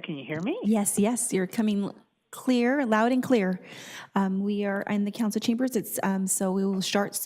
Can you hear me? Yes, yes, you're coming clear, loud and clear. We are in the council chambers. So we will start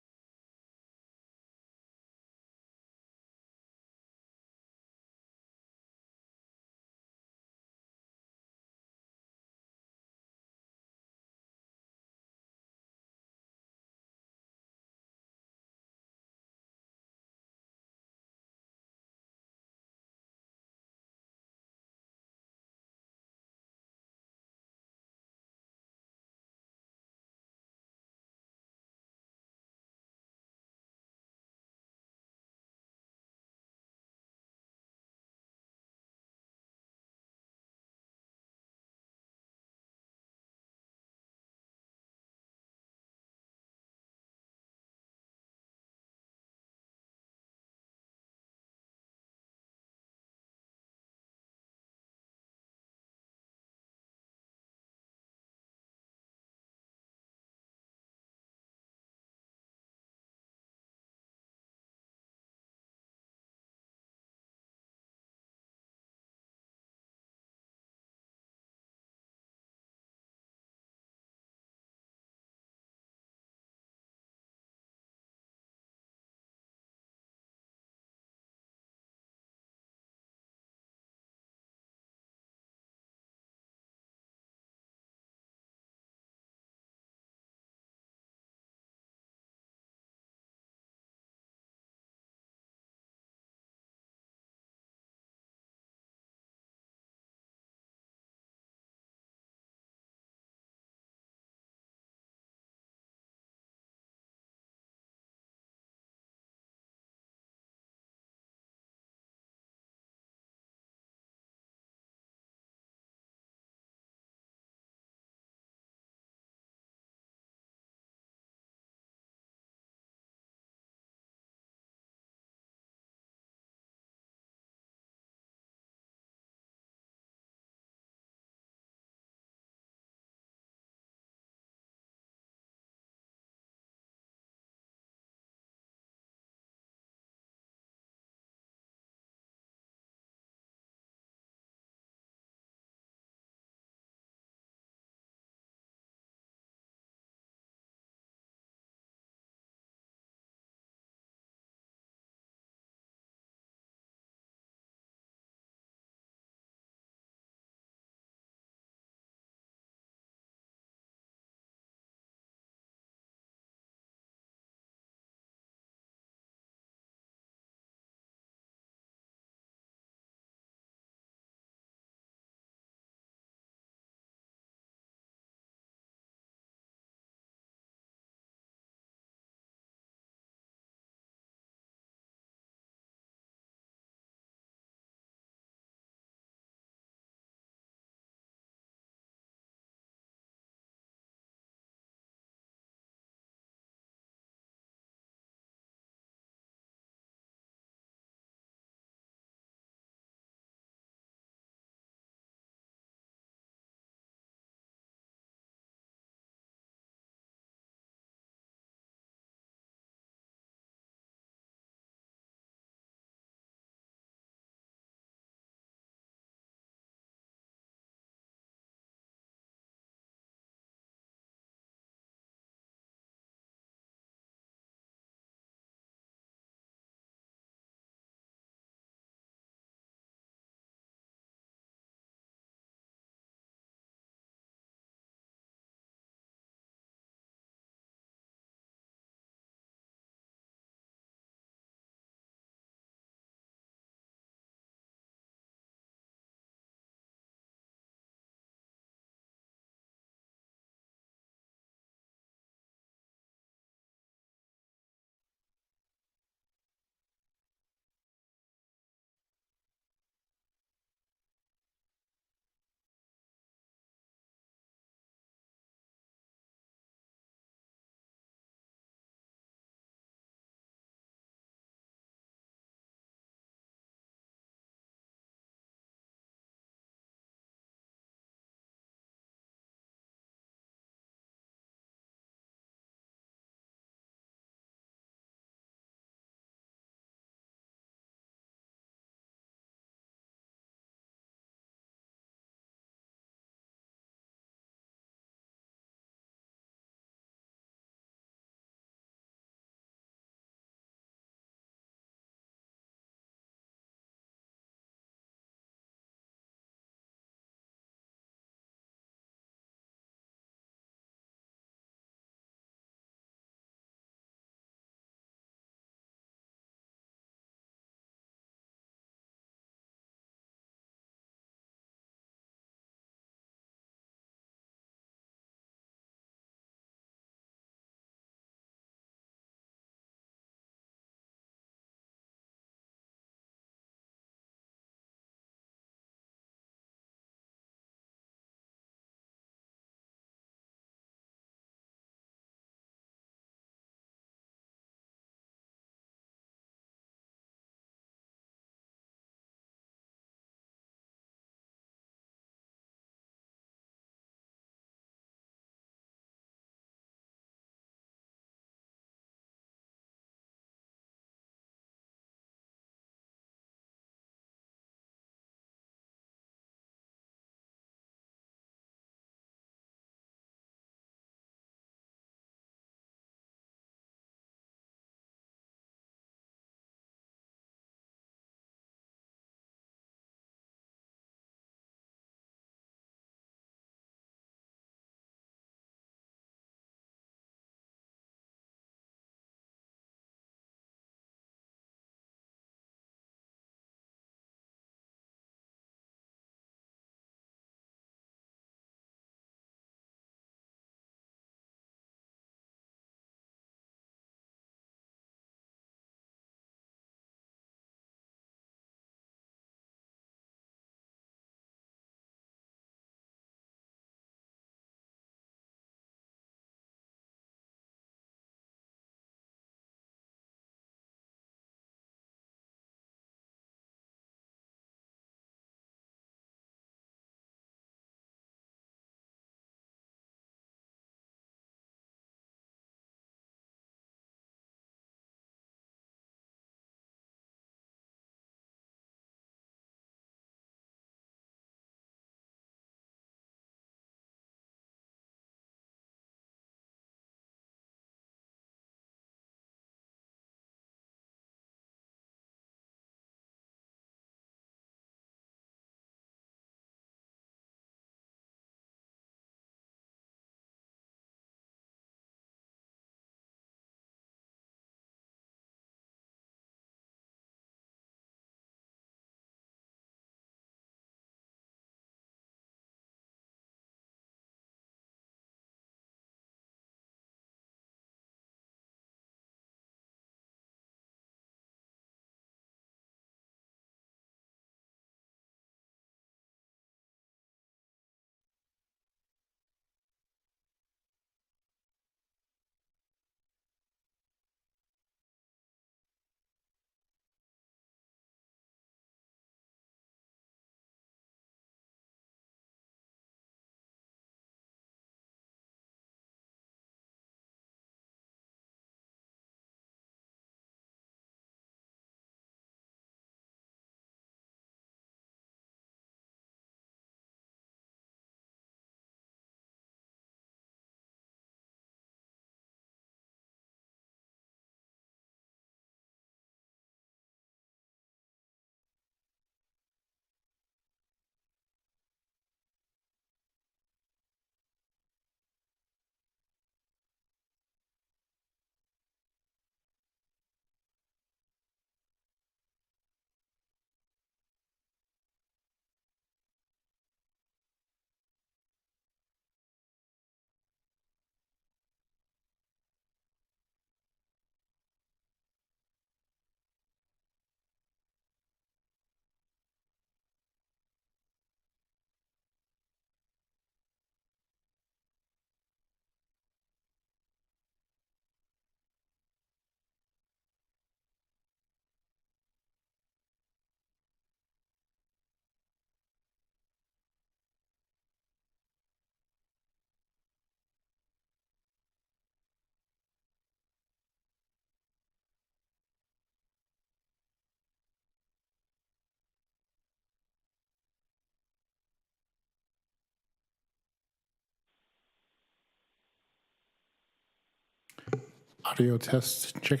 Audio test, check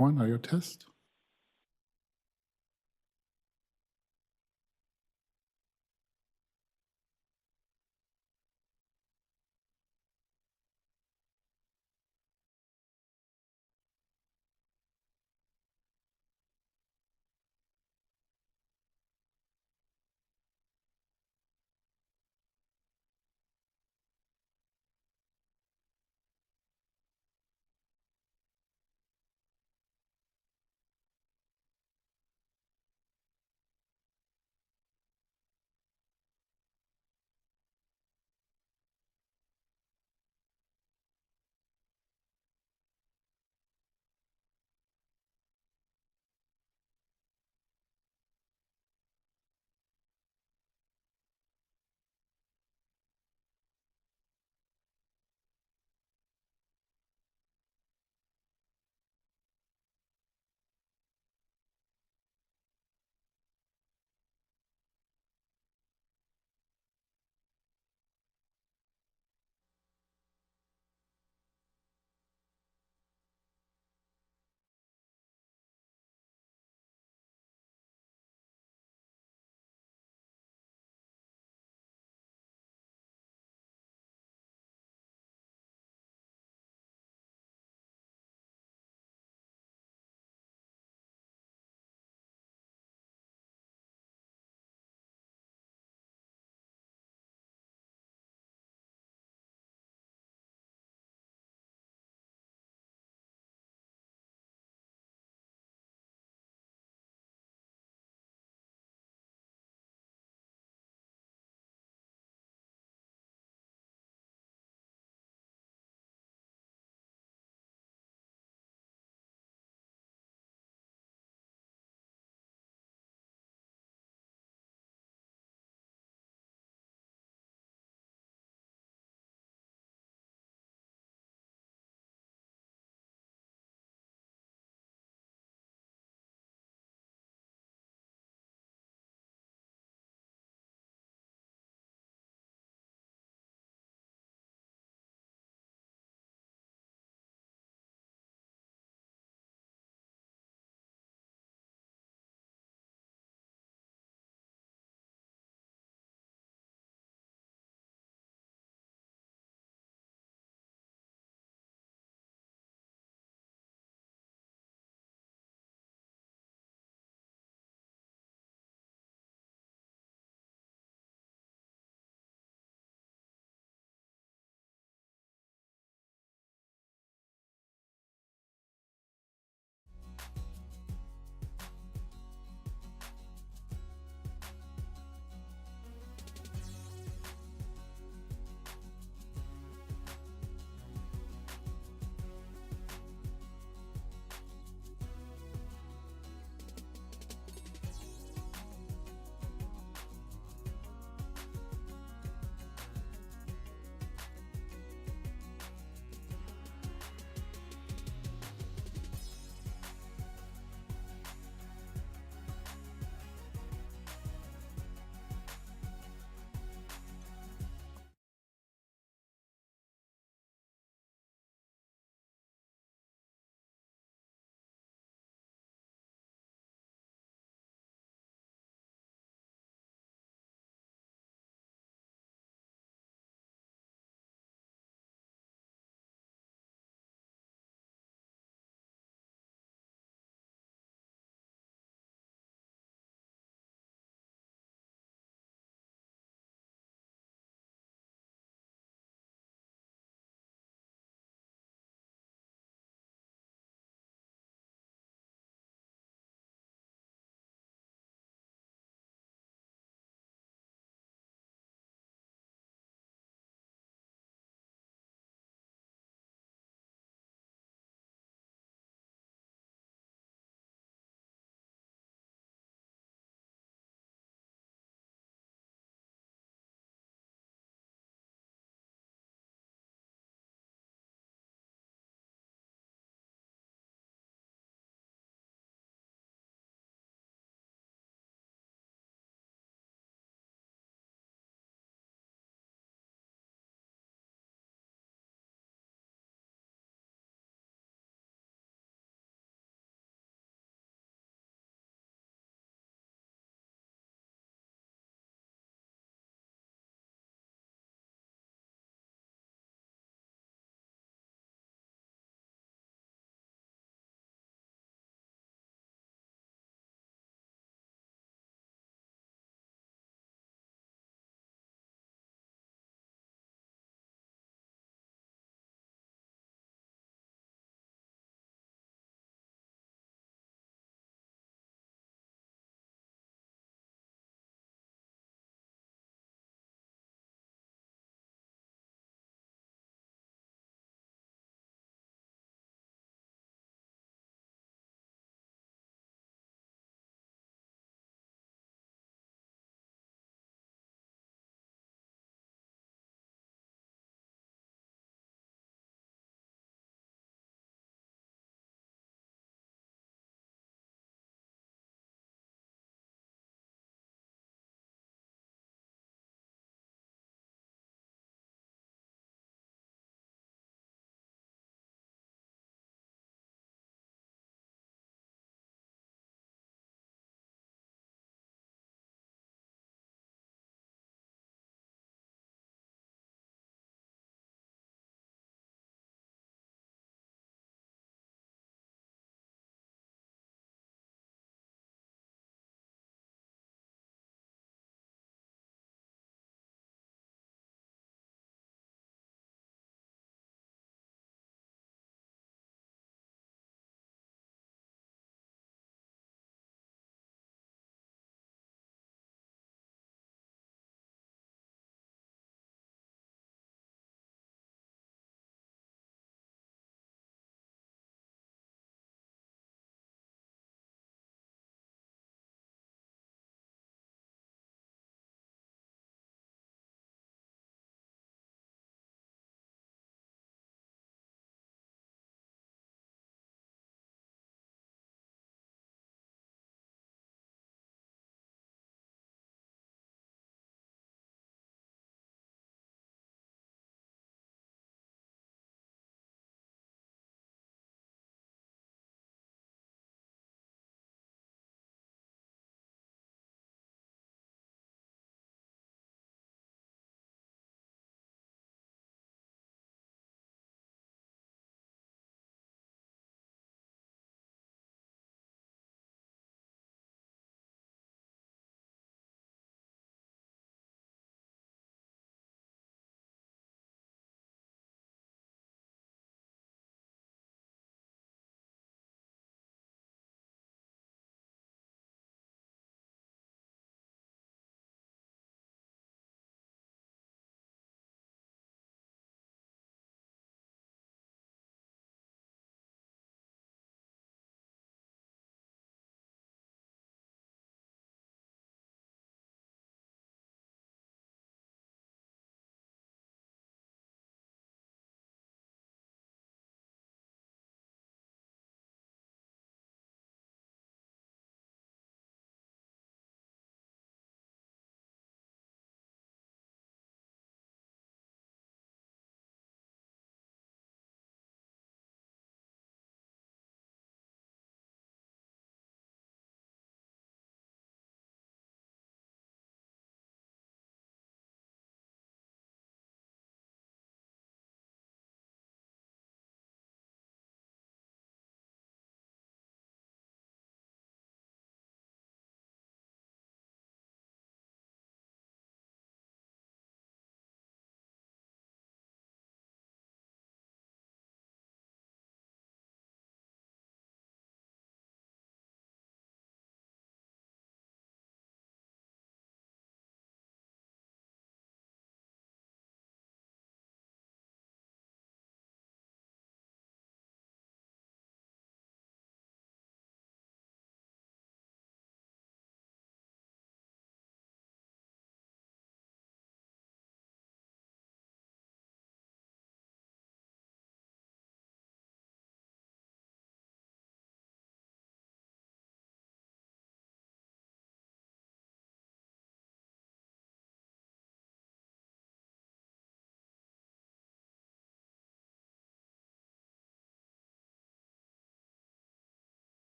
one, audio test.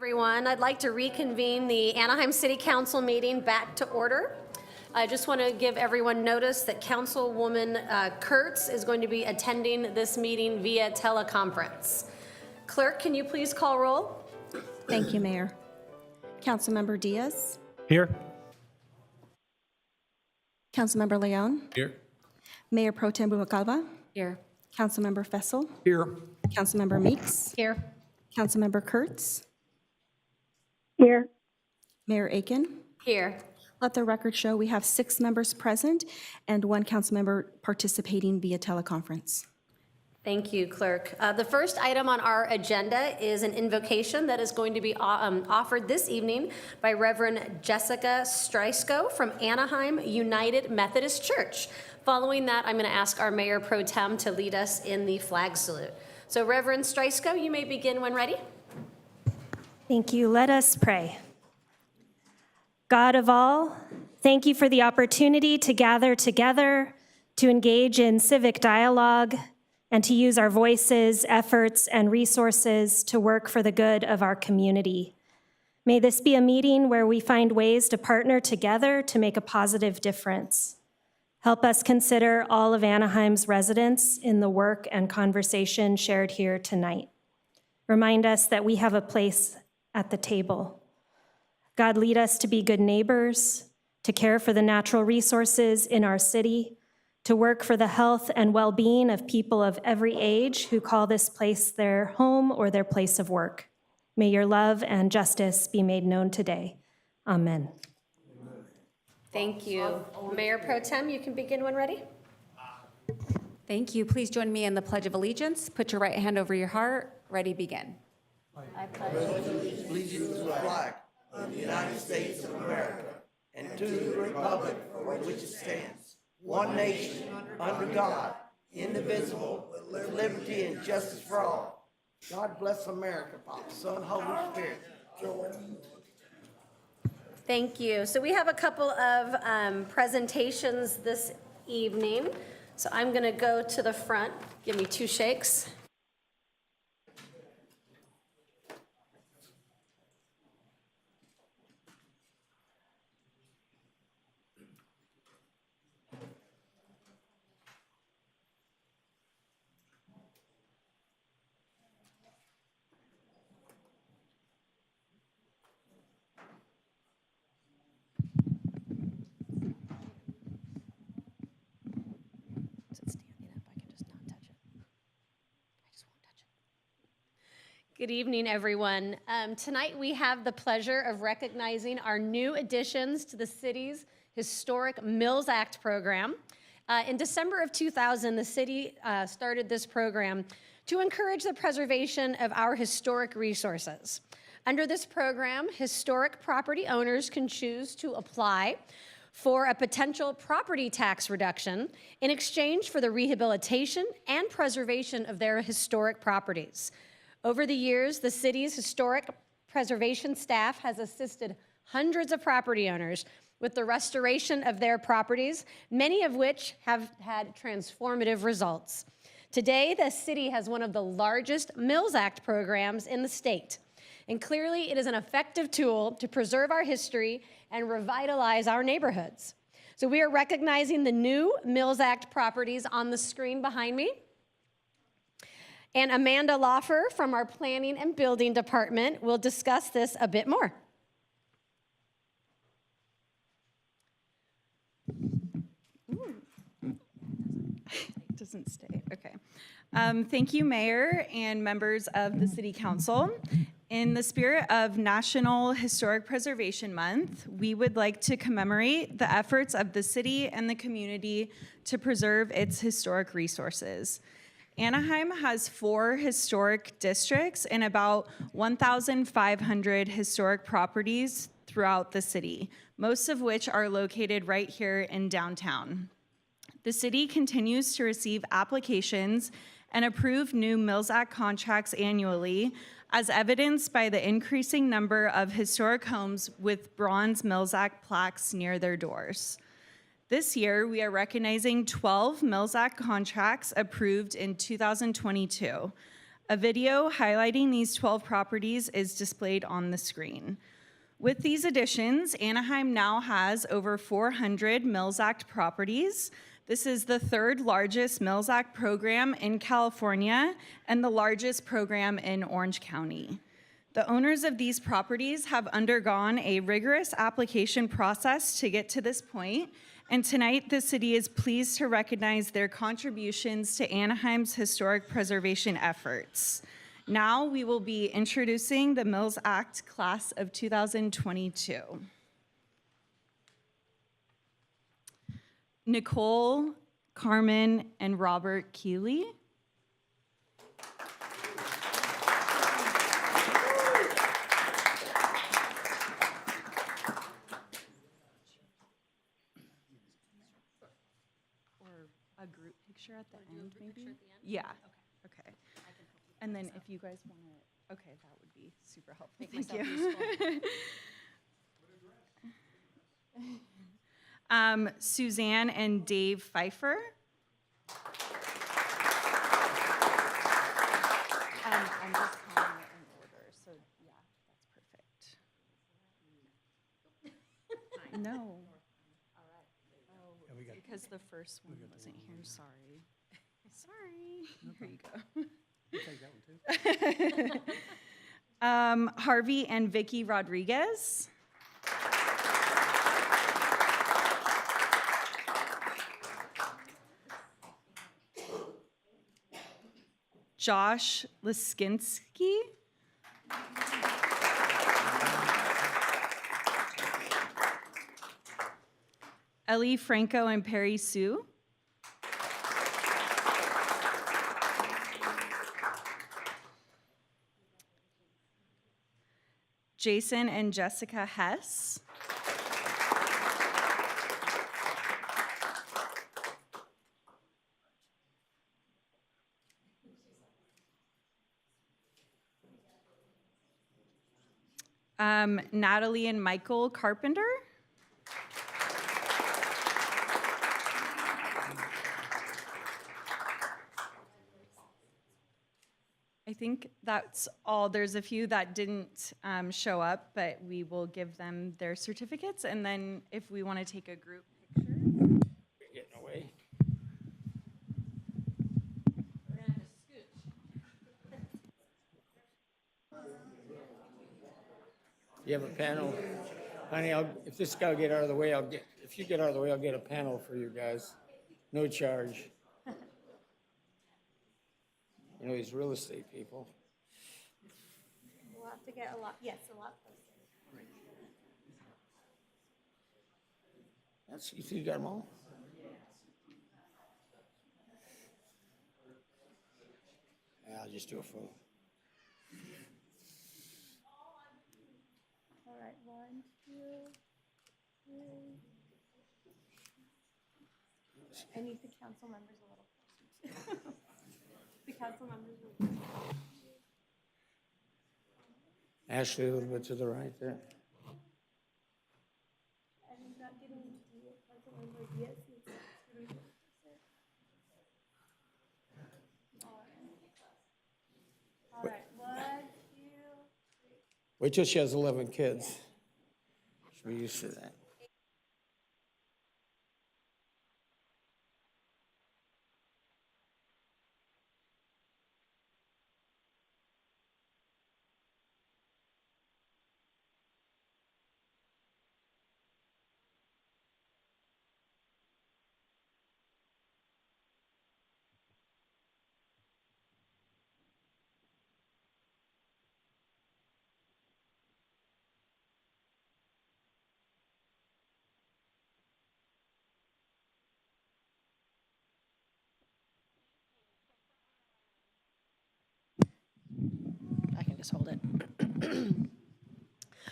Everyone, I'd like to reconvene the Anaheim City Council meeting back to order. I just want to give everyone notice that Councilwoman Kurtz is going to be attending this meeting via teleconference. Clerk, can you please call roll? Thank you, Mayor. Councilmember Diaz. Here. Councilmember Leon. Here. Mayor Pro Tem Rubalcaba. Here. Councilmember Fessel. Here. Councilmember Meeks. Here. Councilmember Kurtz. Here. Mayor Aiken. Here. Let the record show we have 6 members present and 1 council member participating via teleconference. Thank you, Clerk. The first item on our agenda is an invocation that is going to be offered this evening by Reverend Jessica Strysko from Anaheim United Methodist Church. Following that, I'm going to ask our Mayor Pro Tem to lead us in the flag salute. So Reverend Strysko, you may begin when ready. Thank you. Let us pray. God of all, thank you for the opportunity to gather together, to engage in civic dialogue, and to use our voices, efforts, and resources to work for the good of our community. May this be a meeting where we find ways to partner together to make a positive difference. Help us consider all of Anaheim's residents in the work and conversation shared here tonight. Remind us that we have a place at the table. God, lead us to be good neighbors, to care for the natural resources in our city, to work for the health and well-being of people of every age who call this place their home or their place of work. May your love and justice be made known today. Amen. Thank you. Mayor Pro Tem, you can begin when ready. Thank you. Please join me in the Pledge of Allegiance. Put your right hand over your heart. Ready, begin. Allegiance to the flag of the United States of America and to the republic for which it stands, one nation, under God, indivisible, with liberty and justice for all. God bless America, Father, Son, Holy Spirit. Thank you. So we have a couple of presentations this evening. So I'm going to go to the front. Give me 2 shakes. Good evening, everyone. Tonight we have the pleasure of recognizing our new additions to the city's historic Mills Act program. In December of 2000, the city started this program to encourage the preservation of our historic resources. Under this program, historic property owners can choose to apply for a potential property tax reduction in exchange for the rehabilitation and preservation of their historic properties. Over the years, the city's historic preservation staff has assisted hundreds of property owners with the restoration of their properties, many of which have had transformative results. Today, the city has one of the largest Mills Act programs in the state, and clearly it is an effective tool to preserve our history and revitalize our neighborhoods. So we are recognizing the new Mills Act properties on the screen behind me. And Amanda Loffer from our Planning and Building Department will discuss this a bit more. It doesn't stay, okay. Thank you, Mayor and members of the City Council. In the spirit of National Historic Preservation Month, we would like to commemorate the efforts of the city and the community to preserve its historic resources. Anaheim has 4 historic districts and about 1,500 historic properties throughout the city, most of which are located right here in downtown. The city continues to receive applications and approve new Mills Act contracts annually, as evidenced by the increasing number of historic homes with bronze Mills Act plaques near their doors. This year, we are recognizing 12 Mills Act contracts approved in 2022. A video highlighting these 12 properties is displayed on the screen. With these additions, Anaheim now has over 400 Mills Act properties. This is the third largest Mills Act program in California and the largest program in Orange County. The owners of these properties have undergone a rigorous application process to get to this point, and tonight the city is pleased to recognize their contributions to Anaheim's historic preservation efforts. Now we will be introducing the Mills Act class of 2022. Nicole, Carmen, and Robert Keeley. A group picture at the end, maybe? Yeah. Okay. And then if you guys want to, okay, that would be super helpful. Thank you. Suzanne and Dave Pfeiffer. I'm just calling it in order, so yeah, that's perfect. No. Because the first one wasn't here, sorry. Sorry. Here you go. Harvey and Vicky Rodriguez. Josh Liskinsky. Ellie Franco and Perry Sue. Jason and Jessica Hess. Natalie and Michael Carpenter. I think that's all. There's a few that didn't show up, but we will give them their certificates. And then if we want to take a group picture. Getting away. You have a panel? Honey, if this guy will get out of the way, if you get out of the way, I'll get a panel for you guys. No charge. You know, these real estate people. We'll have to get a lot closer. You think you got them all? Yeah, I'll just do a photo. All right, 1, 2, 3. I need the council members a little closer. The council members will. Ashley, a little bit to the right there. I'm not getting the council member yet. All right, 1, 2. Wait till she has 11 kids. She'll be used to that. I can just hold it.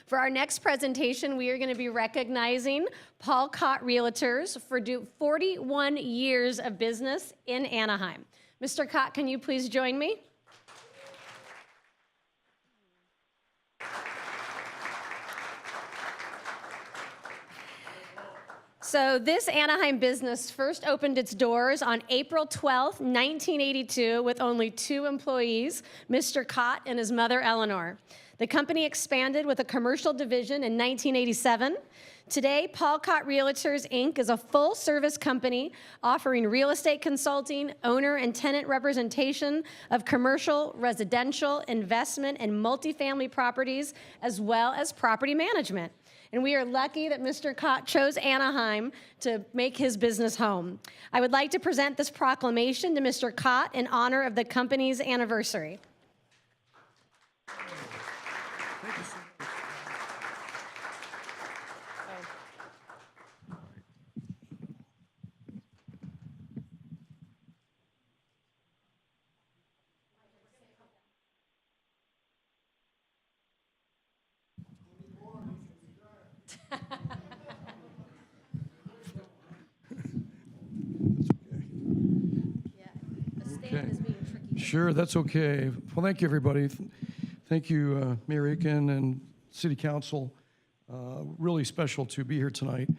For our next presentation, we are going to be recognizing Paul Cott Realtors for 41 years of business in Anaheim. Mr. Cott, can you please join me? So this Anaheim business first opened its doors on April 12th, 1982, with only 2 employees, Mr. Cott and his mother, Eleanor. The company expanded with a commercial division in 1987. Today, Paul Cott Realtors, Inc. is a full-service company offering real estate consulting, owner and tenant representation of commercial, residential, investment, and multifamily properties, as well as property management. And we are lucky that Mr. Cott chose Anaheim to make his business home. I would like to present this proclamation to Mr. Cott in honor of the company's anniversary. Okay. Sure, that's okay. Well, thank you, everybody. Thank you, Mayor Aiken and City Council. Really special to be here tonight.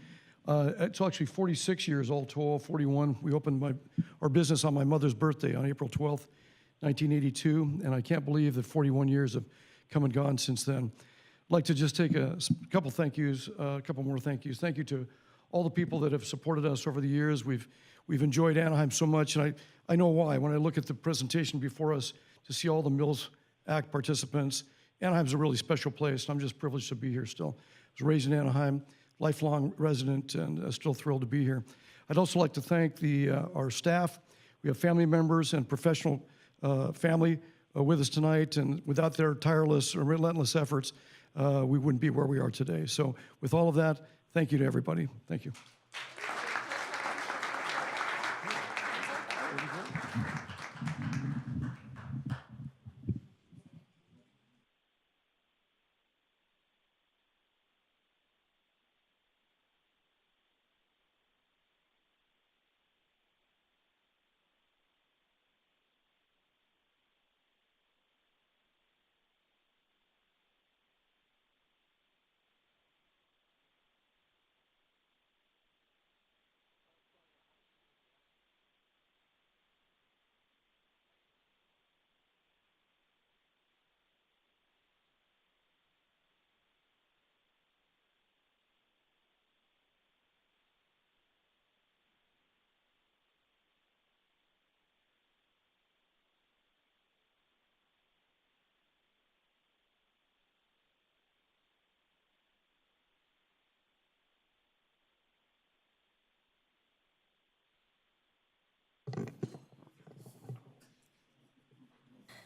It's actually 46 years old, 41. We opened our business on my mother's birthday on April 12th, 1982, and I can't believe that 41 years have come and gone since then. I'd like to just take a couple thank yous, a couple more thank yous. Thank you to all the people that have supported us over the years. We've enjoyed Anaheim so much, and I know why. When I look at the presentation before us to see all the Mills Act participants, Anaheim's a really special place, and I'm just privileged to be here still. I was raised in Anaheim, lifelong resident, and still thrilled to be here. I'd also like to thank our staff. We have family members and professional family with us tonight, and without their tireless or relentless efforts, we wouldn't be where we are today. So with all of that, thank you to everybody. Thank you.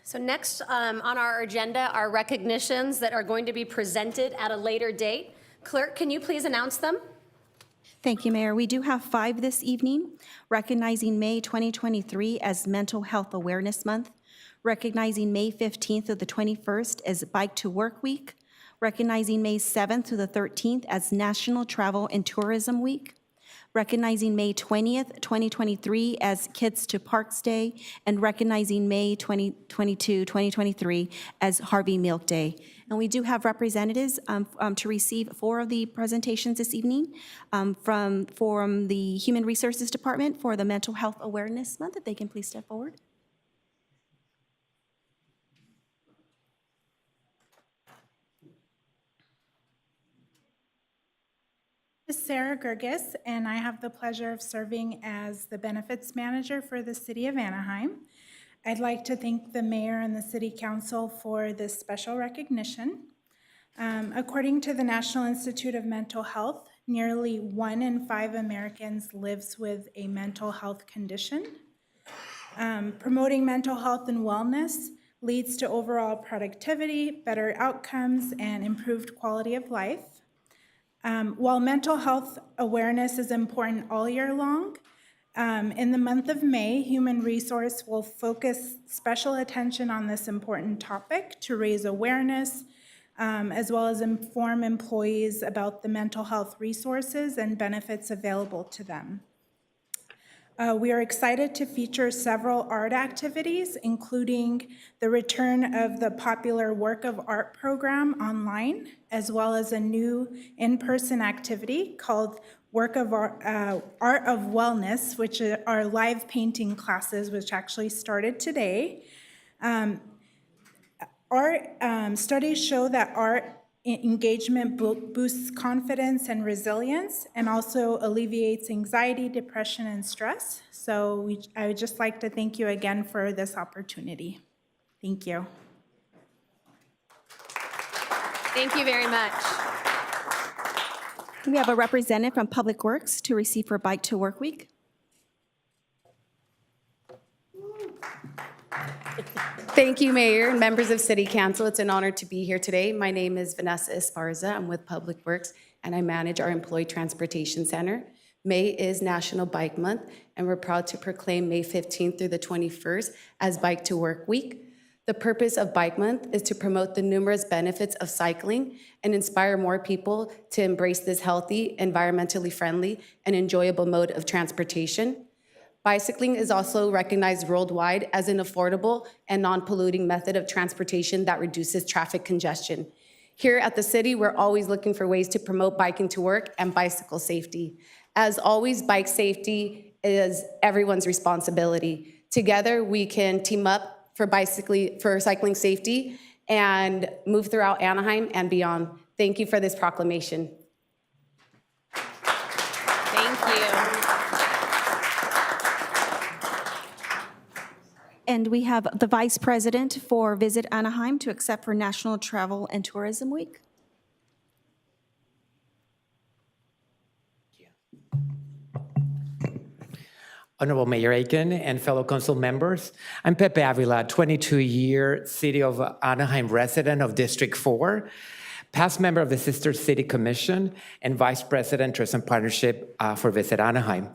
So next on our agenda are recognitions that are going to be presented at a later date. Clerk, can you please announce them? Thank you, Mayor. We do have 5 this evening, recognizing May 2023 as Mental Health Awareness Month, recognizing May 15th through the 21st as Bike to Work Week, recognizing May 7th through the 13th as National Travel and Tourism Week, recognizing May 20th, 2023 as Kids to Parks Day, and recognizing May 2023 as Harvey Milk Day. And we do have representatives to receive 4 of the presentations this evening from the Human Resources Department for the Mental Health Awareness Month. If they can please step forward. This is Sarah Gerges, and I have the pleasure of serving as the Benefits Manager for the City of Anaheim. I'd like to thank the Mayor and the City Council for this special recognition. According to the National Institute of Mental Health, nearly 1 in 5 Americans lives with a mental health condition. Promoting mental health and wellness leads to overall productivity, better outcomes, and improved quality of life. While mental health awareness is important all year long, in the month of May, Human Resource will focus special attention on this important topic to raise awareness, as well as inform employees about the mental health resources and benefits available to them. We are excited to feature several art activities, including the return of the popular Work of Art program online, as well as a new in-person activity called Art of Wellness, which are live painting classes, which actually started today. Studies show that art engagement boosts confidence and resilience, and also alleviates anxiety, depression, and stress. So I would just like to thank you again for this opportunity. Thank you. Thank you very much. We have a representative from Public Works to receive for Bike to Work Week. Thank you, Mayor and members of City Council. It's an honor to be here today. My name is Vanessa Esparza. I'm with Public Works, and I manage our Employee Transportation Center. May is National Bike Month, and we're proud to proclaim May 15th through the 21st as Bike to Work Week. The purpose of Bike Month is to promote the numerous benefits of cycling and inspire more people to embrace this healthy, environmentally friendly, and enjoyable mode of transportation. Bicycling is also recognized worldwide as an affordable and non-polluting method of transportation that reduces traffic congestion. Here at the city, we're always looking for ways to promote biking to work and bicycle safety. As always, bike safety is everyone's responsibility. Together, we can team up for cycling safety and move throughout Anaheim and beyond. Thank you for this proclamation. Thank you. And we have the Vice President for Visit Anaheim to accept for National Travel and Tourism Week. Honorable Mayor Aiken and fellow council members, I'm Pepe Avila, 22-year City of Anaheim resident of District 4, past member of the Sister City Commission, and Vice President, Tourism Partnership for Visit Anaheim.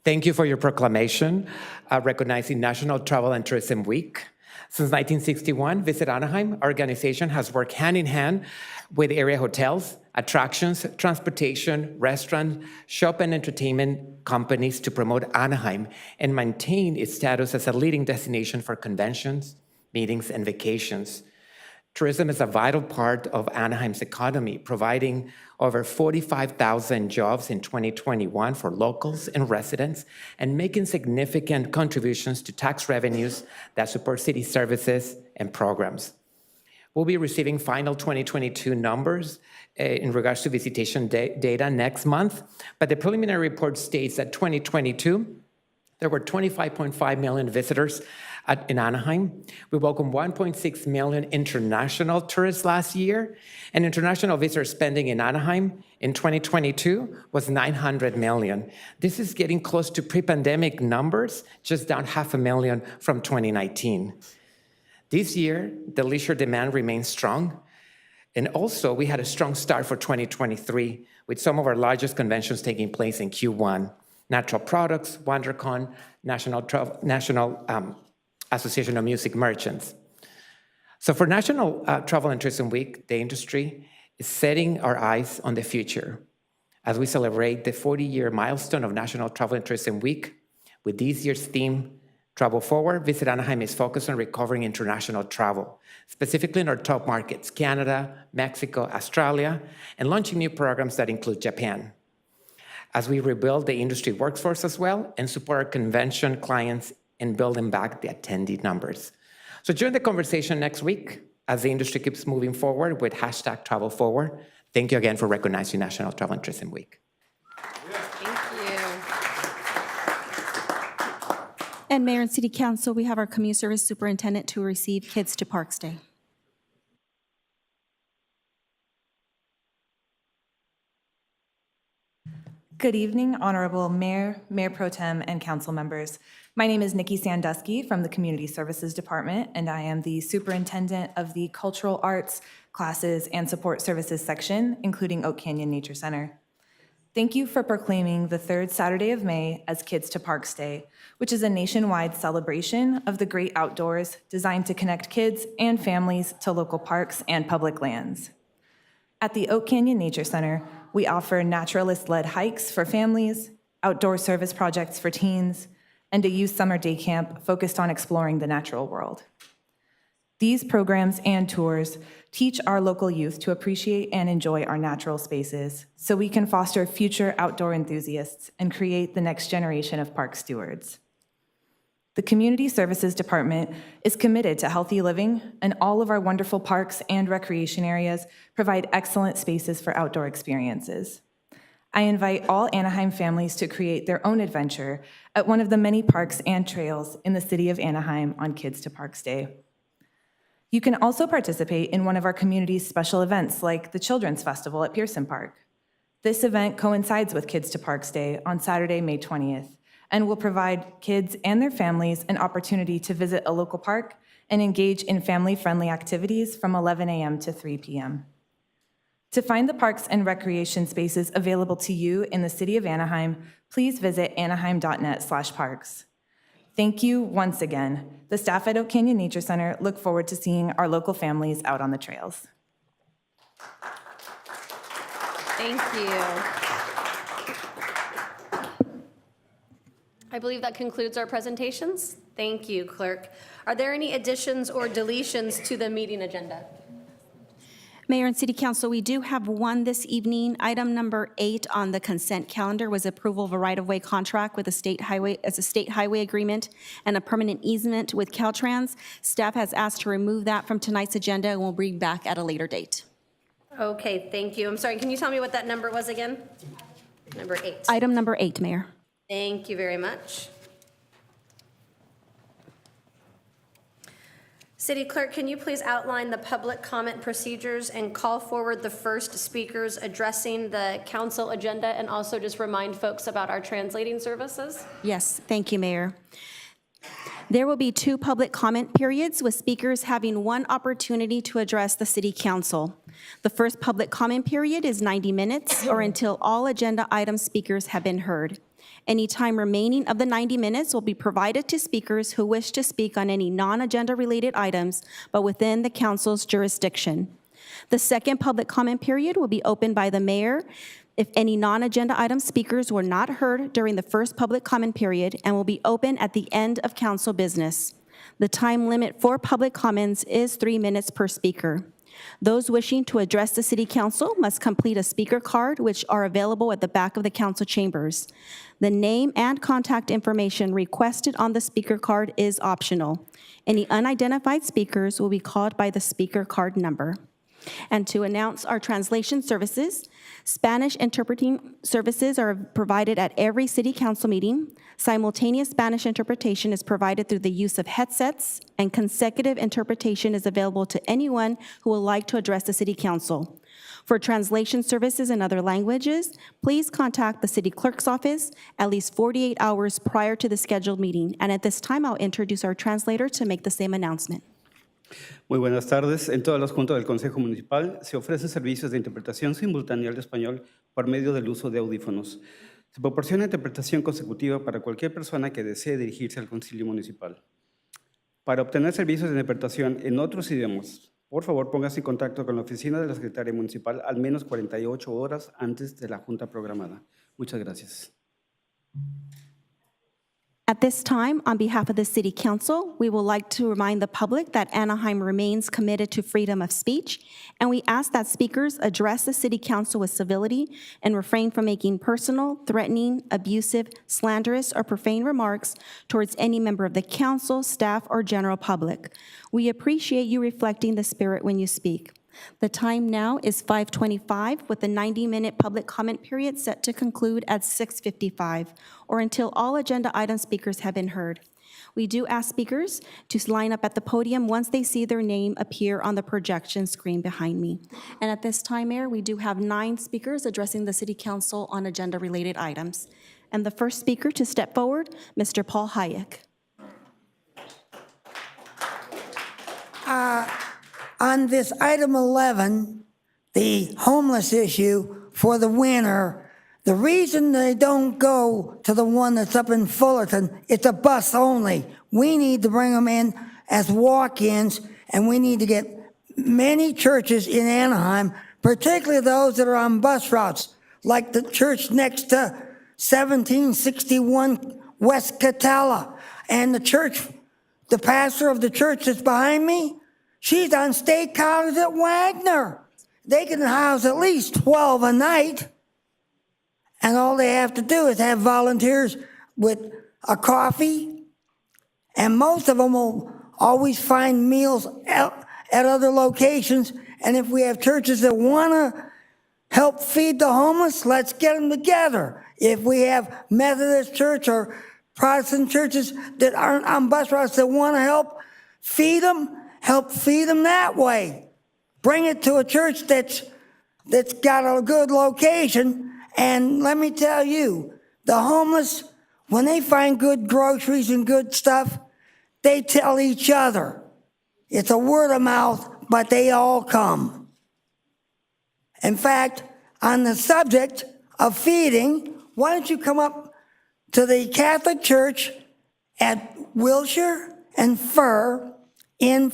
Thank you for your proclamation recognizing National Travel and Tourism Week. Since 1961, Visit Anaheim, our organization, has worked hand in hand with area hotels, attractions, transportation, restaurants, shop and entertainment companies to promote Anaheim and maintain its status as a leading destination for conventions, meetings, and vacations. Tourism is a vital part of Anaheim's economy, providing over 45,000 jobs in 2021 for locals and residents, and making significant contributions to tax revenues that support city services and programs. We'll be receiving final 2022 numbers in regards to visitation data next month, but the preliminary report states that 2022, there were 25.5 million visitors in Anaheim. We welcomed 1.6 million international tourists last year, and international visitor spending in Anaheim in 2022 was 900 million. This is getting close to pre-pandemic numbers, just down 500,000 from 2019. This year, the leisure demand remains strong, and also we had a strong start for 2023 with some of our largest conventions taking place in Q1. Natural Products, WonderCon, National Association of Music Merchants. So for National Travel and Tourism Week, the industry is setting our eyes on the future as we celebrate the 40-year milestone of National Travel and Tourism Week. With this year's theme, Travel Forward, Visit Anaheim is focused on recovering international travel, specifically in our top markets, Canada, Mexico, Australia, and launching new programs that include Japan, as we rebuild the industry workforce as well and support our convention clients in building back the attendee numbers. So join the conversation next week as the industry keeps moving forward with hashtag Travel Forward. Thank you again for recognizing National Travel and Tourism Week. Thank you. And Mayor and City Council, we have our Community Service Superintendent to receive Kids to Parks Day. Good evening, Honorable Mayor, Mayor Pro Tem, and council members. My name is Nikki Sandusky from the Community Services Department, and I am the Superintendent of the Cultural Arts, Classes, and Support Services section, including Oak Canyon Nature Center. Thank you for proclaiming the third Saturday of May as Kids to Parks Day, which is a nationwide celebration of the great outdoors designed to connect kids and families to local parks and public lands. At the Oak Canyon Nature Center, we offer naturalist-led hikes for families, outdoor service projects for teens, and a youth summer day camp focused on exploring the natural world. These programs and tours teach our local youth to appreciate and enjoy our natural spaces so we can foster future outdoor enthusiasts and create the next generation of park stewards. The Community Services Department is committed to healthy living, and all of our wonderful parks and recreation areas provide excellent spaces for outdoor experiences. I invite all Anaheim families to create their own adventure at one of the many parks and trails in the city of Anaheim on Kids to Parks Day. You can also participate in one of our community's special events like the Children's Festival at Pearson Park. This event coincides with Kids to Parks Day on Saturday, May 20th, and will provide kids and their families an opportunity to visit a local park and engage in family-friendly activities from 11 a.m. to 3 p.m. To find the parks and recreation spaces available to you in the city of Anaheim, please visit anaheim.net/parks. Thank you once again. The staff at Oak Canyon Nature Center look forward to seeing our local families out on the trails. Thank you. I believe that concludes our presentations. Thank you, Clerk. Are there any additions or deletions to the meeting agenda? Mayor and City Council, we do have one this evening. Item number 8 on the consent calendar was approval of a right-of-way contract with a state highway agreement and a permanent easement with Caltrans. Staff has asked to remove that from tonight's agenda and will bring back at a later date. Okay, thank you. I'm sorry, can you tell me what that number was again? Number 8. Item number 8, Mayor. Thank you very much. City Clerk, can you please outline the public comment procedures and call forward the first speakers addressing the council agenda, and also just remind folks about our translating services? Yes, thank you, Mayor. There will be 2 public comment periods with speakers having 1 opportunity to address the City Council. The first public comment period is 90 minutes or until all agenda item speakers have been heard. Any time remaining of the 90 minutes will be provided to speakers who wish to speak on any non-agenda related items, but within the council's jurisdiction. The second public comment period will be opened by the mayor if any non-agenda item speakers were not heard during the first public comment period, and will be open at the end of council business. The time limit for public comments is 3 minutes per speaker. Those wishing to address the City Council must complete a speaker card, which are available at the back of the council chambers. The name and contact information requested on the speaker card is optional. Any unidentified speakers will be called by the speaker card number. And to announce our translation services, Spanish interpreting services are provided at every City Council meeting. Simultaneous Spanish interpretation is provided through the use of headsets, and consecutive interpretation is available to anyone who would like to address the City Council. For translation services in other languages, please contact the City Clerk's office at least 48 hours prior to the scheduled meeting. And at this time, I'll introduce our translator to make the same announcement. Muy buenas tardes. En todas las juntas del Consejo Municipal se ofrecen servicios de interpretación simultánea al español por medio del uso de audífonos. Se proporciona interpretación consecutiva para cualquier persona que desee dirigirse al Concilio Municipal. Para obtener servicios de interpretación en otros idiomas, por favor póngase en contacto con la oficina de la Secretaria Municipal al menos 48 horas antes de la junta programada. Muchas gracias. At this time, on behalf of the City Council, we would like to remind the public that Anaheim remains committed to freedom of speech, and we ask that speakers address the City Council with civility and refrain from making personal, threatening, abusive, slanderous, or profane remarks towards any member of the council, staff, or general public. We appreciate you reflecting the spirit when you speak. The time now is 5:25, with the 90-minute public comment period set to conclude at 6:55, or until all agenda item speakers have been heard. We do ask speakers to line up at the podium once they see their name appear on the projection screen behind me. And at this time, Mayor, we do have 9 speakers addressing the City Council on agenda-related items. And the first speaker to step forward, Mr. Paul Hayek. On this item 11, the homeless issue for the winter, the reason they don't go to the one that's up in Fullerton, it's a bus only. We need to bring them in as walk-ins, and we need to get many churches in Anaheim, particularly those that are on bus routes, like the church next to 1761 West Catella. And the church, the pastor of the church that's behind me, she's on State College at Wagner. They can house at least 12 a night. And all they have to do is have volunteers with a coffee. And most of them will always find meals at other locations. And if we have churches that want to help feed the homeless, let's get them together. If we have Methodist church or Protestant churches that aren't on bus routes that want to help feed them that way. Bring it to a church that's got a good location. And let me tell you, the homeless, when they find good groceries and good stuff, they tell each other. It's a word of mouth, but they all come. In fact, on the subject of feeding, why don't you come up to the Catholic Church at Wilshire and Fur in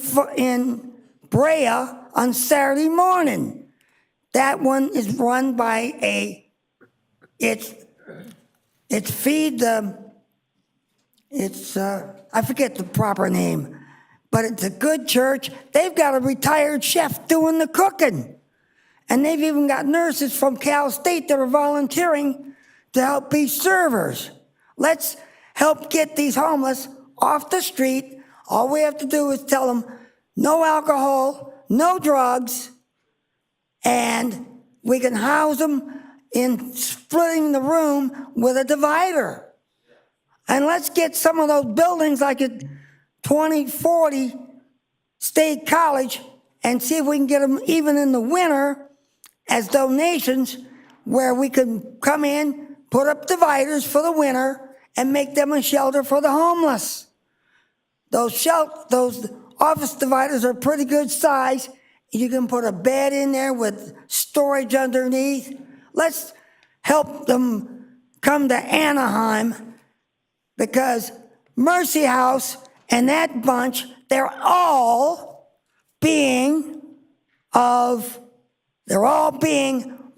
Brea on Saturday morning. That one is run by I forget the proper name, but it's a good church. They've got a retired chef doing the cooking. And they've even got nurses from Cal State that are volunteering to help be servers. Let's help get these homeless off the street. All we have to do is tell them no alcohol, no drugs, and we can house them in splitting the room with a divider. And let's get some of those buildings like at 2040 State College and see if we can get them even in the winter as donations where we can come in, put up dividers for the winter, and make them a shelter for the homeless. Those office dividers are pretty good size. You can put a bed in there with storage underneath. Let's help them come to Anaheim because Mercy House and that bunch, they're all being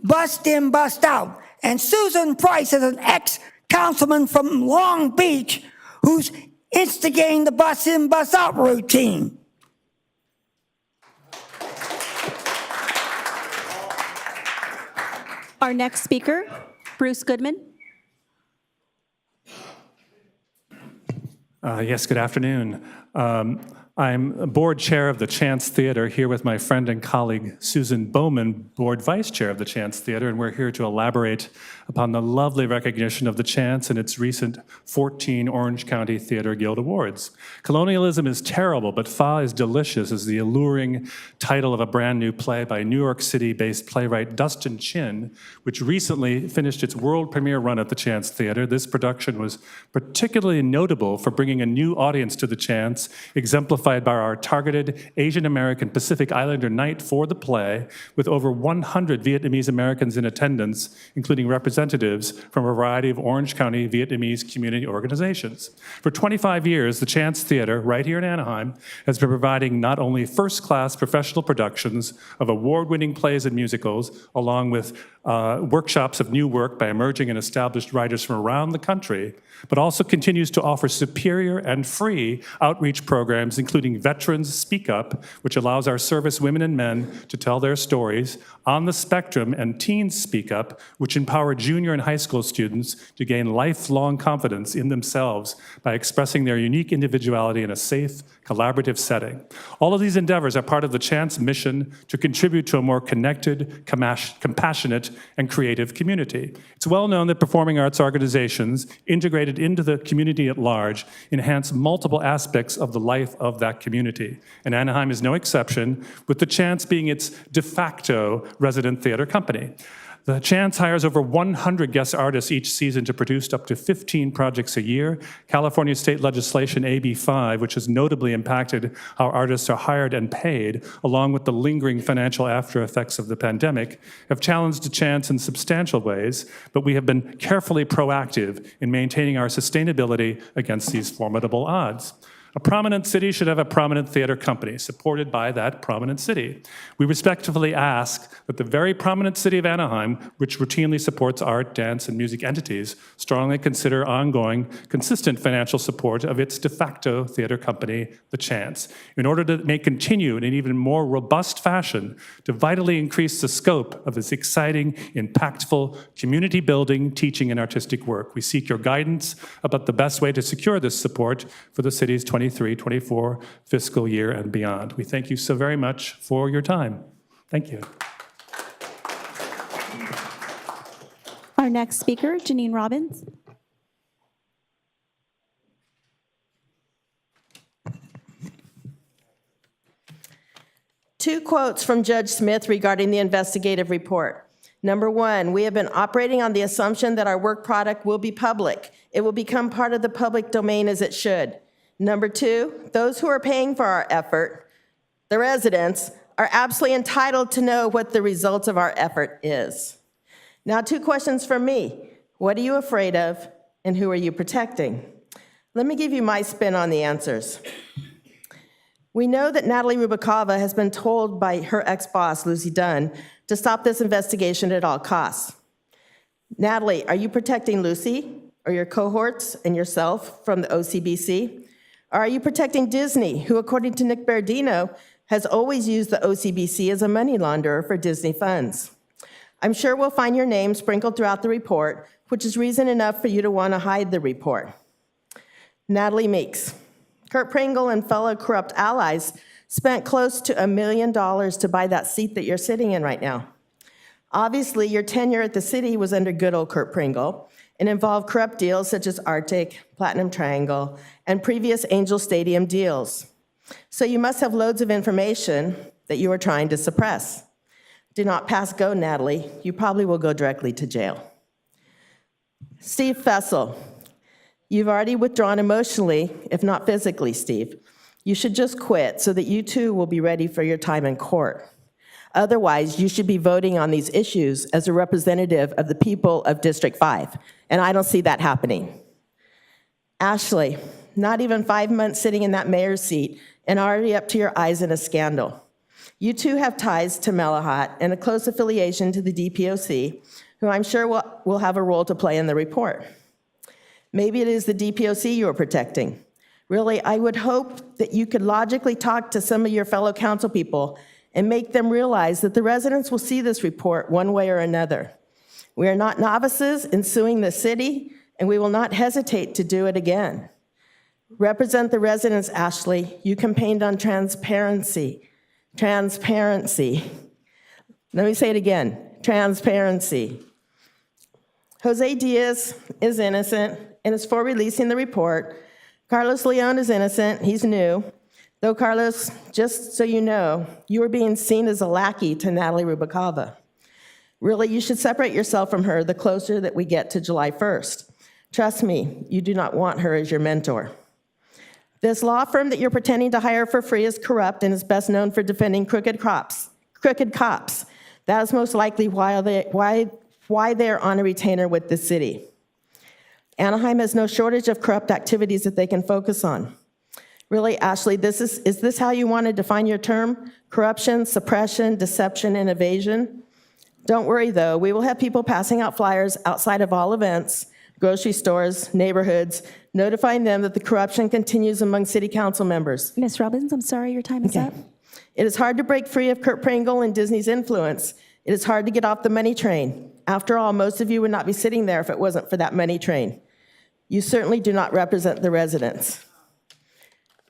bussed in, bussed out. And Susan Price is an ex-councilman from Long Beach who's instigating the bus in, bus out routine. Our next speaker, Bruce Goodman. Yes, good afternoon. I'm board chair of the Chance Theater here with my friend and colleague Susan Bowman, board vice chair of the Chance Theater, and we're here to elaborate upon the lovely recognition of the Chance and its recent 14 Orange County Theater Guild Awards. Colonialism is terrible, but Fa is delicious is the alluring title of a brand new play by New York City-based playwright Dustin Chin, which recently finished its world premiere run at the Chance Theater. This production was particularly notable for bringing a new audience to the Chance, exemplified by our targeted Asian American Pacific Islander night for the play, with over 100 Vietnamese Americans in attendance, including representatives from a variety of Orange County Vietnamese community organizations. For 25 years, the Chance Theater, right here in Anaheim, has been providing not only first-class professional productions of award-winning plays and musicals, along with workshops of new work by emerging and established writers from around the country, but also continues to offer superior and free outreach programs, including Veterans Speak Up, which allows our service women and men to tell their stories, On the Spectrum and Teens Speak Up, which empower junior and high school students to gain lifelong confidence in themselves by expressing their unique individuality in a safe, collaborative setting. All of these endeavors are part of the Chance mission to contribute to a more connected, compassionate, and creative community. It's well known that performing arts organizations integrated into the community at large enhance multiple aspects of the life of that community. And Anaheim is no exception, with the Chance being its de facto resident theater company. The Chance hires over 100 guest artists each season to produce up to 15 projects a year. California state legislation AB 5, which has notably impacted how artists are hired and paid, along with the lingering financial after effects of the pandemic, have challenged the Chance in substantial ways, but we have been carefully proactive in maintaining our sustainability against these formidable odds. A prominent city should have a prominent theater company supported by that prominent city. We respectfully ask that the very prominent city of Anaheim, which routinely supports art, dance, and music entities, strongly consider ongoing, consistent financial support of its de facto theater company, The Chance, in order to continue in an even more robust fashion to vitally increase the scope of this exciting, impactful, community-building, teaching, and artistic work. We seek your guidance about the best way to secure this support for the city's 23-24 fiscal year and beyond. We thank you so very much for your time. Thank you. Our next speaker, Janine Robbins. Two quotes from Judge Smith regarding the investigative report. Number one, we have been operating on the assumption that our work product will be public. It will become part of the public domain as it should. Number two, those who are paying for our effort, the residents, are absolutely entitled to know what the results of our effort is. Now, two questions from me. What are you afraid of, and who are you protecting? Let me give you my spin on the answers. We know that Natalie Rubacava has been told by her ex-boss, Lucy Dunn, to stop this investigation at all costs. Natalie, are you protecting Lucy or your cohorts and yourself from the OCBC? Or are you protecting Disney, who, according to Nick Bardino, has always used the OCBC as a money launderer for Disney funds? I'm sure we'll find your name sprinkled throughout the report, which is reason enough for you to want to hide the report. Natalie Meeks. Kurt Pringle and fellow corrupt allies spent close to $1 million to buy that seat that you're sitting in right now. Obviously, your tenure at the city was under good old Kurt Pringle and involved corrupt deals such as Arctic, Platinum Triangle, and previous Angel Stadium deals. So you must have loads of information that you are trying to suppress. Do not pass go, Natalie. You probably will go directly to jail. Steve Fessel. You've already withdrawn emotionally, if not physically, Steve. You should just quit so that you too will be ready for your time in court. Otherwise, you should be voting on these issues as a representative of the people of District 5, and I don't see that happening. Ashley, not even 5 months sitting in that mayor's seat and already up to your eyes in a scandal. You too have ties to Malahat and a close affiliation to the DPOC, who I'm sure will have a role to play in the report. Maybe it is the DPOC you are protecting. Really, I would hope that you could logically talk to some of your fellow council people and make them realize that the residents will see this report one way or another. We are not novices in suing the city, and we will not hesitate to do it again. Represent the residents, Ashley. You campaigned on transparency. Transparency. Let me say it again. Transparency. Jose Diaz is innocent and is for releasing the report. Carlos Leon is innocent. He's new. Though, Carlos, just so you know, you are being seen as a lackey to Natalie Rubacava. Really, you should separate yourself from her the closer that we get to July 1st. Trust me, you do not want her as your mentor. This law firm that you're pretending to hire for free is corrupt and is best known for defending crooked cops. That is most likely why they're on a retainer with the city. Anaheim has no shortage of corrupt activities that they can focus on. Really, Ashley, is this how you want to define your term? Corruption, suppression, deception, and evasion? Don't worry, though. We will have people passing out flyers outside of all events, grocery stores, neighborhoods, notifying them that the corruption continues among city council members. Ms. Robbins, I'm sorry, your time is up. It is hard to break free of Kurt Pringle and Disney's influence. It is hard to get off the money train. After all, most of you would not be sitting there if it wasn't for that money train. You certainly do not represent the residents.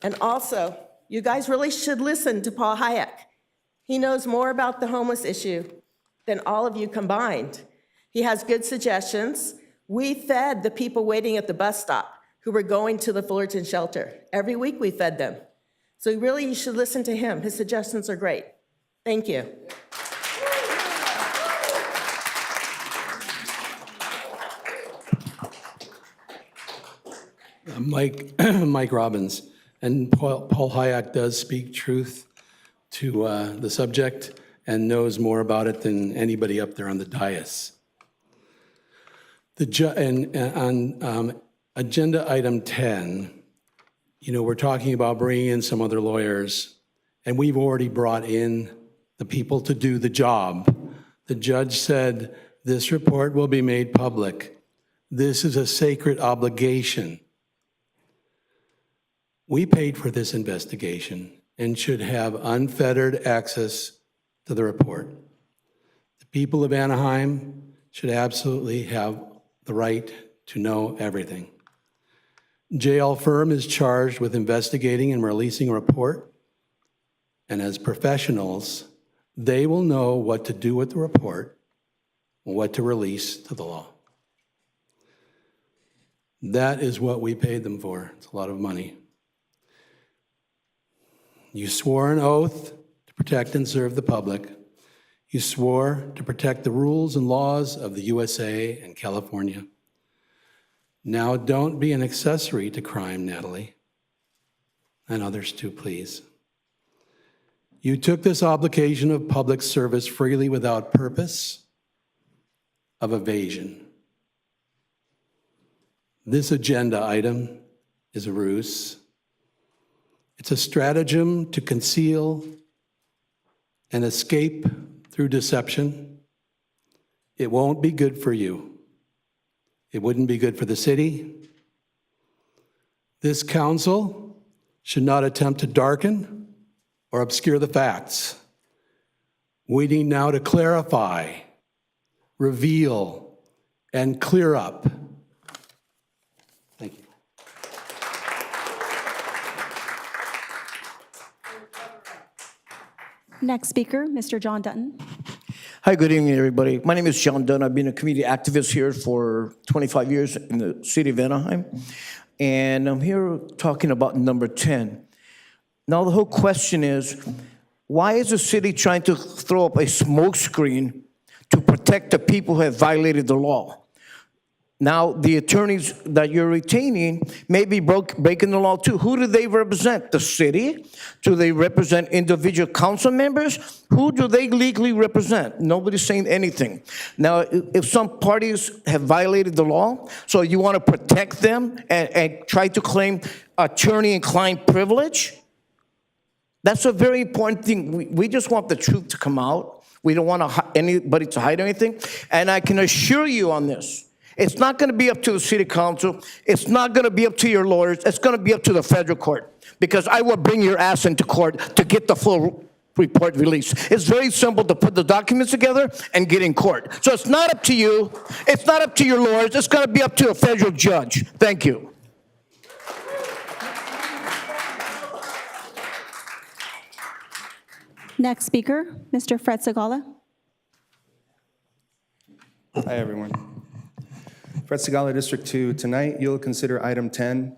And also, you guys really should listen to Paul Hayek. He knows more about the homeless issue than all of you combined. He has good suggestions. We fed the people waiting at the bus stop who were going to the Fullerton shelter. Every week we fed them. So really, you should listen to him. His suggestions are great. Thank you. Mike Robbins. And Paul Hayek does speak truth to the subject and knows more about it than anybody up there on the dais. On agenda item 10, You know, we're talking about bringing in some other lawyers, and we've already brought in the people to do the job. The judge said this report will be made public. This is a sacred obligation. We paid for this investigation and should have unfettered access to the report. The people of Anaheim should absolutely have the right to know everything. JL Firm is charged with investigating and releasing a report, and as professionals, they will know what to do with the report and what to release to the law. That is what we paid them for. It's a lot of money. You swore an oath to protect and serve the public. You swore to protect the rules and laws of the USA and California. Now don't be an accessory to crime, Natalie, and others too, please. You took this obligation of public service freely without purpose of evasion. This agenda item is a ruse. It's a stratagem to conceal and escape through deception. It won't be good for you. It wouldn't be good for the city. This council should not attempt to darken or obscure the facts. We need now to clarify, reveal, and clear up. Thank you. Next speaker, Mr. John Dutton. Hi, good evening, everybody. My name is John Dunn. I've been a community activist here for 25 years in the city of Anaheim. And I'm here talking about number 10. Now, the whole question is, why is the city trying to throw up a smokescreen to protect the people who have violated the law? Now, the attorneys that you're retaining may be breaking the law too. Who do they represent? The city? Do they represent individual council members? Who do they legally represent? Nobody's saying anything. Now, if some parties have violated the law, so you want to protect them and try to claim attorney-client privilege? That's a very important thing. We just want the truth to come out. We don't want anybody to hide anything. And I can assure you on this, it's not going to be up to the city council. It's not going to be up to your lawyers. It's going to be up to the federal court, because I will bring your ass into court to get the full report released. It's very simple to put the documents together and get in court. So it's not up to you. It's not up to your lawyers. It's going to be up to a federal judge. Thank you. Next speaker, Mr. Fred Segala. Hi, everyone. Fred Segala, District 2. Tonight, you'll consider item 10.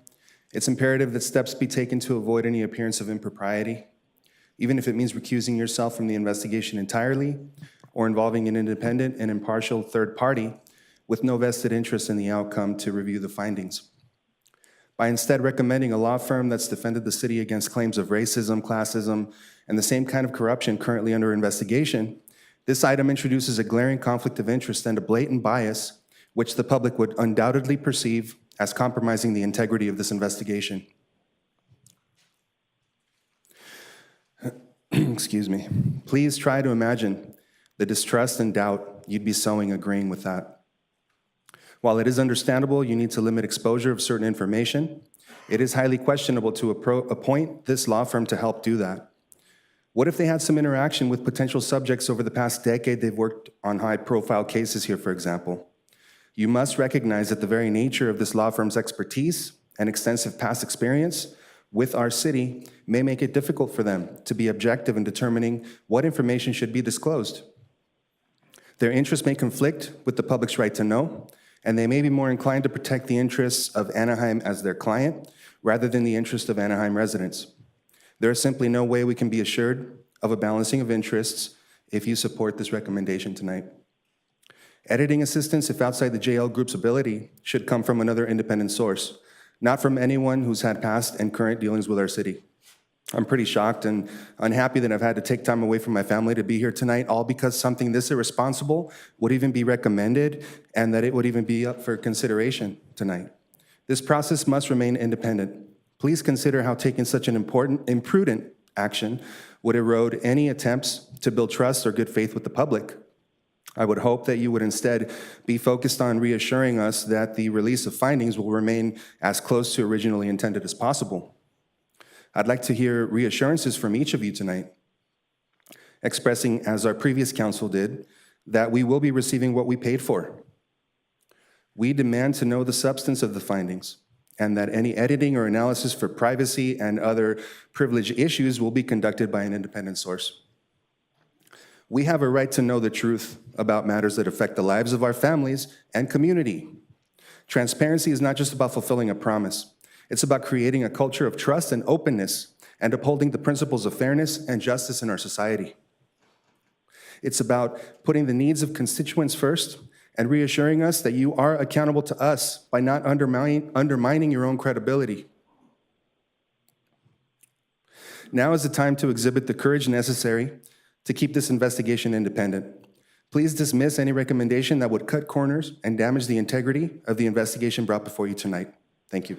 It's imperative that steps be taken to avoid any appearance of impropriety, even if it means recusing yourself from the investigation entirely or involving an independent and impartial third party with no vested interest in the outcome to review the findings. By instead recommending a law firm that's defended the city against claims of racism, classism, and the same kind of corruption currently under investigation, this item introduces a glaring conflict of interest and a blatant bias which the public would undoubtedly perceive as compromising the integrity of this investigation. Excuse me. Please try to imagine the distrust and doubt you'd be sowing agreeing with that. While it is understandable you need to limit exposure of certain information, it is highly questionable to appoint this law firm to help do that. What if they had some interaction with potential subjects over the past decade they've worked on high-profile cases here, for example? You must recognize that the very nature of this law firm's expertise and extensive past experience with our city may make it difficult for them to be objective in determining what information should be disclosed. Their interests may conflict with the public's right to know, and they may be more inclined to protect the interests of Anaheim as their client rather than the interests of Anaheim residents. There is simply no way we can be assured of a balancing of interests if you support this recommendation tonight. Editing assistance, if outside the JL Group's ability, should come from another independent source, not from anyone who's had past and current dealings with our city. I'm pretty shocked and unhappy that I've had to take time away from my family to be here tonight, all because something this irresponsible would even be recommended and that it would even be up for consideration tonight. This process must remain independent. Please consider how taking such an imprudent action would erode any attempts to build trust or good faith with the public. I would hope that you would instead be focused on reassuring us that the release of findings will remain as close to originally intended as possible. I'd like to hear reassurances from each of you tonight, expressing, as our previous council did, that we will be receiving what we paid for. We demand to know the substance of the findings, and that any editing or analysis for privacy and other privilege issues will be conducted by an independent source. We have a right to know the truth about matters that affect the lives of our families and community. Transparency is not just about fulfilling a promise. It's about creating a culture of trust and openness and upholding the principles of fairness and justice in our society. It's about putting the needs of constituents first and reassuring us that you are accountable to us by not undermining your own credibility. Now is the time to exhibit the courage necessary to keep this investigation independent. Please dismiss any recommendation that would cut corners and damage the integrity of the investigation brought before you tonight. Thank you.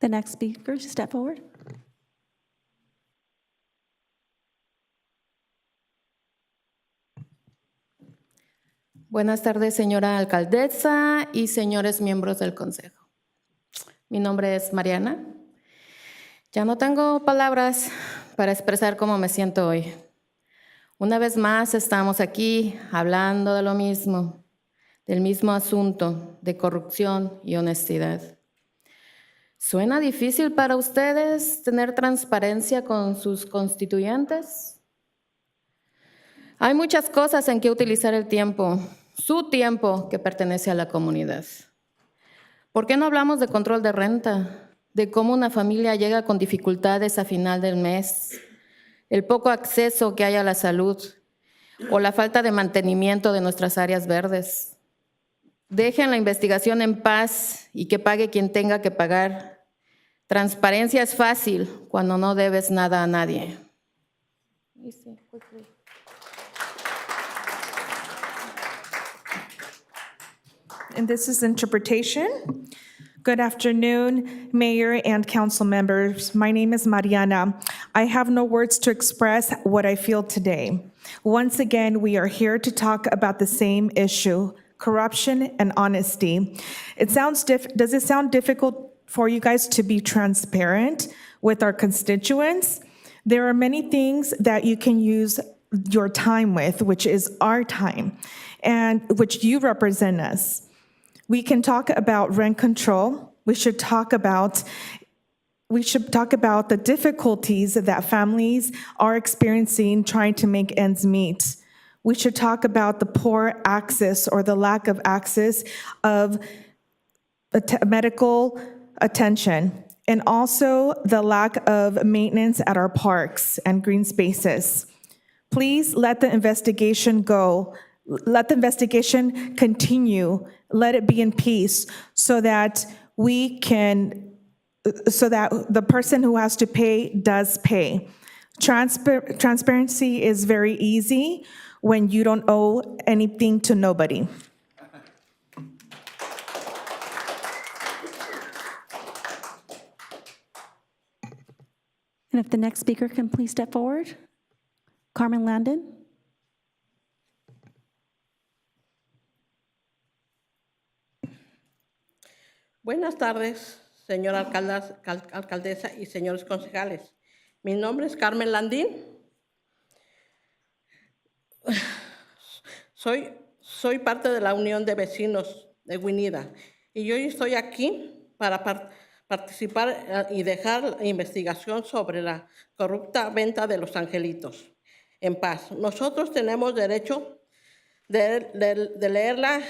The next speaker, step forward. Buenas tardes, señora alcaldesa y señores miembros del consejo. Mi nombre es Mariana. Ya no tengo palabras para expresar cómo me siento hoy. Una vez más estamos aquí hablando de lo mismo, del mismo asunto de corrupción y honestidad. ¿Suena difícil para ustedes tener transparencia con sus constituyentes? Hay muchas cosas en que utilizar el tiempo, su tiempo que pertenece a la comunidad. ¿Por qué no hablamos de control de renta, de cómo una familia llega con dificultades a final del mes, el poco acceso que hay a la salud o la falta de mantenimiento de nuestras áreas verdes? Dejen la investigación en paz y que pague quien tenga que pagar. Transparencia es fácil cuando no debes nada a nadie. And this is interpretation. Good afternoon, Mayor and council members. My name is Mariana. I have no words to express what I feel today. Once again, we are here to talk about the same issue, corruption and honesty. Does it sound difficult for you guys to be transparent with our constituents? There are many things that you can use your time with, which is our time, and which you represent us. We can talk about rent control. We should talk about the difficulties that families are experiencing trying to make ends meet. We should talk about the poor access or the lack of access of medical attention, and also the lack of maintenance at our parks and green spaces. Please let the investigation go. Let the investigation continue. Let it be in peace so that the person who has to pay does pay. Transparency is very easy when you don't owe anything to nobody. And if the next speaker can please step forward. Carmen Landon. Buenas tardes, señora alcaldesa y señores concejales. Mi nombre es Carmen Landín. Soy parte de la Unión de Vecinos de Guinida y hoy estoy aquí para participar y dejar la investigación sobre la corrupta venta de los angelitos en paz. Nosotros tenemos derecho de leerla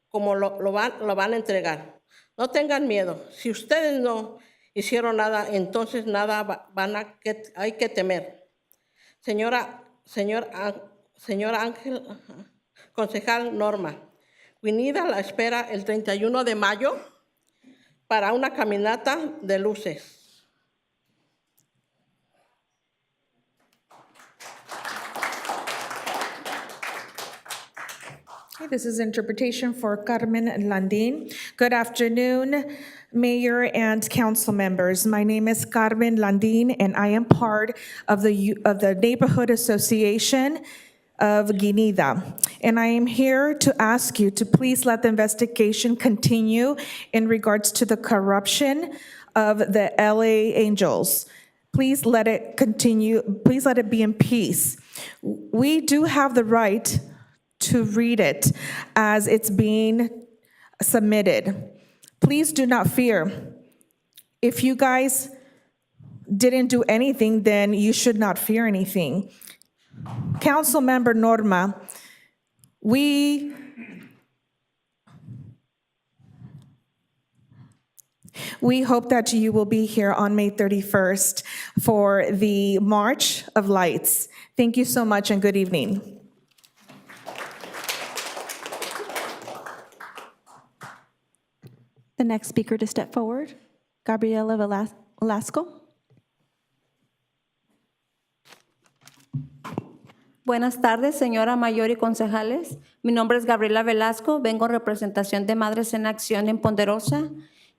como lo van a entregar. No tengan miedo. Si ustedes no hicieron nada, entonces nada hay que temer. Señor Ángel, concejal Norma, Guinida la espera el 31 de mayo para una caminata de luces. This is interpretation for Carmen Landin. Good afternoon, Mayor and council members. My name is Carmen Landin, and I am part of the Neighborhood Association of Guinida. And I am here to ask you to please let the investigation continue in regards to the corruption of the LA Angels. Please let it continue. Please let it be in peace. We do have the right to read it as it's being submitted. Please do not fear. If you guys didn't do anything, then you should not fear anything. Councilmember Norma, we hope that you will be here on May 31st for the March of Lights. Thank you so much and good evening. The next speaker to step forward, Gabriela Velasco. Buenas tardes, señora mayor y concejales. Mi nombre es Gabriela Velasco, vengo en representación de Madres en Acción en Ponderosa.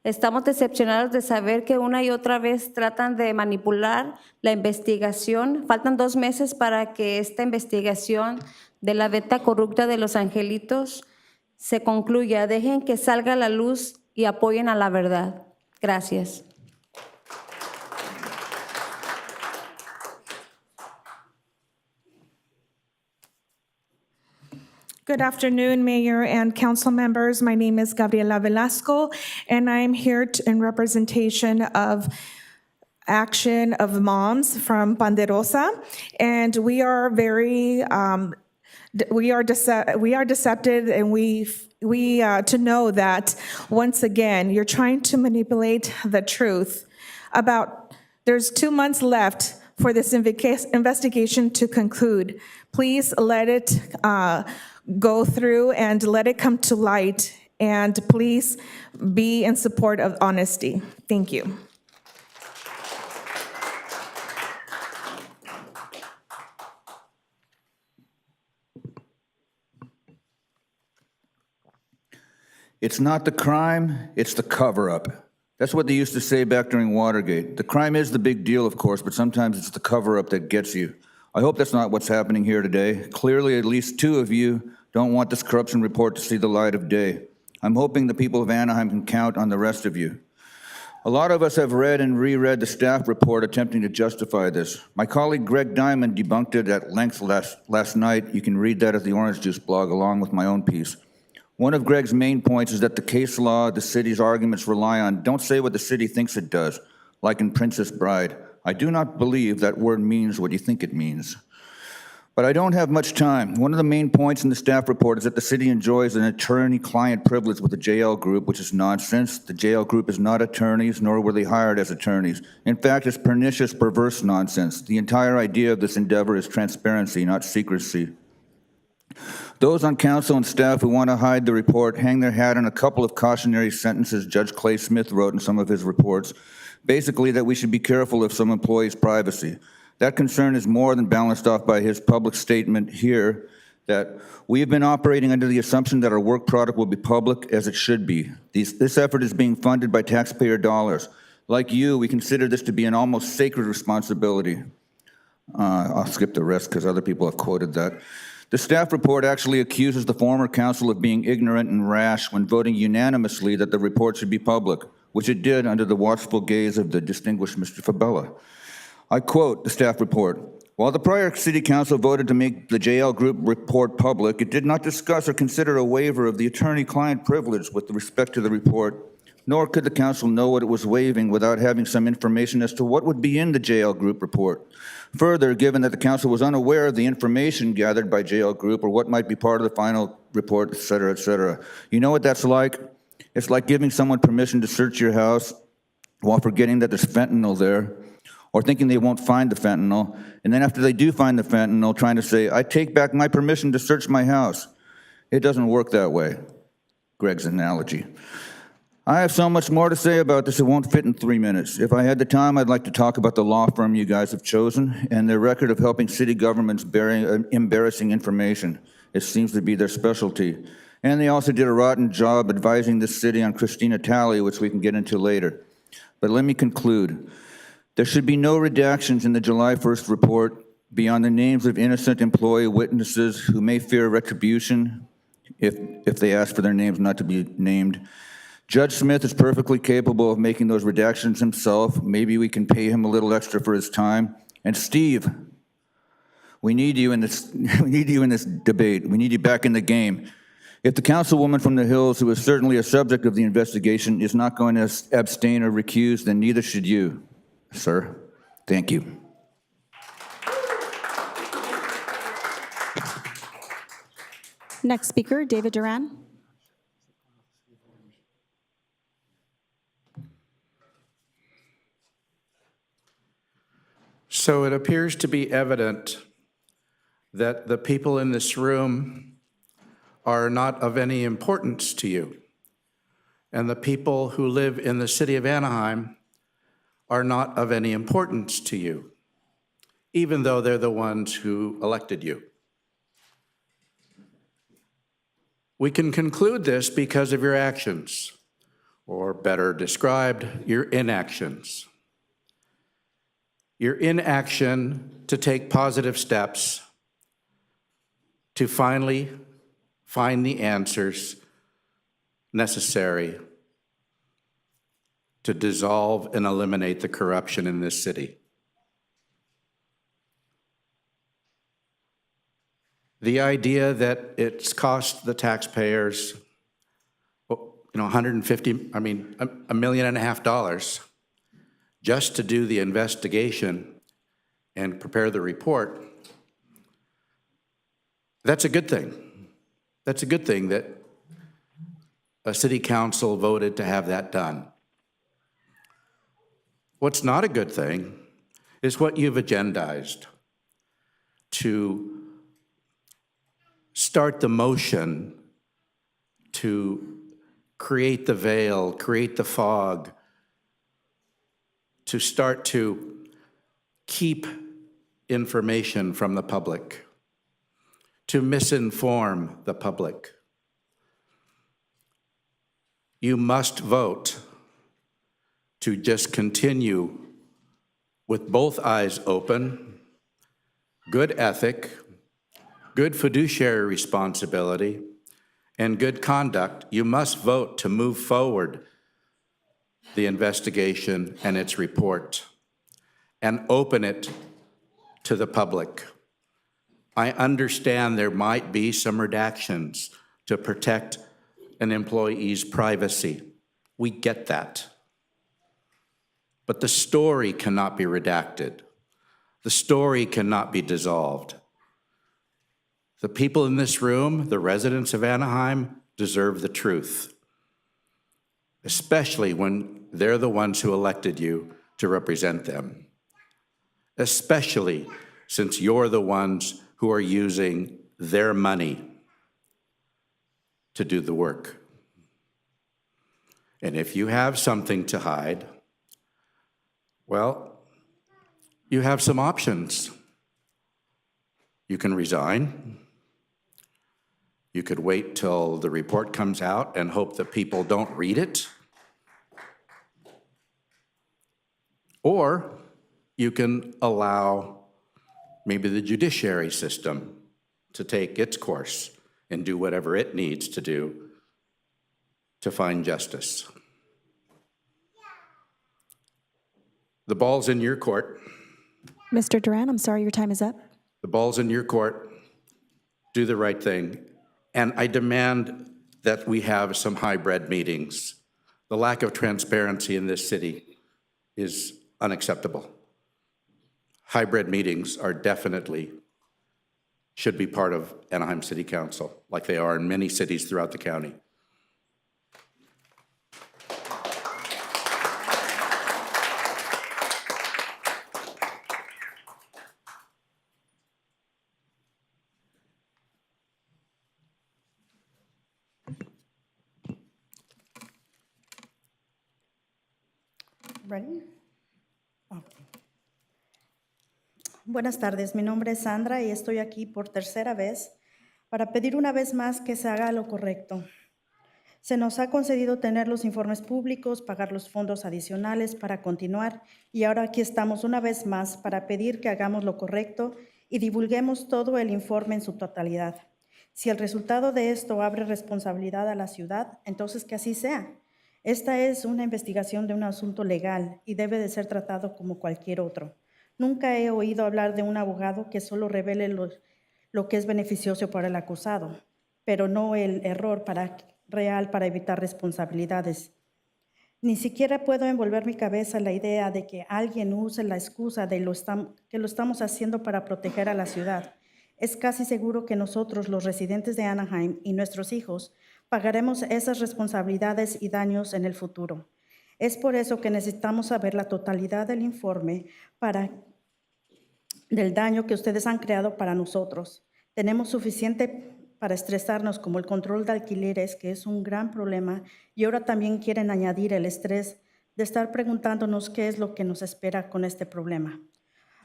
Estamos decepcionados de saber que una y otra vez tratan de manipular la investigación. Faltan 2 meses para que esta investigación de la venta corrupta de los angelitos se concluya. Dejen que salga a la luz y apoyen a la verdad. Gracias. Good afternoon, Mayor and council members. My name is Gabriela Velasco, and I'm here in representation of Action of Moms from Ponderosa, and we are very deceptive, and we to know that once again you're trying to manipulate the truth about. There's 2 months left for this investigation to conclude. Please let it go through and let it come to light, and please be in support of honesty. Thank you. It's not the crime, it's the cover-up. That's what they used to say back during Watergate. The crime is the big deal, of course, but sometimes it's the cover-up that gets you. I hope that's not what's happening here today. Clearly, at least 2 of you don't want this corruption report to see the light of day. I'm hoping the people of Anaheim can count on the rest of you. A lot of us have read and reread the staff report attempting to justify this. My colleague Greg Diamond debunked it at length last night. You can read that at the Orange Juice blog along with my own piece. One of Greg's main points is that the case law the city's arguments rely on don't say what the city thinks it does, like in Princess Bride. I do not believe that word means what you think it means. But I don't have much time. One of the main points in the staff report is that the city enjoys an attorney-client privilege with the JL Group, which is nonsense. The JL Group is not attorneys, nor were they hired as attorneys. In fact, it's pernicious, perverse nonsense. The entire idea of this endeavor is transparency, not secrecy. Those on council and staff who want to hide the report hang their hat on a couple of cautionary sentences Judge Clay Smith wrote in some of his reports, basically that we should be careful of some employees' privacy. That concern is more than balanced off by his public statement here that we have been operating under the assumption that our work product will be public as it should be. This effort is being funded by taxpayer dollars. Like you, we consider this to be an almost sacred responsibility. I'll skip the rest because other people have quoted that. The staff report actually accuses the former council of being ignorant and rash when voting unanimously that the report should be public, which it did under the watchful gaze of the distinguished Mr. Fabella. I quote the staff report. While the prior city council voted to make the JL Group report public, it did not discuss or consider a waiver of the attorney-client privilege with respect to the report, nor could the council know what it was waiving without having some information as to what would be in the JL Group report. Further, given that the council was unaware of the information gathered by JL Group or what might be part of the final report, et cetera, you know what that's like? It's like giving someone permission to search your house while forgetting that there's fentanyl there, or thinking they won't find the fentanyl, and then after they do find the fentanyl, trying to say, I take back my permission to search my house. It doesn't work that way. Greg's analogy. I have so much more to say about this, it won't fit in 3 minutes. If I had the time, I'd like to talk about the law firm you guys have chosen and their record of helping city governments bury embarrassing information. It seems to be their specialty. And they also did a rotten job advising the city on Christina Talley, which we can get into later. But let me conclude. There should be no redactions in the July 1st report beyond the names of innocent employee witnesses who may fear retribution if they ask for their names not to be named. Judge Smith is perfectly capable of making those redactions himself. Maybe we can pay him a little extra for his time. And Steve, we need you in this, we need you in this debate. We need you back in the game. If the councilwoman from the Hills, who is certainly a subject of the investigation, is not going to abstain or recuse, then neither should you, sir. Thank you. Next speaker, David Duran. So it appears to be evident that the people in this room are not of any importance to you. And the people who live in the city of Anaheim are not of any importance to you, even though they're the ones who elected you. We can conclude this because of your actions, or better described, your inactions. Your inaction to take positive steps to finally find the answers necessary to dissolve and eliminate the corruption in this city. The idea that it's cost the taxpayers, $1.5 million just to do the investigation and prepare the report, that's a good thing. That's a good thing that a city council voted to have that done. What's not a good thing is what you've agendized to start the motion to create the veil, create the fog, to start to keep information from the public, to misinform the public. You must vote to just continue with both eyes open, good ethic, good fiduciary responsibility, and good conduct. You must vote to move forward the investigation and its report and open it to the public. I understand there might be some redactions to protect an employee's privacy. We get that. But the story cannot be redacted. The story cannot be dissolved. The people in this room, the residents of Anaheim, deserve the truth, especially when they're the ones who elected you to represent them, especially since you're the ones who are using their money to do the work. And if you have something to hide, well, you have some options. You can resign. You could wait till the report comes out and hope that people don't read it. Or you can allow maybe the judiciary system to take its course and do whatever it needs to do to find justice. The ball's in your court. Mr. Duran, I'm sorry, your time is up. The ball's in your court. Do the right thing. And I demand that we have some hybrid meetings. The lack of transparency in this city is unacceptable. Hybrid meetings are definitely, should be part of Anaheim City Council, like they are in many cities throughout the county. Ready? Oh. Buenas tardes, mi nombre es Sandra y estoy aquí por tercera vez para pedir una vez más que se haga lo correcto. Se nos ha concedido tener los informes públicos, pagar los fondos adicionales para continuar y ahora aquí estamos una vez más para pedir que hagamos lo correcto y divulguemos todo el informe en su totalidad. Si el resultado de esto abre responsabilidad a la ciudad, entonces que así sea. Esta es una investigación de un asunto legal y debe de ser tratado como cualquier otro. Nunca he oído hablar de un abogado que solo revele lo que es beneficioso para el acusado, pero no el error real para evitar responsabilidades. Ni siquiera puedo envolver mi cabeza en la idea de que alguien use la excusa de que lo estamos haciendo para proteger a la ciudad. Es casi seguro que nosotros, los residentes de Anaheim y nuestros hijos, pagaremos esas responsabilidades y daños en el futuro. Es por eso que necesitamos saber la totalidad del informe del daño que ustedes han creado para nosotros. Tenemos suficiente para estresarnos como el control de alquileres, que es un gran problema, y ahora también quieren añadir el estrés de estar preguntándonos qué es lo que nos espera con este problema.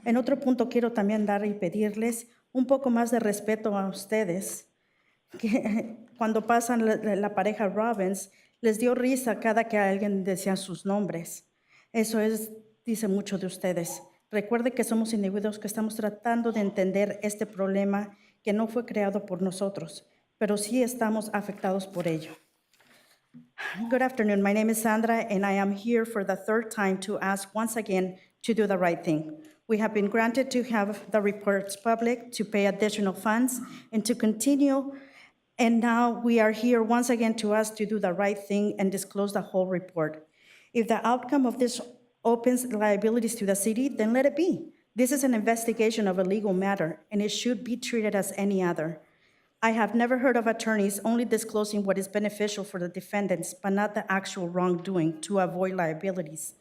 En otro punto quiero también dar y pedirles un poco más de respeto a ustedes, que cuando pasan la pareja Robbins, les dio risa cada que alguien decía sus nombres. Eso dice mucho de ustedes. Recuerde que somos individuos que estamos tratando de entender este problema que no fue creado por nosotros, pero sí estamos afectados por ello. Good afternoon. My name is Sandra, and I am here for the third time to ask once again to do the right thing. We have been granted to have the reports public, to pay additional funds, and to continue. And now we are here once again to ask to do the right thing and disclose the whole report. If the outcome of this opens liabilities to the city, then let it be. This is an investigation of a legal matter, and it should be treated as any other. I have never heard of attorneys only disclosing what is beneficial for the defendants, but not the actual wrongdoing to avoid liabilities.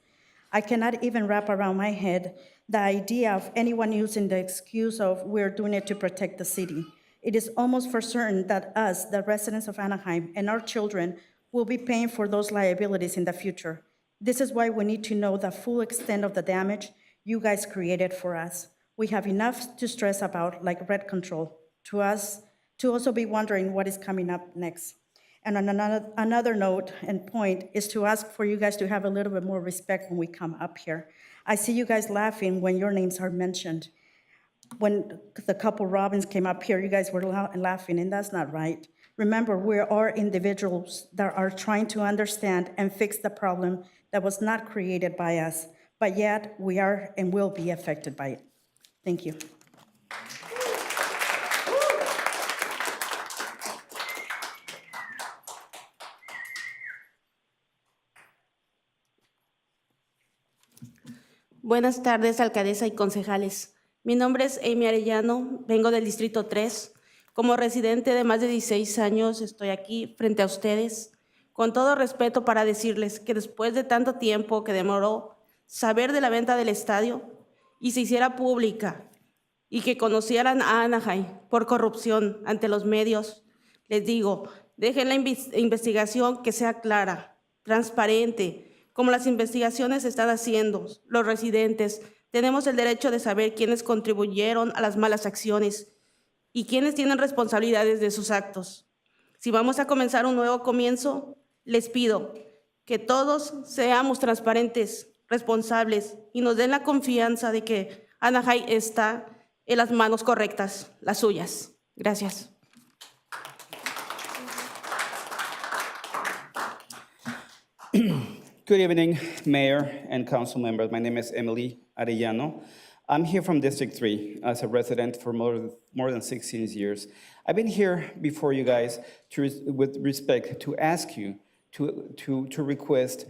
I cannot even wrap around my head the idea of anyone using the excuse of we're doing it to protect the city. It is almost for certain that us, the residents of Anaheim, and our children will be paying for those liabilities in the future. This is why we need to know the full extent of the damage you guys created for us. We have enough to stress about, like rent control, to also be wondering what is coming up next. And on another note and point is to ask for you guys to have a little bit more respect when we come up here. I see you guys laughing when your names are mentioned. When the couple Robbins came up here, you guys were laughing, and that's not right. Remember, we are individuals that are trying to understand and fix the problem that was not created by us, but yet we are and will be affected by it. Thank you. Buenas tardes, alcaldesa y concejales. Mi nombre es Amy Arellano, vengo del Distrito 3. Como residente de más de 16 años, estoy aquí frente a ustedes con todo respeto para decirles que después de tanto tiempo que demoró saber de la venta del estadio y se hiciera pública y que conocieran a Anaheim por corrupción ante los medios, les digo, dejen la investigación que sea clara, transparente, como las investigaciones se están haciendo. Los residentes tenemos el derecho de saber quiénes contribuyeron a las malas acciones y quiénes tienen responsabilidades de sus actos. Si vamos a comenzar un nuevo comienzo, les pido que todos seamos transparentes, responsables y nos den la confianza de que Anaheim está en las manos correctas, las suyas. Gracias. Good evening, Mayor and council members. My name is Emily Arellano. I'm here from District 3 as a resident for more than 16 years. I've been here before you guys with respect to ask you to request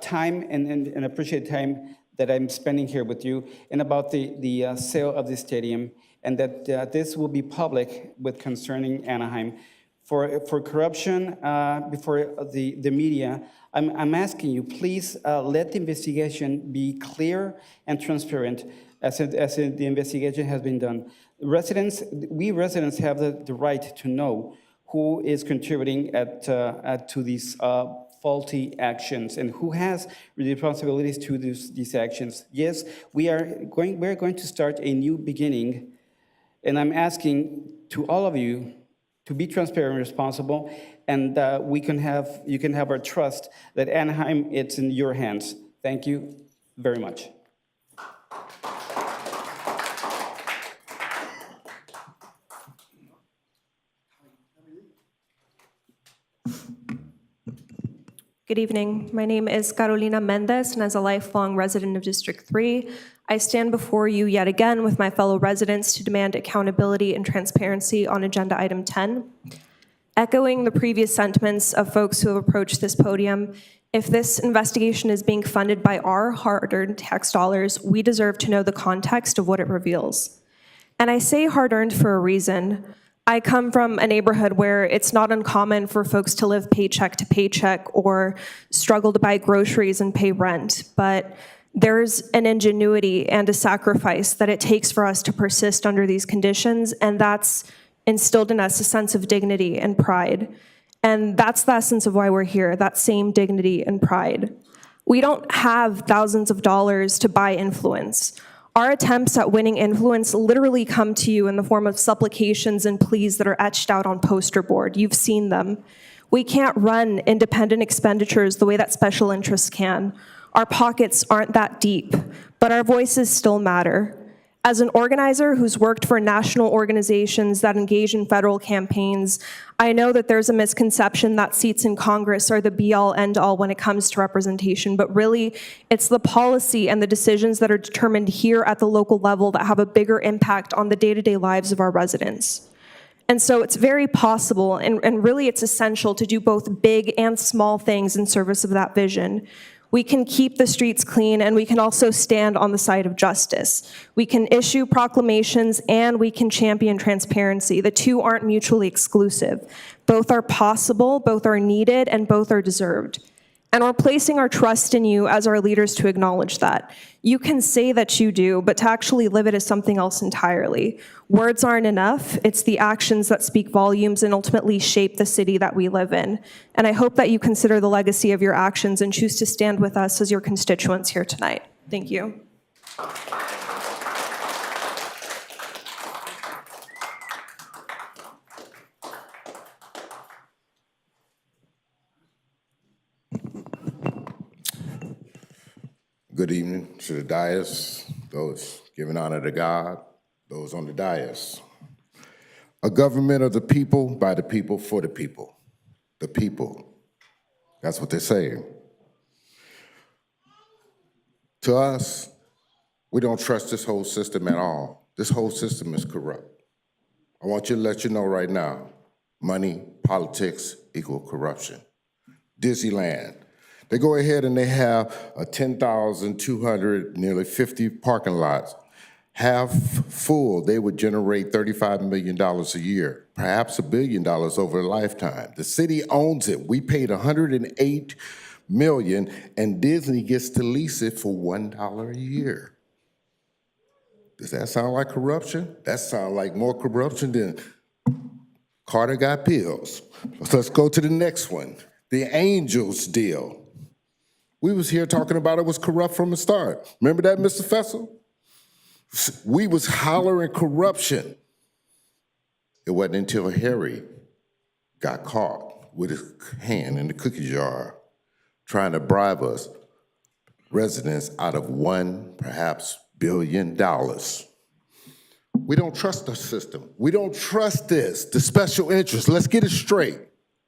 time and appreciate time that I'm spending here with you and about the sale of the stadium, and that this will be public with concerning Anaheim. For corruption before the media, I'm asking you, please let the investigation be clear and transparent as the investigation has been done. We residents have the right to know who is contributing to these faulty actions and who has the responsibilities to these actions. Yes, we're going to start a new beginning, and I'm asking to all of you to be transparent and responsible, and you can have our trust that Anaheim, it's in your hands. Thank you very much. Good evening. My name is Carolina Mendez, and as a lifelong resident of District 3, I stand before you yet again with my fellow residents to demand accountability and transparency on Agenda Item 10. Echoing the previous sentiments of folks who have approached this podium, if this investigation is being funded by our hard-earned tax dollars, we deserve to know the context of what it reveals. And I say hard-earned for a reason. I come from a neighborhood where it's not uncommon for folks to live paycheck to paycheck or struggle to buy groceries and pay rent, but there's an ingenuity and a sacrifice that it takes for us to persist under these conditions, and that's instilled in us a sense of dignity and pride. And that's the essence of why we're here, that same dignity and pride. We don't have thousands of dollars to buy influence. Our attempts at winning influence literally come to you in the form of supplications and pleas that are etched out on poster board. You've seen them. We can't run independent expenditures the way that special interests can. Our pockets aren't that deep, but our voices still matter. As an organizer who's worked for national organizations that engage in federal campaigns, I know that there's a misconception that seats in Congress are the be-all, end-all when it comes to representation, but really, it's the policy and the decisions that are determined here at the local level that have a bigger impact on the day-to-day lives of our residents. And so it's very possible, and really it's essential to do both big and small things in service of that vision. We can keep the streets clean, and we can also stand on the side of justice. We can issue proclamations, and we can champion transparency. The two aren't mutually exclusive. Both are possible, both are needed, and both are deserved. And we're placing our trust in you as our leaders to acknowledge that. You can say that you do, but to actually live it is something else entirely. Words aren't enough. It's the actions that speak volumes and ultimately shape the city that we live in. And I hope that you consider the legacy of your actions and choose to stand with us as your constituents here tonight. Thank you. Good evening to the dais, those giving honor to God, those on the dais. A government of the people, by the people, for the people. The people. That's what they're saying. To us, we don't trust this whole system at all. This whole system is corrupt. I want you to let you know right now, money, politics equal corruption. Disneyland. They go ahead and they have a 10,200, nearly 50 parking lots. Half full, they would generate $35 million a year, perhaps $1 billion over a lifetime. The city owns it. We paid $108 million, and Disney gets to lease it for $1 a year. Does that sound like corruption? That sounds like more corruption than Carter got pills. Let's go to the next one, the Angels deal. We was here talking about it was corrupt from the start. Remember that, Mr. Fessel? We was hollering corruption. It wasn't until Harry got caught with his hand in the cookie jar trying to bribe us residents out of $1, perhaps $1 billion. We don't trust the system. We don't trust this, the special interest. Let's get it straight.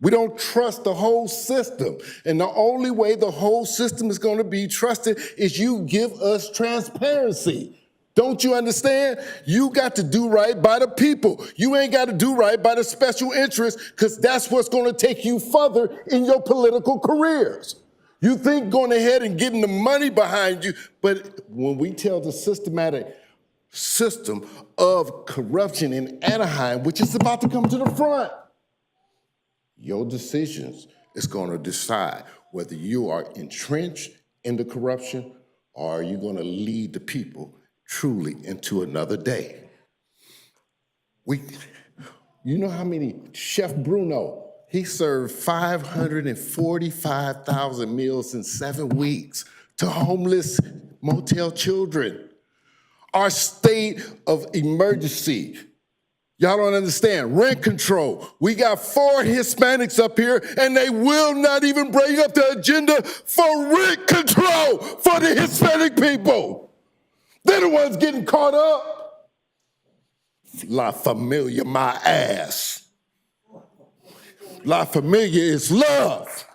We don't trust the whole system. And the only way the whole system is going to be trusted is you give us transparency. Don't you understand? You got to do right by the people. You ain't got to do right by the special interests, because that's what's going to take you further in your political careers. You think going ahead and getting the money behind you, but when we tell the systematic system of corruption in Anaheim, which is about to come to the front, your decisions is going to decide whether you are entrenched in the corruption or are you going to lead the people truly into another day. You know how many, Chef Bruno, He served 545,000 meals in 7 weeks to homeless motel children. Our state of emergency, y'all don't understand, rent control. We got 4 Hispanics up here and they will not even bring up the agenda for rent control for the Hispanic people. They're the ones getting caught up. La Familia, my ass. La Familia is love.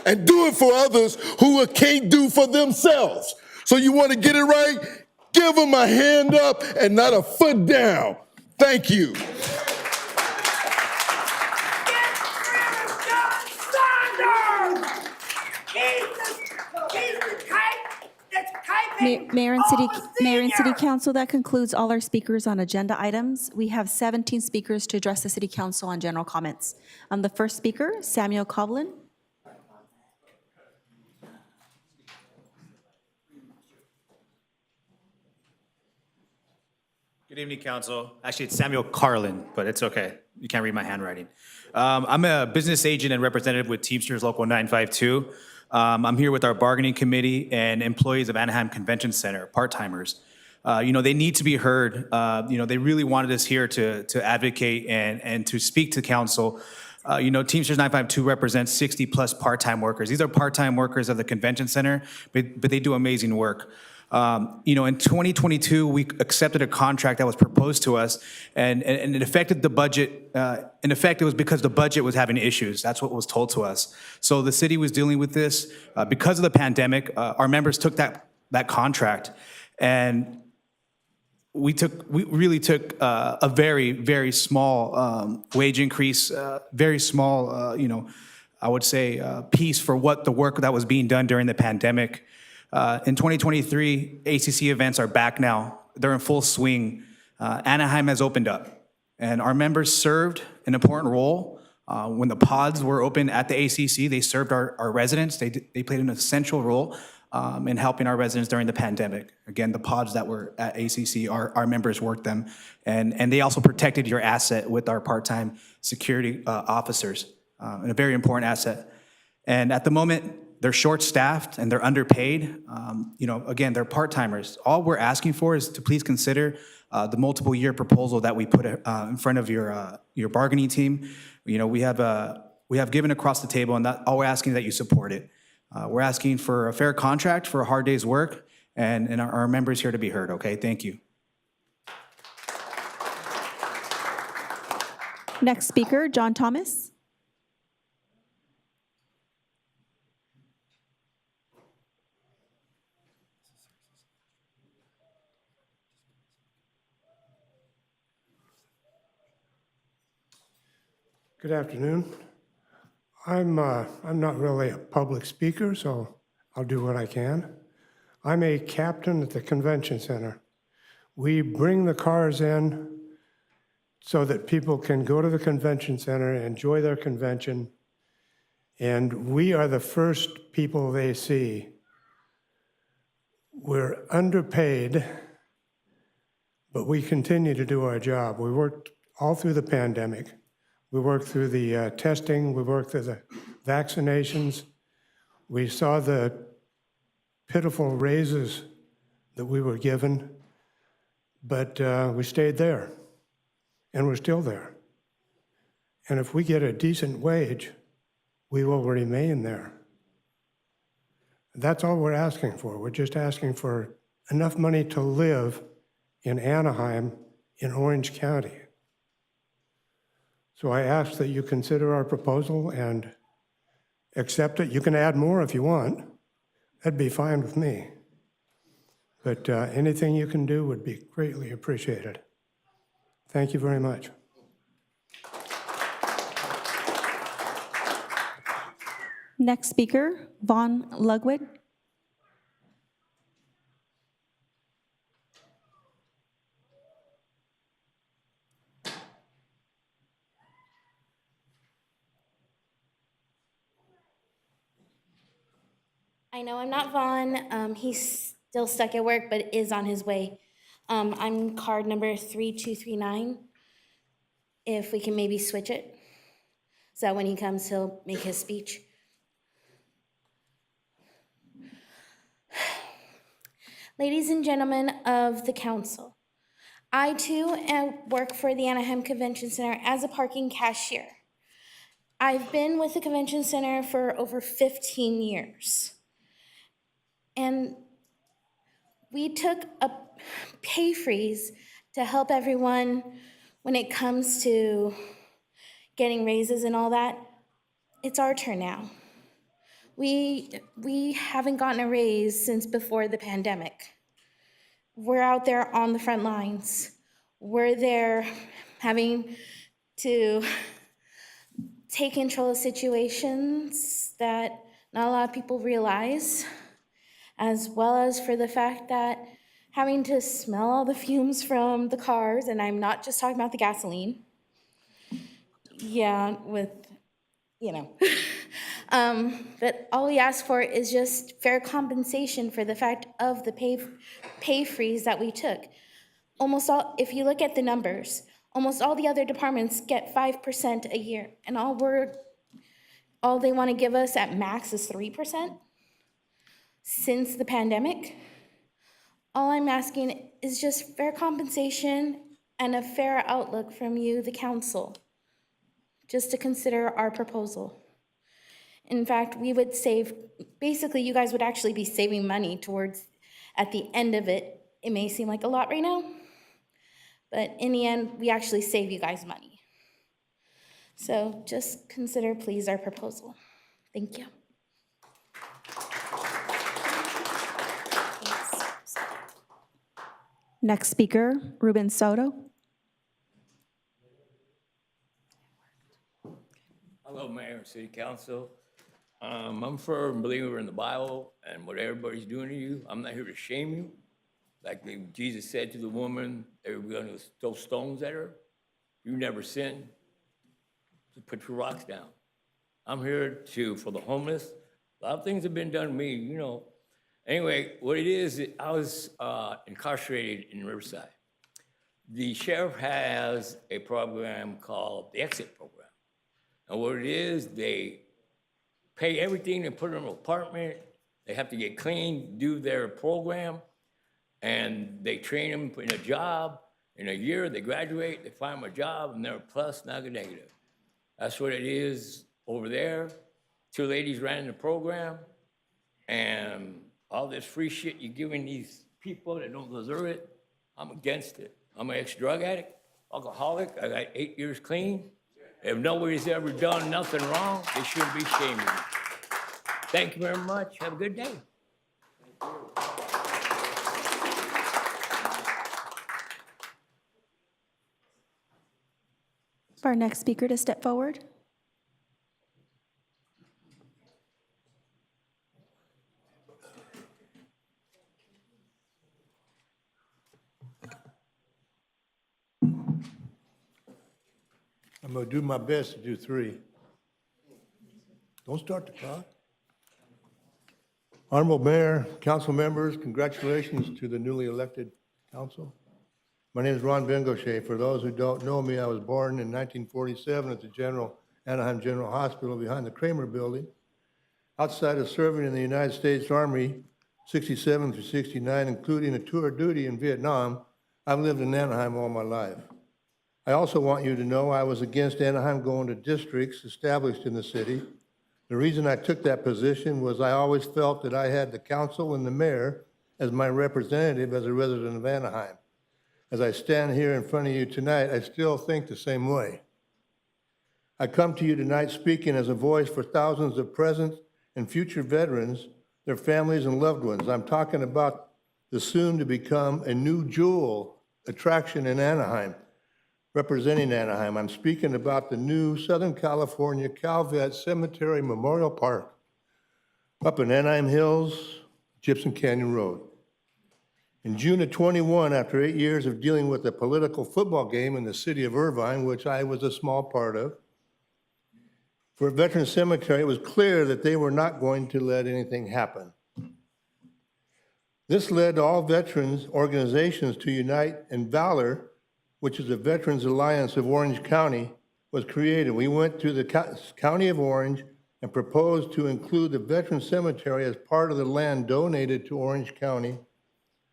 And do it for others who can't do for themselves. So you want to get it right? Give them a hand up and not a foot down. Thank you. Mayor and City Council, that concludes all our speakers on agenda items. We have 17 speakers to address the City Council on general comments. The first speaker, Samuel Coughlin. Good evening, Council. Actually, it's Samuel Carlin, but it's okay. You can't read my handwriting. I'm a business agent and representative with Teamsters Local 952. I'm here with our bargaining committee and employees of Anaheim Convention Center, part-timers. They need to be heard. They really wanted us here to advocate and to speak to council. Teamsters 952 represents 60-plus part-time workers. These are part-time workers of the convention center, but they do amazing work. In 2022, we accepted a contract that was proposed to us, and it affected the budget. In effect, it was because the budget was having issues. That's what was told to us. So the city was dealing with this. Because of the pandemic, our members took that contract, and we really took a very, very small wage increase, very small, I would say, piece for what the work that was being done during the pandemic. In 2023, ACC events are back now. They're in full swing. Anaheim has opened up, and our members served an important role. When the pods were open at the ACC, they served our residents. They played an essential role in helping our residents during the pandemic. Again, the pods that were at ACC, our members worked them, and they also protected your asset with our part-time security officers, and a very important asset. And at the moment, they're short-staffed and they're underpaid. Again, they're part-timers. All we're asking for is to please consider the multiple-year proposal that we put in front of your bargaining team. We have given across the table, and all we're asking is that you support it. We're asking for a fair contract for a hard day's work, and our members here to be heard. Okay, thank you. Next speaker, John Thomas. Good afternoon. I'm not really a public speaker, so I'll do what I can. I'm a captain at the convention center. We bring the cars in so that people can go to the convention center, enjoy their convention, and we are the first people they see. We're underpaid, but we continue to do our job. We worked all through the pandemic. We worked through the testing, we worked through the vaccinations. We saw the pitiful raises that we were given, but we stayed there, and we're still there. And if we get a decent wage, we will remain there. That's all we're asking for. We're just asking for enough money to live in Anaheim, in Orange County. So I ask that you consider our proposal and accept it. You can add more if you want. That'd be fine with me. But anything you can do would be greatly appreciated. Thank you very much. Next speaker, Vaughn Lugwood. I know I'm not Vaughn. He's still stuck at work, but is on his way. I'm card number 3239. If we can maybe switch it. so that when he comes, he'll make his speech. Ladies and gentlemen of the council, I too work for the Anaheim Convention Center as a parking cashier. I've been with the convention center for over 15 years. And we took a pay freeze to help everyone when it comes to getting raises and all that. It's our turn now. We haven't gotten a raise since before the pandemic. We're out there on the front lines. We're there having to take control of situations that not a lot of people realize, as well as for the fact that having to smell all the fumes from the cars, and I'm not just talking about the gasoline. Yeah, with, you know. But all we ask for is just fair compensation for the fact of the pay freeze that we took. Almost all, if you look at the numbers, almost all the other departments get 5% a year, and all they want to give us at max is 3% since the pandemic. All I'm asking is just fair compensation and a fair outlook from you, the council, just to consider our proposal. In fact, we would save, basically you guys would actually be saving money towards, at the end of it, it may seem like a lot right now, but in the end, we actually save you guys money. So just consider, please, our proposal. Thank you. Next speaker, Ruben Soto. Hello, Mayor and City Council. I'm a firm believer in the Bible and what everybody's doing to you. I'm not here to shame you. Like Jesus said to the woman, they were going to throw stones at her. You never sinned, so put your rocks down. I'm here for the homeless. A lot of things have been done to me, you know. Anyway, what it is, I was incarcerated in Riverside. The sheriff has a program called the Exit Program. And what it is, they pay everything, they put them in an apartment, they have to get clean, do their program, and they train them in a job. In a year, they graduate, they find them a job, and they're a plus, not a negative. That's what it is over there. 2 ladies ran the program, and all this free shit you're giving these people that don't deserve it, I'm against it. I'm an ex-drug addict, alcoholic, I got 8 years clean. If nobody's ever done nothing wrong, they shouldn't be shaming me. Thank you very much. Have a good day. For our next speaker to step forward. I'm going to do my best to do 3. Don't start the clock. Honorable Mayor, council members, congratulations to the newly elected council. My name is Ron Bengoshe. For those who don't know me, I was born in 1947 at the Anaheim General Hospital behind the Kramer Building. Outside of serving in the United States Army, 67 through 69, including a tour of duty in Vietnam, I've lived in Anaheim all my life. I also want you to know I was against Anaheim going to districts established in the city. The reason I took that position was I always felt that I had the council and the mayor as my representative as a resident of Anaheim. As I stand here in front of you tonight, I still think the same way. I come to you tonight speaking as a voice for thousands of present and future veterans, their families and loved ones. I'm talking about the soon-to-become a new jewel attraction in Anaheim, representing Anaheim. I'm speaking about the new Southern California Calvet Cemetery Memorial Park up in Anaheim Hills, Gypsum Canyon Road. In June of 21, after 8 years of dealing with a political football game in the city of Irvine, which I was a small part of, for a veteran cemetery, it was clear that they were not going to let anything happen. This led all veterans organizations to unite, and Valor, which is a Veterans Alliance of Orange County, was created. We went to the County of Orange and proposed to include the Veteran Cemetery as part of the land donated to Orange County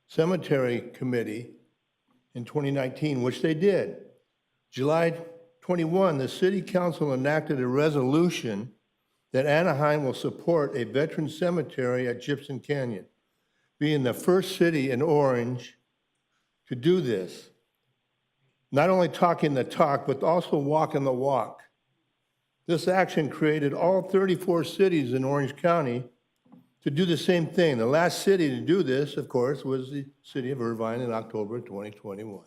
Cemetery Committee in 2019, which they did. July 21, the City Council enacted a resolution that Anaheim will support a veteran cemetery at Gypsum Canyon, being the first city in Orange to do this. Not only talking the talk, but also walking the walk. This action created all 34 cities in Orange County to do the same thing. The last city to do this, of course, was the city of Irvine in October 2021.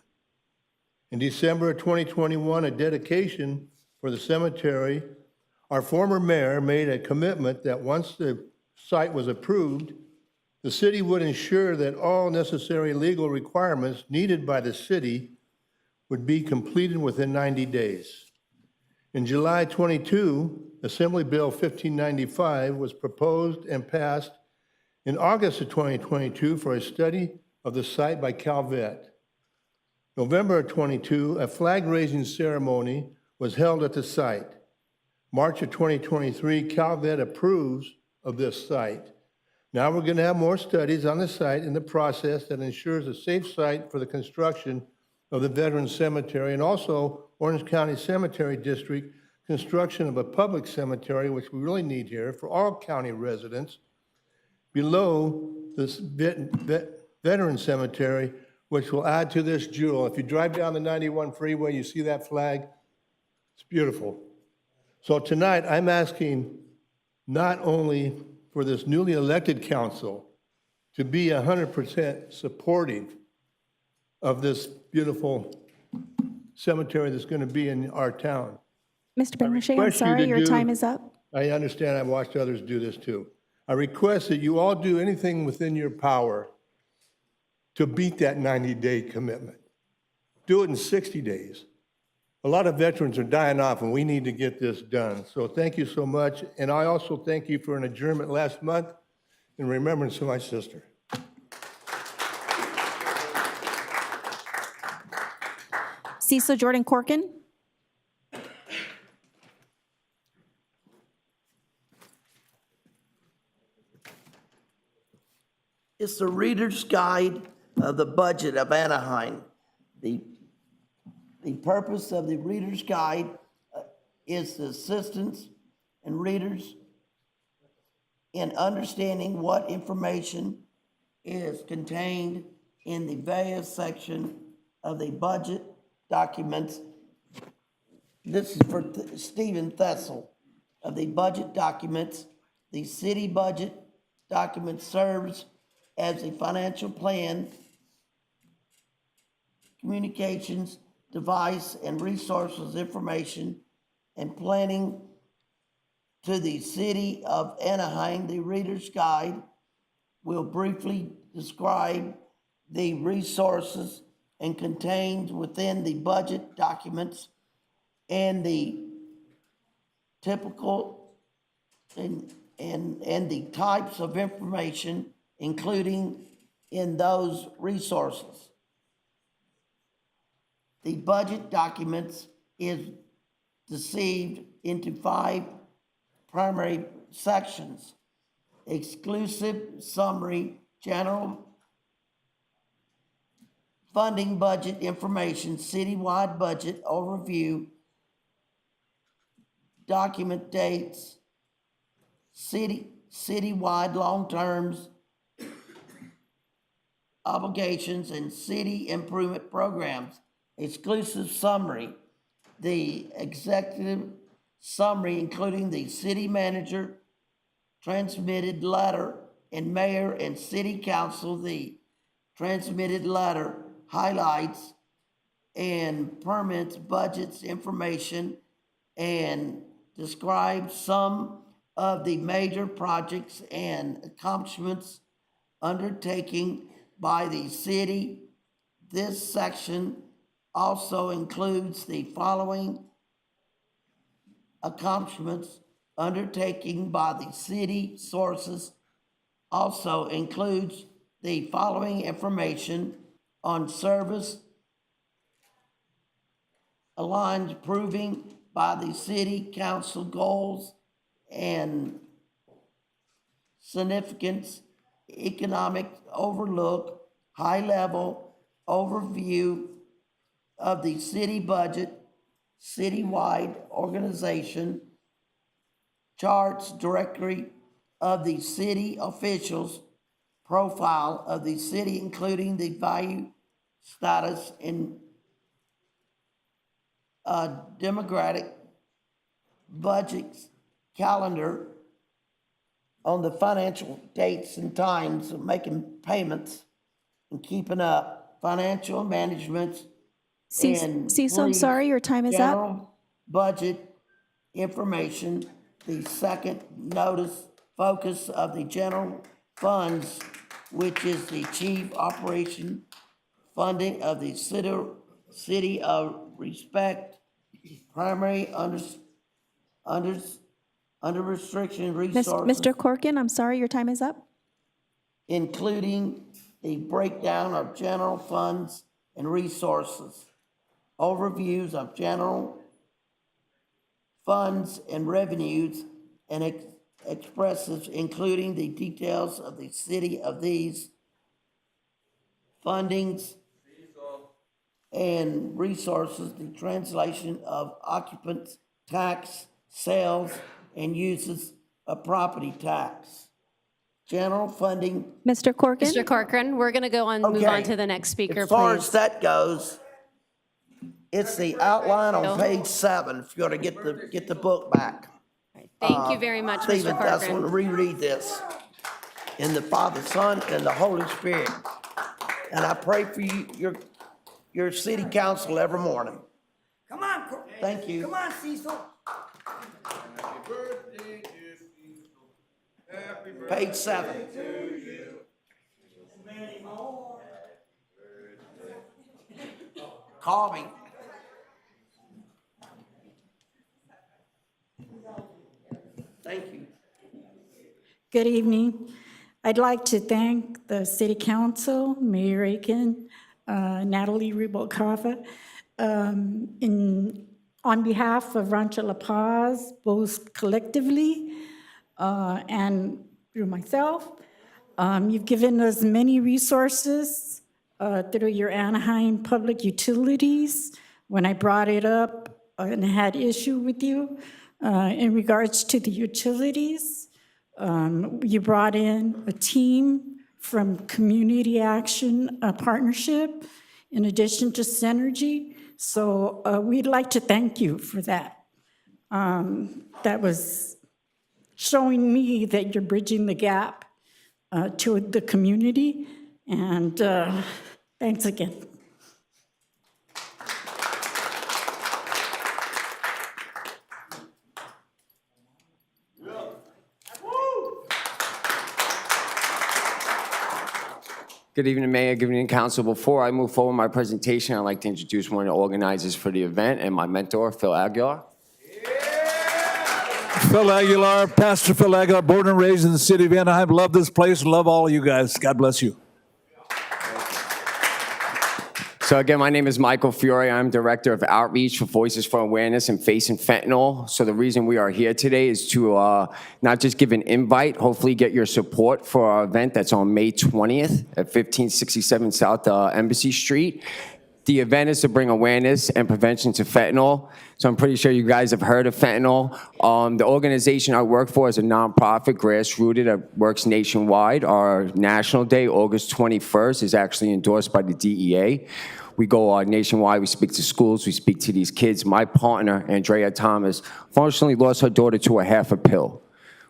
In December of 2021, a dedication for the cemetery, our former mayor made a commitment that once the site was approved, the city would ensure that all necessary legal requirements needed by the city would be completed within 90 days. In July 22, Assembly Bill 1595 was proposed and passed in August of 2022 for a study of the site by Calvet. November of 22, a flag-raising ceremony was held at the site. March of 2023, Calvet approves of this site. Now we're going to have more studies on the site in the process that ensures a safe site for the construction of the Veterans Cemetery, and also Orange County Cemetery District construction of a public cemetery, which we really need here for all county residents, below this veteran cemetery, which will add to this jewel. If you drive down the 91 freeway, you see that flag. It's beautiful. So tonight, I'm asking not only for this newly elected council to be 100% supportive of this beautiful cemetery that's going to be in our town. Mr. Benriche, I'm request you sorry, to your do- time is up. I understand, I've watched others do this too. I request that you all do anything within your power to beat that 90-day commitment. Do it in 60 days. A lot of veterans are dying off, and we need to get this done. So thank you so much, and I also thank you for an adjournment last month in remembrance of my sister. Cecil Jordan Corkin. It's the Reader's Guide of the budget of Anaheim. The purpose of the Reader's Guide is the assistance and readers in understanding what information is contained in the various section of the budget documents. This is for Stephen Thessel of the budget documents. The city budget document serves as a financial plan, communications, device, and resources information, and planning to the city of Anaheim. The Reader's Guide will briefly describe the resources and contained within the budget documents and the typical and the types of information including in those resources. The budget documents is deceived into 5 primary sections: exclusive, summary, general, funding budget information, citywide budget overview, document dates, citywide long terms, obligations, and city improvement programs. Exclusive summary, the executive summary, including the city manager, transmitted letter, and mayor and city council. The transmitted letter highlights and permits, budgets, information, and describes some of the major projects and accomplishments undertaken by the city. This section also includes the following accomplishments undertaken by the city sources. Also includes the following information on service aligned, proving by the city council goals and significance, economic overlook, high-level overview of the city budget, citywide organization, charts, directory of the city officials, profile of the city, including the value, status, and demographic budgets, calendar on the financial dates and times of making payments and keeping up, financial management, and Cecil, I'm sorry, your time is up. general budget information. The second notice, focus of the general funds, which is the chief operation funding of the city of respect, primary under restriction resources, Mr. Corkin, I'm sorry, your time is up. including the breakdown of general funds and resources, overviews of general funds and revenues, and expresses, including the details of the city of these fundings and resources, the translation of occupants tax, sales, and uses of property tax. General funding. Mr. Corkin? Mr. Corcoran, we're going to go on, move on Okay. to the next speaker, As far please. as that goes, it's the outline on page 7, if you're going to get the book back. Thank you very much, Mr. Stephen, that's when Corcoran. reread this. In the Father, Son, and the Holy Spirit. And I pray for you, your city council every morning. Come on, Thank you. come on, Cecil. Page 7. Call me. Thank you. Good evening. I'd like to thank the City Council, Mayor Aiken, Natalie Rubalcava, on behalf of Rancho La Paz, both collectively and through myself. You've given us many resources through your Anaheim Public Utilities. When I brought it up and had issue with you in regards to the utilities, you brought in a team from Community Action Partnership in addition to Synergy. So we'd like to thank you for that. That was showing me that you're bridging the gap to the community. And thanks again. Good evening, Mayor. Good evening, Council. Before I move forward with my presentation, I'd like to introduce one of the organizers for the event and my mentor, Phil Aguilar. Phil Aguilar, Pastor Phil Aguilar, born and raised in the city of Anaheim. Love this place and love all of you guys. God bless you. So again, my name is Michael Fiore. I'm Director of Outreach for Voices for Awareness and Facing Fentanyl. So the reason we are here today is to not just give an invite, hopefully get your support for our event that's on May 20th at 1567 South Embassy Street. The event is to bring awareness and prevention to fentanyl. So I'm pretty sure you guys have heard of fentanyl. The organization I work for is a nonprofit, grassrooted, that works nationwide. Our National Day, August 21st, is actually endorsed by the DEA. We go nationwide, we speak to schools, we speak to these kids. My partner, Andrea Thomas, fortunately lost her daughter to a half a pill.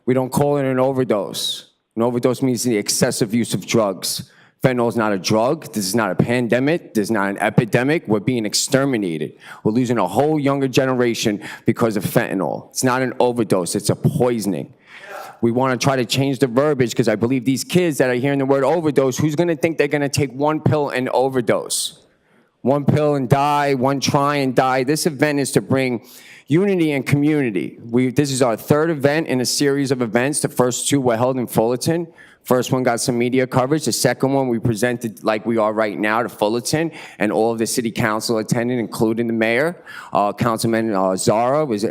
We don't call it an overdose. An overdose means the excessive use of drugs. Fentanyl is not a drug. This is not a pandemic. This is not an epidemic. We're being exterminated. We're losing a whole younger generation because of fentanyl. It's not an overdose. It's a poisoning. We want to try to change the verbiage because I believe these kids that are hearing the word overdose, who's going to think they're going to take one pill and overdose? One pill and die, one try and die. This event is to bring Unity and community. This is our third event in a series of events. The first two were held in Fullerton. First one got some media coverage. The second one we presented like we are right now to Fullerton, and all of the city council attended, including the mayor. Councilman Zara was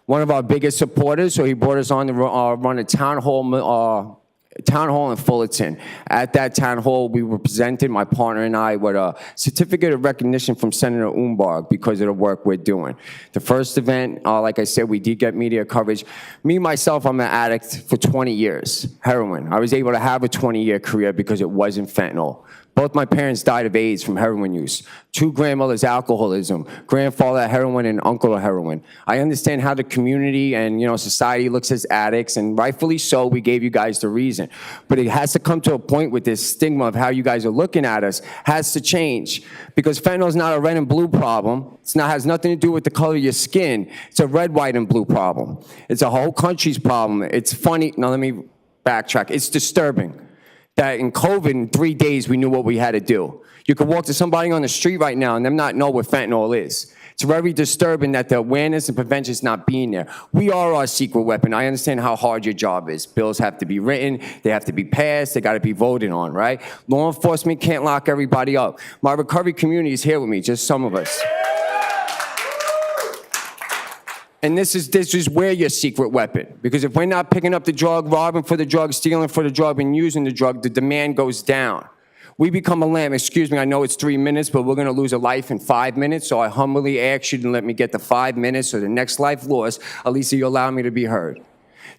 one of our biggest supporters, so he brought us on to run a town hall in Fullerton. At that town hall, we were presented, my partner and I, with a certificate of recognition from Senator Umbarg because of the work we're doing. The first event, like I said, we did get media coverage. Me, myself, I'm an addict for 20 years, heroin. I was able to have a 20-year career because it wasn't fentanyl. Both my parents died of AIDS from heroin use. 2 grandmothers, alcoholism. Grandfather, heroin, and uncle, heroin. I understand how the community and society looks at addicts, and rightfully so, we gave you guys the reason. But it has to come to a point with this stigma of how you guys are looking at us has to change. Because fentanyl is not a red and blue problem. Has nothing to do with the color of your skin. It's a red, white, and blue problem. It's a whole country's problem. It's funny. Now let me backtrack. It's disturbing that in COVID, in 3 days, we knew what we had to do. You could walk to somebody on the street right now and them not know what fentanyl is. It's very disturbing that the awareness and prevention is not being there. We are our secret weapon. I understand how hard your job is. Bills have to be written, they have to be passed, they got to be voted on, right? Law enforcement can't lock everybody up. My recovery community is here with me, just some of us. And this is where your secret weapon. Because if we're not picking up the drug, robbing for the drug, stealing for the drug, and using the drug, the demand goes down. We become a lamb. Excuse me, I know it's 3 minutes, but we're going to lose a life in 5 minutes, so I humbly ask you to let me get the 5 minutes, so the next life lost, at least you allow me to be heard.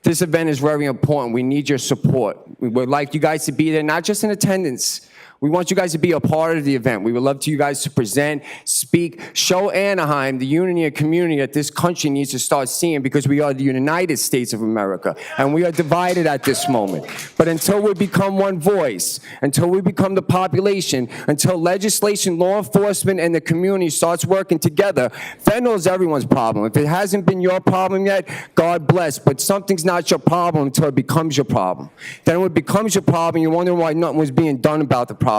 This event is very important. We need your support. We would like you guys to be there, not just in attendance. We want you guys to be a part of the event. We would love you guys to present, speak, show Anaheim the unity and community that this country needs to start seeing, because we are the United States of America, and we are divided at this moment. But until we become one voice, until we become the population, until legislation, law enforcement, and the community starts working together, fentanyl is everyone's problem. If it hasn't been your problem yet, God bless, but something's not your problem until it becomes your problem. Then when it becomes your problem, you're wondering why nothing was being done about the problem.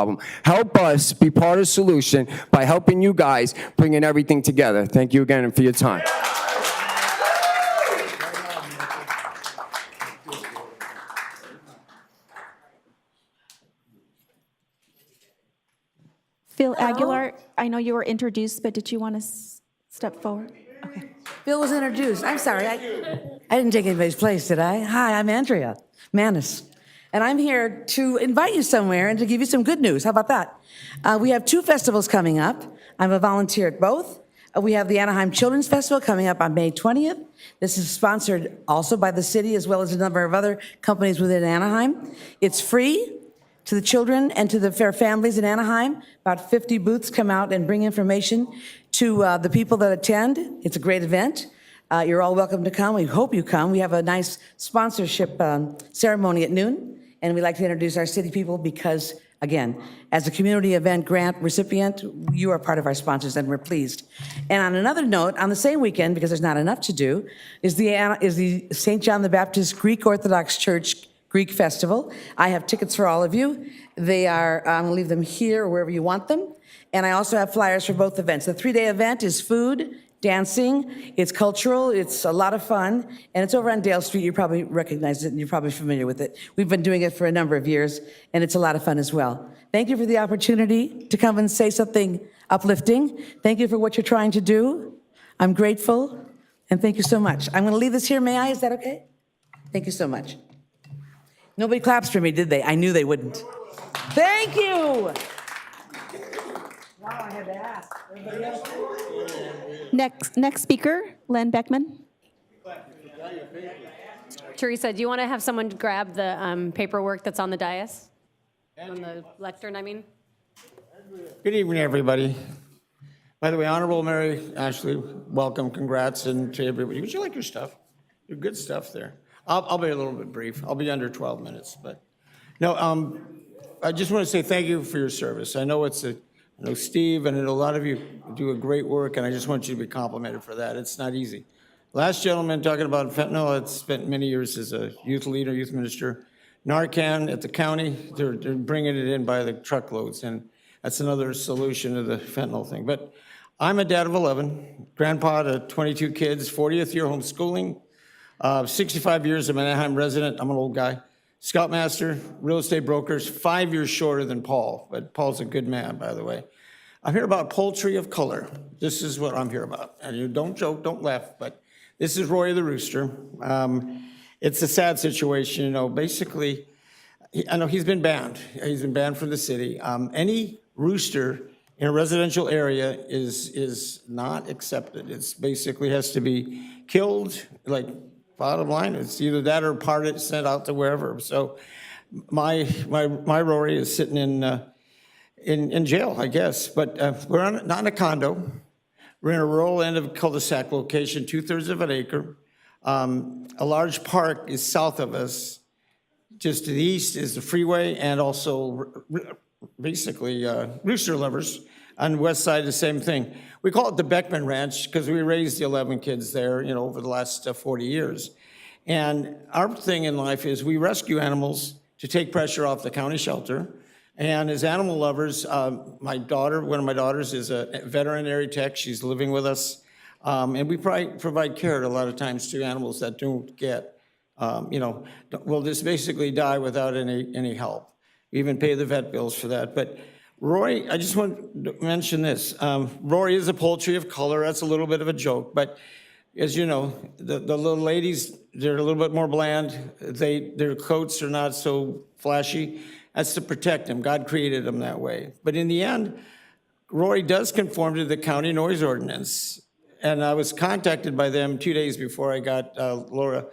Help us be part of the solution by helping you guys bringing everything together. Thank you again and for your time. Phil Aguilar, I know you were introduced, but did you want to step forward? Okay. Bill was introduced. I'm sorry. I didn't take anybody's place, did I? Hi, I'm Andrea Manis. And I'm here to invite you somewhere and to give you some good news. How about that? We have 2 festivals coming up. I'm a volunteer at both. We have the Anaheim Children's Festival coming up on May 20th. This is sponsored also by the city as well as a number of other companies within Anaheim. It's free to the children and to their families in Anaheim. About 50 booths come out and bring information to the people that attend. It's a great event. You're all welcome to come. We hope you come. We have a nice sponsorship ceremony at noon. And we'd like to introduce our city people because, again, as a community event grant recipient, you are part of our sponsors, and we're pleased. And on another note, on the same weekend, because there's not enough to do, is the St. John the Baptist Greek Orthodox Church Greek Festival. I have tickets for all of you. They are, I'm gonna leave them here or wherever you want them. And I also have flyers for both events. The 3-day event is food, dancing, it's cultural, it's a lot of fun, and it's over on Dale Street. You probably recognize it, and you're probably familiar with it. We've been doing it for a number of years, and it's a lot of fun as well. Thank you for the opportunity to come and say something uplifting. Thank you for what you're trying to do. I'm grateful, and thank you so much. I'm gonna leave this here, may I? Is that okay? Thank you so much. Nobody claps for me, did they? I knew they wouldn't. Thank you. Wow, I had to ask. Everybody else? Next speaker, Len Beckman. Teresa, do you want to have someone grab the paperwork that's on the dais? On the lectern, I mean? Good evening, everybody. By the way, Honorable Mary Ashley, welcome, congrats, and to everybody. Would you like your stuff? Your good stuff there. I'll be a little bit brief. I'll be under 12 minutes, but no. I just want to say thank you for your service. I know I know Steve and a lot of you do a great work, and I just want you to be complimented for that. It's not easy. Last gentleman talking about fentanyl, I spent many years as a youth leader, youth minister. Narcan at the county, they're bringing it in by the truckloads, and that's another solution to the fentanyl thing. But I'm a dad of 11, grandpa to 22 kids, 40th year homeschooling, 65 years of an Anaheim resident. I'm an old guy. Scoutmaster, real estate brokers, 5 years shorter than Paul, but Paul's a good man, by the way. I'm here about poultry of color. This is what I'm here about. And you don't joke, don't laugh, but this is Roy the rooster. It's a sad situation, you know, basically, I know he's been banned. He's been banned from the city. Any rooster in a residential area is not accepted. It's basically has to be killed, like bottom line. It's either that or parted, sent out to wherever. So my Rory is sitting in jail, I guess. But we're not in a condo. We're in a rural end of a cul-de-sac location, 2/3 of an acre. A large park is south of us. Just to the east is the freeway and also basically rooster lovers. On the west side, the same thing. We call it the Beckman Ranch because we raised the 11 kids there, you know, over the last 40 years. And our thing in life is we rescue animals to take pressure off the county shelter. And as animal lovers, my daughter, one of my daughters is a veterinary tech. She's living with us. And we provide care a lot of times to animals that don't get, you know, will just basically die without any help. We even pay the vet bills for that. But Roy, I just want to mention this. Rory is a poultry of color. That's a little bit of a joke. But as you know, the little ladies, they're a little bit more bland. Their coats are not so flashy. That's to protect them. God created them that way. But in the end, Rory does conform to the county noise ordinance. And I was contacted by them 2 days before I got Laura.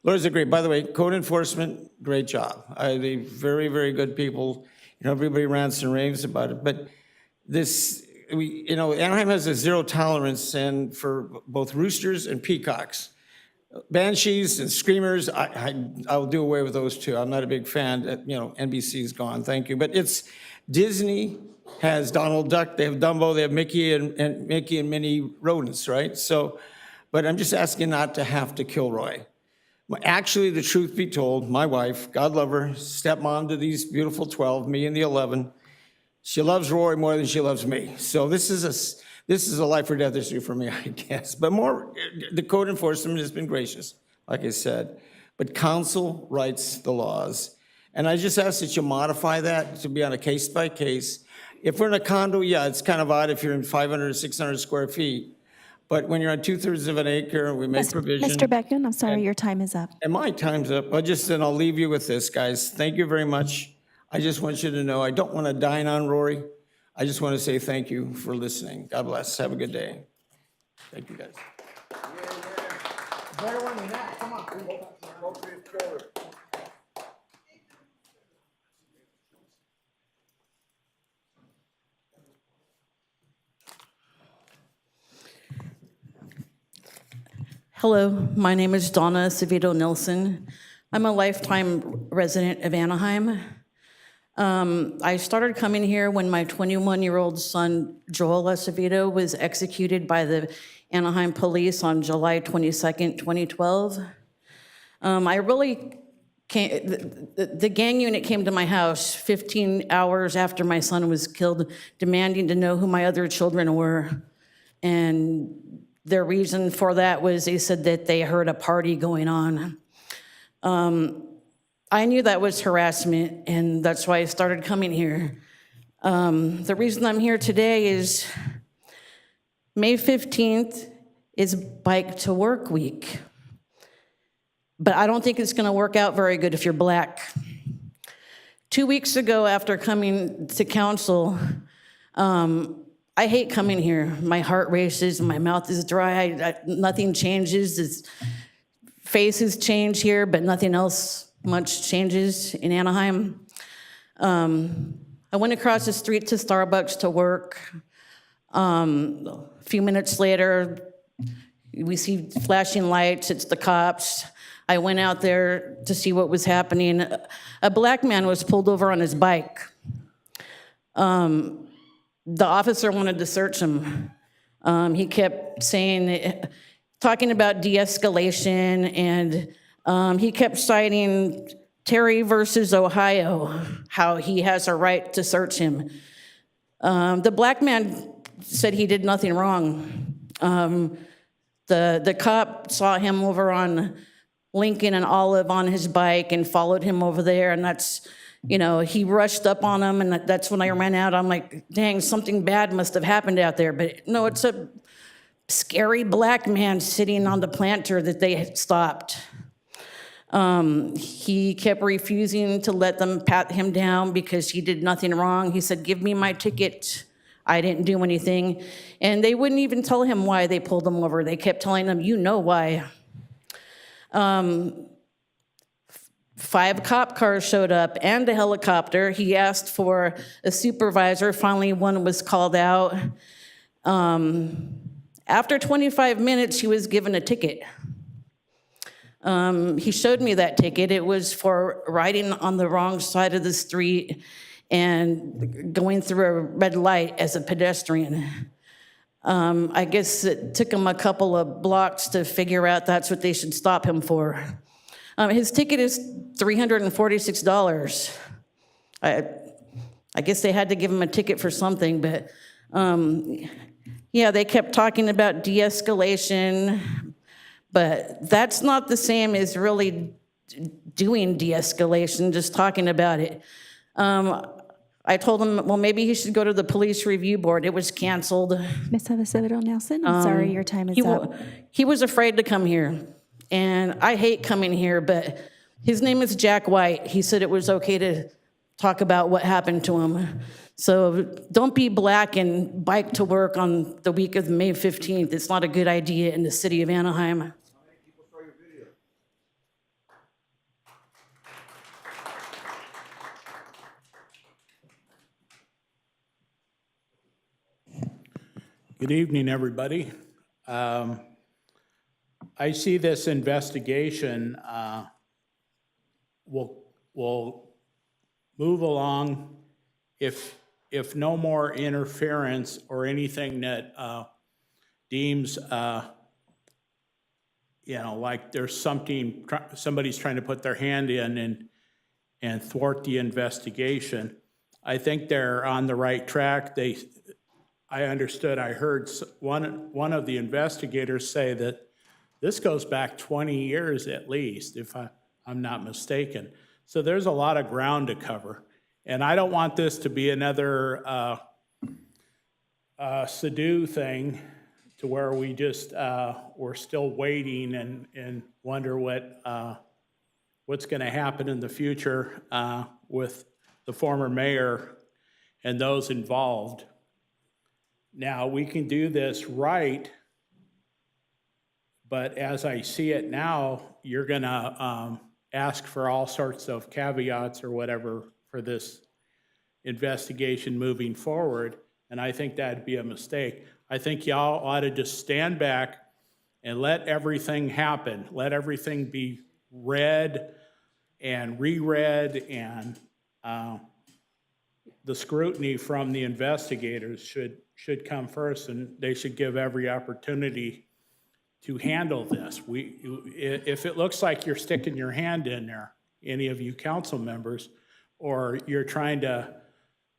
Laura's a great, by the way, code enforcement, great job. They're very, very good people. You know, everybody rants and raves about it. But this, you know, Anaheim has a zero tolerance and for both roosters and peacocks. Banshees and screamers, I'll do away with those too. I'm not a big fan. You know, NBC's gone, thank you. But it's Disney has Donald Duck, they have Dumbo, they have Mickey and Minnie rodents, right? So, but I'm just asking not to have to kill Roy. Actually, the truth be told, my wife, God love her, stepmom to these beautiful 12, me and the 11, she loves Rory more than she loves me. So this is a life or death issue for me, I guess. But more, the code enforcement has been gracious, like I said. But council writes the laws. And I just ask that you modify that to be on a case by case. If we're in a condo, yeah, it's kind of odd if you're in 500 or 600 square feet. But when you're on 2/3 of an acre, we make provision. Mr. Beckman, I'm sorry, your time is up. And my time's up. Then I'll leave you with this, guys. Thank you very much. I just want you to know, I don't want to dine on Rory. I just want to say thank you for listening. God bless. Have a good day. Thank you, guys. Hello, my name is Donna Acevedo Nilsson. I'm a lifetime resident of Anaheim. I started coming here when my 21-year-old son, Joel Acevedo, was executed by the Anaheim police on July 22nd, 2012. I really came, the gang unit came to my house 15 hours after my son was killed, demanding to know who my other children were. And their reason for that was they said that they heard a party going on. I knew that was harassment, and that's why I started coming here. The reason I'm here today is May 15th is Bike to Work Week. But I don't think it's gonna work out very good if you're Black. 2 weeks ago, after coming to council, I hate coming here. My heart races, my mouth is dry, nothing changes. Faces change here, but nothing else much changes in Anaheim. I went across the street to Starbucks to work. A few minutes later, we see flashing lights, it's the cops. I went out there to see what was happening. A Black man was pulled over on his bike. The officer wanted to search him. He kept talking about de-escalation, and he kept citing Terry versus Ohio, how he has a right to search him. The Black man said he did nothing wrong. The cop saw him over on Lincoln and Olive on his bike and followed him over there, and that's, you know, he rushed up on him, and that's when I ran out. I'm like, dang, something bad must have happened out there. But no, it's a scary black man sitting on the planter that they had stopped. He kept refusing to let them pat him down because he did nothing wrong. He said, give me my ticket. I didn't do anything. And they wouldn't even tell him why they pulled him over. They kept telling him, you know why. 5 cop cars showed up and a helicopter. He asked for a supervisor. Finally, one was called out. After 25 minutes, he was given a ticket. He showed me that ticket. It was for riding on the wrong side of the street and going through a red light as a pedestrian. I guess it took him a couple of blocks to figure out that's what they should stop him for. His ticket is $346. I guess they had to give him a ticket for something, but yeah, they kept talking about de-escalation, but that's not the same as really doing de-escalation, just talking about it. I told him, well, maybe he should go to the police review board. It was canceled. Ms. Acevedo Nelson, I'm sorry, your time is up. He was afraid to come here, and I hate coming here, but his name is Jack White. He said it was okay to talk about what happened to him. So don't be black and bike to work on the week of May 15th. It's not a good idea in the city of Anaheim. Good evening, everybody. I see this investigation will move along if no more interference or anything that deems, like there's somebody's trying to put their hand in and thwart the investigation. I think they're on the right track. I heard one of the investigators say that this goes back 20 years at least, if I'm not mistaken. So there's a lot of ground to cover. And I don't want this to be another Sadu thing to where we just, we're still waiting and wonder what's gonna happen in the future with the former mayor and those involved. Now, we can do this right, but as I see it now, you're gonna ask for all sorts of caveats or whatever for this investigation moving forward, and I think that'd be a mistake. I think y'all ought to just stand back and let everything happen. Let everything be read and reread, and the scrutiny from the investigators should come first, and they should give every opportunity to handle this. If it looks like you're sticking your hand in there, any of you council members, or you're trying to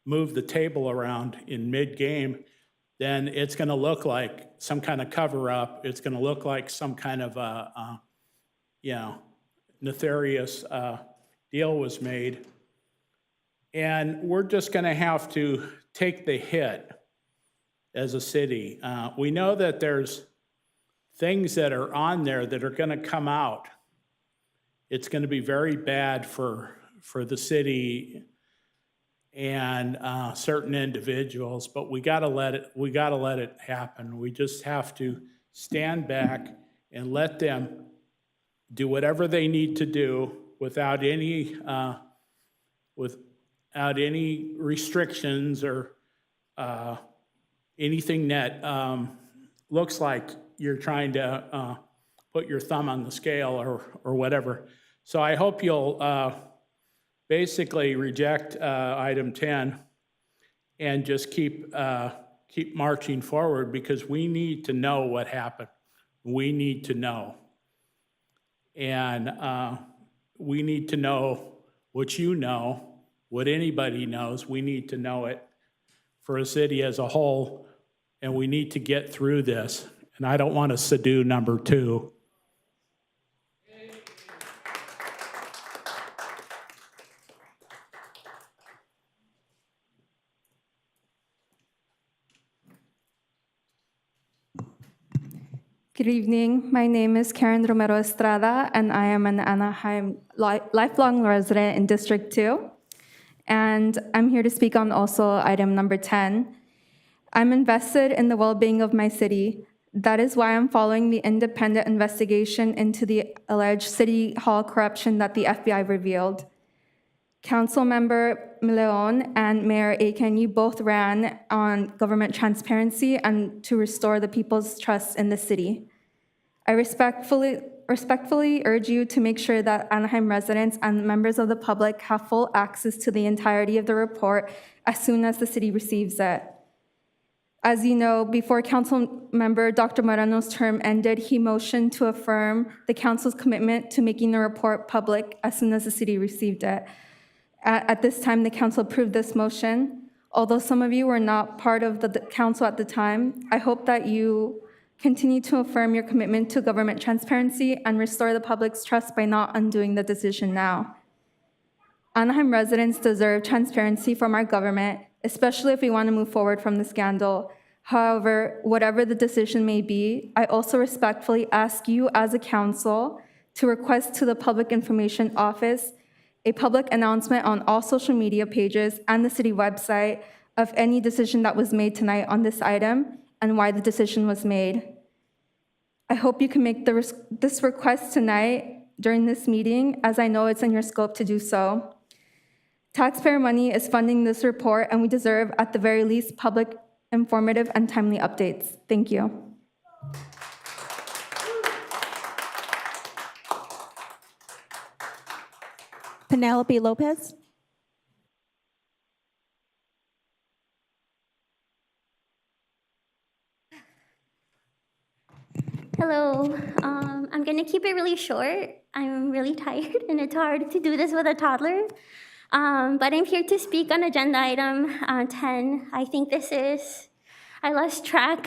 move the table around in mid-game, then it's gonna look like some kind of cover-up. It's gonna look like some kind of nefarious deal was made. And we're just gonna have to take the hit as a city. We know that there's things that are on there that are gonna come out. It's gonna be very bad for the city and certain individuals, but we gotta let it happen. We just have to stand back and let them do whatever they need to do without any restrictions or anything that looks like you're trying to put your thumb on the scale or whatever. So I hope you'll basically reject item 10 and just keep marching forward, because we need to know what happened. We need to know. And we need to know what you know, what anybody knows. We need to know it for a city as a whole, and we need to get through this. And I don't want to do number 2. Good evening. My name is Karen Romero Estrada, and I am an Anaheim lifelong resident in District 2. And I'm here to speak on also item number 10. I'm invested in the well-being of my city. That is why I'm following the independent investigation into the alleged City Hall corruption that the FBI revealed. Councilmember Leon and Mayor Aiken, you both ran on government transparency and to restore the people's trust in the city. I respectfully urge you to make sure that Anaheim residents and members of the public have full access to the entirety of the report as soon as the city receives it. As you know, before Councilmember Dr. Moreno's term ended, he motioned to affirm the council's commitment to making the report public as soon as the city received it. At this time, the council approved this motion. Although some of you were not part of the council at the time, I hope that you continue to affirm your commitment to government transparency and restore the public's trust by not undoing the decision now. Anaheim residents deserve transparency from our government, especially if we want to move forward from the scandal. However, whatever the decision may be, I also respectfully ask you as a council to request to the Public Information Office a public announcement on all social media pages and the city website of any decision that was made tonight on this item and why the decision was made. I hope you can make this request tonight during this meeting, as I know it's in your scope to do so. Taxpayer money is funding this report, and we deserve, at the very least, public, informative, and timely updates. Thank you. Penelope Lopez. Hello. I'm going to keep it really short. I'm really tired, and it's hard to do this with a toddler. But I'm here to speak on agenda item 10. I think I lost track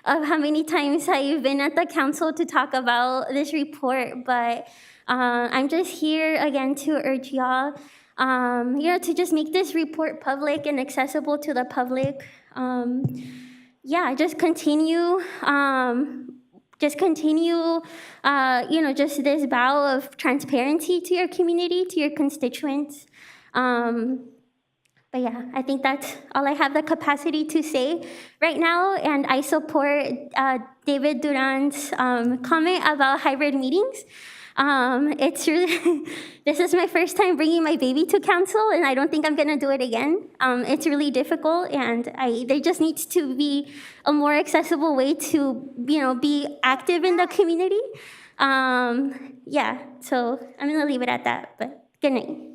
of how many times I've been at the council to talk about this report, but I'm just here again to urge y'all, to just make this report public and accessible to the public. Just continue, just this vow of transparency to your community, to your constituents. But yeah, I think that's all I have the capacity to say right now, and I support David Duran's comment about hybrid meetings. It's really, this is my first time bringing my baby to council, and I don't think I'm gonna do it again. It's really difficult, and there just needs to be a more accessible way to, be active in the community. So I'm gonna leave it at that, but good night.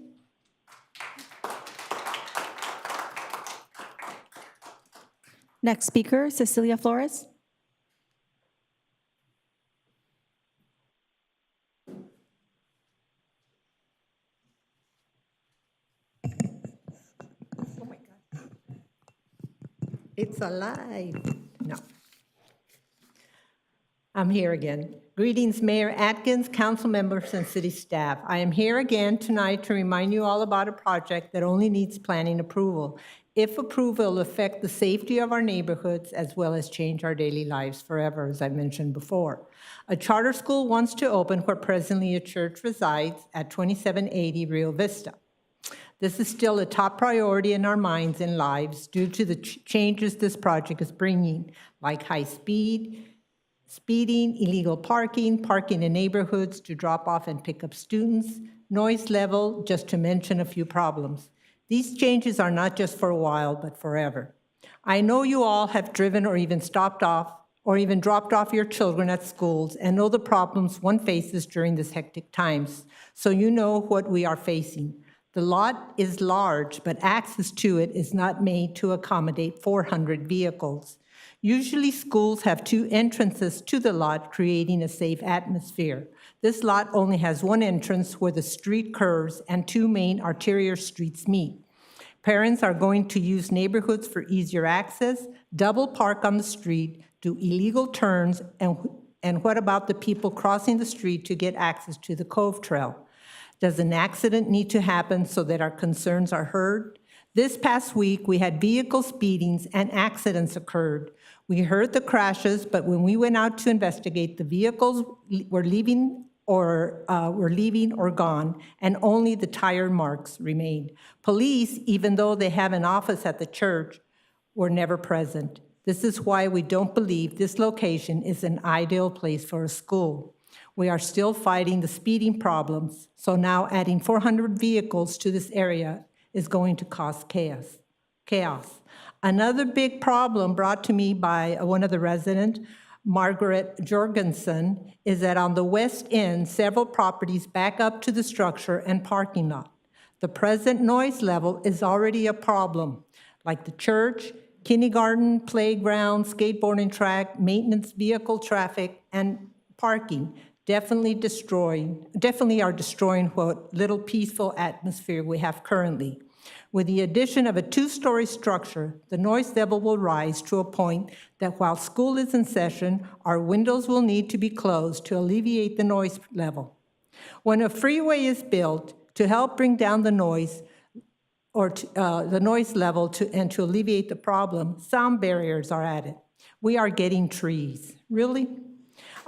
Next speaker, Cecilia Flores. It's alive. No. I'm here again. Greetings, Mayor Atkins, council members, and city staff. I am here again tonight to remind you all about a project that only needs planning approval. If approved, it will affect the safety of our neighborhoods as well as change our daily lives forever, as I mentioned before. A charter school wants to open where presently a church resides at 2780 Rio Vista. This is still a top priority in our minds and lives due to the changes this project is bringing, like high speed, speeding, illegal parking, parking in neighborhoods to drop off and pick up students, noise level, just to mention a few problems. These changes are not just for a while, but forever. I know you all have driven or even stopped off or even dropped off your children at schools and know the problems one faces during these hectic times, so you know what we are facing. The lot is large, but access to it is not made to accommodate 400 vehicles. Usually schools have 2 entrances to the lot, creating a safe atmosphere. This lot only has 1 entrance where the street curves and 2 main arterial streets meet. Parents are going to use neighborhoods for easier access, double park on the street, do illegal turns, and what about the people crossing the street to get access to the Cove Trail? Does an accident need to happen so that our concerns are heard? This past week, we had vehicle speedings and accidents occurred. We heard the crashes, but when we went out to investigate, the vehicles were leaving or gone, and only the tire marks remained. Police, even though they have an office at the church, were never present. This is why we don't believe this location is an ideal place for a school. We are still fighting the speeding problems, so now adding 400 vehicles to this area is going to cause chaos. Another big problem brought to me by one of the residents, Margaret Jorgensen, is that on the west end, several properties back up to the structure and parking lot. The present noise level is already a problem, like the church, kindergarten, playground, skateboarding track, maintenance, vehicle traffic, and parking definitely are destroying what little peaceful atmosphere we have currently. With the addition of a 2-story structure, the noise level will rise to a point that while school is in session, our windows will need to be closed to alleviate the noise level. When a freeway is built to help bring down the noise or the noise level and to alleviate the problem, sound barriers are added. We are getting trees. Really?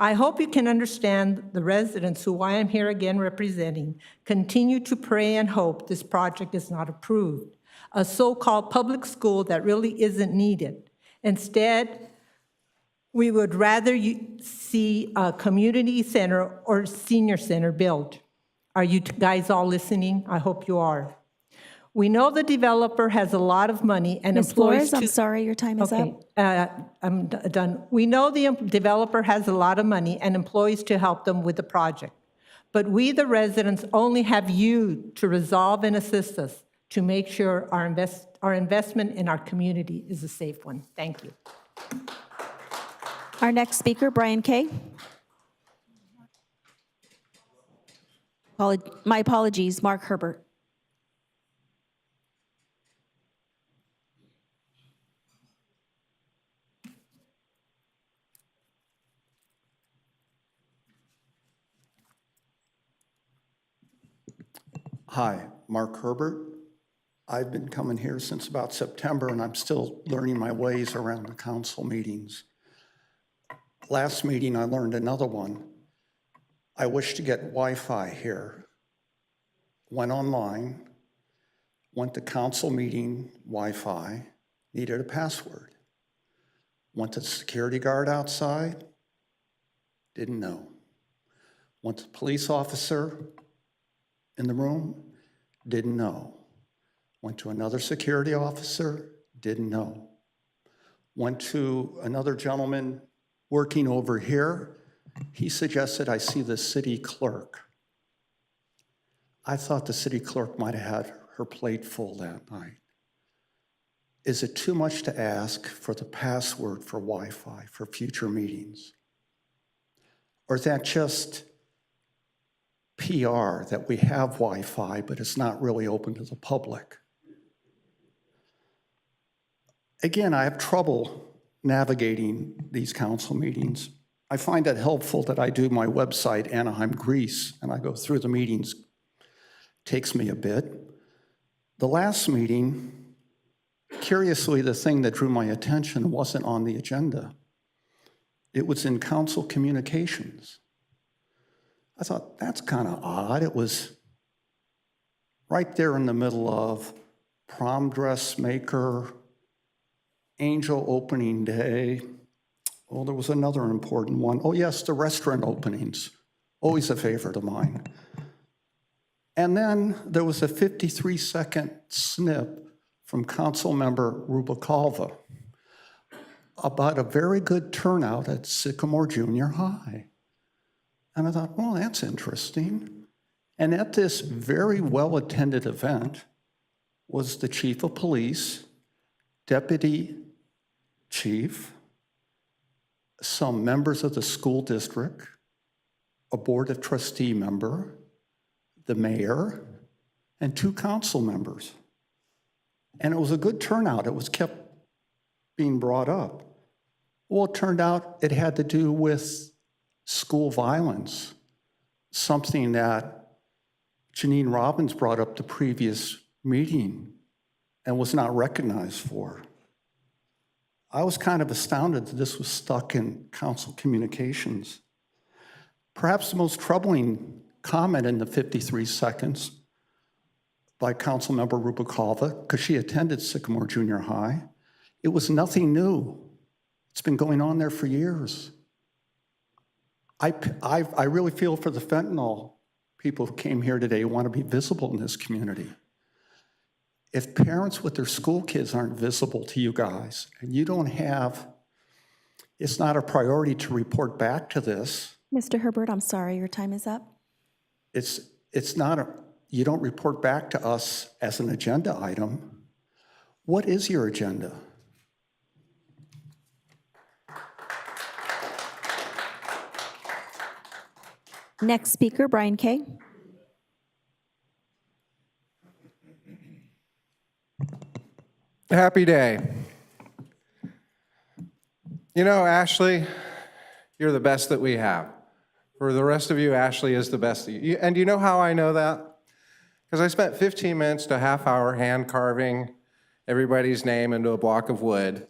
I hope you can understand the residents who I am here again representing continue to pray and hope this project is not approved, a so-called public school that really isn't needed. Instead, we would rather see a community center or senior center built. Are you guys all listening? I hope you are. We know the developer has a lot of money and Ms. employs Flores, I'm sorry, your time is up. I'm done. We know the developer has a lot of money and employees to help them with the project. But we, the residents, only have you to resolve and assist us to make sure our investment in our community is a safe one. Thank you. Our next speaker, Brian Kay. My apologies, Mark Herbert. Hi, Mark Herbert. I've been coming here since about September, and I'm still learning my ways around the council meetings. Last meeting, I learned another one. I wish to get Wi-Fi here. Went online, went to council meeting Wi-Fi, needed a password. Went to the security guard outside, didn't know. Went to the police officer in the room, didn't know. Went to another security officer, didn't know. Went to another gentleman working over here. He suggested I see the city clerk. I thought the city clerk might have had her plate full that night. Is it too much to ask for the password for Wi-Fi for future meetings? Or is that just PR that we have Wi-Fi, but it's not really open to the public? Again, I have trouble navigating these council meetings. I find it helpful that I do my website, Anaheim Greece, and I go through the meetings. Takes me a bit. The last meeting, curiously, the thing that drew my attention wasn't on the agenda. It was in council communications. I thought, that's kind of odd. It was right there in the middle of prom dressmaker, angel opening day. Oh, there was another important one. Oh, yes, the restaurant openings. Always a favorite of mine. And then there was a 53-second snip from Councilmember Rubalcaba about a very good turnout at Sycamore Junior High. And I thought, well, that's interesting. And at this very well-attended event was the chief of police, deputy chief, some members of the school district, a board of trustee member, the mayor, and 2 council members. And it was a good turnout. It was kept being brought up. Well, it turned out it had to do with school violence, something that Janine Robbins brought up the previous meeting and was not recognized for. I was kind of astounded that this was stuck in council communications. Perhaps the most troubling comment in the 53 seconds by Councilmember Rubalcaba, because she attended Sycamore Junior High, it was nothing new. It's been going on there for years. I really feel for the fentanyl people who came here today who want to be visible in this community. If parents with their school kids aren't visible to you guys, and you don't have, it's not a priority to report back to this. Mr. Herbert, I'm sorry, your time is up. It's not you don't report back to us as an agenda item. What is your agenda? Next speaker, Brian Kay. Happy day. You know, Ashley, you're the best that we have. For the rest of you, Ashley is the best. And you know how I know that? Because I spent 15 minutes to a half hour hand carving everybody's name into a block of wood.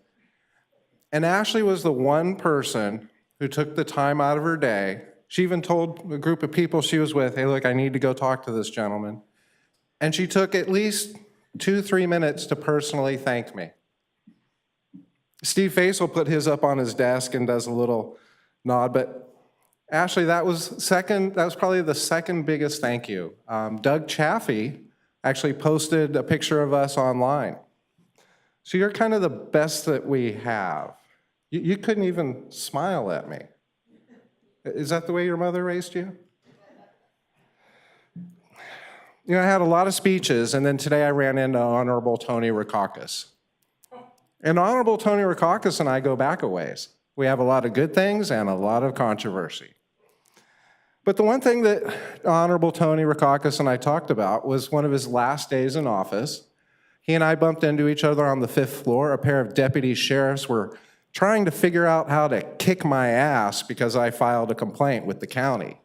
And Ashley was the one person who took the time out of her day. She even told a group of people she was with, hey, look, I need to go talk to this gentleman. And she took at least 2-3 minutes to personally thank me. Steve Face will put his up on his desk and does a little nod, but Ashley, that was probably the second biggest thank you. Doug Chaffee actually posted a picture of us online. So you're kind of the best that we have. You couldn't even smile at me. Is that the way your mother raised you? You know, I had a lot of speeches, and then today I ran into Honorable Tony Rackauckus. And Honorable Tony Rackauckus and I go back a ways. We have a lot of good things and a lot of controversy. But the one thing that Honorable Tony Rackauckus and I talked about was one of his last days in office. He and I bumped into each other on the 5th floor. A pair of deputy sheriffs were trying to figure out how to kick my ass because I filed a complaint with the county.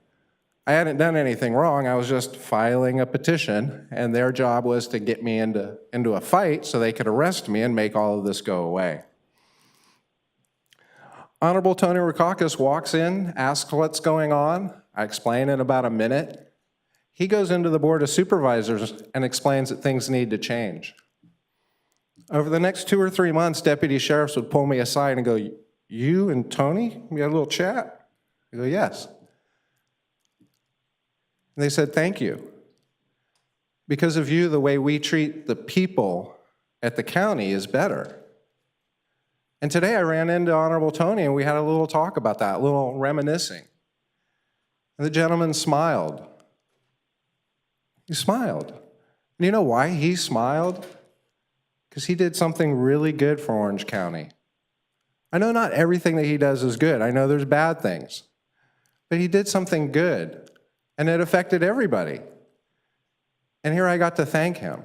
I hadn't done anything wrong. I was just filing a petition, and their job was to get me into a fight so they could arrest me and make all of this go away. Honorable Tony Rackauckus walks in, asks what's going on. I explain in about a minute. He goes into the Board of Supervisors and explains that things need to change. Over the next 2 or 3 months, deputy sheriffs would pull me aside and go, you and Tony, we had a little chat? I go, yes. And they said, thank you. Because of you, the way we treat the people at the county is better. And today I ran into Honorable Tony and we had a little talk about that, a little reminiscing. And the gentleman smiled. He smiled. And you know why he smiled? Because he did something really good for Orange County. I know not everything that he does is good. I know there's bad things. But he did something good, and it affected everybody. And here I got to thank him.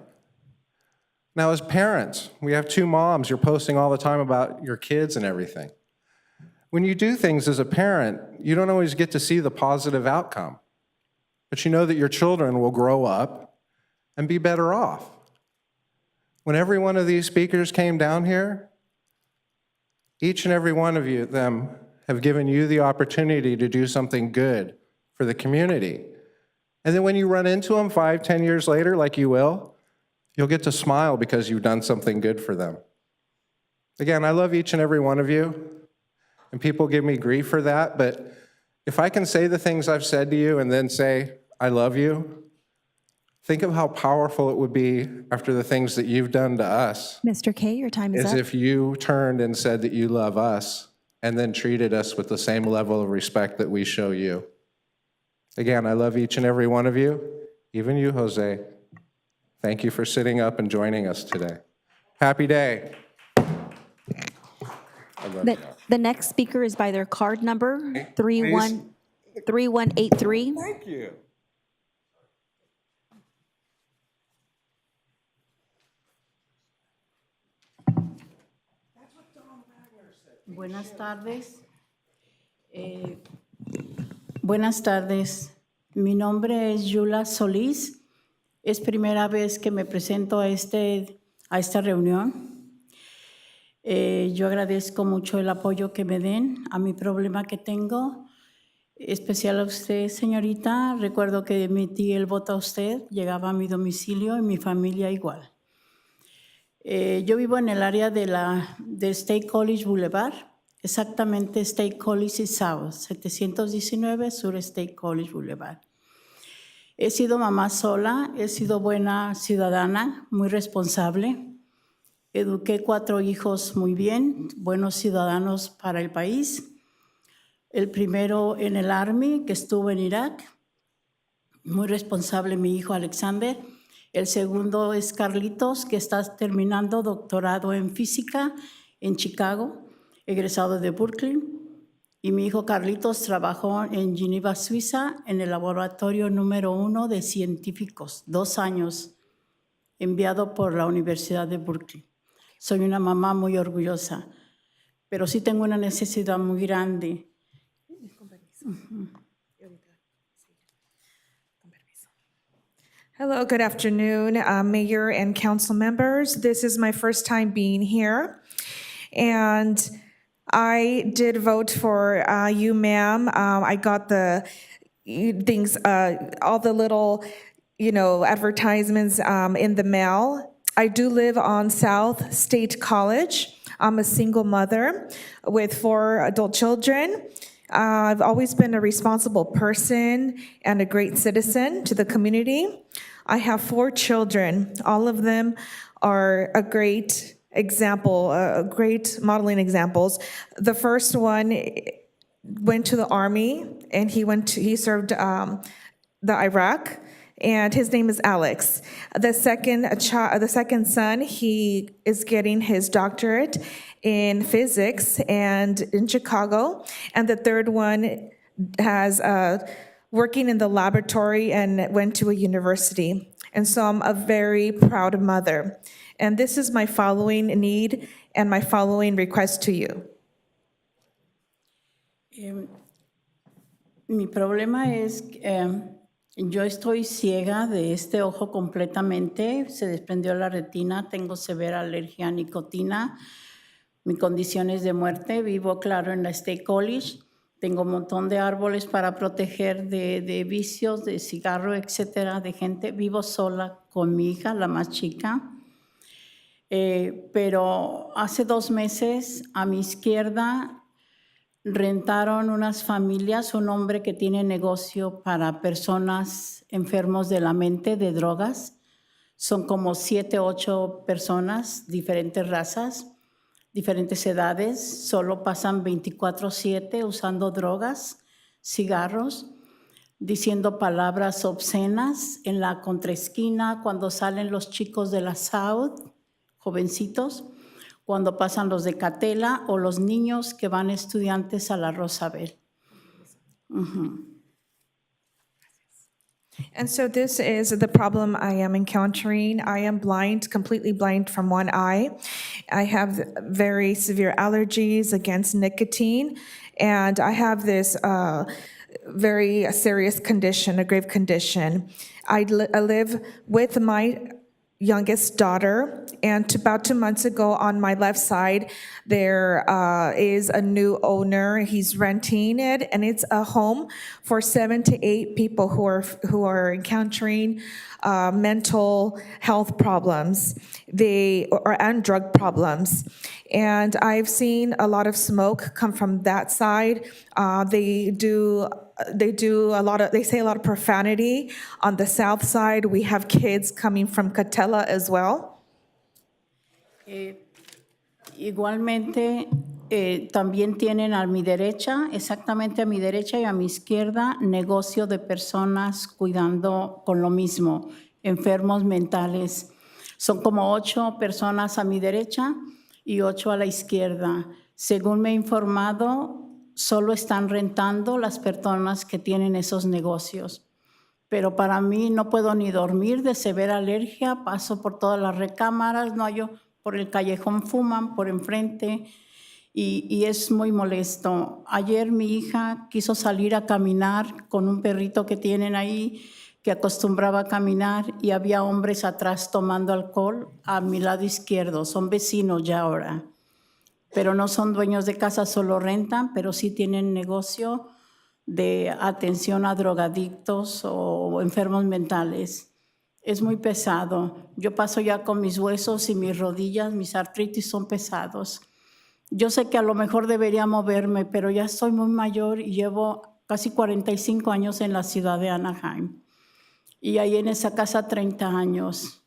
Now, as parents, we have 2 moms. You're posting all the time about your kids and everything. When you do things as a parent, you don't always get to see the positive outcome. But you know that your children will grow up and be better off. When every one of these speakers came down here, each and every one of them have given you the opportunity to do something good for the community. And then when you run into them 5-10 years later, like you will, you'll get to smile because you've done something good for them. Again, I love each and every one of you, and people give me grief for that, but if I can say the things I've said to you and then say, I love you, think of how powerful it would be after the things that you've done to us. Mr. Kay, your time is As up. if you turned and said that you love us and then treated us with the same level of respect that we show you. Again, I love each and every one of you, even you, Jose. Thank you for sitting up and joining us today. Happy day. The next speaker is by their card number, 3183. Thank you. Buenas tardes. Buenas tardes. Mi nombre es Yula Solís. Es primera vez que me presento a esta reunión. Yo agradezco mucho el apoyo que me den a mi problema que tengo, especial a usted, señorita. Recuerdo que emití el voto a usted, llegaba a mi domicilio y mi familia igual. Yo vivo en el área de State College Boulevard, exactamente State College y South, 719 Sur State College Boulevard. He sido mamá sola, he sido buena ciudadana, muy responsable. Eduqué 4 hijos muy bien, buenos ciudadanos para el país. El primero en el Army, que estuvo en Irak, muy responsable mi hijo Alexander. El segundo es Carlitos, que está terminando doctorado en física en Chicago, egresado de Berkeley. Y mi hijo Carlitos trabajó en Geneva, Suiza, en el laboratorio número 1 de científicos, 2 años, enviado por la Universidad de Berkeley. Soy una mamá muy orgullosa, pero sí tengo una necesidad muy grande. Hello, good afternoon, Mayor and council members. This is my first time being here. And I did vote for you, ma'am. I got the things, all the little, advertisements in the mail. I do live on South State College. I'm a single mother with 4 adult children. I've always been a responsible person and a great citizen to the community. I have 4 children. All of them are a great example, great modeling examples. The first one went to the Army, and he served the Iraq, and his name is Alex. The second son, he is getting his doctorate in physics and in Chicago, and the third one has working in the laboratory and went to a university. And so I'm a very proud mother. And this is my following need and my following request to you. Mi problema es, yo estoy ciega de este ojo completamente, se desprendió la retina, tengo severa alergia a nicotina, mi condición es de muerte, vivo claro en la State College, tengo un montón de árboles para proteger de vicios, de cigarro, etcétera, de gente, vivo sola con mi hija, la más chica. Pero hace 2 meses a mi izquierda rentaron unas familias, un hombre que tiene negocio para personas enfermos de la mente, de drogas. Son como 7, 8 personas, diferentes razas, diferentes edades. Solo pasan 24/7 usando drogas, cigarros, diciendo palabras obscenas en la contraesquina cuando salen los chicos de la South, jovencitos, cuando pasan los de Catela o los niños que van estudiantes a la Rosabel. And so this is the problem I am encountering. I am blind, completely blind from one eye. I have very severe allergies against nicotine, and I have this very serious condition, a grave condition. I live with my youngest daughter, and about 2 months ago on my left side, there is a new owner. He's renting it, and it's a home for 7 to 8 people who are encountering mental health problems and drug problems. And I've seen a lot of smoke come from that side. They say a lot of profanity. On the south side, we have kids coming from Catella as well. Igualmente, también tienen a mi derecha, exactamente a mi derecha y a mi izquierda, negocio de personas cuidando con lo mismo, enfermos mentales. Son como 8 personas a mi derecha y 8 a la izquierda. Según me he informado, solo están rentando las personas que tienen esos negocios. Pero para mí no puedo ni dormir de severa alergia, paso por todas las recámaras, no hallo, por el callejón fuman por enfrente y es muy molesto. Ayer mi hija quiso salir a caminar con un perrito que tienen ahí que acostumbraba a caminar y había hombres atrás tomando alcohol a mi lado izquierdo. Son vecinos ya ahora, pero no son dueños de casa, solo rentan, pero sí tienen negocio de atención a drogadictos o enfermos mentales. Es muy pesado. Yo paso ya con mis huesos y mis rodillas, mis artritis son pesados. Yo sé que a lo mejor debería moverme, pero ya estoy muy mayor y llevo casi 45 años en la ciudad de Anaheim. Y ahí en esa casa 30 años.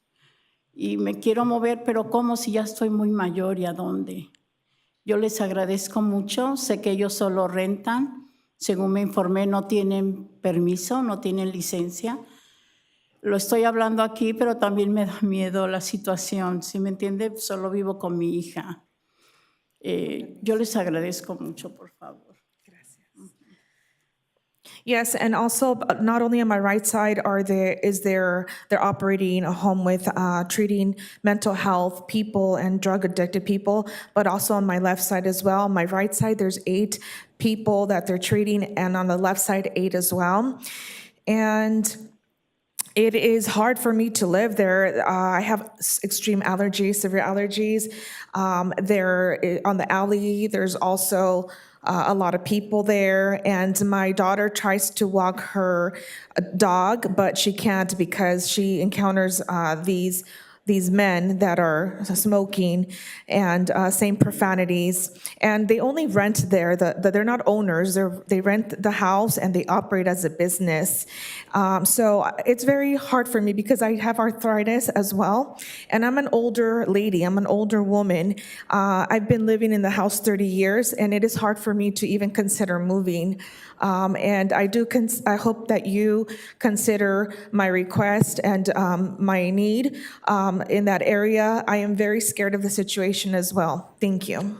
Y me quiero mover, pero ¿cómo si ya estoy muy mayor y a dónde? Yo les agradezco mucho. Sé que ellos solo rentan. Según me informé, no tienen permiso, no tienen licencia. Lo estoy hablando aquí, pero también me da miedo la situación. ¿Sí me entiende? Solo vivo con mi hija. Yo les agradezco mucho, por favor. Yes, and also not only on my right side they're operating a home with treating mental health people and drug addicted people, but also on my left side as well. On my right side, there's 8 people that they're treating, and on the left side, 8 as well. And it is hard for me to live there. I have extreme allergies, severe allergies. There on the alley, there's also a lot of people there, and my daughter tries to walk her dog, but she can't because she encounters these men that are smoking and saying profanities, and they only rent there. They're not owners. They rent the house and they operate as a business. So it's very hard for me because I have arthritis as well, and I'm an older lady. I'm an older woman. I've been living in the house 30 years, and it is hard for me to even consider moving. And I hope that you consider my request and my need in that area. I am very scared of the situation as well. Thank you.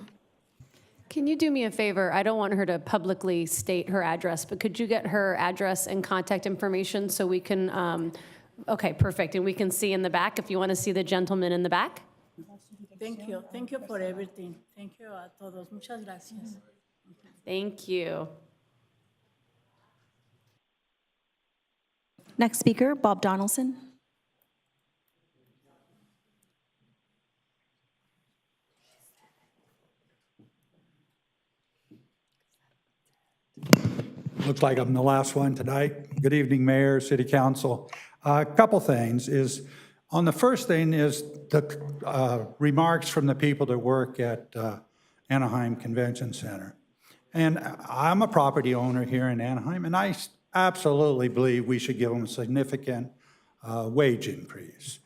Can you do me a favor? I don't want her to publicly state her address, but could you get her address and contact information so we can, okay, perfect. And we can see in the back if you want to see the gentleman in the back. Thank you. Thank you for everything. Thank you a todos. Muchas gracias. Thank you. Next speaker, Bob Donaldson. Looks like I'm the last one tonight. Good evening, Mayor, City Council. A couple things is, on the first thing is the remarks from the people that work at Anaheim Convention Center. And I'm a property owner here in Anaheim, and I absolutely believe we should give them a significant wage increase.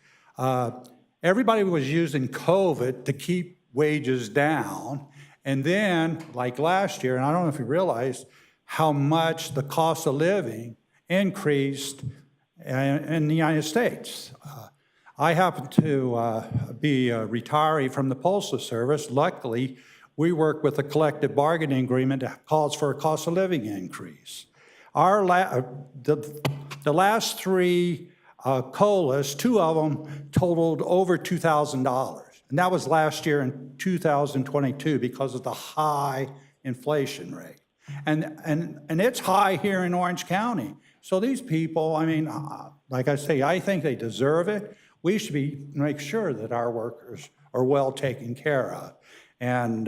Everybody was using COVID to keep wages down, and then, like last year, and I don't know if you realized how much the cost of living increased in the United States. I happen to be a retiree from the Postal Service. Luckily, we work with a collective bargaining agreement that calls for a cost of living increase. The last 3 COLAs, 2 of them totaled over $2,000. And that was last year in 2022 because of the high inflation rate. And it's high here in Orange County. So these people, I mean, like I say, I think they deserve it. We should make sure that our workers are well taken care of. And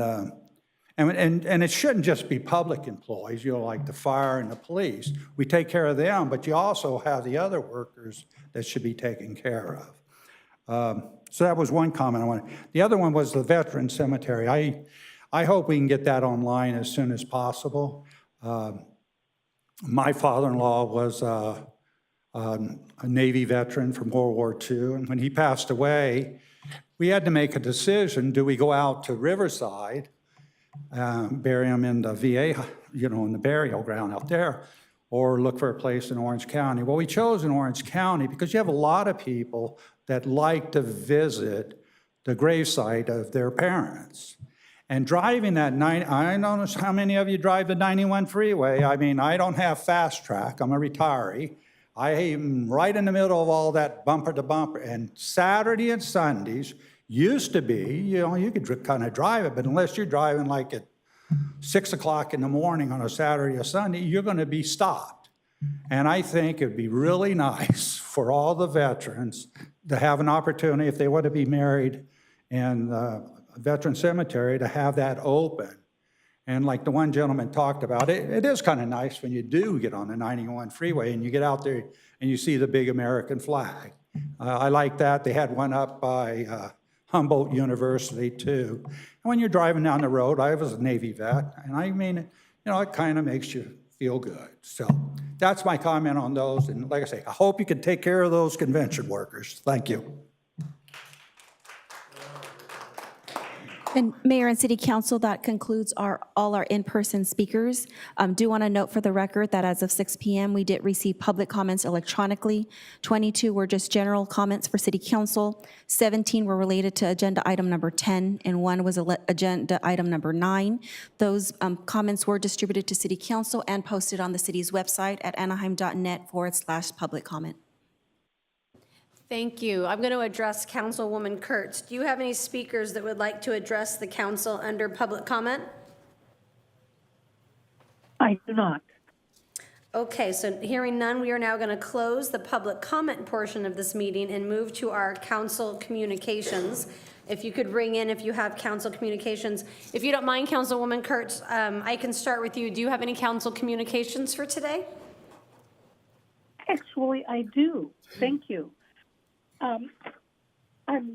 it shouldn't just be public employees, you know, like the fire and the police. We take care of them, but you also have the other workers that should be taken care of. So that was one comment I wanted. The other one was the veteran cemetery. I hope we can get that online as soon as possible. My father-in-law was a Navy veteran from World War II, and when he passed away, we had to make a decision. Do we go out to Riverside, bury him in the VA, you know, in the burial ground out there, or look for a place in Orange County? Well, we chose in Orange County because you have a lot of people that like to visit the gravesite of their parents. And driving that I don't know how many of you drive the 91 freeway. I mean, I don't have fast track. I'm a retiree. I am right in the middle of all that bumper to bumper. And Saturday and Sundays, Used to be, you could kind of drive it, but unless you're driving like at 6 o'clock in the morning on a Saturday or Sunday, you're going to be stopped. And I think it'd be really nice for all the veterans to have an opportunity, if they want to be married in a veteran cemetery, to have that open. And like the one gentleman talked about, it is kind of nice when you do get on the 91 freeway and you get out there and you see the big American flag. I like that. They had one up by Humboldt University too. And when you're driving down the road, I was a Navy vet, and I mean, it kind of makes you feel good. So that's my comment on those. And like I say, I hope you can take care of those convention workers. Thank you. And Mayor and City Council, that concludes all our in-person speakers. Do want to note for the record that as of 6 p.m., we did receive public comments electronically. 22 were just general comments for City Council. 17 were related to agenda item number 10, and 1 was agenda item number 9. Those comments were distributed to City Council and posted on the city's website at anaheim.net/public comment. Thank you. I'm going to address Councilwoman Kurtz. Do you have any speakers that would like to address the council under public comment? I do not. Okay, so hearing none, we are now going to close the public comment portion of this meeting and move to our council communications. If you could ring in if you have council communications. If you don't mind, Councilwoman Kurtz, I can start with you. Do you have any council communications for today? Actually, I do. Thank you. I'm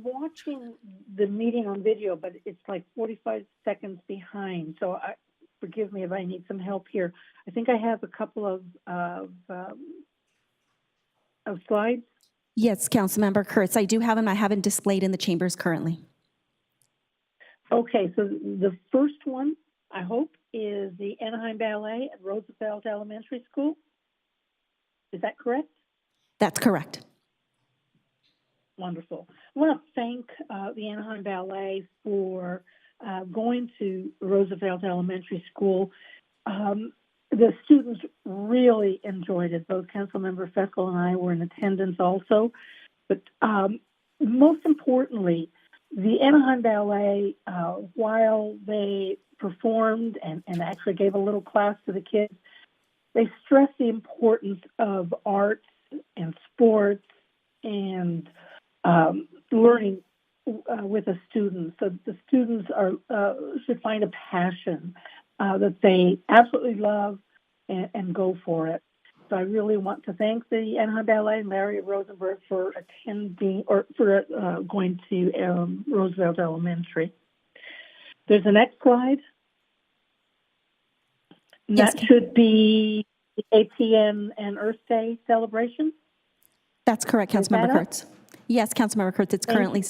watching the meeting on video, but it's like 45 seconds behind. So forgive me if I need some help here. I think I have a couple of slides. Yes, Councilmember Kurtz, I do have them. I haven't displayed in the chambers currently. Okay, so the first one, I hope, is the Anaheim Ballet at Roosevelt Elementary School. Is that correct? That's correct. Wonderful. I want to thank the Anaheim Ballet for going to Roosevelt Elementary School. The students really enjoyed it. Both Councilmember Fessel and I were in attendance also. But most importantly, the Anaheim Ballet, while they performed and actually gave a little class to the kids, they stressed the importance of arts and sports and learning with the students. So the students should find a passion that they absolutely love and go for it. So I really want to thank the Anaheim Ballet and Larry Rosenberg for attending or for going to Roosevelt Elementary. There's the next slide. Yes. That should be the ATN and Earth Day celebration. That's correct, Councilmember Kurtz. Yes, Councilmember Kurtz, it's currently.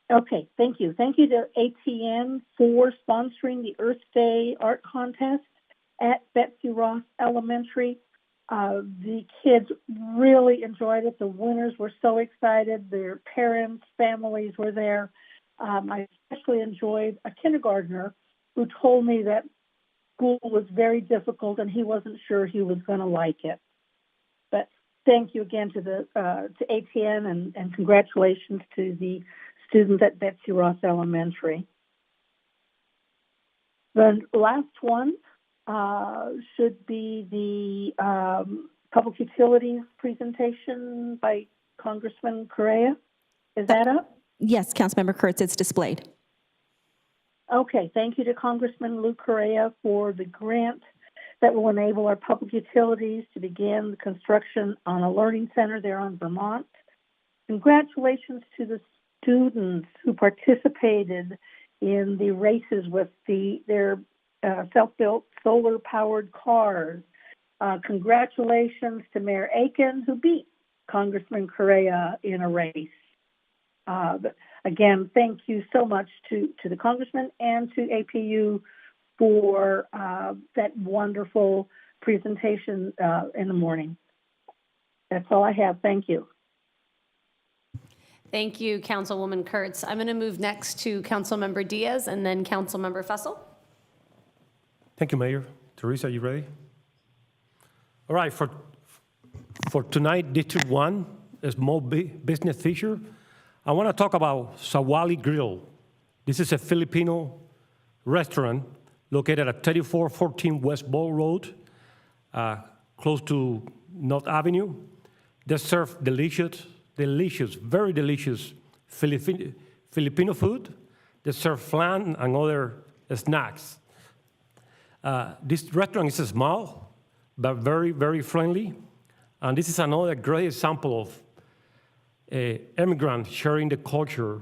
Okay, thank you. Thank you to ATN for sponsoring the Earth Day art contest at Betsy Ross Elementary. The kids really enjoyed it. The winners were so excited. Their parents, families were there. I especially enjoyed a kindergartner who told me that school was very difficult and he wasn't sure he was going to like it. But thank you again to ATN and congratulations to the students at Betsy Ross Elementary. The last one should be the public utilities presentation by Congressman Correa. Is that up? Yes, Councilmember Kurtz, it's displayed. Okay, thank you to Congressman Lou Correa for the grant that will enable our public utilities to begin the construction on a learning center there on Vermont. Congratulations to the students who participated in the races with their self-built solar-powered cars. Congratulations to Mayor Aiken, who beat Congressman Correa in a race. Again, thank you so much to the Congressman and to APU for that wonderful presentation in the morning. That's all I have. Thank you. Thank you, Councilwoman Kurtz. I'm going to move next to Councilmember Diaz and then Councilmember Fessel. Thank you, Mayor. Teresa, you ready? All right, for tonight, District 1, a small business feature. I want to talk about Sawali Grill. This is a Filipino restaurant located at 3414 West Ball Road, close to North Avenue. They serve delicious, very delicious Filipino food. They serve flan and other snacks. This restaurant is small, but very, very friendly. And this is another great example of immigrants sharing the culture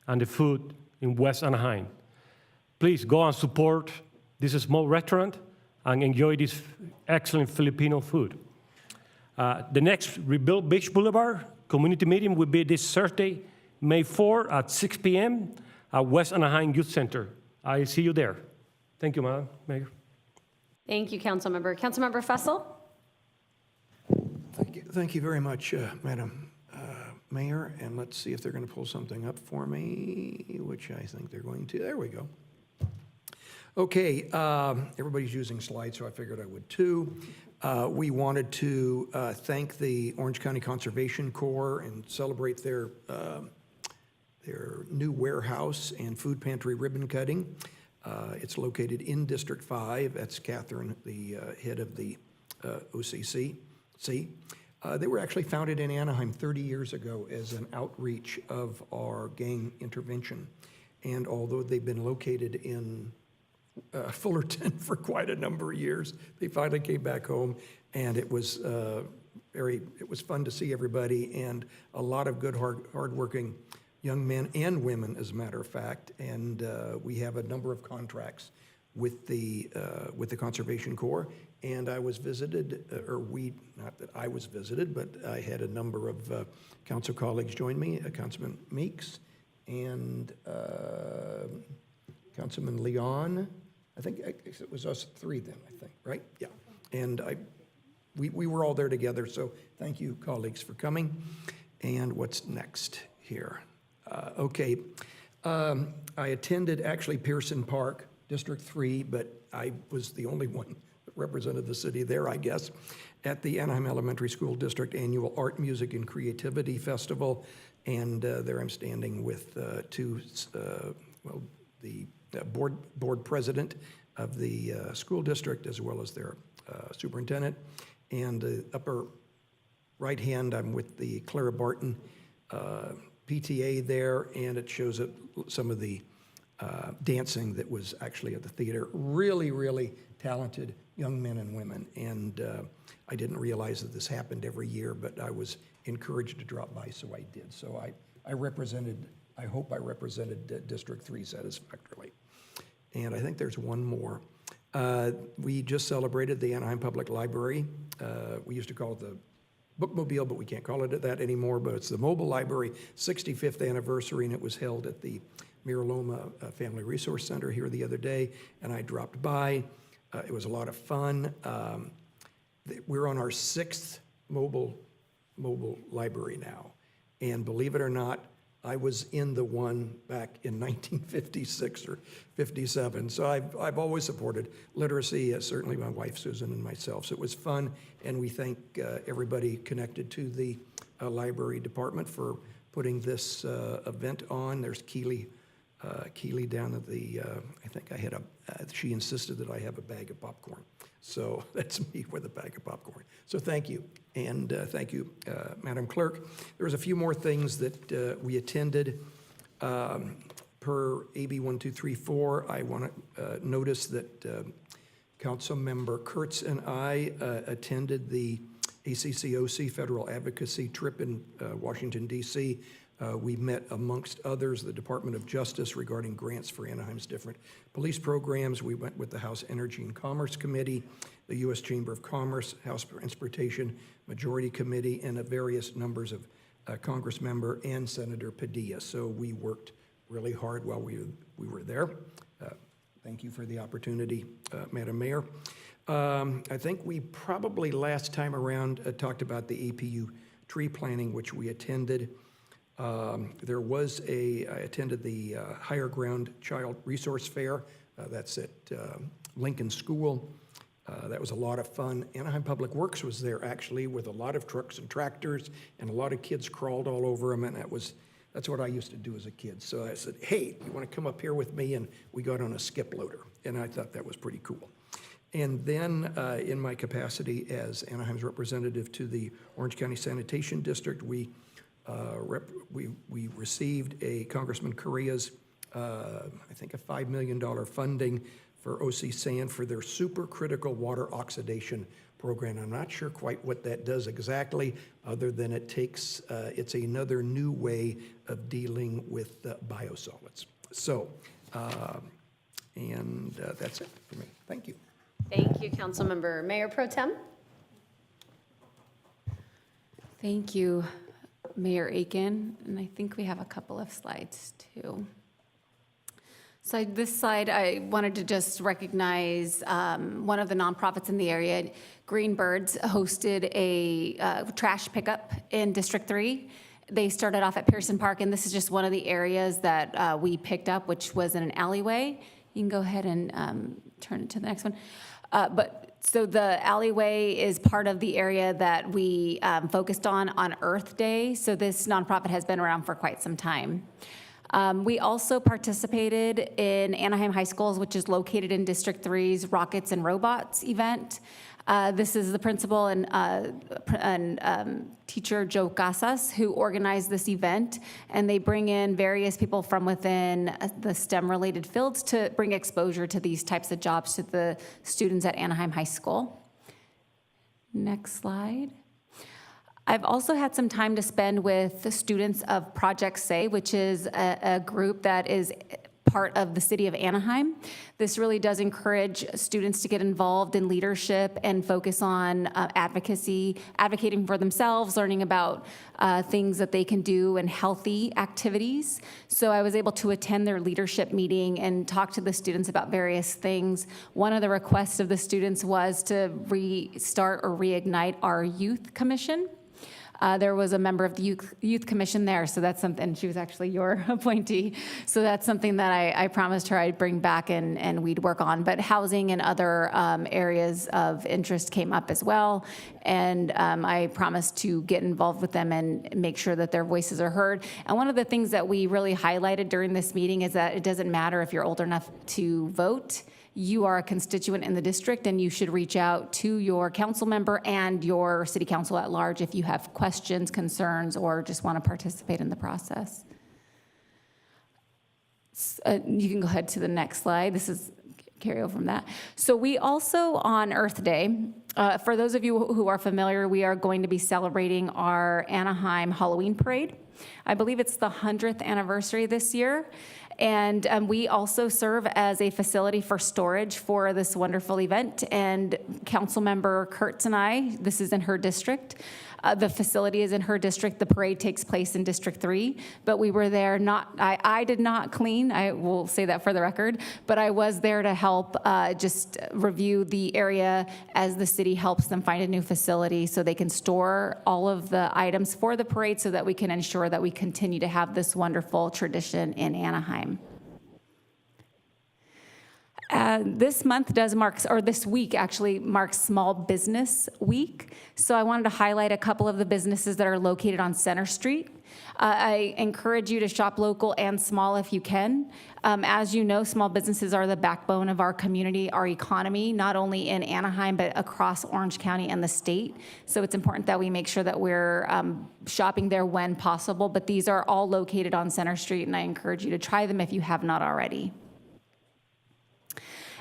and the food in West Anaheim. Please go and support this small restaurant and enjoy this excellent Filipino food. The next Rebuild Beach Boulevard community meeting will be this Thursday, May 4 at 6 p.m. at West Anaheim Youth Center. I see you there. Thank you, Madam Mayor. Thank you, Councilmember. Councilmember Fussell? Thank you very much, Madam Mayor. And let's see if they're going to pull something up for me, which I think they're going to. There we go. Okay, everybody's using slides, so I figured I would too. We wanted to thank the Orange County Conservation Corps and celebrate their new warehouse and food pantry ribbon cutting. It's located in District 5. That's Catherine, the head of the OCC. They were actually founded in Anaheim 30 years ago as an outreach of our gang intervention. And although they've been located in Fullerton for quite a number of years, they finally came back home, and it was fun to see everybody, and a lot of good, hardworking young men and women, as a matter of fact. And we have a number of contracts with the Conservation Corps. And I was visited, not that I was visited, but I had a number of council colleagues join me, Councilman Meeks and Councilman Leon. I think it was us three then, I think, right? Yeah. And we were all there together, so thank you, colleagues, for coming. And what's next here? Okay. I attended actually Pearson Park, District 3, but I was the only one that represented the city there, I guess, at the Anaheim Elementary School District Annual Art, Music, and Creativity Festival. And there I'm standing with the board president of the school district, as well as their superintendent. And the upper right hand, I'm with the Clara Barton PTA there, and it shows some of the dancing that was actually at the theater. Really, really talented young men and women. And I didn't realize that this happened every year, but I was encouraged to drop by, so I did. So I hope I represented District 3 satisfactorily. And I think there's one more. We just celebrated the Anaheim Public Library. We used to call it the Bookmobile, but we can't call it that anymore, but it's the Mobile Library 65th anniversary, and it was held at the Miraloma Family Resource Center here the other day, and I dropped by. It was a lot of fun. We're on our 6th mobile library now, and believe it or not, I was in the one back in 1956 or 57. So I've always supported literacy, certainly my wife Susan and myself. So it was fun, and we thank everybody connected to the library department for putting this event on. There's Keely down at the, I think I had she insisted that I have a bag of popcorn. So that's me with a bag of popcorn. So thank you. And thank you, Madam Clerk. There's a few more things that we attended. Per AB 1234, I want to notice that Councilmember Kurtz and I attended the ACCOC Federal Advocacy trip in Washington, D.C. We met, amongst others, the Department of Justice regarding grants for Anaheim's different police programs. We went with the House Energy and Commerce Committee, the U.S. Chamber of Commerce, House Transportation Majority Committee, and various numbers of Congress member and Senator Padilla. So we worked really hard while we were there. Thank you for the opportunity, Madam Mayor. I think we probably last time around talked about the APU tree planting, which we attended. I attended the Higher Ground Child Resource Fair. That's at Lincoln School. That was a lot of fun. Anaheim Public Works was there actually with a lot of trucks and tractors, and a lot of kids crawled all over them, and that was That's what I used to do as a kid. So I said, hey, you want to come up here with me? And we got on a skip loader. And I thought that was pretty cool. And then in my capacity as Anaheim's representative to the Orange County Sanitation District, we received a Congressman Correa's, I think a $5 million funding for OC San for their supercritical water oxidation program. I'm not sure quite what that does exactly, other than it takes, it's another new way of dealing with biosolids. So, that's it for me. Thank you. Thank you, Councilmember. Mayor Pro Tem? Thank you, Mayor Aiken. And I think we have a couple of slides too. So this slide, I wanted to just recognize one of the nonprofits in the area. Greenbirds hosted a trash pickup in District 3. They started off at Pearson Park, and this is just one of the areas that we picked up, which was in an alleyway. You can go ahead and turn it to the next one. So the alleyway is part of the area that we focused on Earth Day. So this nonprofit has been around for quite some time. We also participated in Anaheim High Schools, which is located in District 3's Rockets and Robots event. This is the principal and teacher, Joe Casas, who organized this event, and they bring in various people from within the STEM-related fields to bring exposure to these types of jobs to the students at Anaheim High School. Next slide. I've also had some time to spend with the students of Project Say, which is a group that is part of the city of Anaheim. This really does encourage students to get involved in leadership and focus on advocating for themselves, learning about things that they can do and healthy activities. So I was able to attend their leadership meeting and talk to the students about various things. One of the requests of the students was to restart or reignite our youth commission. There was a member of the youth commission there, so that's something, she was actually your appointee, so that's something that I promised her I'd bring back and we'd work on. But housing and other areas of interest came up as well, and I promised to get involved with them and make sure that their voices are heard. And one of the things that we really highlighted during this meeting is that it doesn't matter if you're old enough to vote. You are a constituent in the district, and you should reach out to your council member and your city council at large if you have questions, concerns, or just want to participate in the process. You can go ahead to the next slide. This is carry over from that. So we also, on Earth Day, for those of you who are familiar, we are going to be celebrating our Anaheim Halloween Parade. I believe it's the 100th anniversary this year. And we also serve as a facility for storage for this wonderful event. And Councilmember Kurtz and I, this is in her district. The facility is in her district. The parade takes place in District 3, but we were there I did not clean, I will say that for the record, but I was there to help just review the area as the city helps them find a new facility so they can store all of the items for the parade so that we can ensure that we continue to have this wonderful tradition in Anaheim. This month this week actually marks Small Business Week. So I wanted to highlight a couple of the businesses that are located on Center Street. I encourage you to shop local and small if you can. As you know, small businesses are the backbone of our community, our economy, not only in Anaheim, but across Orange County and the state. So it's important that we make sure that we're shopping there when possible. But these are all located on Center Street, and I encourage you to try them if you have not already.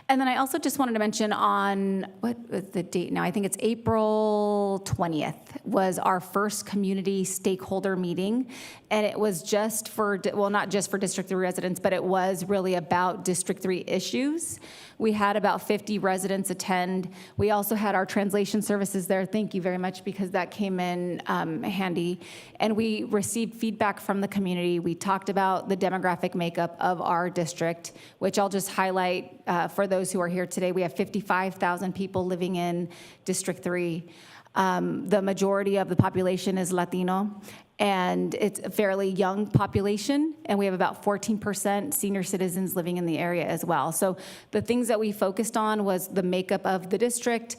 And then I also just wanted to mention on, what was the date now? I think it's April 20th was our first community stakeholder meeting. And it was just for, well, not just for District 3 residents, but it was really about District 3 issues. We had about 50 residents attend. We also had our translation services there. Thank you very much, because that came in handy. And we received feedback from the community. We talked about the demographic makeup of our district, which I'll just highlight for those who are here today. We have 55,000 people living in District 3. The majority of the population is Latino, and it's a fairly young population, and we have about 14% senior citizens living in the area as well. So the things that we focused on was the makeup of the district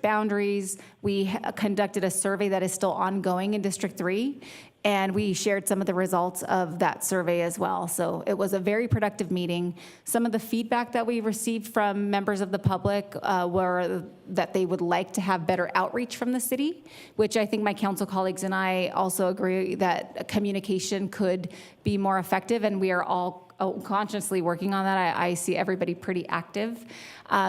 boundaries. We conducted a survey that is still ongoing in District 3, and we shared some of the results of that survey as well. So it was a very productive meeting. Some of the feedback that we received from members of the public were that they would like to have better outreach from the city, which I think my council colleagues and I also agree that communication could be more effective, and we are all consciously working on that. I see everybody pretty active.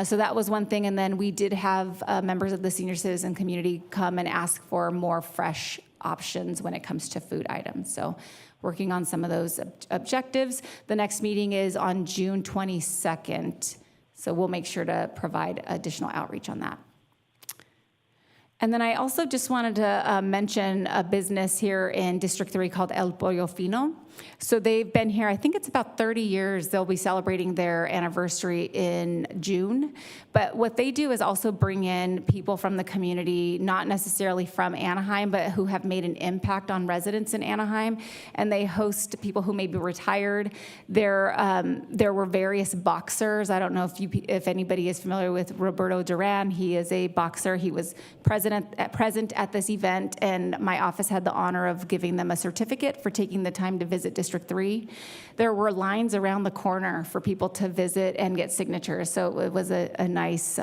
So that was one thing. And then we did have members of the senior citizen community come and ask for more fresh options when it comes to food items. So working on some of those objectives. The next meeting is on June 22nd. So we'll make sure to provide additional outreach on that. And then I also just wanted to mention a business here in District 3 called El Pollo Fino. So they've been here, I think it's about 30 years. They'll be celebrating their anniversary in June. But what they do is also bring in people from the community, not necessarily from Anaheim, but who have made an impact on residents in Anaheim. And they host people who may be retired. There were various boxers. I don't know if anybody is familiar with Roberto Duran. He is a boxer. He was present at this event, and my office had the honor of giving them a certificate for taking the time to visit District 3. There were lines around the corner for people to visit and get signatures, so it was a nice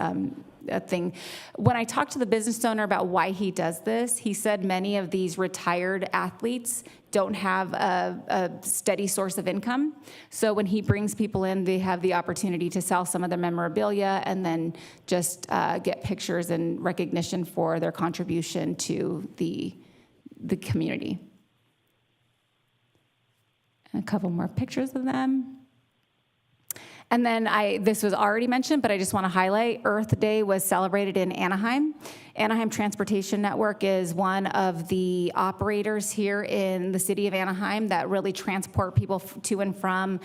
thing. When I talked to the business owner about why he does this, he said many of these retired athletes don't have a steady source of income. So when he brings people in, they have the opportunity to sell some of their memorabilia and then just get pictures and recognition for their contribution to the community. And a couple more pictures of them. And then this was already mentioned, but I just want to highlight Earth Day was celebrated in Anaheim. Anaheim Transportation Network is one of the operators here in the city of Anaheim that really transport people to and from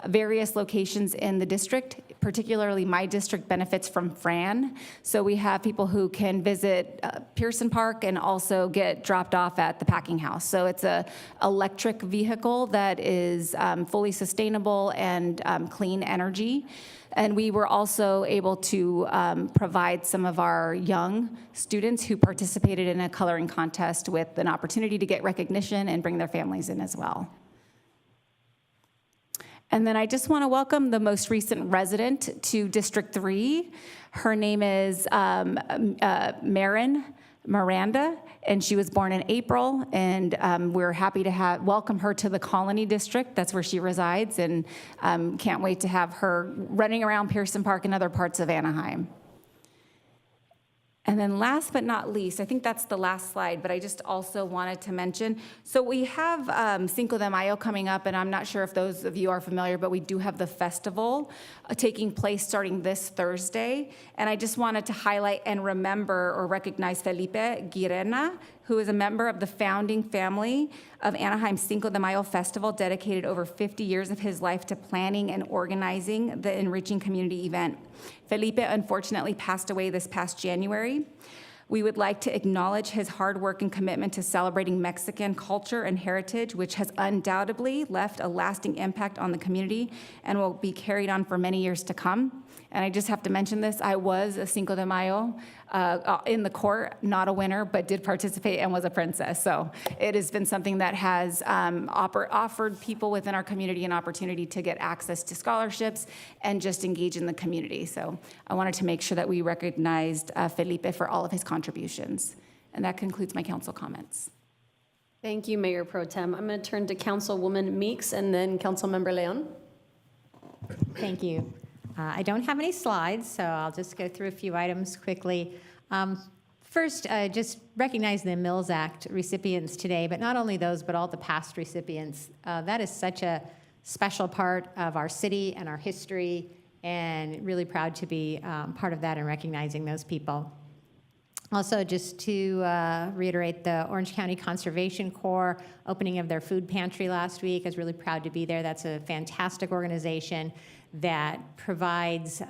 various locations in the district. Particularly, my district benefits from FRAN. So we have people who can visit Pearson Park and also get dropped off at the packing house. So it's an electric vehicle that is fully sustainable and clean energy. And we were also able to provide some of our young students who participated in a coloring contest with an opportunity to get recognition and bring their families in as well. And then I just want to welcome the most recent resident to District 3. Her name is Marin Miranda, and she was born in April, and we're happy to welcome her to the Colony District. That's where she resides, and can't wait to have her running around Pearson Park and other parts of Anaheim. And then last but not least, I think that's the last slide, but I just also wanted to mention, so we have Cinco de Mayo coming up, and I'm not sure if those of you are familiar, but we do have the festival taking place starting this Thursday. And I just wanted to highlight and remember or recognize Felipe Guirena, who is a member of the founding family of Anaheim Cinco de Mayo Festival, dedicated over 50 years of his life to planning and organizing the enriching community event. Felipe unfortunately passed away this past January. We would like to acknowledge his hard work and commitment to celebrating Mexican culture and heritage, which has undoubtedly left a lasting impact on the community and will be carried on for many years to come. And I just have to mention this, I was a Cinco de Mayo in the court, not a winner, but did participate and was a princess. So it has been something that has offered people within our community an opportunity to get access to scholarships and just engage in the community. So I wanted to make sure that we recognized Felipe for all of his contributions. And that concludes my council comments. Thank you, Mayor Pro Tem. I'm going to turn to Councilwoman Meeks and then Councilmember Leon. Thank you. I don't have any slides, so I'll just go through a few items quickly. First, just recognizing the Mills Act recipients today, but not only those, but all the past recipients. That is such a special part of our city and our history, and really proud to be part of that and recognizing those people. Also, just to reiterate, the Orange County Conservation Corps opening of their food pantry last week. I was really proud to be there. That's a fantastic organization that provides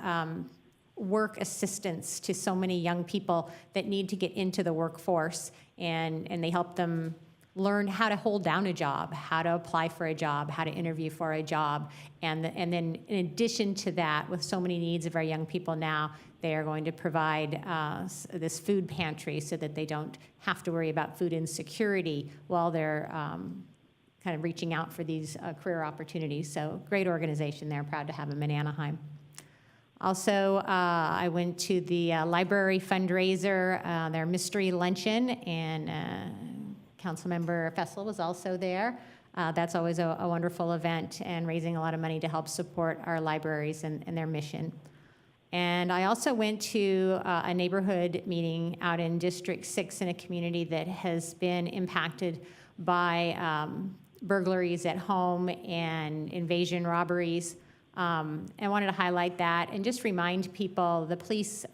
work assistance to so many young people that need to get into the workforce, and they help them learn how to hold down a job, how to apply for a job, how to interview for a job. And then in addition to that, with so many needs of our young people now, they are going to provide this food pantry so that they don't have to worry about food insecurity while they're kind of reaching out for these career opportunities. So great organization there, proud to have them in Anaheim. Also, I went to the library fundraiser, their mystery luncheon, and Councilmember Fessel was also there. That's always a wonderful event and raising a lot of money to help support our libraries and their mission. And I also went to a neighborhood meeting out in District 6 in a community that has been impacted by burglaries at home and invasion robberies. And I wanted to highlight that and just remind people, the police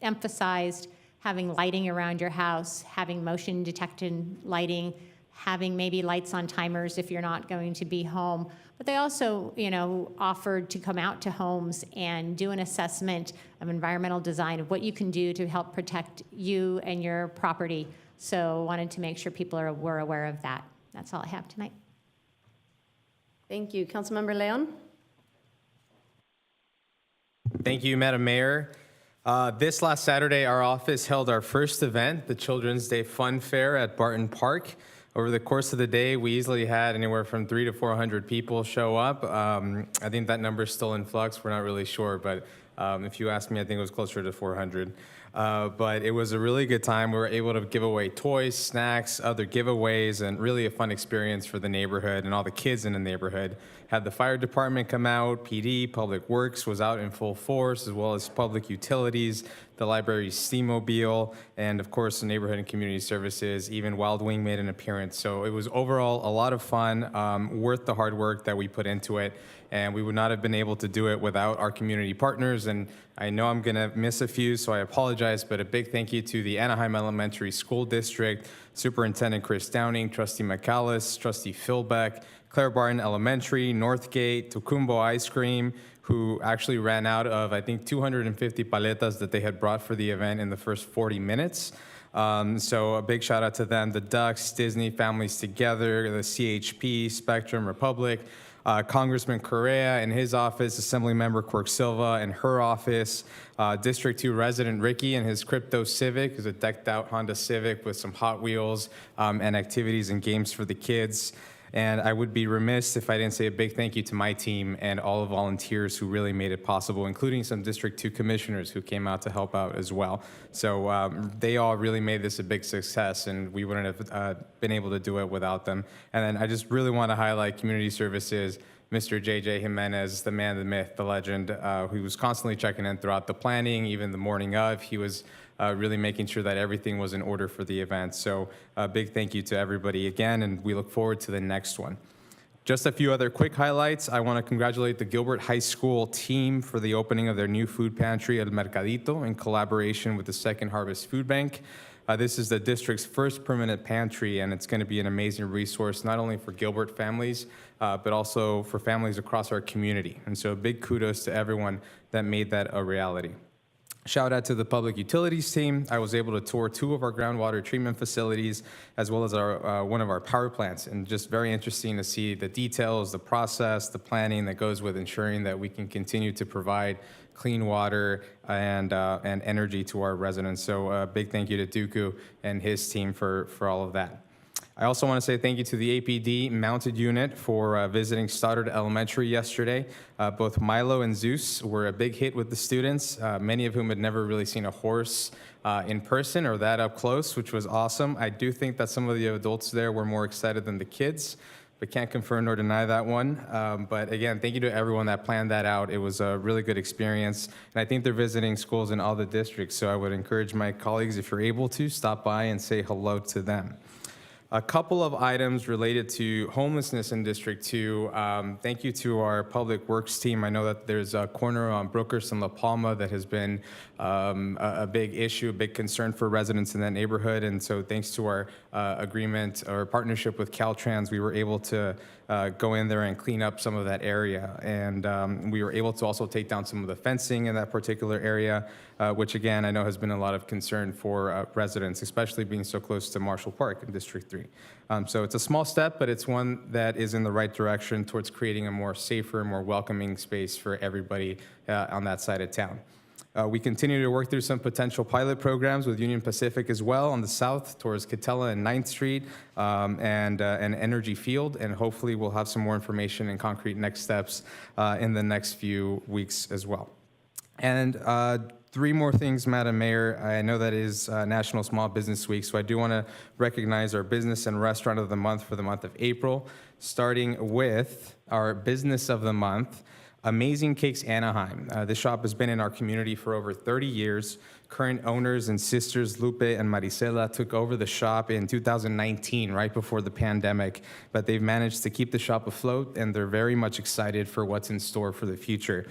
emphasized having lighting around your house, having motion detected lighting, having maybe lights on timers if you're not going to be home. But they also, offered to come out to homes and do an assessment of environmental design of what you can do to help protect you and your property. So wanted to make sure people were aware of that. That's all I have tonight. Thank you. Councilmember Leon? Thank you, Madam Mayor. This last Saturday, our office held our first event, the Children's Day Fun Fair at Barton Park. Over the course of the day, we easily had anywhere from 300 to 400 people show up. I think that number is still in flux. We're not really sure, but if you ask me, I think it was closer to 400. But it was a really good time. We were able to give away toys, snacks, other giveaways, and really a fun experience for the neighborhood and all the kids in the neighborhood. Had the fire department come out, PD, Public Works was out in full force, as well as public utilities, the library's steamobile, and of course the neighborhood and community services. Even Wild Wing made an appearance. So it was overall a lot of fun, worth the hard work that we put into it. And we would not have been able to do it without our community partners. And I know I'm gonna miss a few, so I apologize, but a big thank you to the Anaheim Elementary School District, Superintendent Chris Downing, Trustee McAllis, Trustee Philbeck, Claire Barton Elementary, Northgate, Tucumbo Ice Cream, who actually ran out of, I think, 250 paletas that they had brought for the event in the first 40 minutes. So a big shout out to them, the Ducks, Disney, Families Together, the CHP, Spectrum, Republic, Congressman Correa in his office, Assemblymember Quirk Silva in her office, District 2 resident Ricky and his Crypto Civic, who's a decked out Honda Civic with some Hot Wheels and activities and games for the kids. And I would be remiss if I didn't say a big thank you to my team and all the volunteers who really made it possible, including some District 2 commissioners who came out to help out as well. So they all really made this a big success, and we wouldn't have been able to do it without them. And then I just really want to highlight Community Services, Mr. JJ Jimenez, the man, the myth, the legend, who was constantly checking in throughout the planning, even the morning of. He was really making sure that everything was in order for the event. So a big thank you to everybody again, and we look forward to the next one. Just a few other quick highlights. I want to congratulate the Gilbert High School team for the opening of their new food pantry, El Mercadito, in collaboration with the Second Harvest Food Bank. This is the district's first permanent pantry, and it's going to be an amazing resource, not only for Gilbert families, but also for families across our community. And so a big kudos to everyone that made that a reality. Shout out to the public utilities team. I was able to tour 2 of our groundwater treatment facilities, as well as one of our power plants, and just very interesting to see the details, the process, the planning that goes with ensuring that we can continue to provide clean water and energy to our residents. So a big thank you to Dooku and his team for all of that. I also want to say thank you to the APD mounted unit for visiting Stoddard Elementary yesterday. Both Milo and Zeus were a big hit with the students, many of whom had never really seen a horse in person or that up close, which was awesome. I do think that some of the adults there were more excited than the kids, but can't confirm nor deny that one. But again, thank you to everyone that planned that out. It was a really good experience. And I think they're visiting schools in all the districts, so I would encourage my colleagues, if you're able to, stop by and say hello to them. A couple of items related to homelessness in District 2. Thank you to our Public Works team. I know that there's a corner on Brookhurst and La Palma that has been a big issue, a big concern for residents in that neighborhood. And so thanks to our agreement or partnership with Caltrans, we were able to go in there and clean up some of that area. And we were able to also take down some of the fencing in that particular area, which again, I know has been a lot of concern for residents, especially being so close to Marshall Park in District 3. So it's a small step, but it's one that is in the right direction towards creating a more safer, more welcoming space for everybody on that side of town. We continue to work through some potential pilot programs with Union Pacific as well on the south towards Catella and 9th Street and Energy Field, and hopefully we'll have some more information and concrete next steps in the next few weeks as well. And three more things, Madam Mayor. I know that is National Small Business Week, so I do want to recognize our Business and Restaurant of the Month for the month of April, starting with our Business of the Month, Amazing Cakes Anaheim. This shop has been in our community for over 30 years. Current owners and sisters Lupe and Maricela took over the shop in 2019, right before the pandemic, but they've managed to keep the shop afloat, and they're very much excited for what's in store for the future.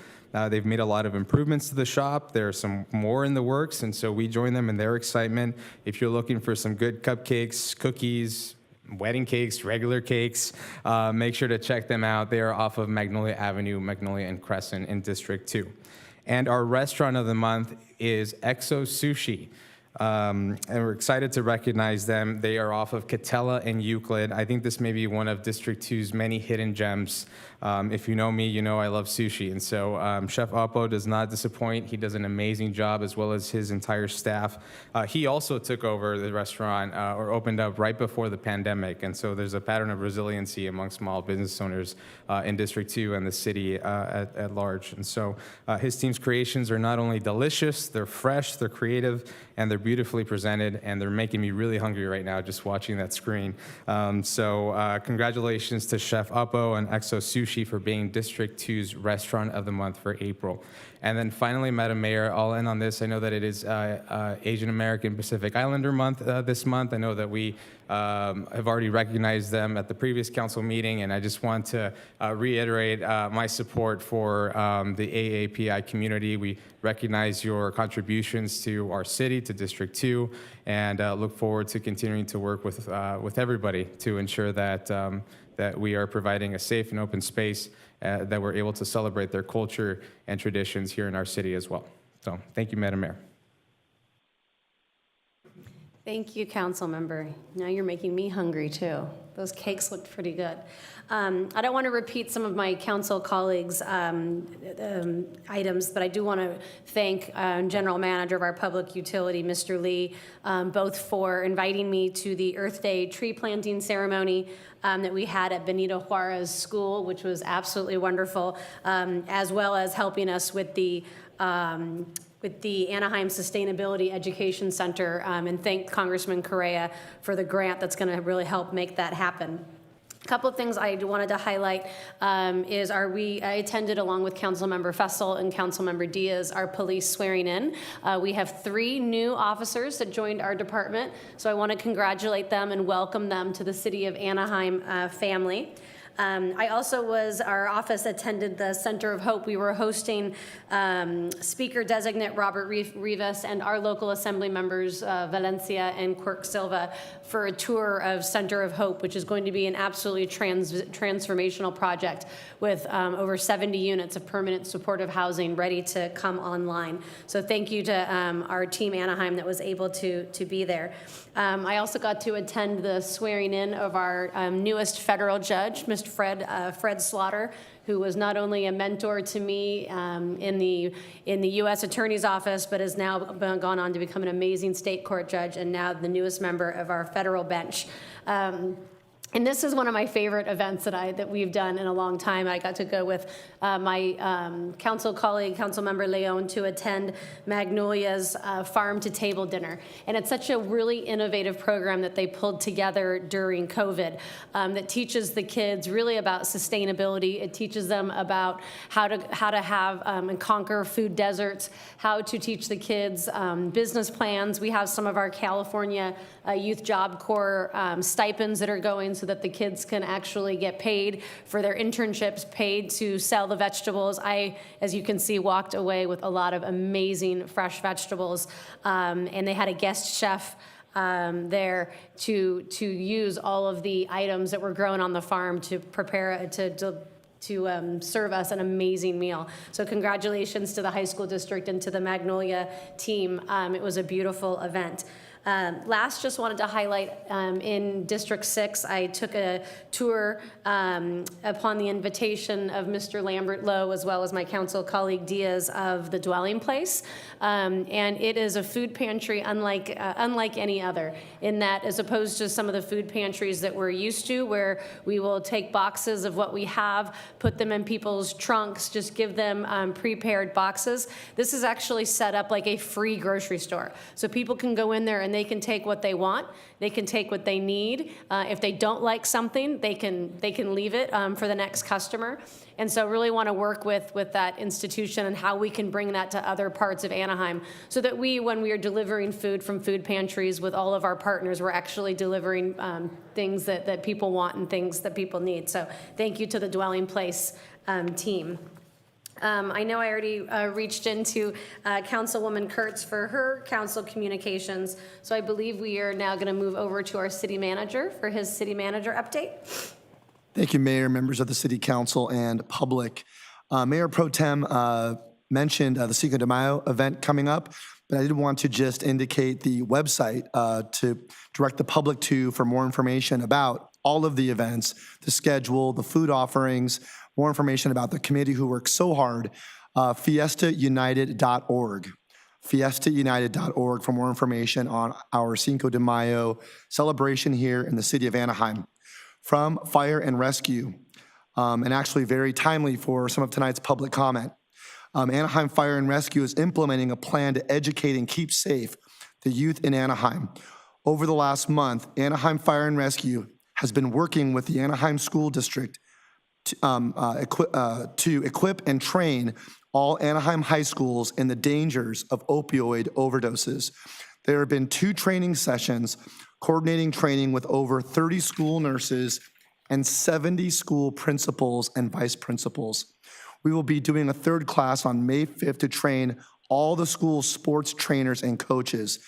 They've made a lot of improvements to the shop. There are some more in the works, and so we join them in their excitement. If you're looking for some good cupcakes, cookies, wedding cakes, regular cakes, make sure to check them out. They are off of Magnolia Avenue, Magnolia and Crescent in District 2. And our restaurant of the month is Exo Sushi. And we're excited to recognize them. They are off of Catella and Euclid. I think this may be one of District 2's many hidden gems. If you know me, you know I love sushi. And so Chef Oppo does not disappoint. He does an amazing job, as well as his entire staff. He also took over the restaurant or opened up right before the pandemic. And so there's a pattern of resiliency among small business owners in District 2 and the city at large. And so his team's creations are not only delicious, they're fresh, they're creative, and they're beautifully presented, and they're making me really hungry right now just watching that screen. So congratulations to Chef Oppo and Exo Sushi for being District 2's Restaurant of the Month for April. And then finally, Madam Mayor, I'll end on this. I know that it is Asian American Pacific Islander Month this month. I know that we have already recognized them at the previous council meeting, and I just want to reiterate my support for the AAPI community. We recognize your contributions to our city, to District 2, and look forward to continuing to work with everybody to ensure that that we are providing a safe and open space that we're able to celebrate their culture and traditions here in our city as well. So thank you, Madam Mayor. Thank you, council member. Now you're making me hungry too. Those cakes looked pretty good. I don't want to repeat some of my council colleagues' items, but I do want to thank General Manager of our public utility, Mr. Lee, both for inviting me to the Earth Day tree planting ceremony that we had at Benito Juarez School, which was absolutely wonderful, as well as helping us with the Anaheim Sustainability Education Center, and thank Congressman Correa for the grant that's going to really help make that happen. A couple of things I wanted to highlight is I attended along with Councilmember Fessel and Councilmember Diaz our police swearing in. We have 3 new officers that joined our department, so I want to congratulate them and welcome them to the City of Anaheim family. I also our office attended the Center of Hope. We were hosting Speaker Designate Robert Rivas and our local assembly members, Valencia and Quirk Silva, for a tour of Center of Hope, which is going to be an absolutely transformational project with over 70 units of permanent supportive housing ready to come online. So thank you to our team Anaheim that was able to be there. I also got to attend the swearing in of our newest federal judge, Mr. Fred Slaughter, who was not only a mentor to me in the U.S. Attorney's Office, but has now gone on to become an amazing state court judge and now the newest member of our federal bench. And this is one of my favorite events that we've done in a long time. I got to go with my council colleague, Councilmember Leon, to attend Magnolia's Farm to Table Dinner. And it's such a really innovative program that they pulled together during COVID that teaches the kids really about sustainability. It teaches them about how to have and conquer food deserts, how to teach the kids business plans. We have some of our California Youth Job Corps stipends that are going so that the kids can actually get paid for their internships, paid to sell the vegetables. I, as you can see, walked away with a lot of amazing fresh vegetables, and they had a guest chef there to use all of the items that were grown on the farm to prepare to serve us an amazing meal. So congratulations to the high school district and to the Magnolia team. It was a beautiful event. Last, just wanted to highlight in District 6, I took a tour upon the invitation of Mr. Lambert Lowe, as well as my council colleague Diaz, of the Dwelling Place. And it is a food pantry unlike any other, in that, as opposed to some of the food pantries that we're used to, where we will take boxes of what we have, put them in people's trunks, just give them prepared boxes. This is actually set up like a free grocery store. So people can go in there and they can take what they want. They can take what they need. If they don't like something, they can leave it for the next customer. And so really want to work with that institution and how we can bring that to other parts of Anaheim, so that when we are delivering food from food pantries with all of our partners, we're actually delivering things that people want and things that people need. So thank you to the Dwelling Place team. I know I already reached into Councilwoman Kurtz for her council communications, so I believe we are now going to move over to our city manager for his city manager update. Thank you, Mayor, members of the City Council, and public. Mayor Pro Tem mentioned the Cinco de Mayo event coming up, but I did want to just indicate the website to direct the public to for more information about all of the events, the schedule, the food offerings, more information about the committee who works so hard, fiestaunited.org. fiestaunited.org for more information on our Cinco de Mayo celebration here in the city of Anaheim. From Fire and Rescue, and actually very timely for some of tonight's public comment. Anaheim Fire and Rescue is implementing a plan to educate and keep safe the youth in Anaheim. Over the last month, Anaheim Fire and Rescue has been working with the Anaheim School District to equip and train all Anaheim high schools in the dangers of opioid overdoses. There have been 2 training sessions, coordinating training with over 30 school nurses and 70 school principals and vice principals. We will be doing a 3rd class on May 5th to train all the school sports trainers and coaches.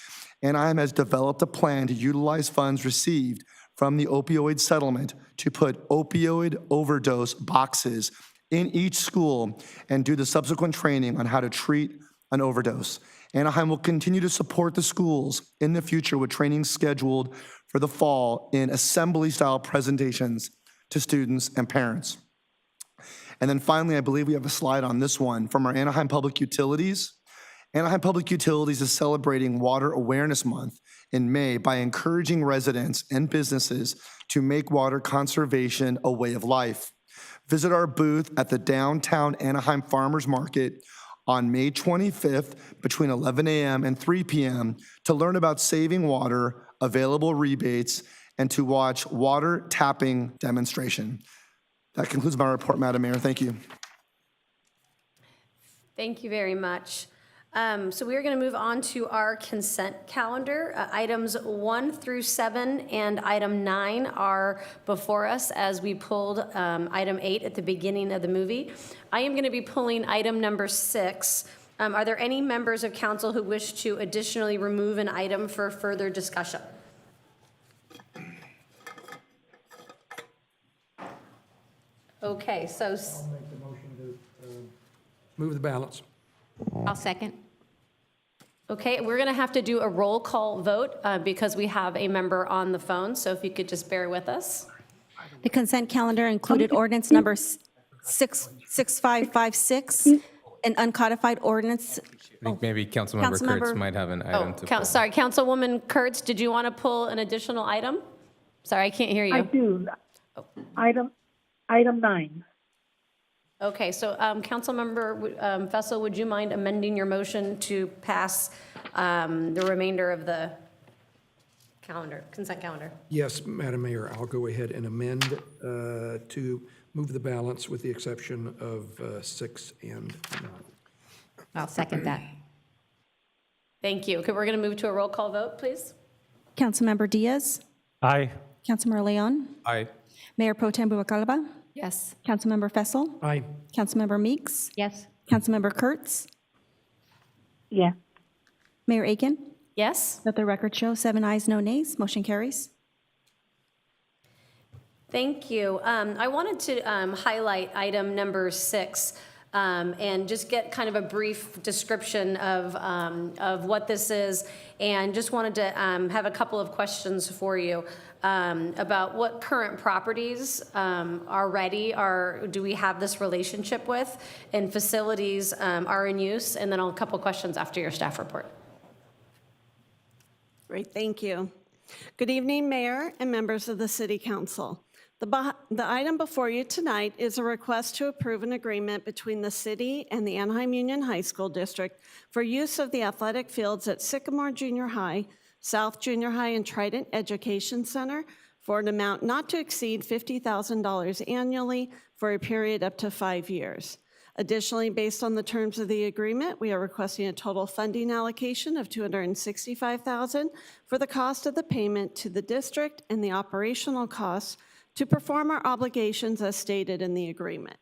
Anaheim has developed a plan to utilize funds received from the opioid settlement to put opioid overdose boxes in each school and do the subsequent training on how to treat an overdose. Anaheim will continue to support the schools in the future with training scheduled for the fall in assembly-style presentations to students and parents. And then finally, I believe we have a slide on this one from our Anaheim Public Utilities. Anaheim Public Utilities is celebrating Water Awareness Month in May by encouraging residents and businesses to make water conservation a way of life. Visit our booth at the downtown Anaheim Farmers Market on May 25th between 11 a.m. and 3 p.m. to learn about saving water, available rebates, and to watch water tapping demonstration. That concludes my report, Madam Mayor. Thank you. Thank you very much. So we are going to move on to our consent calendar. Items 1 through 7 and item 9 are before us, as we pulled item 8 at the beginning of the movie. I am going to be pulling item number 6. Are there any members of council who wish to additionally remove an item for further discussion? Okay, so I'll make the motion to move the balance. I'll second. okay, we're going to have to do a roll call vote because we have a member on the phone. So if you could just bear with us. The consent calendar included ordinance number 6556, an uncodified ordinance. I think maybe Councilmember Kurtz might have an item to pull. Sorry, Councilwoman Kurtz, did you want to pull an additional item? Sorry, I can't hear you. I do. Item 9. Okay, so Councilmember Fessel, would you mind amending your motion to pass the remainder of the calendar, consent calendar? Yes, Madam Mayor, I'll go ahead and amend to move the balance with the exception of 6 and 9. I'll second that. Thank you. Okay, we're going to move to a roll call vote, please. Councilmember Diaz. Aye. Councilmember Leon. Aye. Mayor Pro Tem Rubalcaba. Yes. Councilmember Fessel. Aye. Councilmember Meeks. Yes. Councilmember Kurtz. Yes. Mayor Aiken. Yes. Let the record show 7 ayes, no nays. Motion carries. Thank you. I wanted to highlight item number 6. and just get kind of a brief description of what this is. And just wanted to have a couple of questions for you about what current properties do we have this relationship with, and facilities are in use, and then a couple questions after your staff report. Great, thank you. Good evening, Mayor and members of the City Council. The item before you tonight is a request to approve an agreement between the city and the Anaheim Union High School District for use of the athletic fields at Sycamore Junior High, South Junior High, and Trident Education Center for an amount not to exceed $50,000 annually for a period up to 5 years. Additionally, based on the terms of the agreement, we are requesting a total funding allocation of $265,000 for the cost of the payment to the district and the operational costs to perform our obligations as stated in the agreement.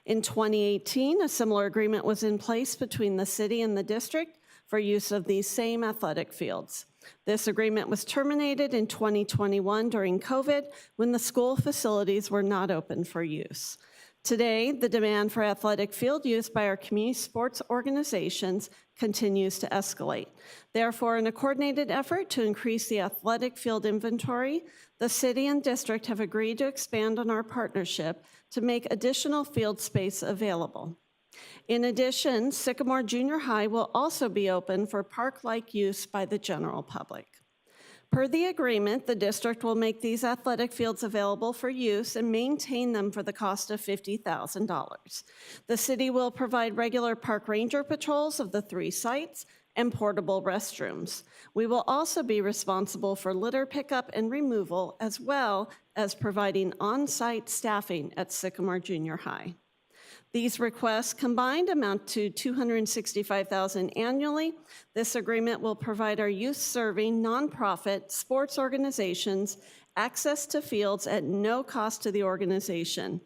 In 2018, a similar agreement was in place between the city and the district for use of these same athletic fields. This agreement was terminated in 2021 during COVID when the school facilities were not open for use. Today, the demand for athletic field use by our community sports organizations continues to escalate. Therefore, in a coordinated effort to increase the athletic field inventory, the city and district have agreed to expand on our partnership to make additional field space available. In addition, Sycamore Junior High will also be open for park-like use by the general public. Per the agreement, the district will make these athletic fields available for use and maintain them for the cost of $50,000. The city will provide regular park ranger patrols of the 3 sites and portable restrooms. We will also be responsible for litter pickup and removal, as well as providing on-site staffing at Sycamore Junior High. These requests combined amount to $265,000 annually. This agreement will provide our youth-serving nonprofit sports organizations access to fields at no cost to the organization.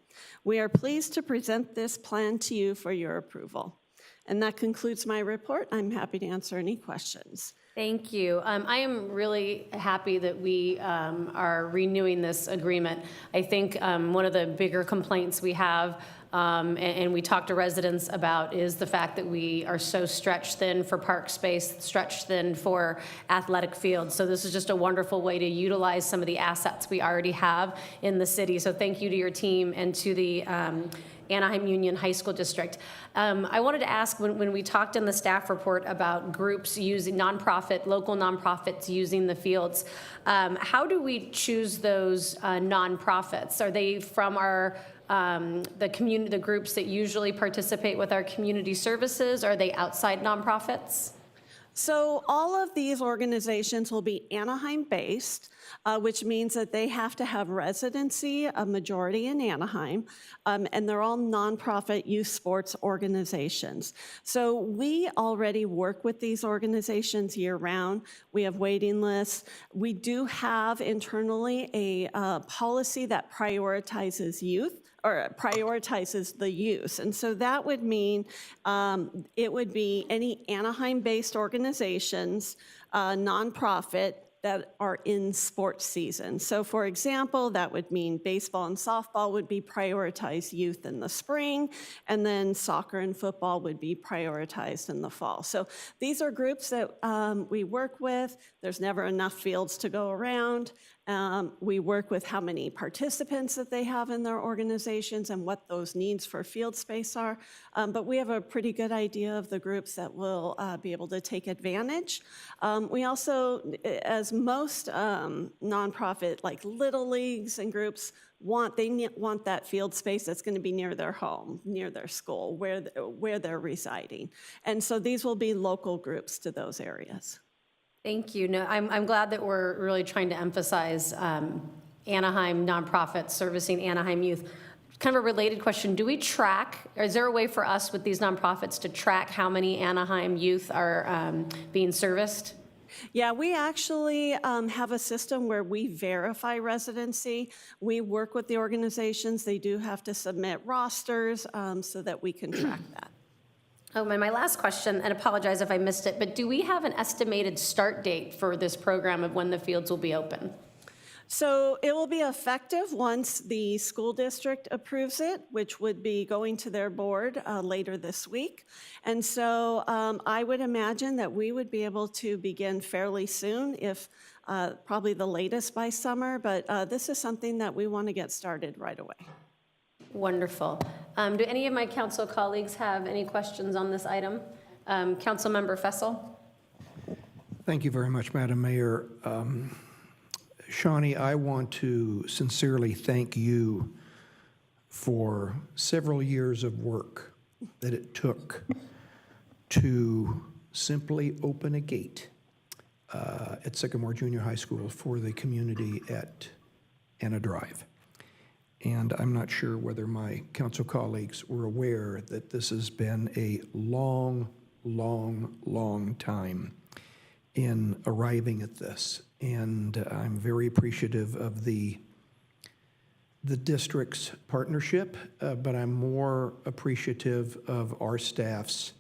We are pleased to present this plan to you for your approval. And that concludes my report. I'm happy to answer any questions. Thank you. I am really happy that we are renewing this agreement. I think one of the bigger complaints we have, and we talk to residents about, is the fact that we are so stretched thin for park space, stretched thin for athletic fields. So this is just a wonderful way to utilize some of the assets we already have in the city. So thank you to your team and to the Anaheim Union High School District. I wanted to ask, when we talked in the staff report about groups using local nonprofits using the fields, how do we choose those nonprofits? Are they from our the groups that usually participate with our community services? Are they outside nonprofits? So all of these organizations will be Anaheim-based, which means that they have to have residency, a majority in Anaheim, and they're all nonprofit youth sports organizations. So we already work with these organizations year-round. We have waiting lists. We do have internally a policy that prioritizes youth, or prioritizes the use. And so that would mean it would be any Anaheim-based organizations, nonprofit, that are in sports season. So for example, that would mean baseball and softball would be prioritized youth in the spring, and then soccer and football would be prioritized in the fall. So these are groups that we work with. There's never enough fields to go around. We work with how many participants that they have in their organizations and what those needs for field space are. But we have a pretty good idea of the groups that will be able to take advantage. We also, as most nonprofit, like little leagues and groups, want that field space that's going to be near their home, near their school, where they're residing. And so these will be local groups to those areas. Thank you. No, I'm glad that we're really trying to emphasize Anaheim nonprofits servicing Anaheim youth. Kind of a related question, do we track, or is there a way for us with these nonprofits to track how many Anaheim youth are being serviced? Yeah, we actually have a system where we verify residency. We work with the organizations. They do have to submit rosters so that we can track that. Oh, and my last question, and apologize if I missed it, but do we have an estimated start date for this program of when the fields will be open? So it will be effective once the school district approves it, which would be going to their board later this week. And so I would imagine that we would be able to begin fairly soon, if probably the latest by summer, but this is something that we want to get started right away. Wonderful. Do any of my council colleagues have any questions on this item? Councilmember Fessel? Thank you very much, Madam Mayor. Shawnee, I want to sincerely thank you for several years of work that it took to simply open a gate at Sycamore Junior High School for the community at Anna Drive. And I'm not sure whether my council colleagues were aware that this has been a long, long, long time in arriving at this. And I'm very appreciative of the district's partnership, but I'm more appreciative of our staff's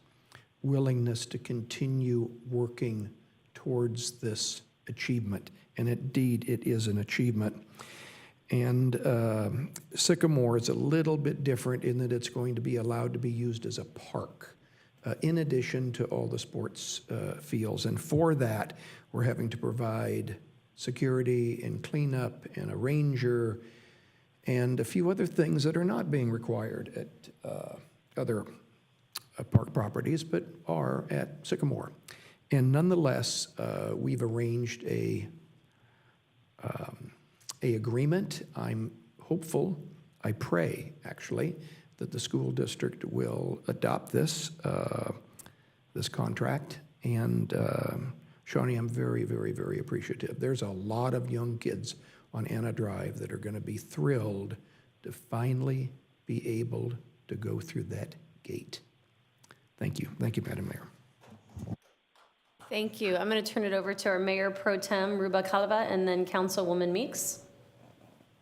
willingness to continue working towards this achievement. And indeed, it is an achievement. And Sycamore is a little bit different in that it's going to be allowed to be used as a park, in addition to all the sports fields. And for that, we're having to provide security and cleanup and a ranger and a few other things that are not being required at other park properties, but are at Sycamore. And nonetheless, we've arranged a agreement. I'm hopeful, I pray actually, that the school district will adopt this contract. And Shawnee, I'm very, very, very appreciative. There's a lot of young kids on Anna Drive that are going to be thrilled to finally be able to go through that gate. Thank you. Thank you, Madam Mayor. Thank you. I'm going to turn it over to our Mayor Pro Tem, Ruba Calava, and then Councilwoman Meeks.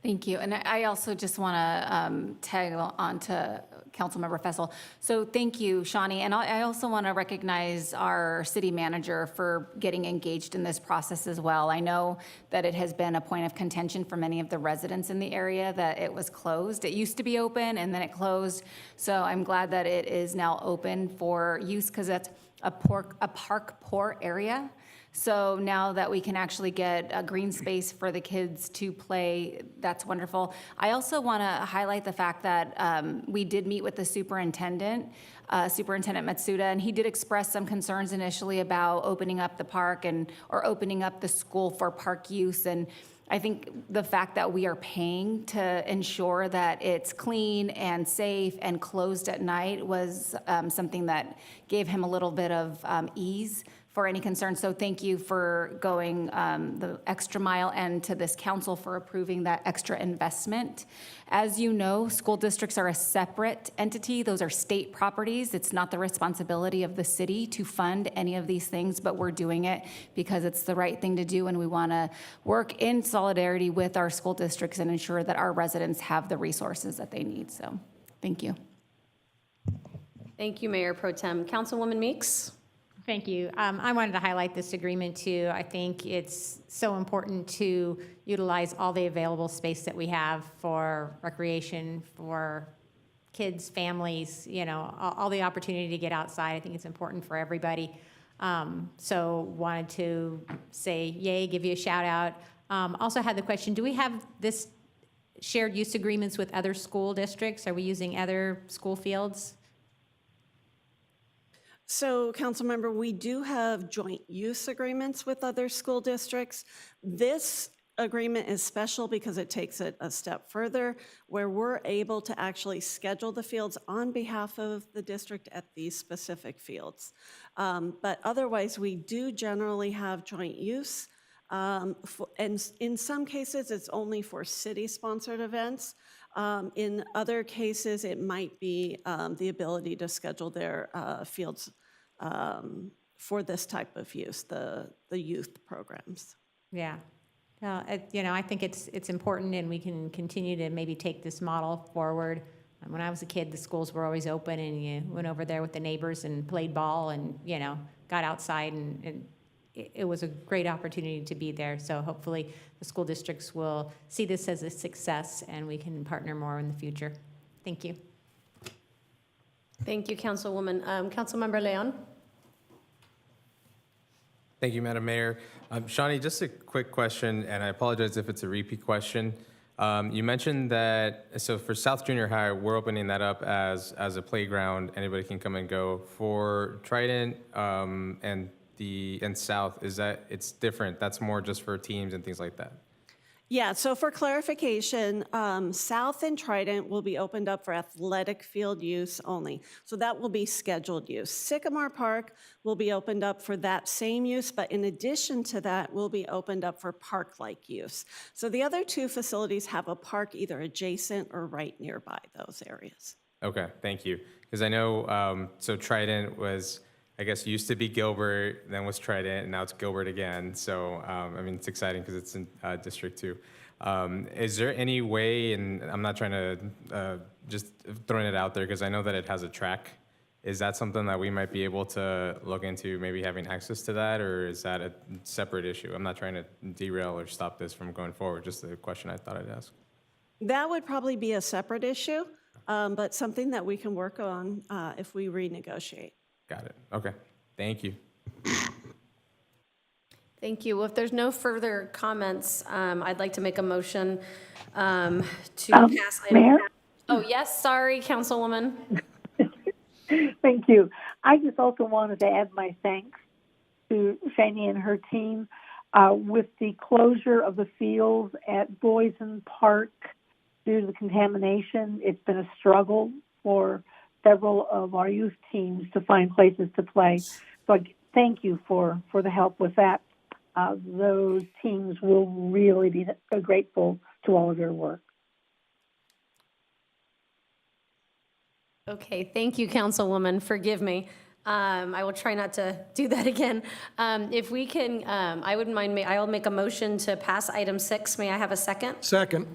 Thank you. And I also just want to tag on to Councilmember Fessel. So thank you, Shawnee. And I also want to recognize our city manager for getting engaged in this process as well. I know that it has been a point of contention for many of the residents in the area that it was closed. It used to be open and then it closed. So I'm glad that it is now open for use because that's a park poor area. So now that we can actually get a green space for the kids to play, that's wonderful. I also want to highlight the fact that we did meet with the superintendent, Superintendent Matsuda, and he did express some concerns initially about opening up the park or opening up the school for park use. And I think the fact that we are paying to ensure that it's clean and safe and closed at night was something that gave him a little bit of ease for any concerns. So thank you for going the extra mile and to this council for approving that extra investment. As you know, school districts are a separate entity. Those are state properties. It's not the responsibility of the city to fund any of these things, but we're doing it because it's the right thing to do, and we want to work in solidarity with our school districts and ensure that our residents have the resources that they need. So thank you. Thank you, Mayor Pro Tem. Councilwoman Meeks? Thank you. I wanted to highlight this agreement too. I think it's so important to utilize all the available space that we have for recreation, for kids, families, you know, all the opportunity to get outside. I think it's important for everybody. So wanted to say yay, give you a shout out. Also had the question, do we have this shared use agreements with other school districts? Are we using other school fields? So, Councilmember, we do have joint use agreements with other school districts. This agreement is special because it takes it a step further, where we're able to actually schedule the fields on behalf of the district at these specific fields. But otherwise, we do generally have joint use. And in some cases, it's only for city-sponsored events. In other cases, it might be the ability to schedule their fields for this type of use, the youth programs. Yeah. You know, I think it's important, and we can continue to maybe take this model forward. When I was a kid, the schools were always open, and you went over there with the neighbors and played ball and, you know, got outside and it was a great opportunity to be there. So hopefully the school districts will see this as a success and we can partner more in the future. Thank you. Thank you, Councilwoman. Councilmember Leon? Thank you, Madam Mayor. Shawnee, just a quick question, and I apologize if it's a repeat question. You mentioned that, so for South Junior High, we're opening that up as a playground. Anybody can come and go. For Trident and South, is that, it's different? That's more just for teams and things like that? Yeah, so for clarification, South and Trident will be opened up for athletic field use only. So that will be scheduled use. Sycamore Park will be opened up for that same use, but in addition to that, will be opened up for park-like use. So the other two facilities have a park either adjacent or right nearby those areas. Okay, thank you. Because I know, so Trident was, I guess, used to be Gilbert, then was Trident, and now it's Gilbert again. So, I mean, it's exciting because it's in District 2. Is there any way, and I'm not trying to, just throwing it out there because I know that it has a track. Is that something that we might be able to look into, maybe having access to that, or is that a separate issue? I'm not trying to derail or stop this from going forward, just a question I thought I'd ask. That would probably be a separate issue, but something that we can work on if we renegotiate. Got it. Okay. Thank you. Thank you. Well, if there's no further comments, I'd like to make a motion to pass item. Mayor? Oh, yes, sorry, Councilwoman. Thank you. I just also wanted to add my thanks to Shani and her team. With the closure of the fields at Boysen Park due to the contamination, it's been a struggle for several of our youth teams to find places to play. So I thank you for the help with that. Those teams will really be grateful to all of your work. Okay, thank you, Councilwoman. Forgive me. I will try not to do that again. If we can, I wouldn't mind, I'll make a motion to pass item 6. May I have a second? Second.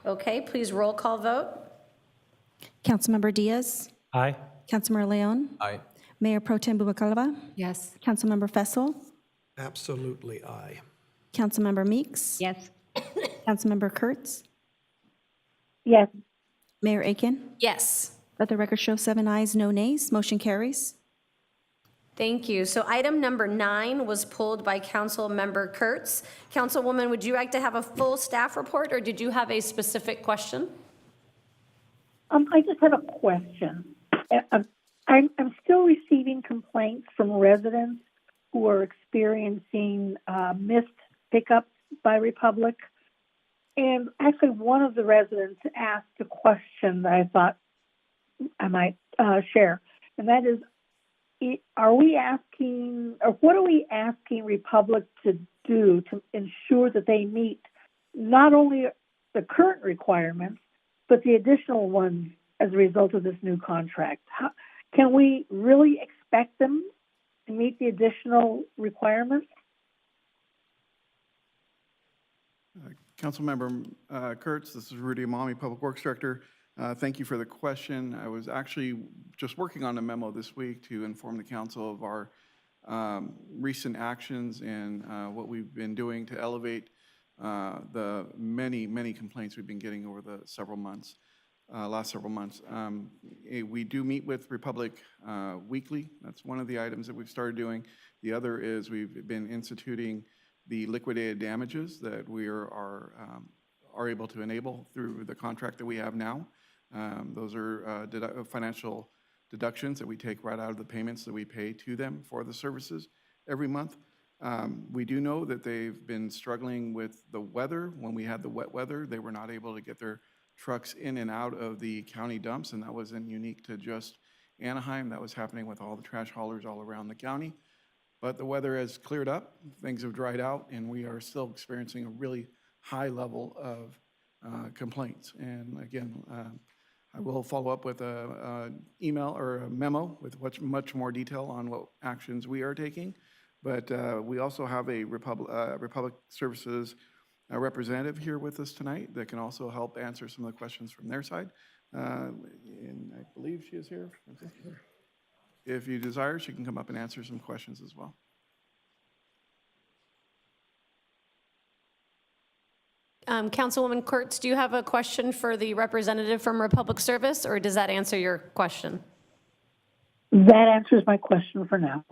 Okay, please roll call vote. Councilmember Diaz. Aye. Councilmember Leon. Aye. Mayor Pro Tem Bubacalava. Yes. Councilmember Fessel. Absolutely aye. Councilmember Meeks. Yes. Councilmember Kurtz. Yes. Mayor Aiken. Yes. Let the record show 7 ayes, no nays. Motion carries. Thank you. So item number 9 was pulled by Councilmember Kurtz. Councilwoman, would you like to have a full staff report, or did you have a specific question? I just had a question. I'm still receiving complaints from residents who are experiencing missed pickups by Republic. And actually, one of the residents asked a question that I thought I might share, and that is, are we asking, or what are we asking Republic to do to ensure that they meet not only the current requirements, but the additional ones as a result of this new contract? Can we really expect them to meet the additional requirements? Councilmember Kurtz, this is Rudy Amami, Public Works Director. Thank you for the question. I was actually just working on a memo this week to inform the council of our recent actions and what we've been doing to elevate the many complaints we've been getting over the last several months. We do meet with Republic weekly. That's one of the items that we've started doing. The other is we've been instituting the liquidated damages that we are able to enable through the contract that we have now. Those are financial deductions that we take right out of the payments that we pay to them for the services every month. We do know that they've been struggling with the weather. When we had the wet weather, they were not able to get their trucks in and out of the county dumps, and that wasn't unique to just Anaheim. That was happening with all the trash haulers all around the county. But the weather has cleared up, things have dried out, and we are still experiencing a really high level of complaints. And again, I will follow up with an email or a memo with much more detail on what actions we are taking. But we also have a Republic Services representative here with us tonight that can also help answer some of the questions from their side. And I believe she is here. If you desire, she can come up and answer some questions as well. Councilwoman Kurtz, do you have a question for the representative from Republic Service, or does that answer your question? That answers my question for now.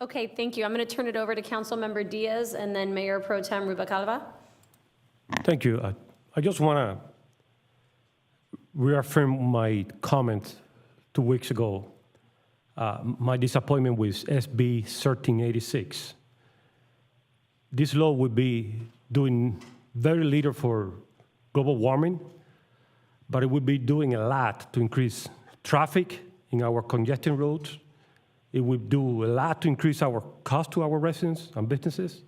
Okay, thank you. I'm going to turn it over to Councilmember Diaz and then Mayor Pro Tem Rubalcaba. Thank you. I just want to reaffirm my comment 2 weeks ago, my disappointment with SB 1386. This law would be doing very little for global warming, but it would be doing a lot to increase traffic in our congested roads. It would do a lot to increase our cost to our residents and businesses.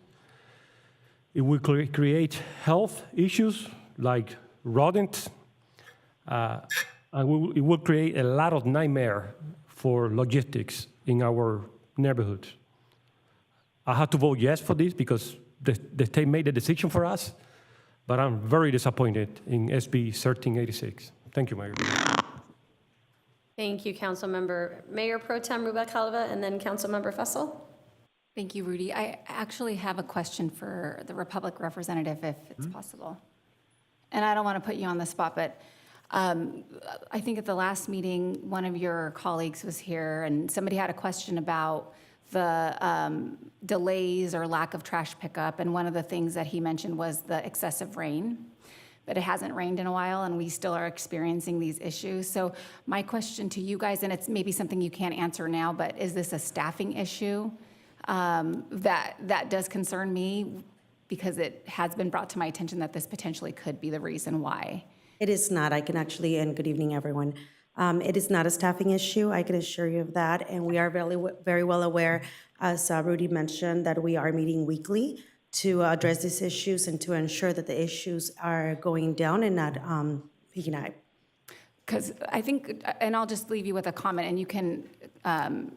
It would create health issues like rodents. And it will create a lot of nightmare for logistics in our neighborhoods. I have to vote yes for this because the state made the decision for us, but I'm very disappointed in SB 1386. Thank you, Mayor. Thank you, Councilmember. Mayor Pro Tem Rubalcaba and then Councilmember Fussell. Thank you, Rudy. I actually have a question for the Republic representative, if it's possible. And I don't want to put you on the spot, but I think at the last meeting, one of your colleagues was here, and somebody had a question about the delays or lack of trash pickup, and one of the things that he mentioned was the excessive rain. But it hasn't rained in a while, and we still are experiencing these issues. So my question to you guys, and it's maybe something you can't answer now, but is this a staffing issue? That does concern me because it has been brought to my attention that this potentially could be the reason why. It is not. I can actually, and good evening, everyone. It is not a staffing issue. I can assure you of that. And we are very well aware, as Rudy mentioned, that we are meeting weekly to address these issues and to ensure that the issues are going down and not peaking up. Because I think, and I'll just leave you with a comment, and you can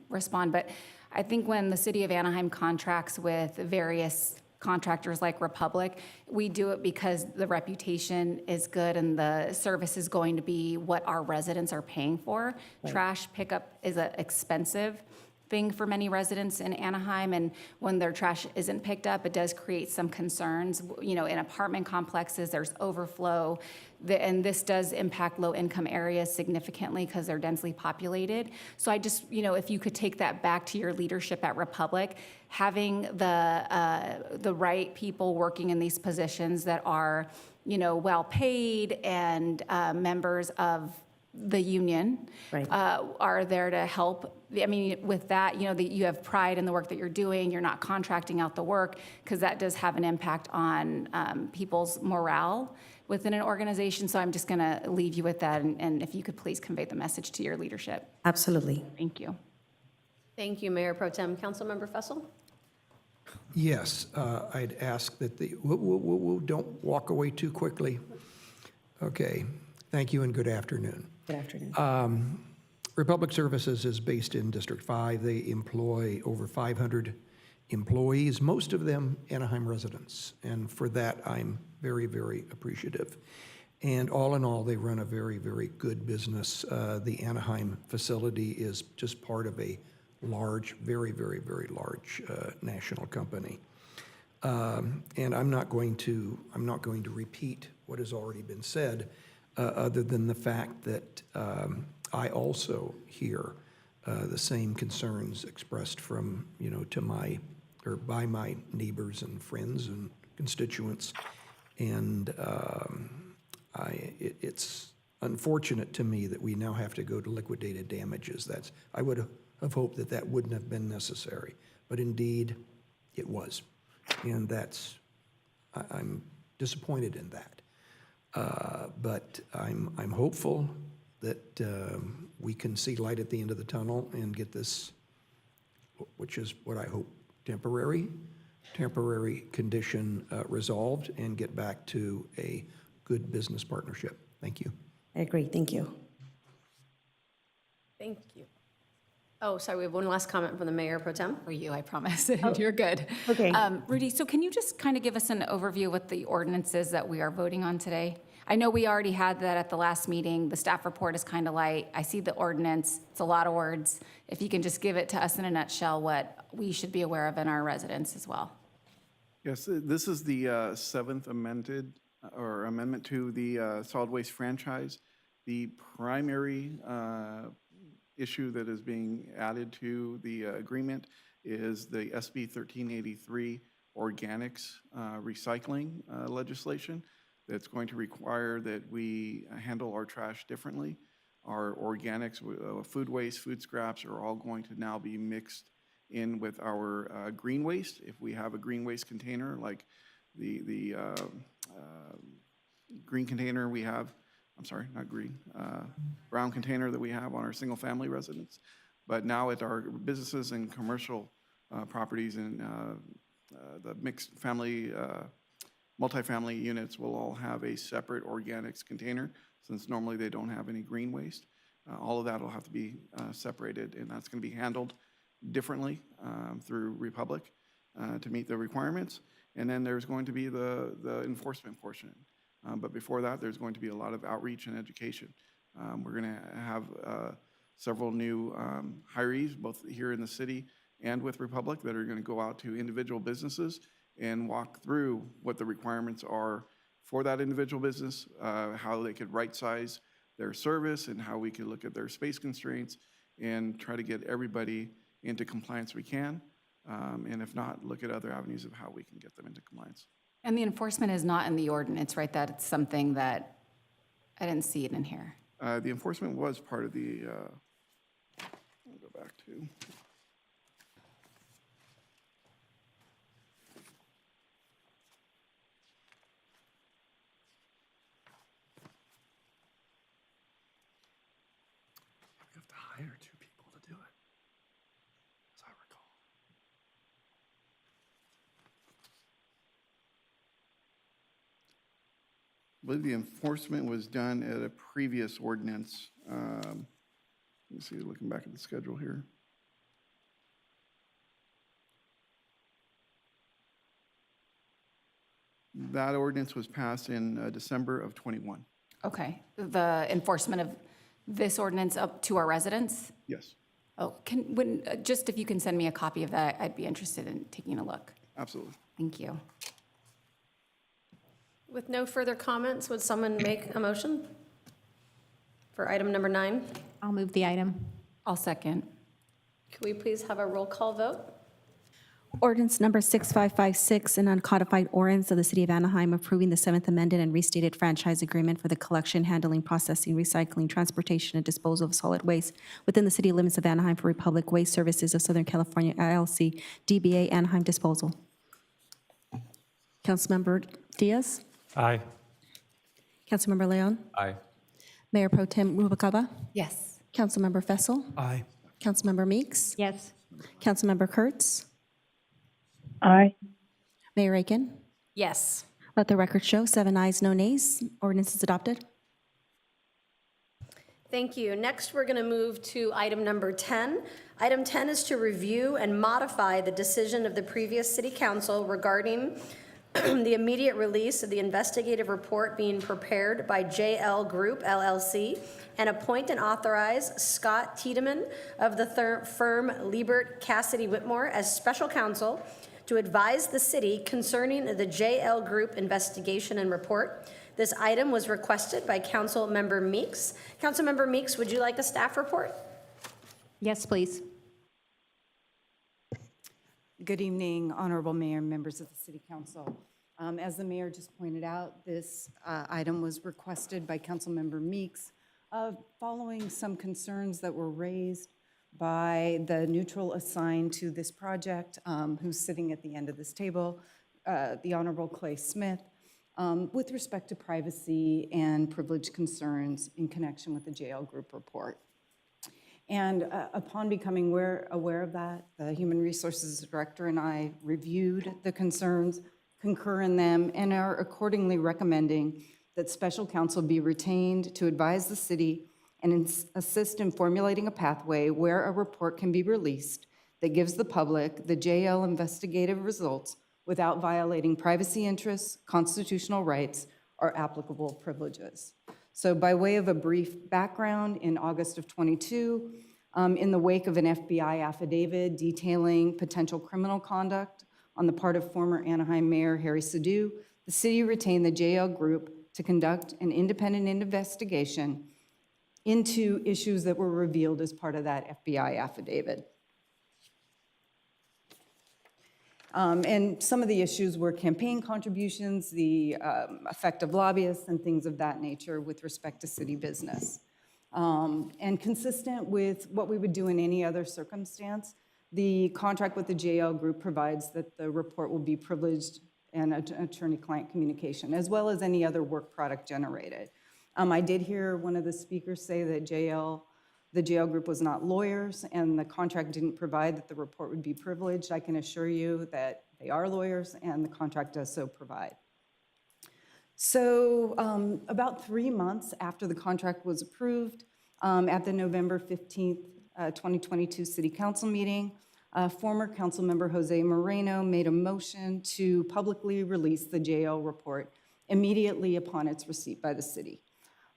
respond, but I think when the city of Anaheim contracts with various contractors like Republic, we do it because the reputation is good and the service is going to be what our residents are paying for. Right. Trash pickup is an expensive thing for many residents in Anaheim, and when their trash isn't picked up, it does create some concerns. You know, in apartment complexes, there's overflow, and this does impact low-income areas significantly because they're densely populated. So I just, you know, if you could take that back to your leadership at Republic, having the right people working in these positions that are, you know, well-paid and members of the union, right, are there to help. I mean, with that, you know, that you have pride in the work that you're doing, you're not contracting out the work, because that does have an impact on people's morale within an organization. So I'm just going to leave you with that, and if you could please convey the message to your leadership. Absolutely. Thank you. Thank you, Mayor Pro Tem. Councilmember Fussell? Yes, I'd ask that don't walk away too quickly. Okay, thank you and good afternoon. Good afternoon. Republic Services is based in District 5. They employ over 500 employees, most of them Anaheim residents, and for that I'm very, very appreciative. And all in all, they run a very, very good business. The Anaheim facility is just part of a large, very, very, very large national company. And I'm not going to repeat what has already been said, other than the fact that I also hear the same concerns expressed from, you know, by my neighbors and friends and constituents. And it's unfortunate to me that we now have to go to liquidated damages. I would have hoped that wouldn't have been necessary, but indeed it was. And I'm disappointed in that. But I'm hopeful that we can see light at the end of the tunnel and get this, which is what I hope, temporary condition resolved and get back to a good business partnership. Thank you. I agree. Thank you. Thank you. Oh, sorry, we have one last comment from the Mayor Pro Tem. For you, I promise. You're good. Okay. Rudy, so can you just kind of give us an overview of what the ordinance is that we are voting on today? I know we already had that at the last meeting. The staff report is kind of light. I see the ordinance. It's a lot of words. If you can just give it to us in a nutshell, what we should be aware of in our residents as well. Yes, this is the seventh amended or amendment to the solid waste franchise. The primary issue that is being added to the agreement is the SB 1383 organics recycling legislation that's going to require that we handle our trash differently. Our organics, food waste, food scraps are all going to now be mixed in with our green waste. If we have a green waste container, like the green container we have, I'm sorry, not green, brown container that we have on our single-family residence. But now at our businesses and commercial properties and the mixed family, multifamily units will all have a separate organics container, since normally they don't have any green waste. All of that will have to be separated, and that's going to be handled differently through Republic to meet the requirements. And then there's going to be the enforcement portion. But before that, there's going to be a lot of outreach and education. We're going to have several new hirees, both here in the city and with Republic, that are going to go out to individual businesses and walk through what the requirements are for that individual business, how they could right-size their service, and how we could look at their space constraints and try to get everybody into compliance we can. And if not, look at other avenues of how we can get them into compliance. And the enforcement is not in the ordinance, right? That it's something that, I didn't see it in here. The enforcement was part of the, I'll go back to. We have to hire 2 people to do it, as I recall. I believe the enforcement was done at a previous ordinance. Let me see, looking back at the schedule here. That ordinance was passed in December of '21. Okay. The enforcement of this ordinance up to our residents? Yes, Oh, just if you can send me a copy of that, I'd be interested in taking a look. absolutely. Thank you. With no further comments, would someone make a motion for item number 9? I'll move the item. I'll second. Could we please have a roll call vote? Ordinance number 6556, an uncodified ordinance of the City of Anaheim approving the 7th amended and restated franchise agreement for the collection, handling, processing, recycling, transportation, and disposal of solid waste within the city limits of Anaheim for Republic Waste Services of Southern California, LLC, DBA Anaheim Disposal. Councilmember Diaz? Aye. Councilmember Leon? Aye. Mayor Pro Tem Rubalcaba? Yes. Councilmember Fessel? Aye. Councilmember Meeks? Yes. Councilmember Kurtz? Aye. Mayor Aiken? Yes. Let the record show 7 ayes, no nays. Ordinance is adopted. Thank you. Next, we're going to move to item number 10. Item 10 is to review and modify the decision of the previous city council regarding the immediate release of the investigative report being prepared by JL Group LLC and appoint and authorize Scott Tiedemann of the firm Liebert Cassidy Whitmore as special counsel to advise the city concerning the JL Group investigation and report. This item was requested by Council Member Meeks. Council Member Meeks, would you like a staff report? Yes, please. Good evening, Honorable Mayor and members of the City Council. As the mayor just pointed out, this item was requested by Councilmember Meeks following some concerns that were raised by the neutral assigned to this project, who's sitting at the end of this table, the Honorable Clay Smith, with respect to privacy and privilege concerns in connection with the JL Group report. And upon becoming aware of that, the Human Resources Director and I reviewed the concerns, concur in them, and are accordingly recommending that special counsel be retained to advise the city and assist in formulating a pathway where a report can be released that gives the public the JL investigative results without violating privacy interests, constitutional rights, or applicable privileges. So by way of a brief background, in August of '22, in the wake of an FBI affidavit detailing potential criminal conduct on the part of former Anaheim Mayor Harry Sidhu, the city retained the JL Group to conduct an independent investigation into issues that were revealed as part of that FBI affidavit. And some of the issues were campaign contributions, the effect of lobbyists, and things of that nature with respect to city business. And consistent with what we would do in any other circumstance, the contract with the JL Group provides that the report will be privileged and attorney-client communication, as well as any other work product generated. I did hear one of the speakers say that the JL Group was not lawyers, and the contract didn't provide that the report would be privileged. I can assure you that they are lawyers, and the contract does so provide. So about 3 months after the contract was approved, at the November 15th, 2022 City Council meeting, former Councilmember Jose Moreno made a motion to publicly release the JL report immediately upon its receipt by the city.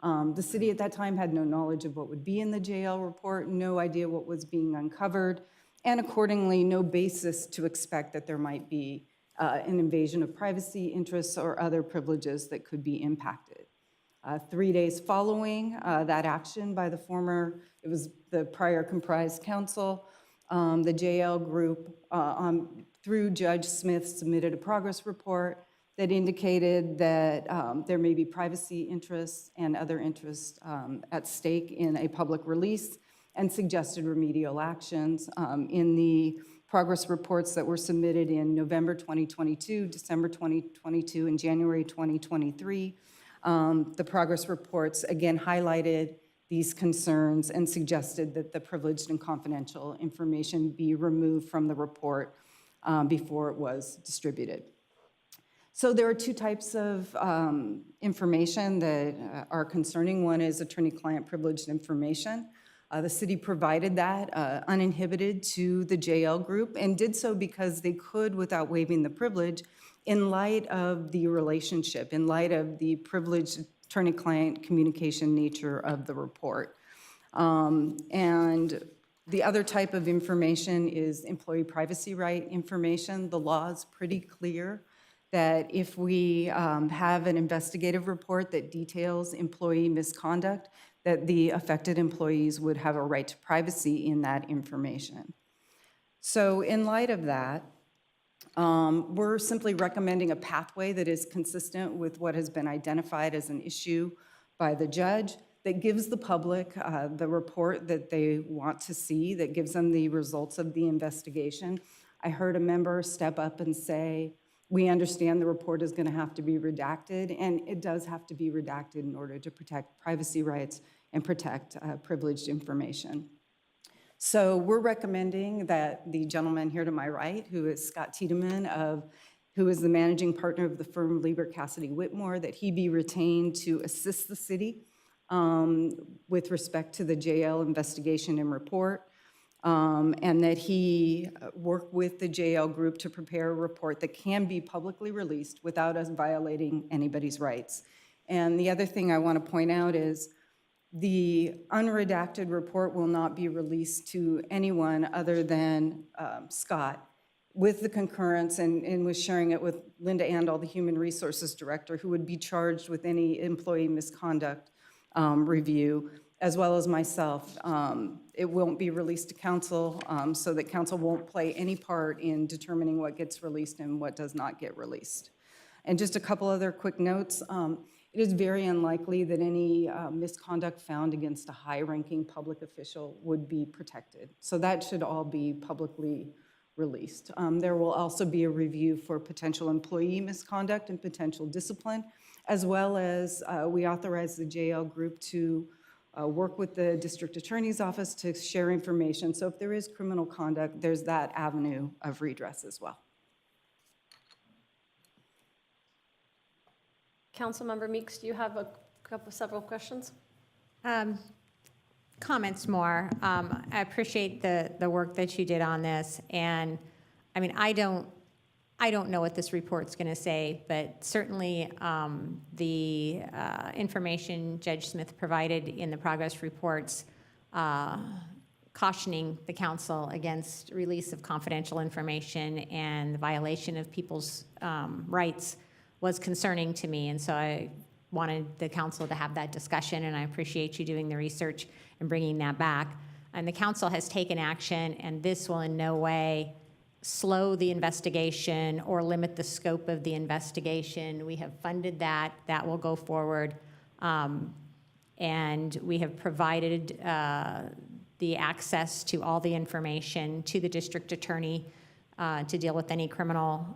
The city at that time had no knowledge of what would be in the JL report, no idea what was being uncovered, and accordingly, no basis to expect that there might be an invasion of privacy interests or other privileges that could be impacted. 3 days following that action by it was the prior comprised council, the JL Group, through Judge Smith, submitted a progress report that indicated that there may be privacy interests and other interests at stake in a public release, and suggested remedial actions. In the progress reports that were submitted in November 2022, December 2022, and January 2023, the progress reports again highlighted these concerns and suggested that the privileged and confidential information be removed from the report before it was distributed. So there are two types of information that are concerning. One is attorney-client privileged information. The city provided that uninhibited to the JL Group, and did so because they could, without waiving the privilege, in light of the relationship, in light of the privileged attorney-client communication nature of the report. And the other type of information is employee privacy right information. The law is pretty clear that if we have an investigative report that details employee misconduct, that the affected employees would have a right to privacy in that information. So in light of that, we're simply recommending a pathway that is consistent with what has been identified as an issue by the judge, that gives the public the report that they want to see, that gives them the results of the investigation. I heard a member step up and say, we understand the report is going to have to be redacted, and it does have to be redacted in order to protect privacy rights and protect privileged information. So we're recommending that the gentleman here to my right, who is Scott Tiedemann, who is the managing partner of the firm Lieber Cassidy Whitmore, that he be retained to assist the city with respect to the JL investigation and report, and that he work with the JL Group to prepare a report that can be publicly released without us violating anybody's rights. And the other thing I want to point out is the unredacted report will not be released to anyone other than Scott, with the concurrence and was sharing it with Linda Andal, the Human Resources Director, who would be charged with any employee misconduct review, as well as myself. It won't be released to council, so that council won't play any part in determining what gets released and what does not get released. And just a couple other quick notes. It is very unlikely that any misconduct found against a high-ranking public official would be protected. So that should all be publicly released. There will also be a review for potential employee misconduct and potential discipline, as well as we authorize the JL Group to work with the district attorney's office to share information. So if there is criminal conduct, there's that avenue of redress as well. Councilmember Meeks, do you have several questions? Comments more. I appreciate the work that you did on this, and I mean, I don't know what this report's going to say, but certainly the information Judge Smith provided in the progress reports cautioning the council against release of confidential information and the violation of people's rights was concerning to me. And so I wanted the council to have that discussion, and I appreciate you doing the research and bringing that back. And the council has taken action, and this will in no way slow the investigation or limit the scope of the investigation. We have funded that. That will go forward. And we have provided the access to all the information to the district attorney to deal with any criminal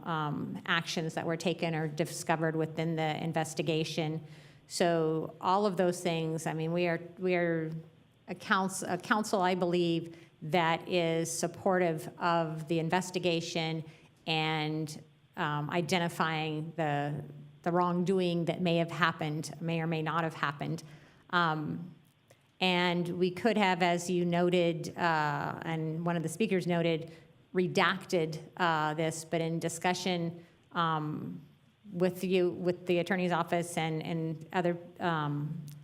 actions that were taken or discovered within the investigation. So all of those things, I mean, we are a council, I believe, that is supportive of the investigation and identifying the wrongdoing that may have happened, may or may not have happened. And we could have, as you noted, and one of the speakers noted, redacted this, but in discussion with the attorney's office and other,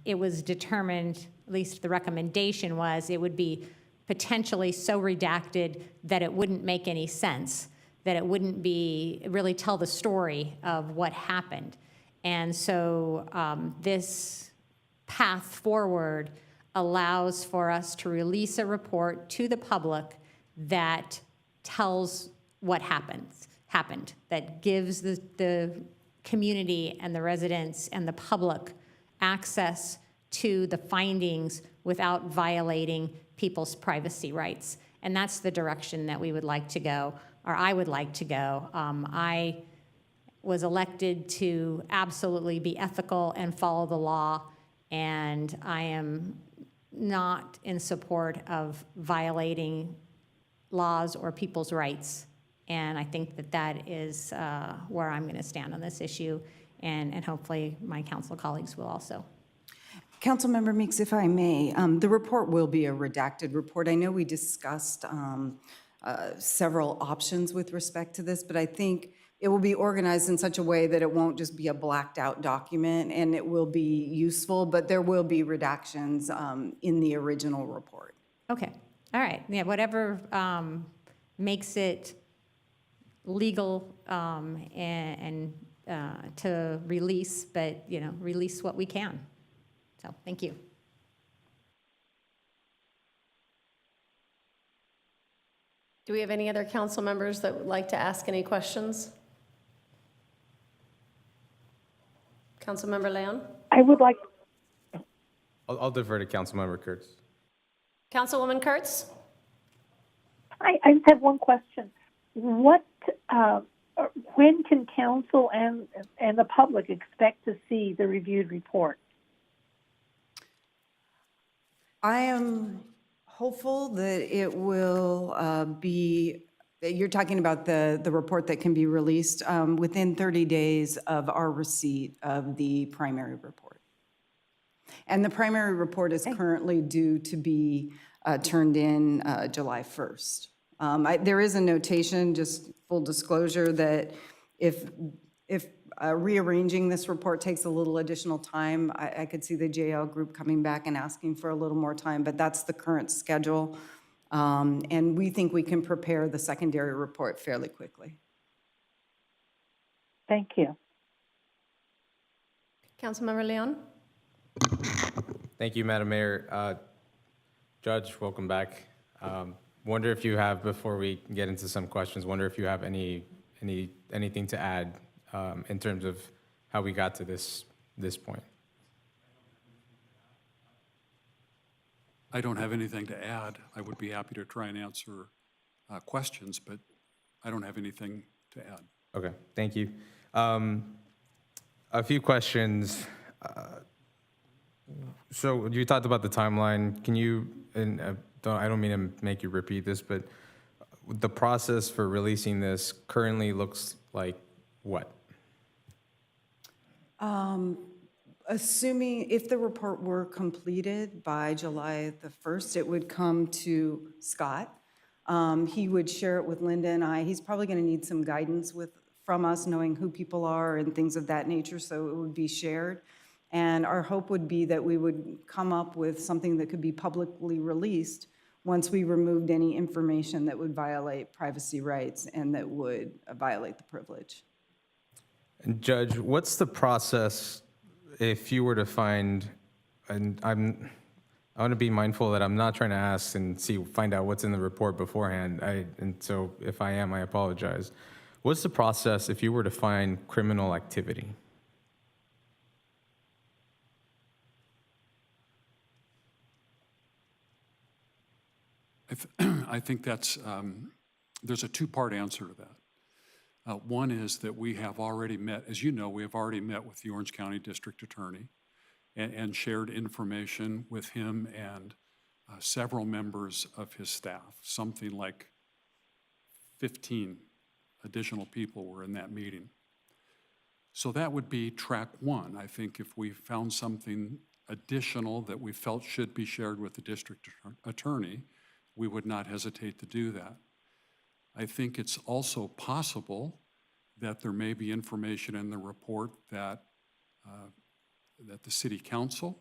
it was determined, at least the recommendation was, it would be potentially so redacted that it wouldn't make any sense, that it wouldn't really tell the story of what happened. And so this path forward allows for us to release a report to the public that tells what happened, that gives the community and the residents and the public access to the findings without violating people's privacy rights. And that's the direction that we would like to go, or I would like to go. I was elected to absolutely be ethical and follow the law, and I am not in support of violating laws or people's rights. And I think that that is where I'm going to stand on this issue, and hopefully my council colleagues will also. Councilmember Meeks, if I may, the report will be a redacted report. I know we discussed several options with respect to this, but I think it will be organized in such a way that it won't just be a blacked out document, and it will be useful, but there will be redactions in the original report. Okay, all right, yeah, whatever makes it legal and to release, but, release what we can. So, thank you. Do we have any other council members that would like to ask any questions? Councilmember Leon? I would like, I'll defer to Councilmember Kurtz. Councilwoman Kurtz? I just have one question. When can council and the public expect to see the reviewed report? I am hopeful that it will you're talking about the report that can be released within 30 days of our receipt of the primary report. And the primary report is currently due to be turned in July 1st. There is a notation, just full disclosure, that if rearranging this report takes a little additional time, I could see the JL group coming back and asking for a little more time, but that's the current schedule. And we think we can prepare the secondary report fairly quickly. Thank you. Councilmember Leon? Thank you, Madam Mayor. Judge, welcome back. Wonder if you have, before we get into some questions, wonder if you have anything to add in terms of how we got to this point. I don't have anything to add. I would be happy to try and answer questions, but I don't have anything to add. Okay, thank you. A few questions. So you talked about the timeline. Can you, and I don't mean to make you repeat this, but the process for releasing this currently looks like what? Assuming if the report were completed by July the 1st, it would come to Scott. He would share it with Linda and I. He's probably going to need some guidance from us, knowing who people are and things of that nature, so it would be shared. And our hope would be that we would come up with something that could be publicly released once we removed any information that would violate privacy rights and that would violate the privilege. And Judge, what's the process if you were to find, and I want to be mindful that I'm not trying to ask and find out what's in the report beforehand. And so if I am, I apologize. What's the process if you were to find criminal activity? I think that's, there's a two-part answer to that. One is that we have already met, as you know, we have already met with the Orange County District Attorney and shared information with him and several members of his staff. Something like 15 additional people were in that meeting. So that would be track one. I think if we found something additional that we felt should be shared with the district attorney, we would not hesitate to do that. I think it's also possible that there may be information in the report that that the city council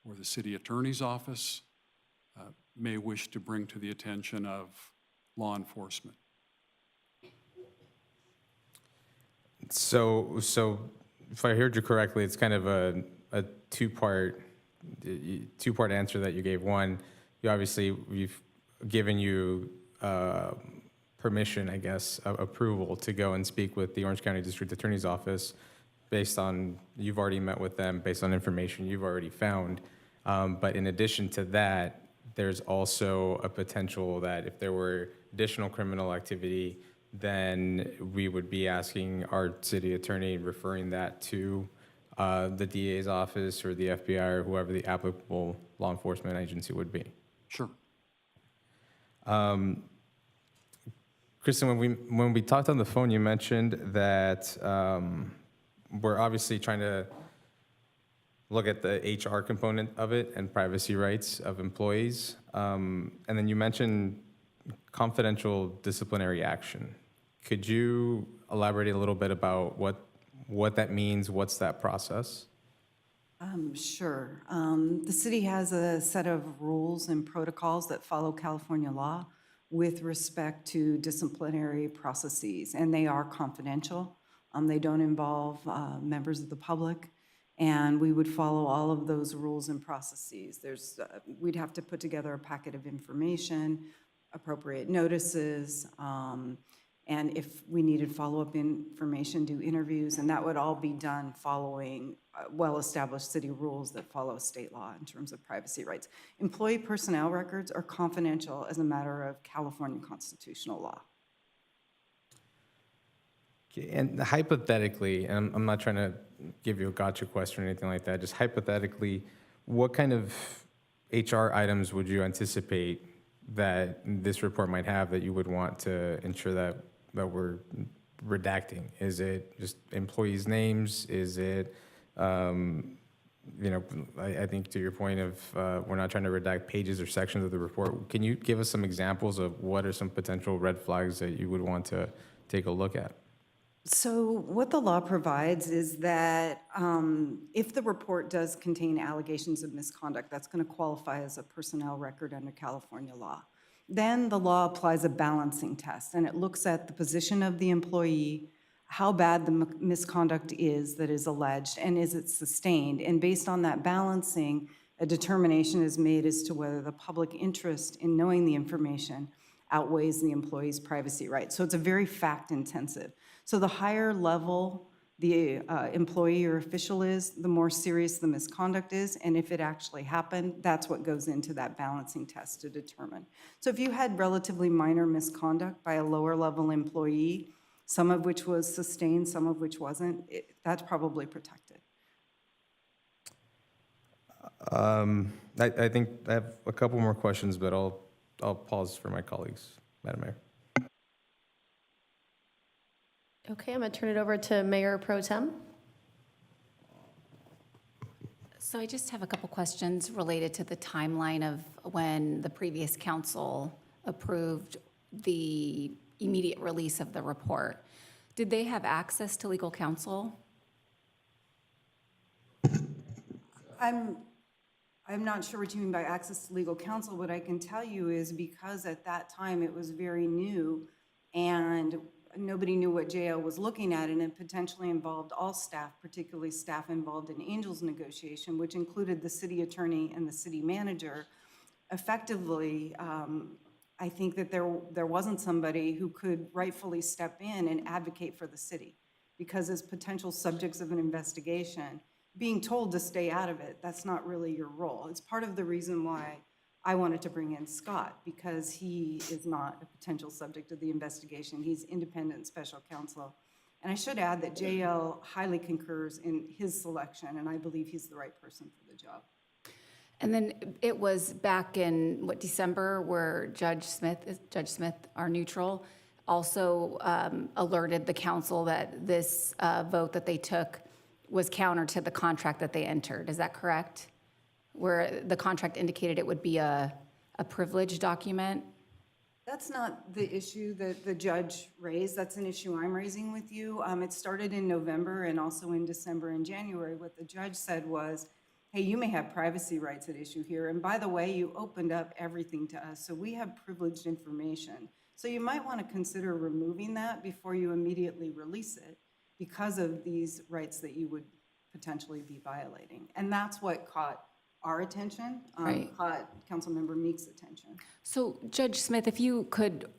or the city attorney's office may wish to bring to the attention of law enforcement. So if I heard you correctly, it's kind of a two-part answer that you gave. One, we've given you permission, I guess, approval to go and speak with the Orange County District Attorney's Office based on, you've already met with them, based on information you've already found. But in addition to that, there's also a potential that if there were additional criminal activity, then we would be asking our city attorney, referring that to the DA's office or the FBI or whoever the applicable law enforcement agency would be. Sure. Kristen, when we talked on the phone, you mentioned that we're obviously trying to look at the HR component of it and privacy rights of employees. And then you mentioned confidential disciplinary action. Could you elaborate a little bit about what that means? What's that process? Sure. The city has a set of rules and protocols that follow California law with respect to disciplinary processes, and they are confidential. They don't involve members of the public, and we would follow all of those rules and processes. We'd have to put together a packet of information, appropriate notices, and if we needed follow-up information, do interviews, and that would all be done following well-established city rules that follow state law in terms of privacy rights. Employee personnel records are confidential as a matter of California constitutional law. Okay, and hypothetically, and I'm not trying to give you a gotcha question or anything like that, just hypothetically, what kind of HR items would you anticipate that this report might have that you would want to ensure that we're redacting? Is it just employees' names? Is it, I think to your point of we're not trying to redact pages or sections of the report. Can you give us some examples of what are some potential red flags that you would want to take a look at? So what the law provides is that if the report does contain allegations of misconduct, that's going to qualify as a personnel record under California law. Then the law applies a balancing test, and it looks at the position of the employee, how bad the misconduct is that is alleged, and is it sustained? And based on that balancing, a determination is made as to whether the public interest in knowing the information outweighs the employee's privacy rights. So it's a very fact-intensive. So the higher level the employee or official is, the more serious the misconduct is, and if it actually happened, that's what goes into that balancing test to determine. So if you had relatively minor misconduct by a lower level employee, some of which was sustained, some of which wasn't, that's probably protected. I think I have a couple more questions, but I'll pause for my colleagues, Madam Mayor. Okay, I'm going to turn it over to Mayor Pro Tem. So I just have a couple questions related to the timeline of when the previous council approved the immediate release of the report. Did they have access to legal counsel? I'm not sure what you mean by access to legal counsel. What I can tell you is because at that time it was very new and nobody knew what JL was looking at, and it potentially involved all staff, particularly staff involved in Angels negotiation, which included the city attorney and the city manager. Effectively, I think that there wasn't somebody who could rightfully step in and advocate for the city, because as potential subjects of an investigation, being told to stay out of it, that's not really your role. It's part of the reason why I wanted to bring in Scott, because he is not a potential subject of the investigation. He's independent special counsel. And I should add that JL highly concurs in his selection, and I believe he's the right person for the job. And then it was back in, December, where Judge Smith, our neutral, also alerted the council that this vote that they took was counter to the contract that they entered. Is that correct? Where the contract indicated it would be a privileged document? That's not the issue that the judge raised. That's an issue I'm raising with you. It started in November and also in December and January. What the judge said was, hey, you may have privacy rights at issue here. And by the way, you opened up everything to us. So we have privileged information. So you might want to consider removing that before you immediately release it, because of these rights that you would potentially be violating. And that's what caught our attention, Right. caught Councilmember Meek's attention. So Judge Smith, if you could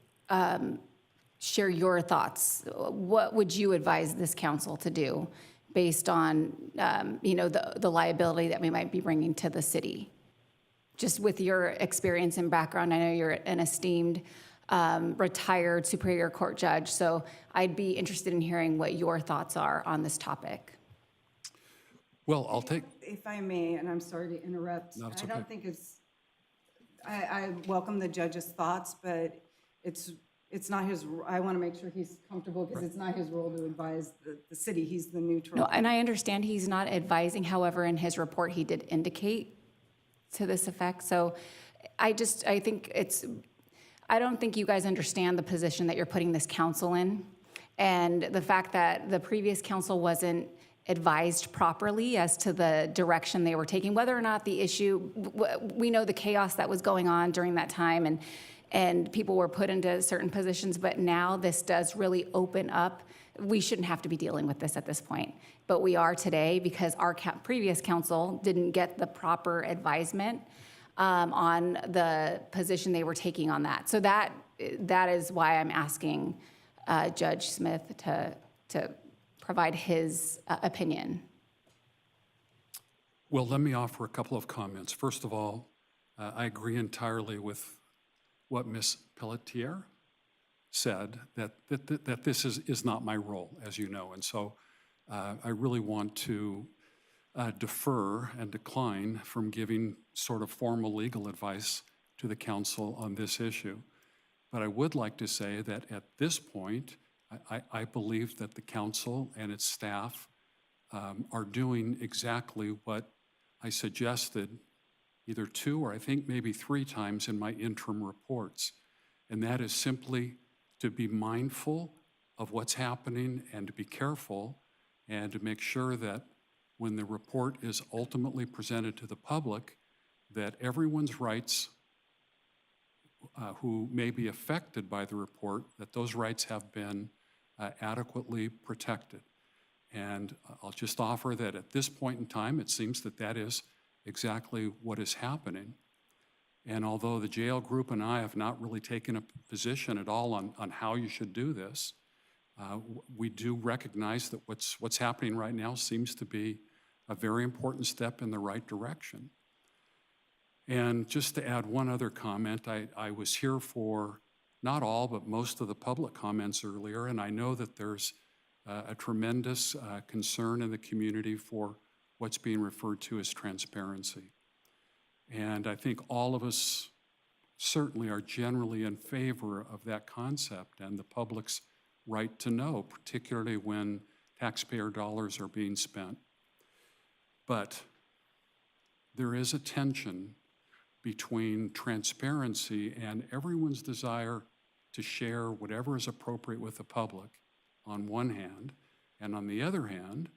share your thoughts, what would you advise this council to do based on, the liability that we might be bringing to the city? Just with your experience and background, I know you're an esteemed retired Superior Court judge, so I'd be interested in hearing what your thoughts are on this topic. Well, I'll take, If I may, and I'm sorry to interrupt. No, it's I okay. don't think I welcome the judge's thoughts, but it's not his, I want to make sure he's comfortable, because it's not his role to advise the city. He's the neutral. No, and I understand he's not advising, however, in his report, he did indicate to this effect. So I don't think you guys understand the position that you're putting this council in, and the fact that the previous council wasn't advised properly as to the direction they were taking, whether or not the issue, we know the chaos that was going on during that time, and people were put into certain positions, but now this does really open up. We shouldn't have to be dealing with this at this point, but we are today because our previous council didn't get the proper advisement on the position they were taking on that. So that is why I'm asking Judge Smith to provide his opinion. well, let me offer a couple of comments. First of all, I agree entirely with what Ms. Pelletier said, that this is not my role, as you know. And so I really want to defer and decline from giving sort of formal legal advice to the council on this issue. But I would like to say that at this point, I believe that the council and its staff are doing exactly what I suggested either 2 or I think maybe 3 times in my interim reports. And that is simply to be mindful of what's happening and to be careful and to make sure that when the report is ultimately presented to the public, that everyone's rights who may be affected by the report, that those rights have been adequately protected. And I'll just offer that at this point in time, it seems that that is exactly what is happening. And although the jail group and I have not really taken a position at all on how you should do this, we do recognize that what's happening right now seems to be a very important step in the right direction. And just to add one other comment, I was here for not all, but most of the public comments earlier, and I know that there's a tremendous concern in the community for what's being referred to as transparency. And I think all of us certainly are generally in favor of that concept and the public's right to know, particularly when taxpayer dollars are being spent. But there is a tension between transparency and everyone's desire to share whatever is appropriate with the public on one hand, and on the other hand,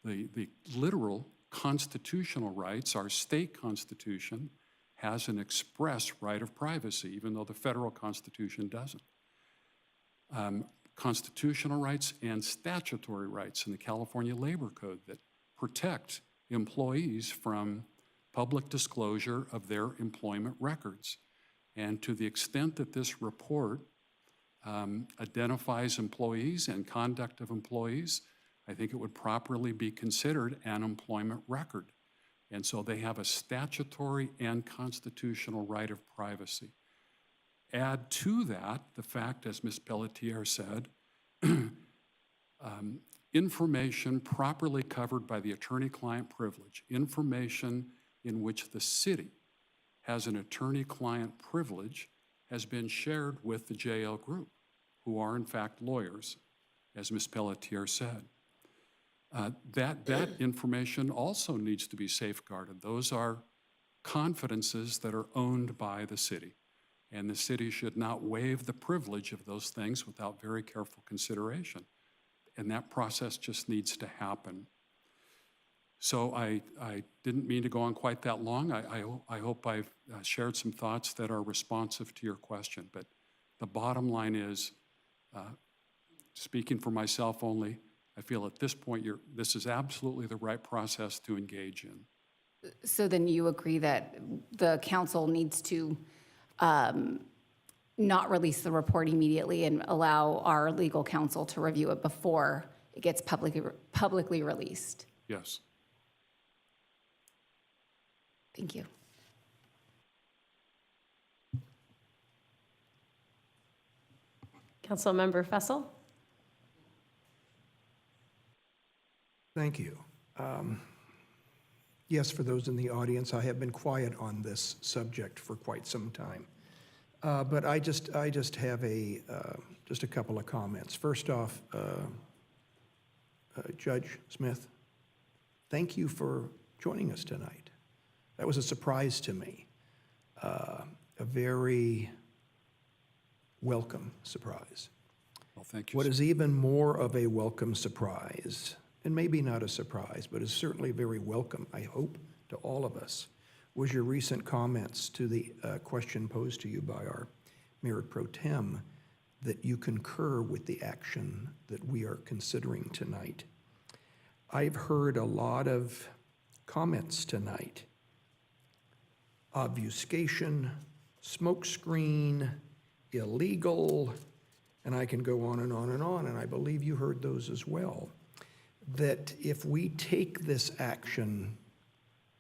the literal constitutional rights, our state constitution has an express right of privacy, even though the federal constitution doesn't. constitutional rights and statutory rights in the California Labor Code that protect employees from public disclosure of their employment records. And to the extent that this report identifies employees and conduct of employees, I think it would properly be considered an employment record. And so they have a statutory and constitutional right of privacy. Add to that the fact, as Ms. Pelletier said, information properly covered by the attorney-client privilege, information in which the city has an attorney-client privilege, has been shared with the JL Group, who are in fact lawyers, as Ms. Pelletier said. That information also needs to be safeguarded. Those are confidences that are owned by the city, and the city should not waive the privilege of those things without very careful consideration. And that process just needs to happen. So I didn't mean to go on quite that long. I hope I've shared some thoughts that are responsive to your question. But the bottom line is, speaking for myself only, I feel at this point this is absolutely the right process to engage in. So then you agree that the council needs to not release the report immediately and allow our legal counsel to review it before it gets publicly released? Yes. Thank you. Councilmember Fessel? Thank you. Yes, for those in the audience, I have been quiet on this subject for quite some time. But I just have just a couple of comments. First off, Judge Smith, thank you for joining us tonight. That was a surprise to me, a very welcome surprise. Well, thank you. What is even more of a welcome surprise, and maybe not a surprise, but is certainly very welcome, I hope, to all of us, was your recent comments to the question posed to you by our Mayor Pro Tem, that you concur with the action that we are considering tonight. I've heard a lot of comments tonight. Obfuscation, smokescreen, illegal, and I can go on and on and on, and I believe you heard those as well. That if we take this action,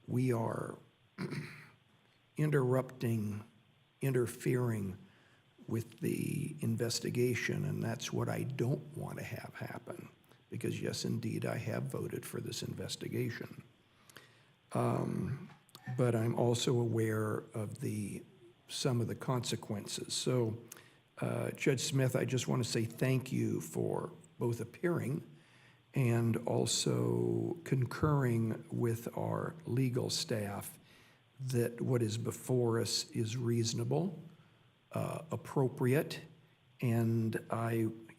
we are interrupting, interfering with the investigation, and that's what I don't want to have happen, because yes, indeed, I have voted for this investigation. But I'm also aware of some of the consequences. So, Judge Smith, I just want to say thank you for both appearing and also concurring with our legal staff that what is before us is reasonable, appropriate, and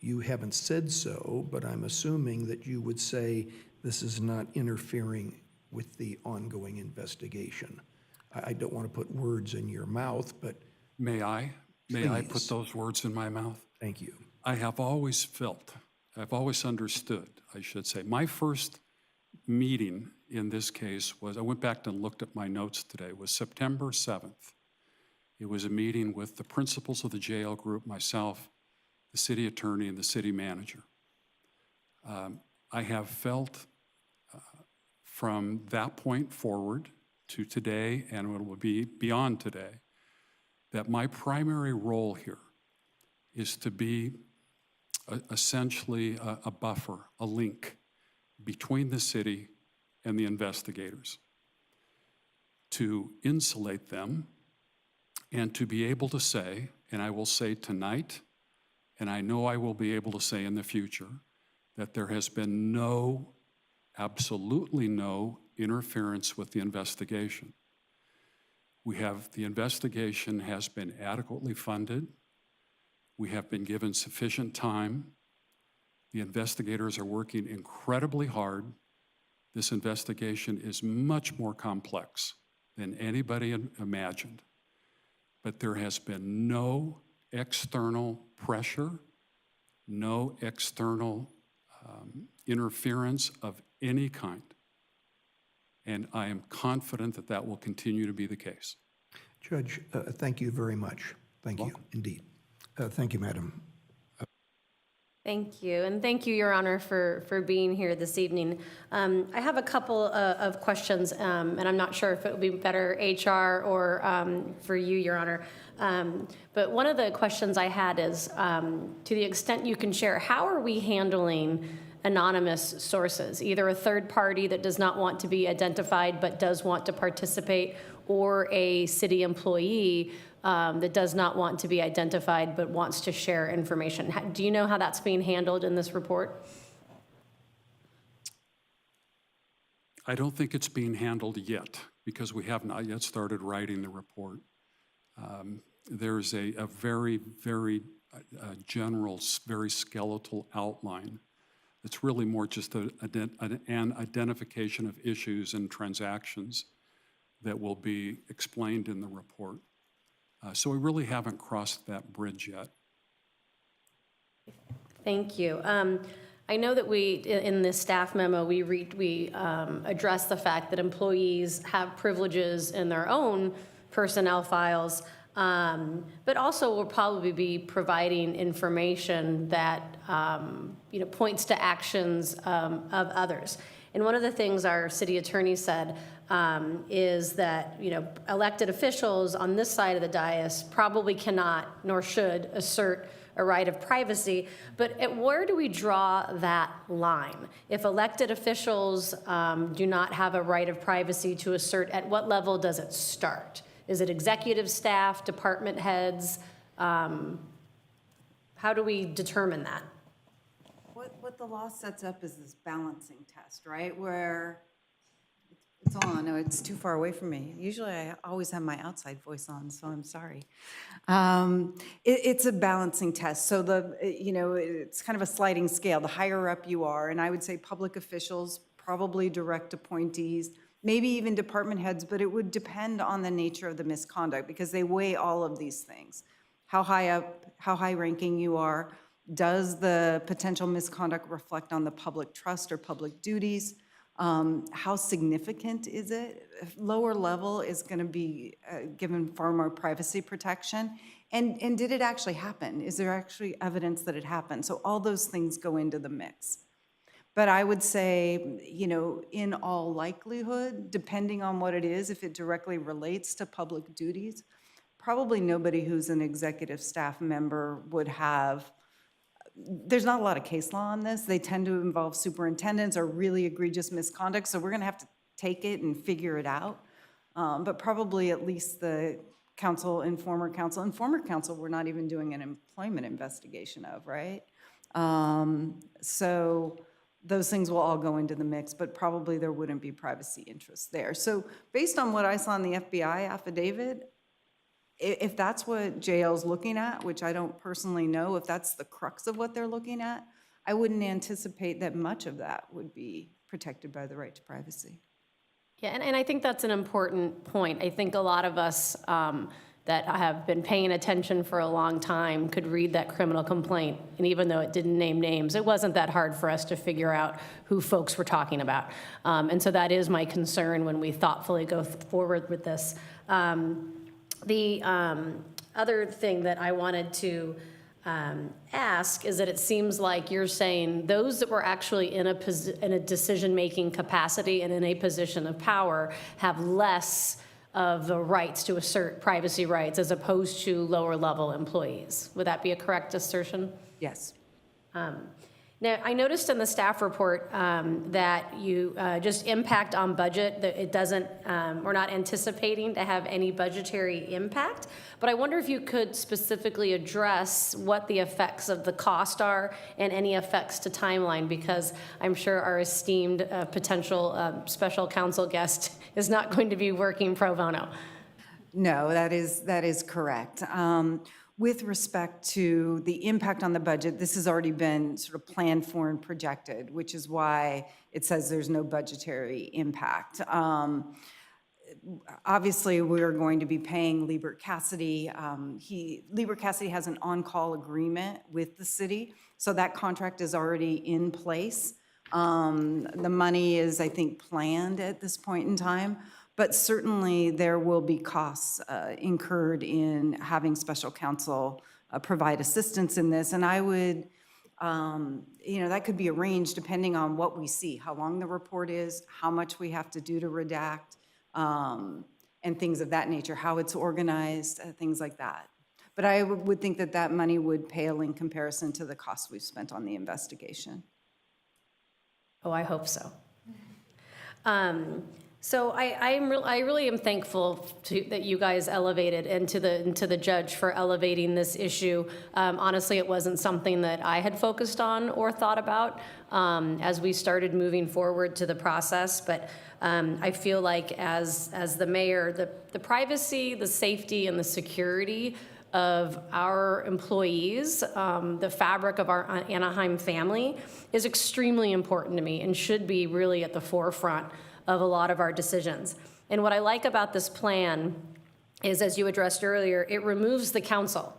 you haven't said so, but I'm assuming that you would say this is not interfering with the ongoing investigation. I don't want to put words in your mouth, but May I put those words in my mouth? Thank you. I have always felt, I've always understood, I should say. My first meeting in this case was, I went back and looked at my notes today, was September 7th. It was a meeting with the principals of the JL Group, myself, the city attorney, and the city manager. I have felt from that point forward to today, and it will be beyond today, that my primary role here is to be essentially a buffer, a link between the city and the investigators, to insulate them and to be able to say, and I will say tonight, and I know I will be able to say in the future, that there has been no, absolutely no interference with the investigation. The investigation has been adequately funded. We have been given sufficient time. The investigators are working incredibly hard. This investigation is much more complex than anybody imagined. But there has been no external pressure no external interference of any kind. And I am confident that that will continue to be the case. Judge, thank you very much. Thank you, indeed. Thank you, Madam. Thank you, and thank you, Your Honor, for being here this evening. I have a couple of questions, and I'm not sure if it would be better HR or for you, Your Honor. But one of the questions I had is, to the extent you can share, how are we handling anonymous sources, either a third party that does not want to be identified but does want to participate, or a city employee that does not want to be identified but wants to share information? Do you know how that's being handled in this report? I don't think it's being handled yet because we have not yet started writing the report. There's a very, very general, very skeletal outline. It's really more just an identification of issues and transactions that will be explained in the report. So we really haven't crossed that bridge yet. Thank you. I know that we, in this staff memo, we address the fact that employees have privileges in their own personnel files, but also will probably be providing information that points to actions of others. And one of the things our city attorney said is that elected officials on this side of the dais probably cannot nor should assert a right of privacy, but where do we draw that line? If elected officials do not have a right of privacy to assert, at what level does it start? Is it executive staff, department heads? How do we determine that? What the law sets up is this balancing test, right? Where it's on. Oh, it's too far away from me. Usually I always have my outside voice on, so I'm sorry. It's a balancing test. So it's kind of a sliding scale. The higher up you are, and I would say public officials, probably direct appointees, maybe even department heads, but it would depend on the nature of the misconduct because they weigh all of these things. How high up, how high ranking you are, does the potential misconduct reflect on the public trust or public duties? How significant is it? Lower level is going to be given far more privacy protection. And did it actually happen? Is there actually evidence that it happened? So all those things go into the mix. But I would say, in all likelihood, depending on what it is, if it directly relates to public duties, probably nobody who's an executive staff member would have. There's not a lot of case law on this. They tend to involve superintendents or really egregious misconduct, so we're going to have to take it and figure it out. But probably at least the council and former council, we're not even doing an employment investigation of, right? So those things will all go into the mix, but probably there wouldn't be privacy interests there. So based on what I saw in the FBI affidavit, if that's what JL's looking at, which I don't personally know, if that's the crux of what they're looking at, I wouldn't anticipate that much of that would be protected by the right to privacy. Yeah, and I think that's an important point. I think a lot of us that have been paying attention for a long time could read that criminal complaint, and even though it didn't name names, it wasn't that hard for us to figure out who folks were talking about. And so that is my concern when we thoughtfully go forward with this. The other thing that I wanted to ask is that it seems like you're saying those that were actually in a decision-making capacity and in a position of power have less of the rights to assert privacy rights as opposed to lower-level employees. Would that be a correct assertion? Yes. Now, I noticed in the staff report that you just impact on budget, that it doesn't, we're not anticipating to have any budgetary impact, but I wonder if you could specifically address what the effects of the cost are and any effects to timeline, because I'm sure our esteemed potential special counsel guest is not going to be working pro bono. No, that is correct. With respect to the impact on the budget, this has already been sort of planned for and projected, which is why it says there's no budgetary impact. obviously, we're going to be paying Liebert Cassidy. Liebert Cassidy has an on-call agreement with the city, so that contract is already in place. The money is, I think, planned at this point in time, but certainly there will be costs incurred in having special counsel provide assistance in this. And I would, that could be arranged depending on what we see, how long the report is, how much we have to do to redact, and things of that nature, how it's organized, things like that. But I would think that that money would pale in comparison to the costs we've spent on the investigation. Oh, I hope so. So I really am thankful that you guys elevated, and to the judge for elevating this issue. Honestly, it wasn't something that I had focused on or thought about as we started moving forward to the process. But I feel like as the mayor, the privacy, the safety, and the security of our employees, the fabric of our Anaheim family, is extremely important to me and should be really at the forefront of a lot of our decisions. And what I like about this plan is, as you addressed earlier, it removes the council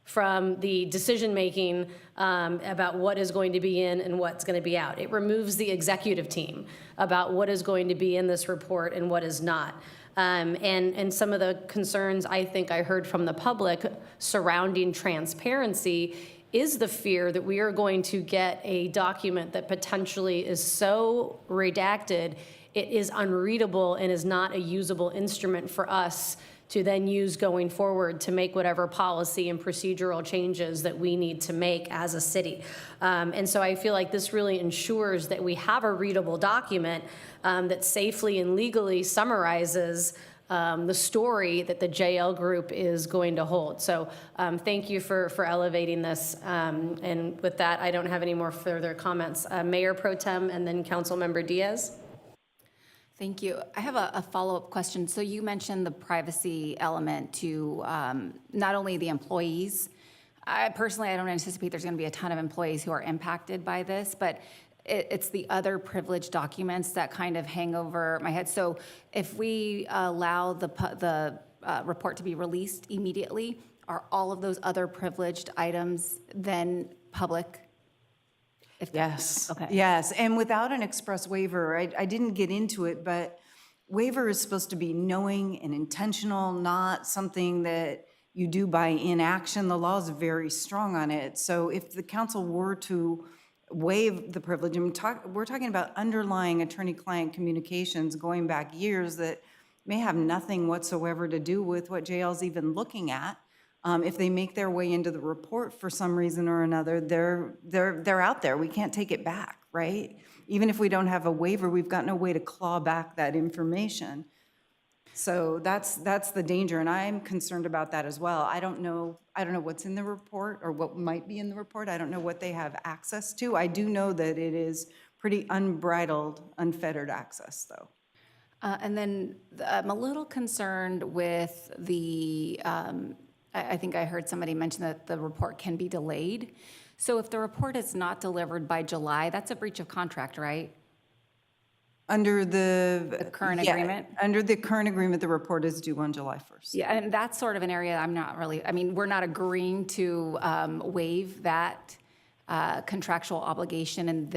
from the decision-making about what is going to be in and what's going to be out. It removes the executive team about what is going to be in this report and what is not. And some of the concerns I think I heard from the public surrounding transparency is the fear that we are going to get a document that potentially is so redacted it is unreadable and is not a usable instrument for us to then use going forward to make whatever policy and procedural changes that we need to make as a city. And so I feel like this really ensures that we have a readable document that safely and legally summarizes the story that the JL Group is going to hold. So thank you for elevating this. And with that, I don't have any more further comments. Mayor Pro Tem and then Councilmember Diaz. Thank you. I have a follow-up question. So you mentioned the privacy element to not only the employees. I don't anticipate there's going to be a ton of employees who are impacted by this, but it's the other privileged documents that kind of hang over my head. So if we allow the report to be released immediately, are all of those other privileged items then public? Yes. Okay. Yes, and without an express waiver, I didn't get into it, but waiver is supposed to be knowing and intentional, not something that you do by inaction. The law is very strong on it. So if the council were to waive the privilege, and we're talking about underlying attorney-client communications going back years that may have nothing whatsoever to do with what JL's even looking at. If they make their way into the report for some reason or another, they're out there. We can't take it back, right? Even if we don't have a waiver, we've got no way to claw back that information. So that's the danger, and I'm concerned about that as well. I don't know what's in the report or what might be in the report. I don't know what they have access to. I do know that it is pretty unbridled, unfettered access, though. And then I'm a little concerned with the, I think I heard somebody mention that the report can be delayed. So if the report is not delivered by July, that's a breach of contract, right? Under the current agreement? Under the current agreement, the report is due on July 1st. Yeah, and that's sort of an area I'm not really, we're not agreeing to waive that contractual obligation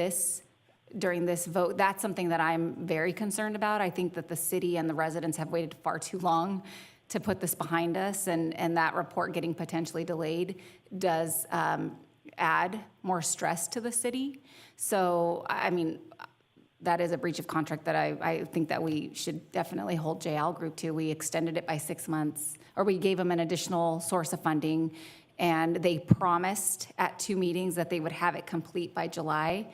during this vote. That's something that I'm very concerned about. I think that the city and the residents have waited far too long to put this behind us, and that report getting potentially delayed does add more stress to the city. So, that is a breach of contract that I think that we should definitely hold JL Group to. We extended it by 6 months, or we gave them an additional source of funding, and they promised at 2 meetings that they would have it complete by July,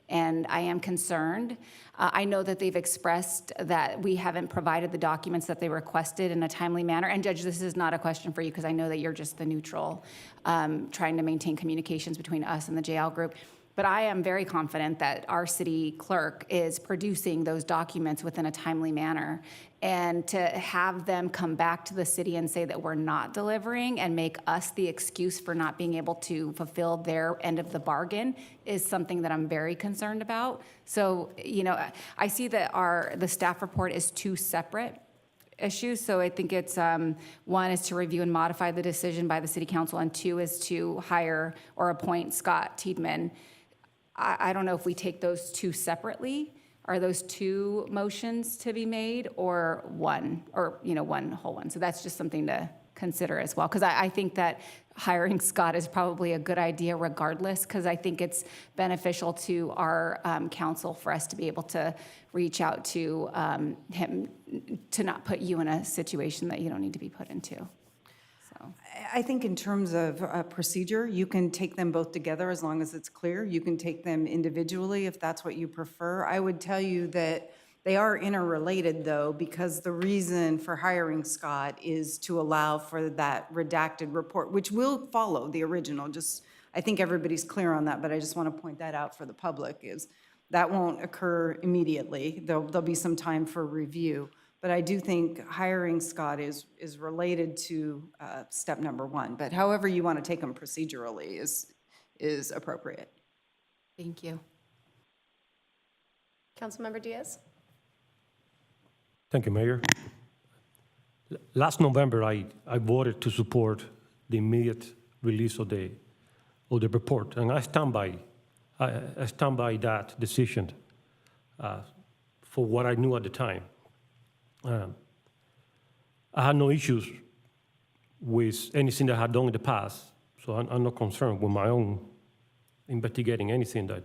and I am concerned. I know that they've expressed that we haven't provided the documents that they requested in a timely manner. And Judge, this is not a question for you because I know that you're just the neutral, trying to maintain communications between us and the JL Group. But I am very confident that our city clerk is producing those documents within a timely manner. And to have them come back to the city and say that we're not delivering and make us the excuse for not being able to fulfill their end of the bargain is something that I'm very concerned about. So, I see that the staff report is 2 separate issues. So I think it's, one is to review and modify the decision by the city council, and two is to hire or appoint Scott Tiedemann. I don't know if we take those two separately. Are those two motions to be made, or one, or, one whole one? So that's just something to consider as well, because I think that hiring Scott is probably a good idea regardless, because I think it's beneficial to our council for us to be able to reach out to him, to not put you in a situation that you don't need to be put into. So I think in terms of procedure, you can take them both together as long as it's clear. You can take them individually if that's what you prefer. I would tell you that they are interrelated, though, because the reason for hiring Scott is to allow for that redacted report, which will follow the original. Just, I think everybody's clear on that, but I just want to point that out for the public, is that won't occur immediately. There'll be some time for review. But I do think hiring Scott is related to step number one. But however you want to take them procedurally is appropriate. thank you. Councilmember Diaz? Thank you, Mayor. Last November, I voted to support the immediate release of the report, and I stand by that decision for what I knew at the time. I had no issues with anything that I had done in the past, so I'm not concerned with my own investigating anything that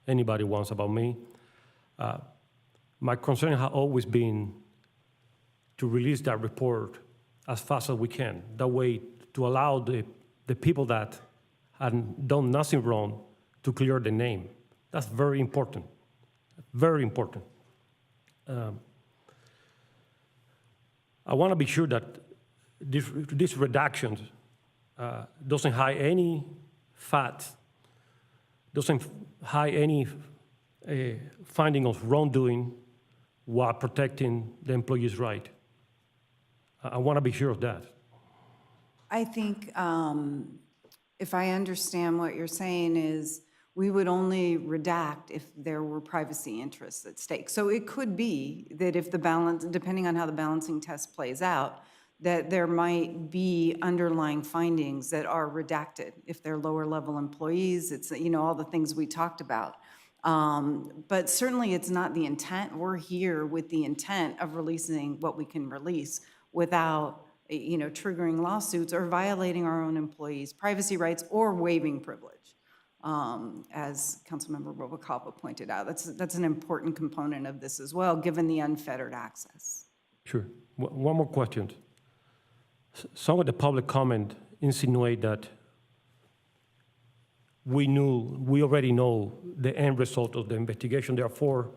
anybody wants about me. My concern has always been to release that report as fast as we can. That way, to allow the people that had done nothing wrong to clear the name. That's very important, very important. I want to be sure that this redaction doesn't hide any fact, doesn't hide any finding of wrongdoing while protecting the employee's right. I want to be sure of that. I think if I understand what you're saying is we would only redact if there were privacy interests at stake. So it could be that if the balance, depending on how the balancing test plays out, that there might be underlying findings that are redacted. If they're lower level employees, it's, all the things we talked about. But certainly it's not the intent. We're here with the intent of releasing what we can release without, triggering lawsuits or violating our own employees' privacy rights or waiving privilege. As Councilmember Rubalcaba pointed out, that's an important component of this as well, given the unfettered access. Sure. One more question. Some of the public comment insinuate that we already know the end result of the investigation, therefore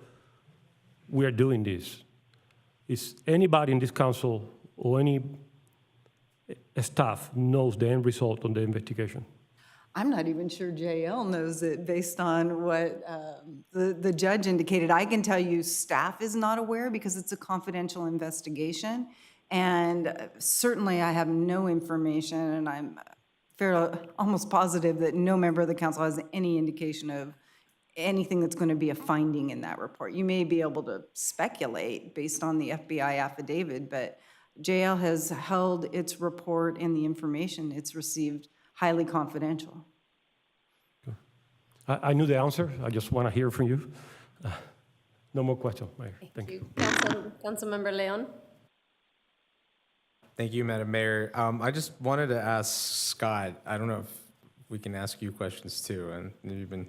we are doing this. Is anybody in this council or any staff knows the end result of the investigation? I'm not even sure JL knows it based on what the judge indicated. I can tell you staff is not aware because it's a confidential investigation. And certainly I have no information, and I'm almost positive that no member of the council has any indication of anything that's going to be a finding in that report. You may be able to speculate based on the FBI affidavit, but JL has held its report and the information it's received highly confidential. I knew the answer. I just want to hear from you. No more questions, Mayor. Thank you. Councilmember Leon? Thank you, Madam Mayor. I just wanted to ask Scott, I don't know if we can ask you questions too, and you've been,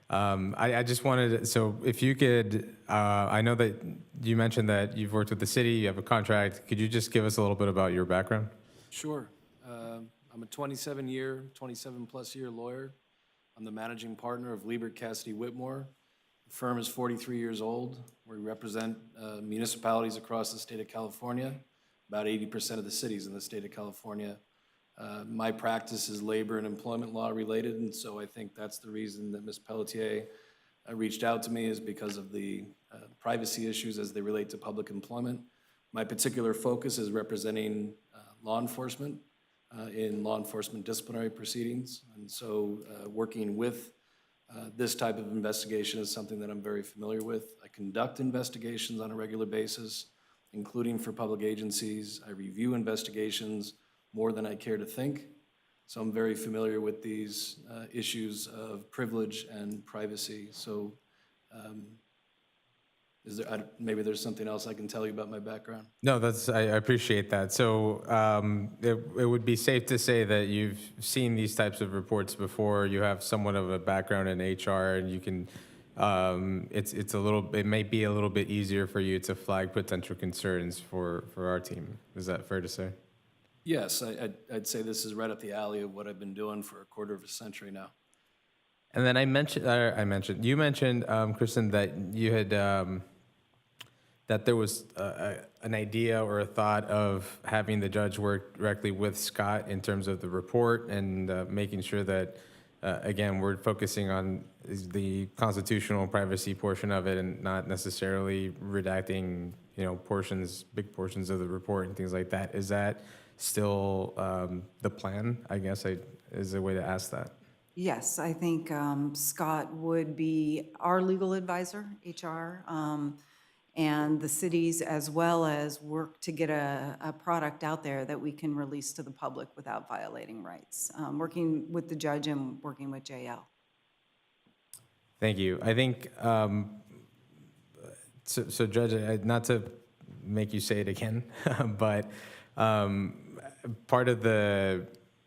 I just wanted to, so if you could, I know that you mentioned that you've worked with the city, you have a contract. Could you just give us a little bit about your background? Sure. I'm a 27-plus year lawyer. I'm the managing partner of Liebert Cassidy Whitmore. The firm is 43 years old. We represent municipalities across the state of California, about 80% of the cities in the state of California. My practice is labor and employment law related, and so I think that's the reason that Ms. Pelletier reached out to me, is because of the privacy issues as they relate to public employment. My particular focus is representing law enforcement in law enforcement disciplinary proceedings, and so working with this type of investigation is something that I'm very familiar with. I conduct investigations on a regular basis, including for public agencies. I review investigations more than I care to think. So I'm very familiar with these issues of privilege and privacy. So maybe there's something else I can tell you about my background? No, I appreciate that. So it would be safe to say that you've seen these types of reports before. You have somewhat of a background in HR, and you can. It may be a little bit easier for you to flag potential concerns for our team. Is that fair to say? Yes, I'd say this is right up the alley of what I've been doing for a quarter of a century now. And then you mentioned, Kristen, that you had, that there was an idea or a thought of having the judge work directly with Scott in terms of the report and making sure that, again, we're focusing on the constitutional privacy portion of it and not necessarily redacting, big portions of the report and things like that. Is that still the plan, I guess, is a way to ask that? Yes, I think Scott would be our legal advisor, HR, and the cities, as well as work to get a product out there that we can release to the public without violating rights, working with the judge and working with JL. Thank you. I think, so Judge, not to make you say it again, but part of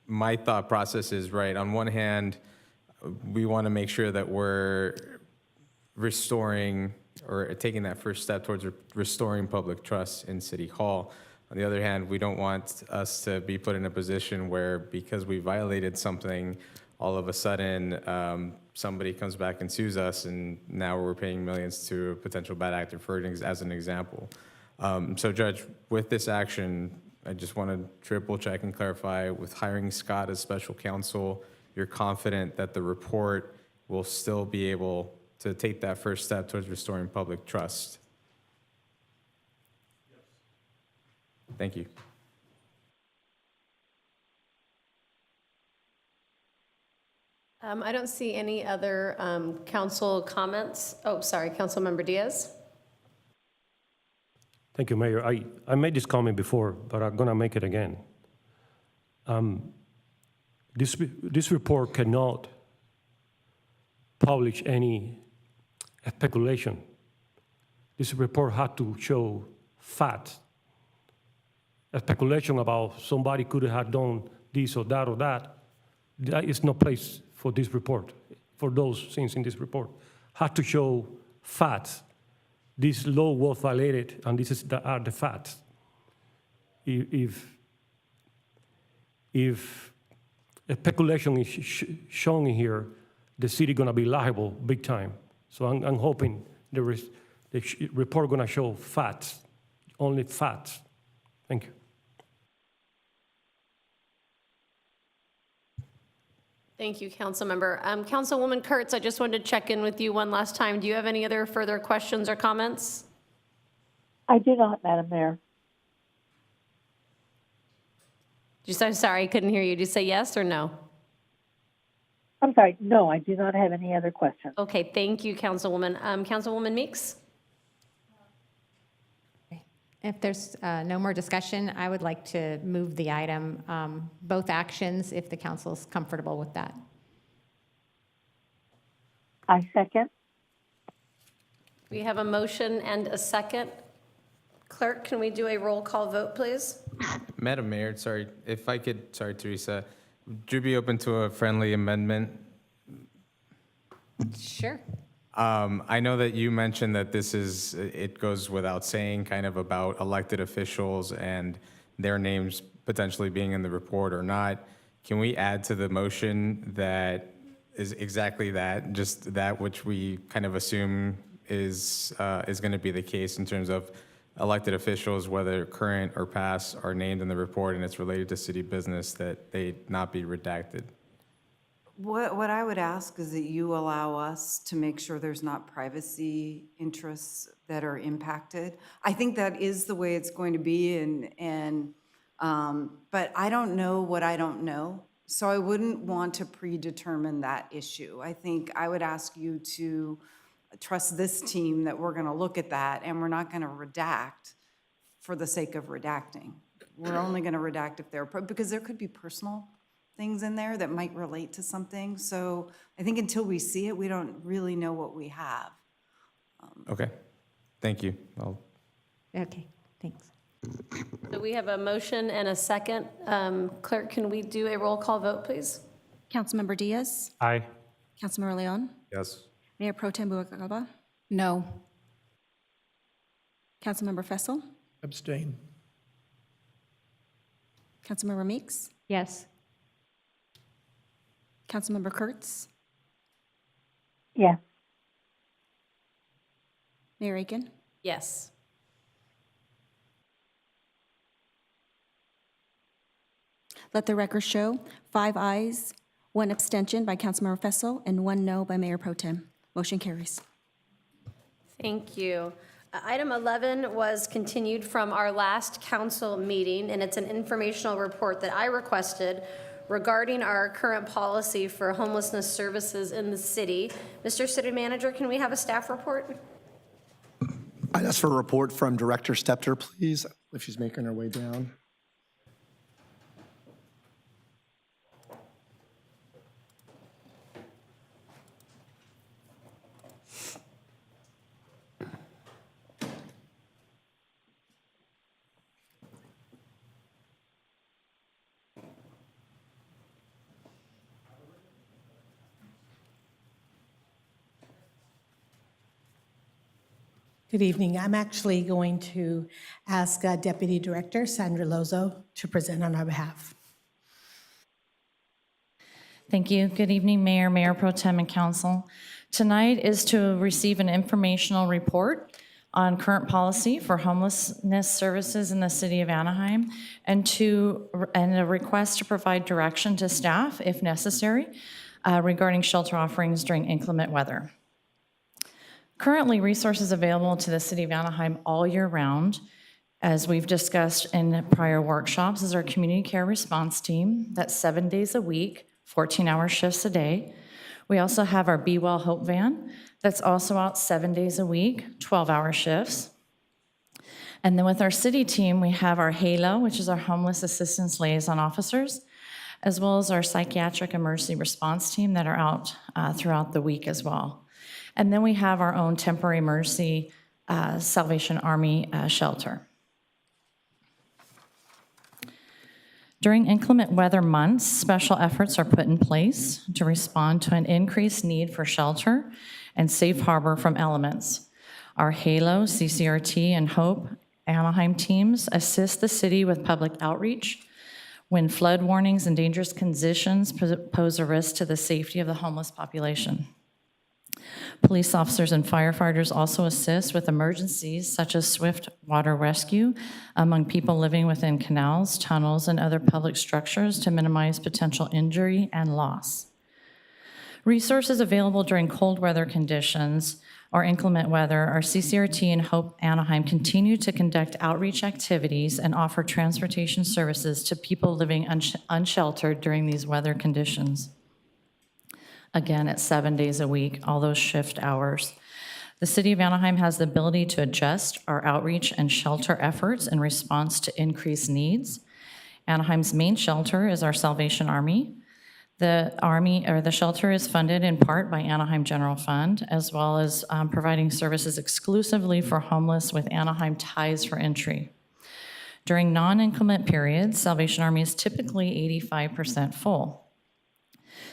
my thought process is, right, on one hand, we want to make sure that we're restoring or taking that first step towards restoring public trust in City Hall. On the other hand, we don't want us to be put in a position where, because we violated something, all of a sudden somebody comes back and sues us, and now we're paying millions to a potential bad actor, as an example. So, Judge, with this action, I just want to triple check and clarify, with hiring Scott as special counsel, you're confident that the report will still be able to take that first step towards restoring public trust? Yes. Thank you. I don't see any other council comments. Oh, sorry, Councilmember Diaz. Thank you, Mayor. I made this comment before, but I'm going to make it again. This report cannot publish any speculation. This report had to show facts. A speculation about somebody could have done this or that or that. There is no place for this report, for those things in this report. Had to show facts. This law was violated, and are the facts. If a speculation is shown in here, the city gonna be liable big time. So I'm hoping the report gonna show facts, only facts. Thank you. Thank you, Councilmember. Councilwoman Kurtz, I just wanted to check in with you one last time. Do you have any other further questions or comments? I do not, Madam Mayor. I'm sorry, I couldn't hear you. Did you say yes or no? I'm sorry, no, I do not have any other questions. Okay, thank you, Councilwoman. Councilwoman Meeks? If there's no more discussion, I would like to move the item, both actions, if the council's comfortable with that. I second. We have a motion and a second. Clerk, can we do a roll call vote, please? Madam Mayor, sorry, if I could, sorry, Teresa, would you be open to a friendly amendment? Sure. I know that you mentioned that it goes without saying kind of about elected officials and their names potentially being in the report or not. Can we add to the motion that is exactly that, just that which we kind of assume is going to be the case in terms of elected officials, whether current or past, are named in the report and it's related to city business, that they not be redacted? What I would ask is that you allow us to make sure there's not privacy interests that are impacted. I think that is the way it's going to be, but I don't know what I don't know, so I wouldn't want to predetermine that issue. I think I would ask you to trust this team that we're going to look at that, and we're not going to redact for the sake of redacting. We're only going to redact if they're, because there could be personal things in there that might relate to something. So I think until we see it, we don't really know what we have. Okay, thank you. Okay, thanks. So we have a motion and a second. Clerk, can we do a roll call vote, please? Councilmember Diaz, Aye. Councilmember Leon, Yes. Mayor Pro Tem Buick-Alba, No. Councilmember Fessel, Abstain. Councilmember Meeks, Yes. Councilmember Kurtz, Yes. Mayor Aiken. Yes. Let the record show 5 ayes, 1 abstention by Councilmember Fessel, and 1 no by Mayor Pro Tem. Motion carries. Thank you. Item 11 was continued from our last council meeting, and it's an informational report that I requested regarding our current policy for homelessness services in the city. Mr. City Manager, can we have a staff report? I'd ask for a report from Director Stepter, please, if she's making her way down. Good evening. I'm actually going to ask Deputy Director Sandra Lozo to present on our behalf. Thank you. Good evening, Mayor, Mayor Pro Tem, and Council. Tonight is to receive an informational report on current policy for homelessness services in the city of Anaheim, and a request to provide direction to staff, if necessary, regarding shelter offerings during inclement weather. Currently, resources available to the city of Anaheim all year round, as we've discussed in prior workshops, is our community care response team. That's 7 days a week, 14-hour shifts a day. We also have our Be Well Hope van that's also out 7 days a week, 12-hour shifts. And then with our city team, we have our HALO, which is our Homeless Assistance Liaison Officers, as well as our Psychiatric Emergency Response Team that are out throughout the week as well. And then we have our own Temporary Emergency Salvation Army shelter. During inclement weather months, special efforts are put in place to respond to an increased need for shelter and safe harbor from elements. Our HALO, CCRT, and HOPE Anaheim teams assist the city with public outreach when flood warnings and dangerous conditions pose a risk to the safety of the homeless population. Police officers and firefighters also assist with emergencies such as swift water rescue among people living within canals, tunnels, and other public structures to minimize potential injury and loss. Resources available during cold weather conditions or inclement weather, our CCRT and HOPE Anaheim continue to conduct outreach activities and offer transportation services to people living unsheltered during these weather conditions. Again, it's 7 days a week, all those shift hours. The city of Anaheim has the ability to adjust our outreach and shelter efforts in response to increased needs. Anaheim's main shelter is our Salvation Army. The shelter is funded in part by Anaheim General Fund, as well as providing services exclusively for homeless with Anaheim ties for entry. During non-inclement periods, Salvation Army is typically 85% full.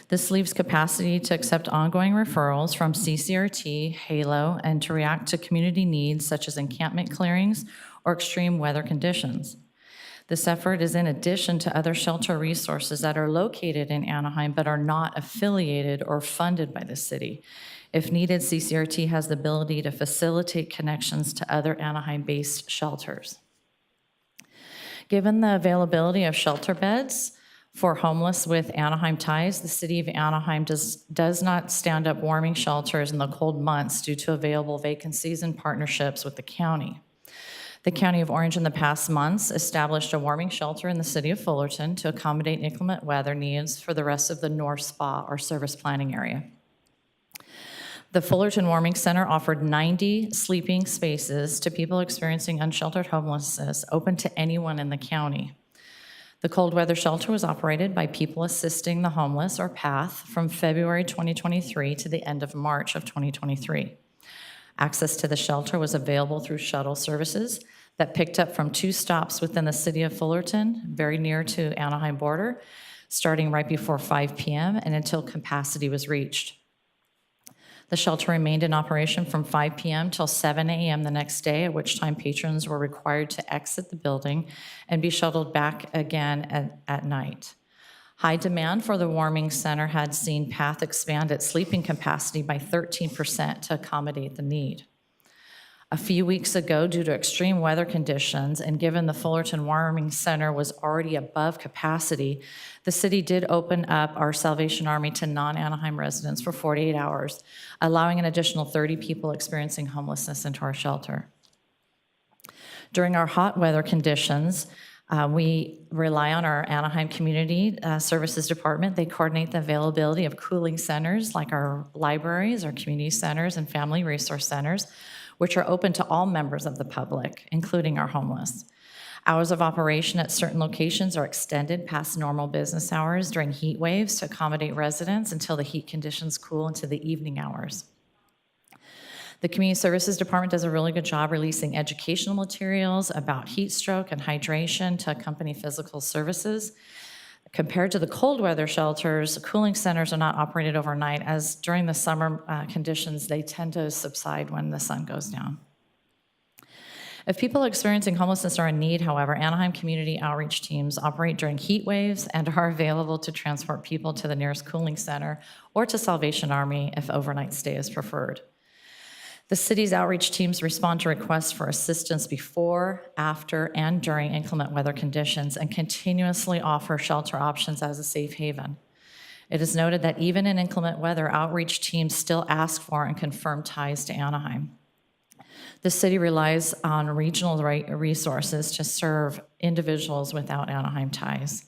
This leaves capacity to accept ongoing referrals from CCRT, HALO, and to react to community needs such as encampment clearings or extreme weather conditions. This effort is in addition to other shelter resources that are located in Anaheim but are not affiliated or funded by the city. If needed, CCRT has the ability to facilitate connections to other Anaheim-based shelters. Given the availability of shelter beds for homeless with Anaheim ties, the city of Anaheim does not stand up warming shelters in the cold months due to available vacancies and partnerships with the county. The County of Orange in the past months established a warming shelter in the city of Fullerton to accommodate inclement weather needs for the rest of the North Spa or service planning area. The Fullerton Warming Center offered 90 sleeping spaces to people experiencing unsheltered homelessness, open to anyone in the county. The cold weather shelter was operated by People Assisting the Homeless, or PATH, from February 2023 to the end of March of 2023. Access to the shelter was available through shuttle services that picked up from 2 stops within the city of Fullerton, very near to Anaheim border, starting right before 5 p.m. and until capacity was reached. The shelter remained in operation from 5 p.m. till 7 a.m. the next day, at which time patrons were required to exit the building and be shuttled back again at night. High demand for the warming center had seen PATH expand its sleeping capacity by 13% to accommodate the need. A few weeks ago, due to extreme weather conditions, and given the Fullerton Warming Center was already above capacity, the city did open up our Salvation Army to non-Anaheim residents for 48 hours, allowing an additional 30 people experiencing homelessness into our shelter. During our hot weather conditions, we rely on our Anaheim Community Services Department. They coordinate the availability of cooling centers like our libraries, our community centers, and family resource centers, which are open to all members of the public, including our homeless. Hours of operation at certain locations are extended past normal business hours during heat waves to accommodate residents until the heat conditions cool into the evening hours. The Community Services Department does a really good job releasing educational materials about heat stroke and hydration to accompany physical services. Compared to the cold weather shelters, cooling centers are not operated overnight, as during the summer conditions, they tend to subside when the sun goes down. If people experiencing homelessness are in need, however, Anaheim community outreach teams operate during heat waves and are available to transport people to the nearest cooling center or to Salvation Army if overnight stay is preferred. The city's outreach teams respond to requests for assistance before, after, and during inclement weather conditions and continuously offer shelter options as a safe haven. It is noted that even in inclement weather, outreach teams still ask for and confirm ties to Anaheim. The city relies on regional resources to serve individuals without Anaheim ties,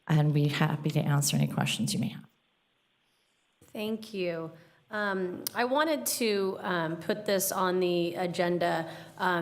and be happy to answer any questions you may have. Thank you. I wanted to put this on the agenda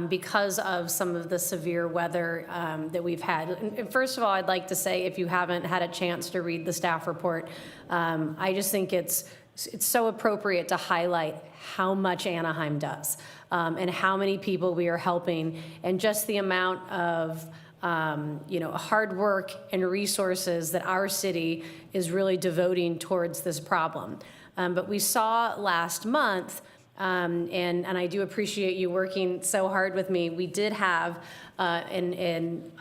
because of some of the severe weather that we've had. And first of all, I'd like to say, if you haven't had a chance to read the staff report, I just think it's so appropriate to highlight how much Anaheim does and how many people we are helping, and just the amount of hard work and resources that our city is really devoting towards this problem. But we saw last month, and I do appreciate you working so hard with me, we did have an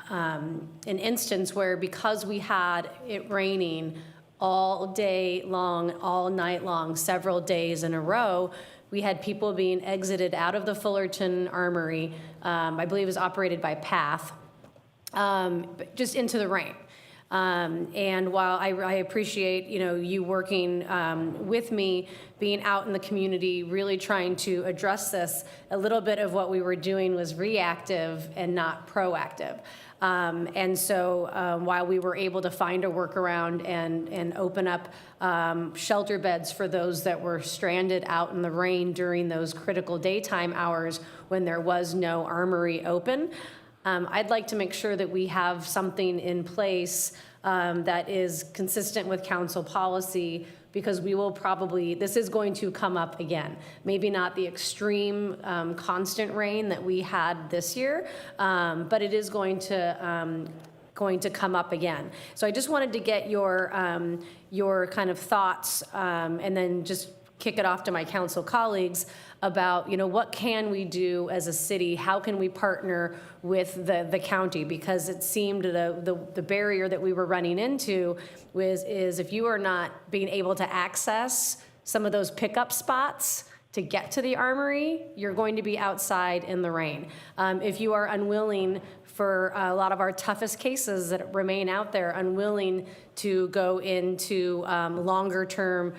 instance where, because we had it raining all day long, all night long, several days in a row, we had people being exited out of the Fullerton Armory, I believe it was operated by PATH, just into the rain. And while I appreciate, you working with me, being out in the community, really trying to address this, a little bit of what we were doing was reactive and not proactive. And so while we were able to find a workaround and open up shelter beds for those that were stranded out in the rain during those critical daytime hours when there was no armory open, I'd like to make sure that we have something in place that is consistent with council policy, because we will probably, this is going to come up again. Maybe not the extreme constant rain that we had this year, but it is going to come up again. So I just wanted to get your kind of thoughts, and then just kick it off to my council colleagues about, what can we do as a city? How can we partner with the county? Because it seemed the barrier that we were running into is if you are not being able to access some of those pickup spots to get to the armory, you're going to be outside in the rain. If you are unwilling, for a lot of our toughest cases that remain out there, unwilling to go into longer term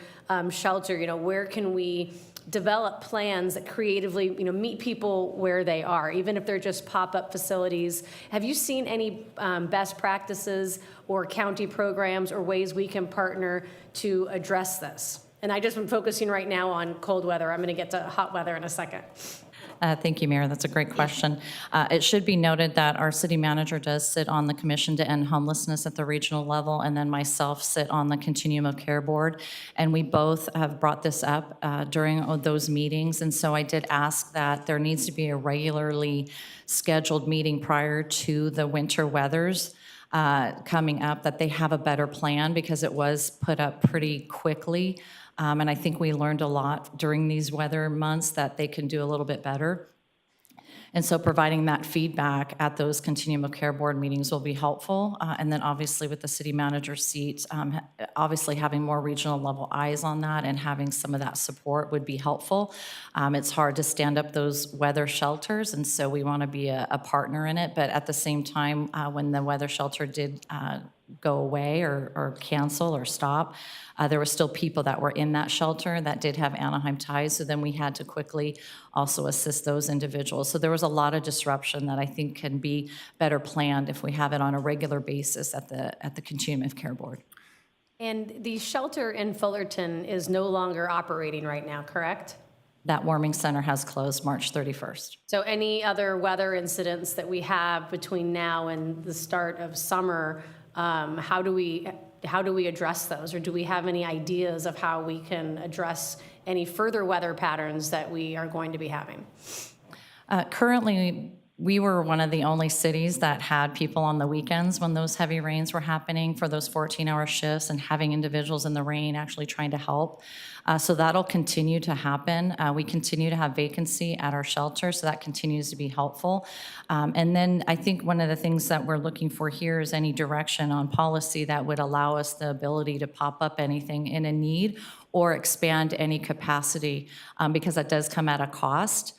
shelter, where can we develop plans that creatively, meet people where they are, even if they're just pop-up facilities? Have you seen any best practices or county programs or ways we can partner to address this? And I just am focusing right now on cold weather. I'm going to get to hot weather in a second. Thank you, Mayor. That's a great question. It should be noted that our city manager does sit on the Commission to End Homelessness at the regional level, and then myself sit on the Continuum of Care Board. And we both have brought this up during those meetings. And so I did ask that there needs to be a regularly scheduled meeting prior to the winter weathers coming up, that they have a better plan, because it was put up pretty quickly. And I think we learned a lot during these weather months that they can do a little bit better. And so providing that feedback at those Continuum of Care Board meetings will be helpful. And then obviously with the city manager seat, obviously having more regional level eyes on that and having some of that support would be helpful. It's hard to stand up those weather shelters, and so we want to be a partner in it. But at the same time, when the weather shelter did go away or cancel or stop, there were still people that were in that shelter that did have Anaheim ties, so then we had to quickly also assist those individuals. So there was a lot of disruption that I think can be better planned if we have it on a regular basis at the Continuum of Care Board. And the shelter in Fullerton is no longer operating right now, correct? That warming center has closed March 31st. So any other weather incidents that we have between now and the start of summer, how do we address those? Or do we have any ideas of how we can address any further weather patterns that we are going to be having? Currently, we were one of the only cities that had people on the weekends when those heavy rains were happening for those 14-hour shifts, and having individuals in the rain actually trying to help. So that'll continue to happen. We continue to have vacancy at our shelter, so that continues to be helpful. And then I think one of the things that we're looking for here is any direction on policy that would allow us the ability to pop up anything in a need or expand any capacity, because that does come at a cost.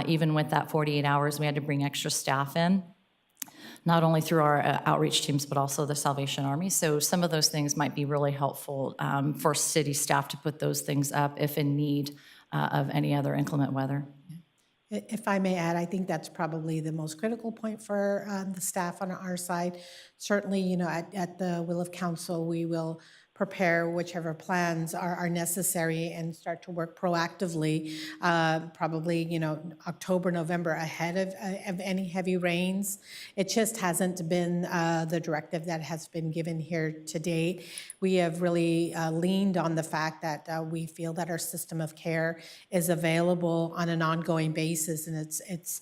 Even with that 48 hours, we had to bring extra staff in, not only through our outreach teams, but also the Salvation Army. So some of those things might be really helpful for city staff to put those things up if in need of any other inclement weather. If I may add, I think that's probably the most critical point for the staff on our side. Certainly, you know, at the will of council, we will prepare whichever plans are necessary and start to work proactively, probably, you know, October, November, ahead of any heavy rains. It just hasn't been the directive that has been given here to date. We have really leaned on the fact that we feel that our system of care is available on an ongoing basis, and it's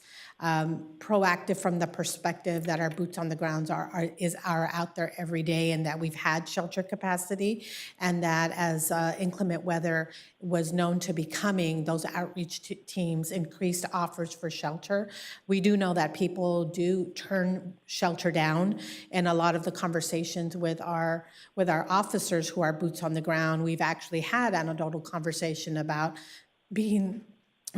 proactive from the perspective that our boots on the grounds are out there every day, and that we've had shelter capacity, and that as inclement weather was known to be coming, those outreach teams increased offers for shelter. We do know that people do turn shelter down, and a lot of the conversations with our officers who are boots on the ground, we've actually had anecdotal conversation about being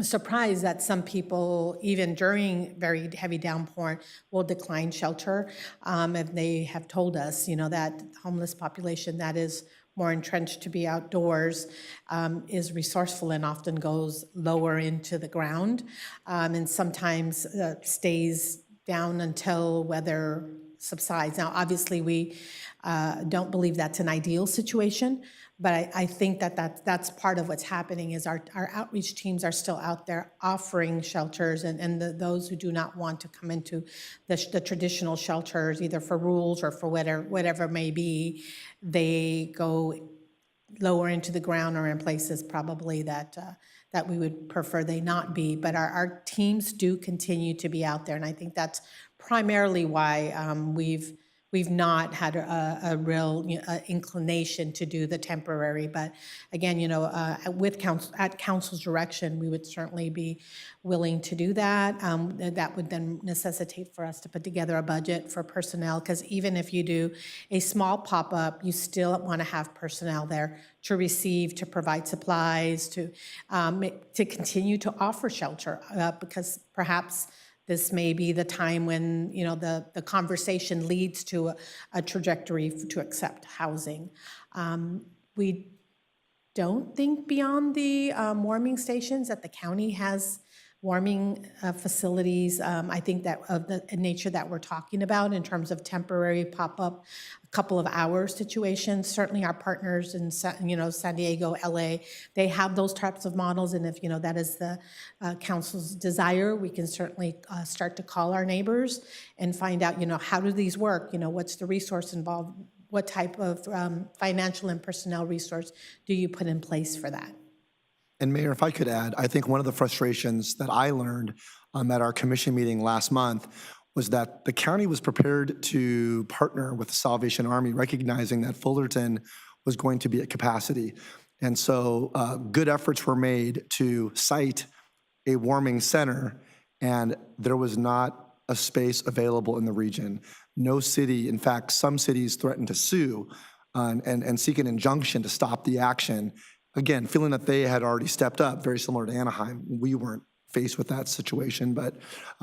surprised that some people, even during very heavy downpour, will decline shelter. And they have told us, you know, that homeless population that is more entrenched to be outdoors is resourceful and often goes lower into the ground, and sometimes stays down until weather subsides. Now, obviously, we don't believe that's an ideal situation, but I think that's part of what's happening is our outreach teams are still out there offering shelters, and those who do not want to come into the traditional shelters, either for rules or for whatever it may be, they go lower into the ground or in places probably that we would prefer they not be. But our teams do continue to be out there, and I think that's primarily why we've not had a real inclination to do the temporary. But again, you know, at council's direction, we would certainly be willing to do that. That would then necessitate for us to put together a budget for personnel, because even if you do a small pop-up, you still want to have personnel there to receive, to provide supplies, to continue to offer shelter, because perhaps this may be the time when, you know, the conversation leads to a trajectory to accept housing. We don't think beyond the warming stations that the county has warming facilities, I think that of the nature that we're talking about in terms of temporary pop-up, a couple of hour situations. Certainly our partners in San Diego, LA, they have those types of models, and if that is the council's desire, we can certainly start to call our neighbors and find out how do these work, what's the resource involved, what type of financial and personnel resource do you put in place for that? And Mayor, if I could add, I think one of the frustrations that I learned at our commission meeting last month was that the county was prepared to partner with the Salvation Army, recognizing that Fullerton was going to be at capacity. And so good efforts were made to site a warming center, and there was not a space available in the region. No city, in fact, some cities threatened to sue and seek an injunction to stop the action. Again, feeling that they had already stepped up, very similar to Anaheim. We weren't faced with that situation, but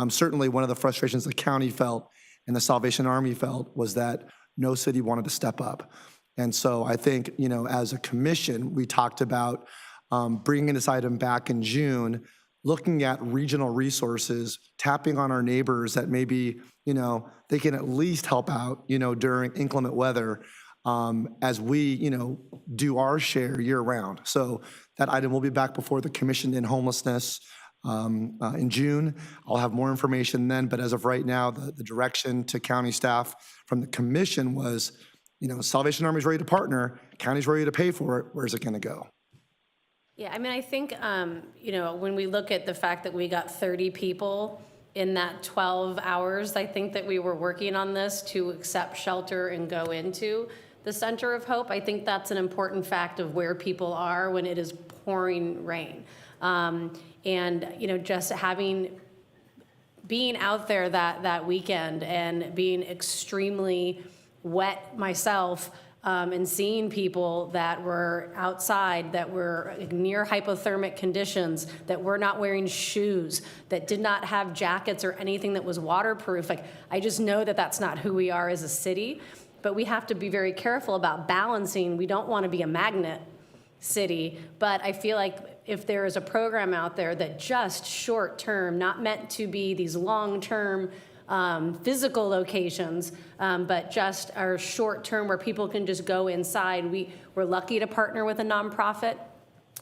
certainly one of the frustrations the county felt and the Salvation Army felt was that no city wanted to step up. And so I think, as a commission, we talked about bringing this item back in June, looking at regional resources, tapping on our neighbors that maybe, they can at least help out, during inclement weather as we, do our share year round. So that item will be back before the Commission in Homelessness in June. I'll have more information then, but as of right now, the direction to county staff from the commission was, Salvation Army's ready to partner, county's ready to pay for it, where's it gonna go? Yeah, I mean, I think, when we look at the fact that we got 30 people in that 12 hours, I think that we were working on this to accept shelter and go into the Center of Hope. I think that's an important fact of where people are when it is pouring rain. Just being out there that weekend and being extremely wet myself, and seeing people that were outside, that were near hypothermic conditions, that were not wearing shoes, that did not have jackets or anything that was waterproof. I just know that that's not who we are as a city, but we have to be very careful about balancing. We don't want to be a magnet city, but I feel like if there is a program out there that just short-term, not meant to be these long-term physical locations, but just are short-term where people can just go inside. We're lucky to partner with a nonprofit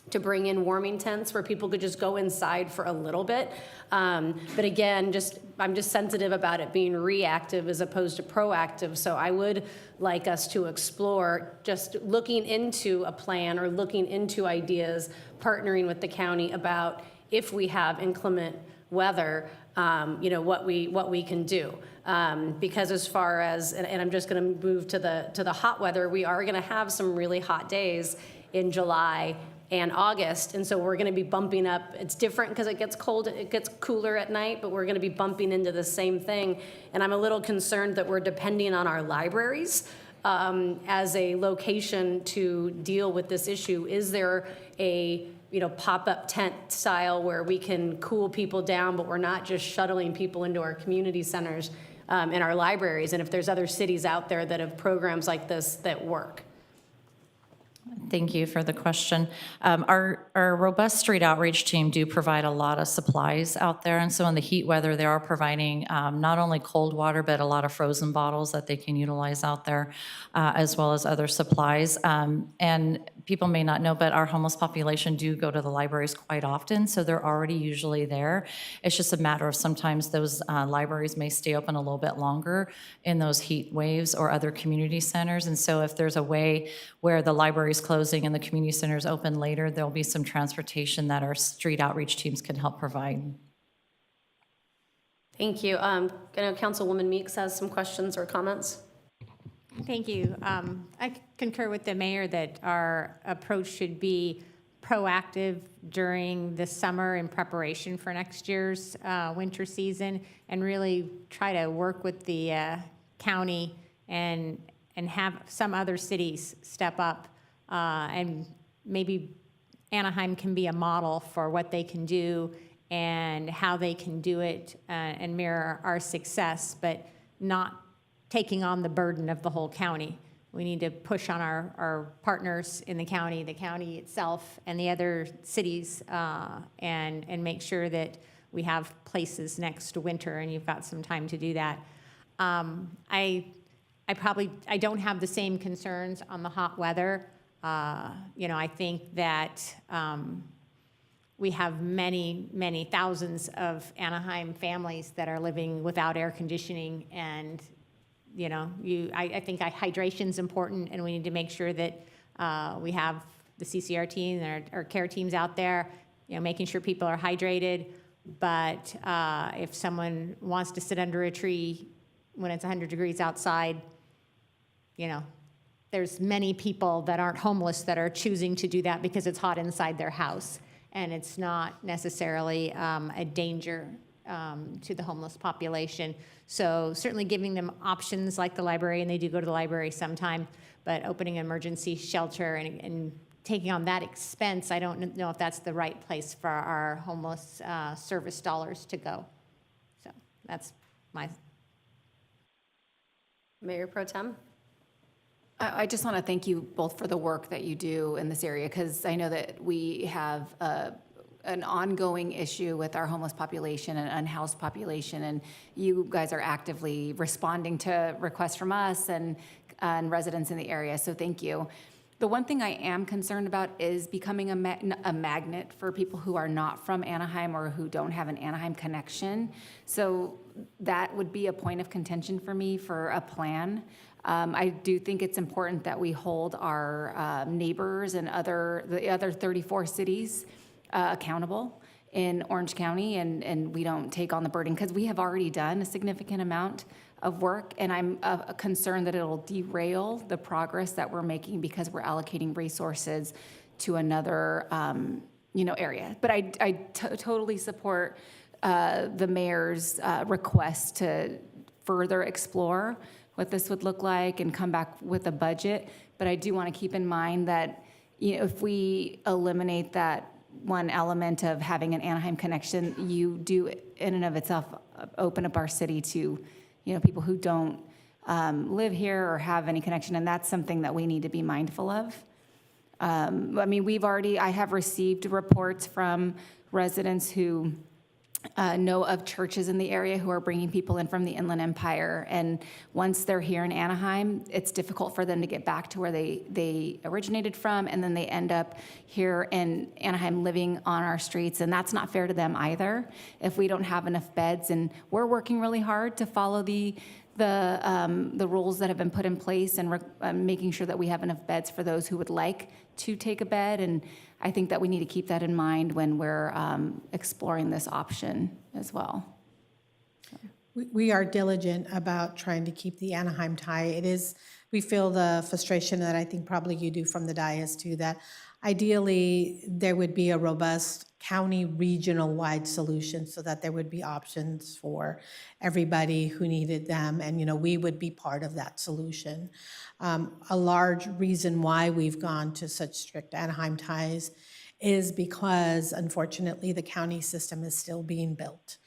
to bring in warming tents where people could just go inside for a little bit. But again, I'm just sensitive about it being reactive as opposed to proactive. So I would like us to explore just looking into a plan or looking into ideas, partnering with the county about if we have inclement weather, what we can do. Because as far as, and I'm just going to move to the hot weather, we are going to have some really hot days in July and August, and so we're going to be bumping up. It's different because it gets cold, it gets cooler at night, but we're going to be bumping into the same thing. And I'm a little concerned that we're depending on our libraries as a location to deal with this issue. Is there a pop-up tent style where we can cool people down, but we're not just shuttling people into our community centers and our libraries? And if there's other cities out there that have programs like this that work. Thank you for the question. Our robust street outreach team do provide a lot of supplies out there, and so in the heat weather, they are providing not only cold water, but a lot of frozen bottles that they can utilize out there, as well as other supplies. And people may not know, but our homeless population do go to the libraries quite often, so they're already usually there. It's just a matter of sometimes those libraries may stay open a little bit longer in those heat waves or other community centers, and so if there's a way where the library's closing and the community center's open later, there'll be some transportation that our street outreach teams can help provide. Thank you. I know Councilwoman Meeks has some questions or comments. Thank you. I concur with the mayor that our approach should be proactive during the summer in preparation for next year's winter season, and really try to work with the county and have some other cities step up, and maybe Anaheim can be a model for what they can do and how they can do it and mirror our success, but not taking on the burden of the whole county. We need to push on our partners in the county itself, and the other cities, and make sure that we have places next winter, and you've got some time to do that. I don't have the same concerns on the hot weather. I think that we have many thousands of Anaheim families that are living without air conditioning, and I think hydration's important, and we need to make sure that we have the CCR team and our care teams out there, making sure people are hydrated. But if someone wants to sit under a tree when it's 100 degrees outside, there's many people that aren't homeless that are choosing to do that because it's hot inside their house, and it's not necessarily a danger to the homeless population. So certainly giving them options like the library, and they do go to the library sometime, but opening an emergency shelter and taking on that expense, I don't know if that's the right place for our homeless service dollars to go. So that's my... Mayor Pro Tem? I just want to thank you both for the work that you do in this area, because I know that we have an ongoing issue with our homeless population and unhoused population, and you guys are actively responding to requests from us and residents in the area, so thank you. The one thing I am concerned about is becoming a magnet for people who are not from Anaheim or who don't have an Anaheim connection. So that would be a point of contention for me for a plan. I do think it's important that we hold our neighbors and the other 34 cities accountable in Orange County, and we don't take on the burden, because we have already done a significant amount of work, and I'm concerned that it'll derail the progress that we're making because we're allocating resources to another area. But I totally support the mayor's request to further explore what this would look like and come back with a budget. But I do want to keep in mind that if we eliminate that one element of having an Anaheim connection, you do in and of itself open up our city to people who don't live here or have any connection, and that's something that we need to be mindful of. I have received reports from residents who know of churches in the area who are bringing people in from the Inland Empire, and once they're here in Anaheim, it's difficult for them to get back to where they originated from, and then they end up here in Anaheim living on our streets, and that's not fair to them either if we don't have enough beds. And we're working really hard to follow the rules that have been put in place, and making sure that we have enough beds for those who would like to take a bed. And I think that we need to keep that in mind when we're exploring this option as well. We are diligent about trying to keep the Anaheim tie. We feel the frustration that I think probably you do from the dais too, that ideally there would be a robust county regional-wide solution so that there would be options for everybody who needed them, and we would be part of that solution. A large reason why we've gone to such strict Anaheim ties is because, unfortunately, the county system is still being built.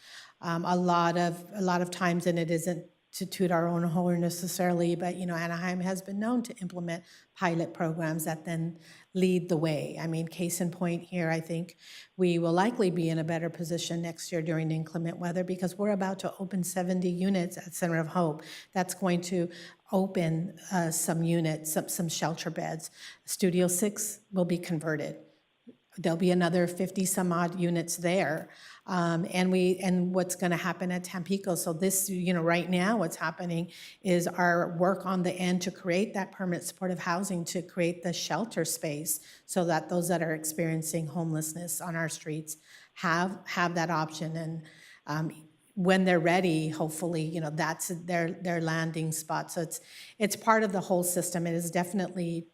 A lot of times, and it isn't to toot our own horn necessarily, but Anaheim has been known to implement pilot programs that then lead the way. Case in point here, I think we will likely be in a better position next year during inclement weather, because we're about to open 70 units at Center of Hope. That's going to open some units, some shelter beds. Studio 6 will be converted. There'll be another 50 some odd units there. And what's going to happen at Tampico. So this, right now what's happening is our work on the end to create that permanent supportive housing, to create the shelter space so that those that are experiencing homelessness on our streets have that option. And when they're ready, hopefully, that's their landing spot. So it's part of the whole system. It is definitely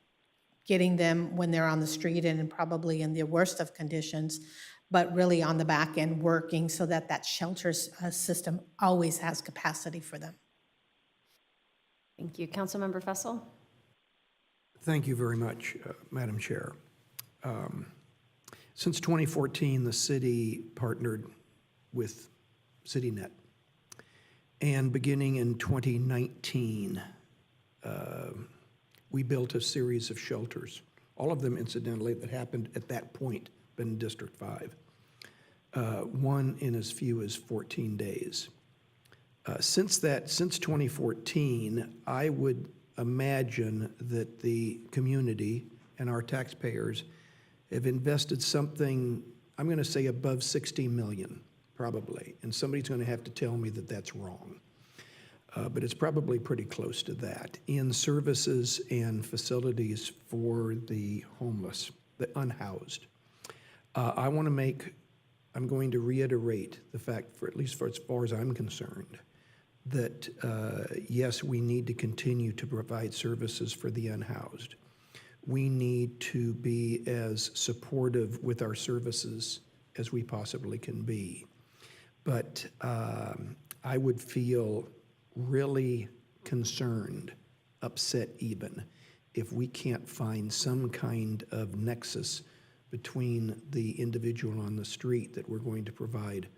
getting them when they're on the street and probably in the worst of conditions, but really on the back end working so that shelter system always has capacity for them. Thank you. Councilmember Fessel? Thank you very much, Madam Chair. Since 2014, the city partnered with CityNet. And beginning in 2019, we built a series of shelters, all of them, incidentally, that happened at that point in District 5. one in as few as 14 days. Since 2014, I would imagine that the community and our taxpayers have invested something, I'm going to say above 60 million, probably. And somebody's going to have to tell me that that's wrong. But it's probably pretty close to that, in services and facilities for the homeless, the unhoused. I'm going to reiterate the fact, for at least for as far as I'm concerned, that yes, we need to continue to provide services for the unhoused. We need to be as supportive with our services as we possibly can be. But I would feel really concerned, upset even, if we can't find some kind of nexus between the individual on the street that we're going to provide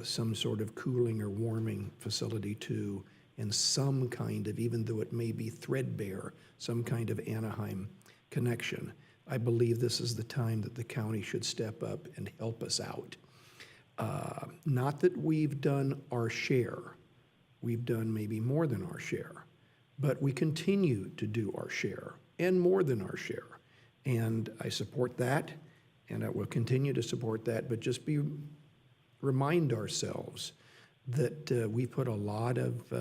some sort of cooling or warming facility to, and some kind of, even though it may be threadbare, some kind of Anaheim connection. I believe this is the time that the county should step up and help us out. Not that we've done our share. We've done maybe more than our share, but we continue to do our share and more than our share. And I support that, and I will continue to support that, but just remind ourselves that we put a lot of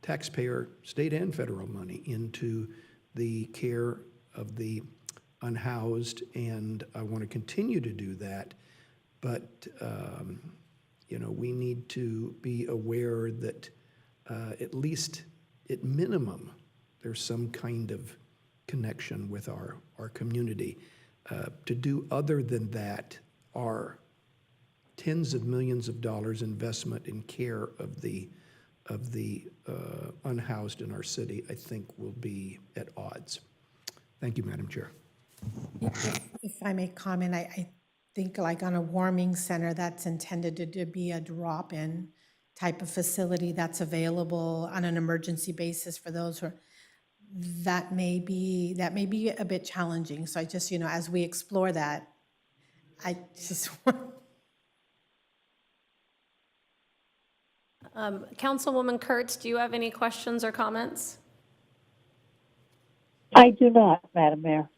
taxpayer, state and federal money into the care of the unhoused, and I want to continue to do that. But we need to be aware that at least at minimum, there's some kind of connection with our community. To do other than that are tens of millions of dollars investment in care of the unhoused in our city, I think will be at odds. Thank you, Madam Chair. If I may comment, I think like on a warming center that's intended to be a drop-in type of facility that's available on an emergency basis for those who are, that may be a bit challenging. So I just, as we explore that, I just want. Councilwoman Kurtz, do you have any questions or comments? I do not, Madam Mayor.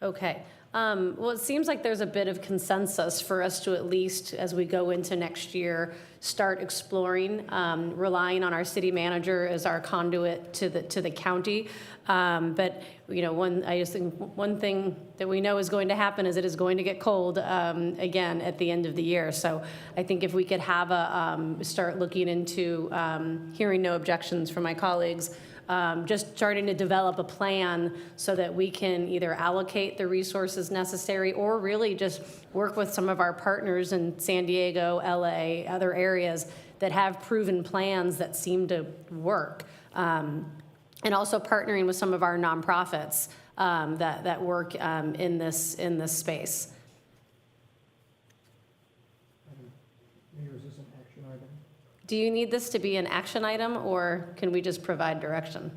Okay. Well, it seems like there's a bit of consensus for us to, at least as we go into next year, start exploring, relying on our city manager as our conduit to the county. But I just think one thing that we know is going to happen is it is going to get cold again at the end of the year. So I think if we could have start looking into hearing no objections from my colleagues. Just starting to develop a plan so that we can either allocate the resources necessary or really just work with some of our partners in San Diego, LA, other areas that have proven plans that seem to work. And also partnering with some of our nonprofits that work in this space. Mayor, is this an action item? Do you need this to be an action item, or can we just provide direction?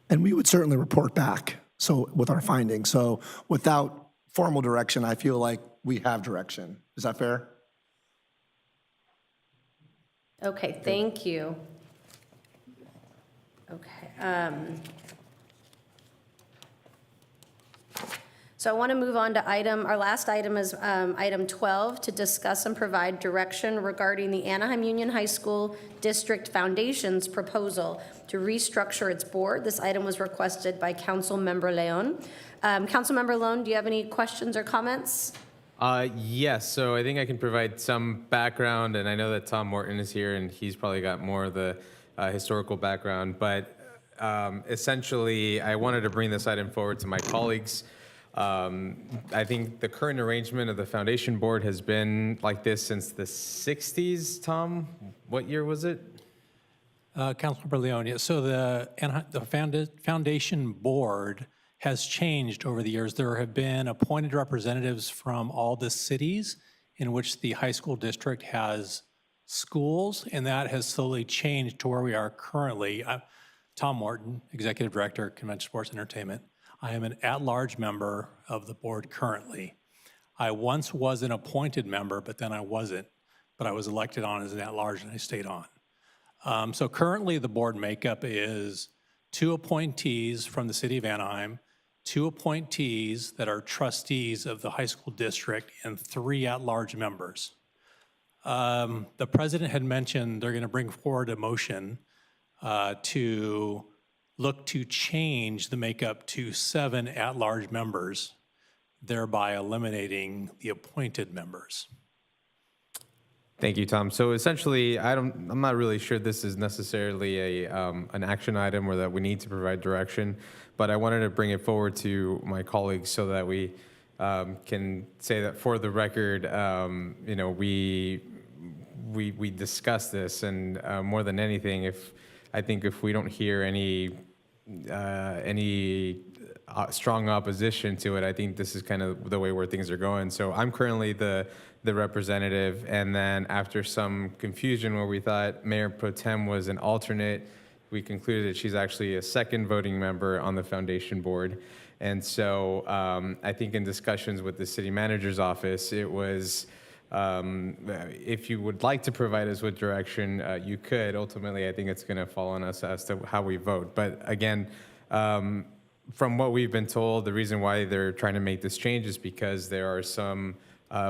And we would certainly report back with our findings. So without formal direction, I feel like we have direction. Is that fair? Okay, thank you. Okay. So I want to move on to our last item is item 12, to discuss and provide direction regarding the Anaheim Union High School District Foundation's proposal to restructure its board. This item was requested by Councilmember Leon. Councilmember Leon, do you have any questions or comments? Yes, so I think I can provide some background, and I know that Tom Morton is here, and he's probably got more of the historical background, but essentially, I wanted to bring this item forward to my colleagues. I think the current arrangement of the foundation board has been like this since the 60s. Tom, what year was it? Councilmember Leon, yeah, so the foundation board has changed over the years. There have been appointed representatives from all the cities in which the high school district has schools, and that has slowly changed to where we are currently. Tom Morton, Executive Director, Convention Sports Entertainment. I am an at-large member of the board currently. I once was an appointed member, but then I wasn't. But I was elected on as an at-large, and I stayed on. So currently, the board makeup is 2 appointees from the city of Anaheim, 2 appointees that are trustees of the high school district, and 3 at-large members. The president had mentioned they're going to bring forward a motion to look to change the makeup to 7 at-large members, thereby eliminating the appointed members. Thank you, Tom. So essentially, I'm not really sure this is necessarily an action item or that we need to provide direction, but I wanted to bring it forward to my colleagues so that we can say that for the record, you know, we discussed this, and more than anything, I think if we don't hear any strong opposition to it, I think this is kind of the way where things are going. So I'm currently the representative, and then after some confusion where we thought Mayor Pro Tem was an alternate, we concluded that she's actually a second voting member on the foundation board. And so I think in discussions with the city manager's office, it was, if you would like to provide us with direction, you could. Ultimately, I think it's going to fall on us as to how we vote. But again, from what we've been told, the reason why they're trying to make this change is because there are some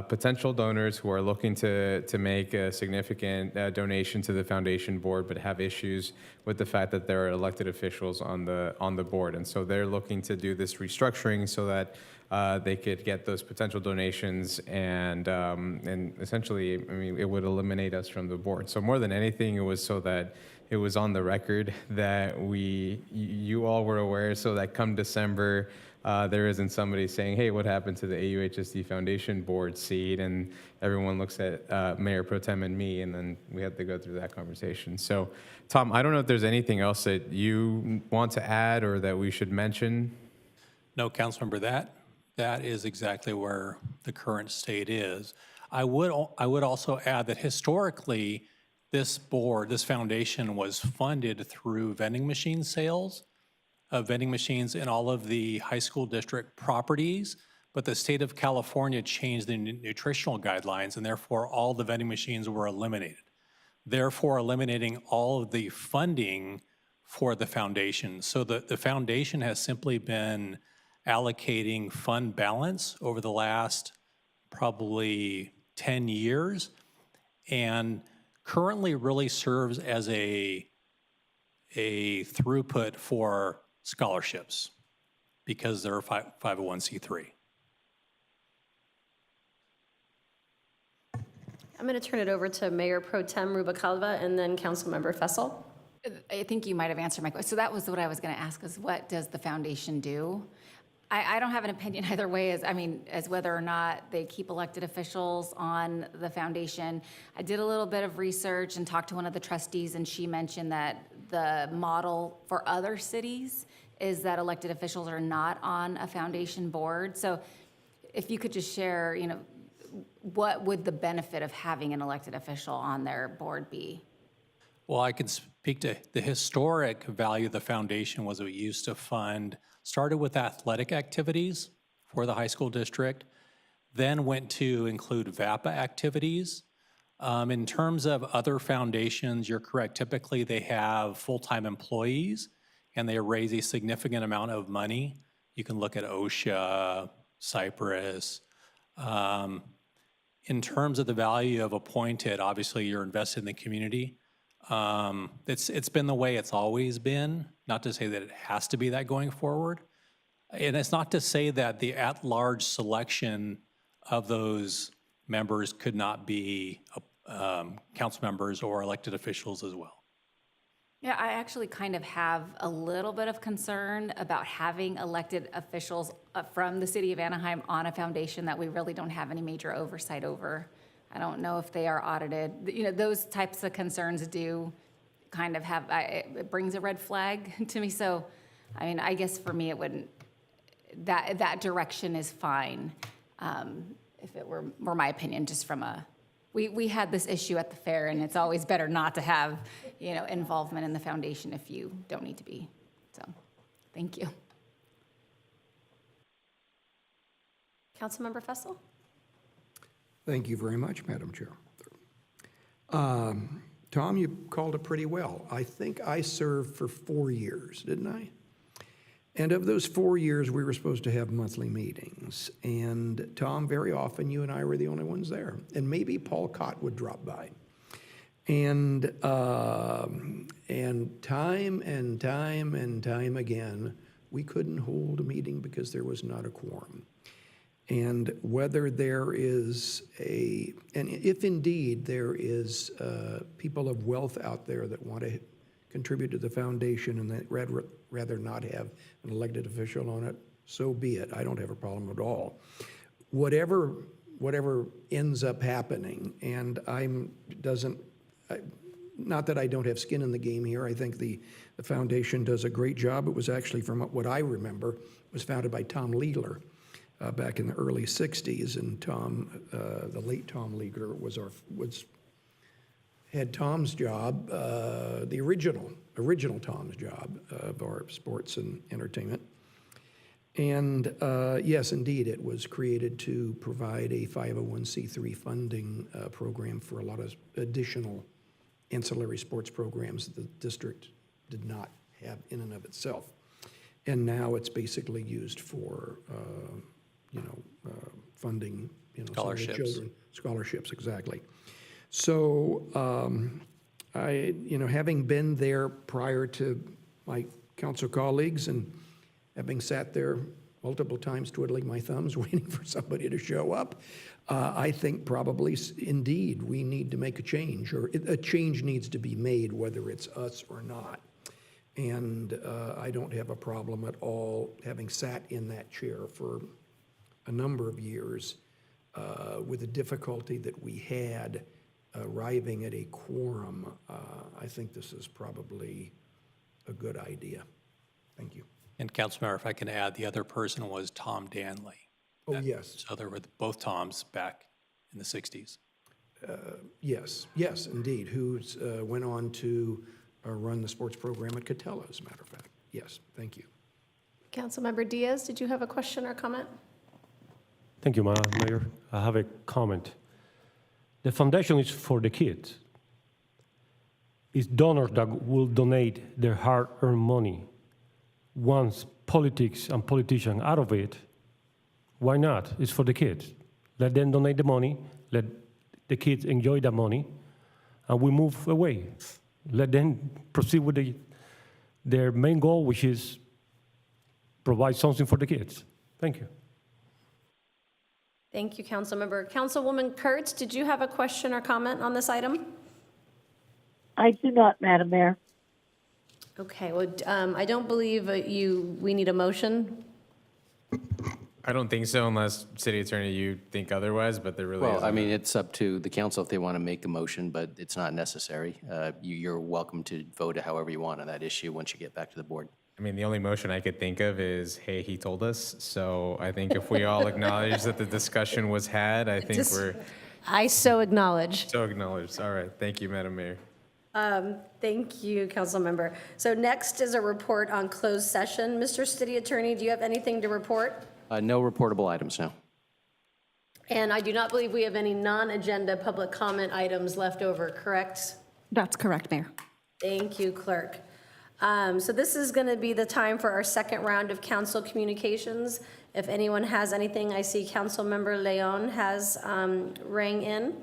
potential donors who are looking to make a significant donation to the foundation board, but have issues with the fact that there are elected officials on the board, and so they're looking to do this restructuring so that they could get those potential donations, and essentially, I mean, it would eliminate us from the board. So more than anything, it was so that it was on the record that you all were aware, so that come December, there isn't somebody saying, hey, what happened to the AUHSD Foundation board seat? And everyone looks at Mayor Pro Tem and me, and then we have to go through that conversation. So, Tom, I don't know if there's anything else that you want to add or that we should mention. No, Councilmember, that is exactly where the current state is. I would also add that historically, this board, this foundation was funded through vending machine sales of vending machines in all of the high school district properties, but the state of California changed the nutritional guidelines, and therefore all the vending machines were eliminated, therefore eliminating all of the funding for the foundation. So the foundation has simply been allocating fund balance over the last probably 10 years, and currently really serves as a throughput for scholarships because they're a 501c3. I'm going to turn it over to Mayor Pro Tem Rubalcaba and then Councilmember Fessel. I think you might have answered my question. So that was what I was going to ask, is what does the foundation do? I don't have an opinion either way, as whether or not they keep elected officials on the foundation. I did a little bit of research and talked to one of the trustees, and she mentioned that the model for other cities is that elected officials are not on a foundation board. So if you could just share, you know, what would the benefit of having an elected official on their board be? Well, I can speak to the historic value of the foundation was it used to fund, started with athletic activities for the high school district, then went to include VAPA activities. In terms of other foundations, you're correct. Typically, they have full-time employees, and they raise a significant amount of money. You can look at OSHA, Cypress. In terms of the value of appointed, obviously, you're invested in the community. It's been the way it's always been, not to say that it has to be that going forward. And it's not to say that the at-large selection of those members could not be council members or elected officials as well. Yeah, I actually kind of have a little bit of concern about having elected officials from the city of Anaheim on a foundation that we really don't have any major oversight over. I don't know if they are audited. You know, those types of concerns do kind of have, it brings a red flag to me. So, I mean, I guess for me, it wouldn't, that direction is fine. If it were my opinion, just from we had this issue at the fair, and it's always better not to have, you know, involvement in the foundation if you don't need to be. So, thank you. Councilmember Fessel? Thank you very much, Madam Chair. Tom, you called it pretty well. I think I served for 4 years, didn't I? And of those 4 years, we were supposed to have monthly meetings. And Tom, very often you and I were the only ones there. And maybe Paul Cott would drop by. And time and time and time again, we couldn't hold a meeting because there was not a quorum. And whether there is and if indeed there is people of wealth out there that want to contribute to the foundation and that rather not have an elected official on it, so be it. I don't have a problem at all. Whatever ends up happening, and not that I don't have skin in the game here. I think the foundation does a great job. It was actually, from what I remember, was founded by Tom Liegler back in the early 60s, and Tom, the late Tom Liegler, had Tom's job, the original Tom's job of our sports and entertainment. And yes, indeed, it was created to provide a 501c3 funding program for a lot of additional ancillary sports programs that the district did not have in and of itself. And now it's basically used for, funding, some of the Scholarships. children. Scholarships, exactly. So having been there prior to my council colleagues and having sat there multiple times twiddling my thumbs waiting for somebody to show up, I think probably indeed we need to make a change, or a change needs to be made, whether it's us or not. And I don't have a problem at all, having sat in that chair for a number of years, with the difficulty that we had arriving at a quorum. I think this is probably a good idea. Thank you. And Councilmember, if I can add, the other person was Tom Danley. Oh, yes. So there were both Toms back in the 60s. Yes, indeed, who went on to run the sports program at Catella, as a matter of fact. Yes, thank you. Councilmember Diaz, did you have a question or comment? Thank you, Mayor. I have a comment. The foundation is for the kids. It's donors that will donate their hard-earned money. Once politics and politicians out of it, why not? It's for the kids. Let them donate the money, let the kids enjoy the money, and we move away. Let them proceed with their main goal, which is provide something for the kids. Thank you. Thank you, Councilmember. Councilwoman Kurtz, did you have a question or comment on this item? I do not, Madam Mayor. Okay, well, I don't believe we need a motion. I don't think so, unless City Attorney, you think otherwise, but there really Well, isn't. I mean, it's up to the council if they want to make a motion, but it's not necessary. You're welcome to vote however you want on that issue once you get back to the board. I mean, the only motion I could think of is, hey, he told us. So I think if we all acknowledge that the discussion was had, I think we're I so acknowledge. so acknowledged. All right, thank you, Madam Mayor. Thank you, Councilmember. So next is a report on closed session. Mr. City Attorney, do you have anything to report? No reportable items now. And I do not believe we have any non-agenda public comment items left over, correct? That's correct, Mayor. Thank you, Clerk. So this is going to be the time for our second round of council communications. If anyone has anything, I see Councilmember Leon has rang in.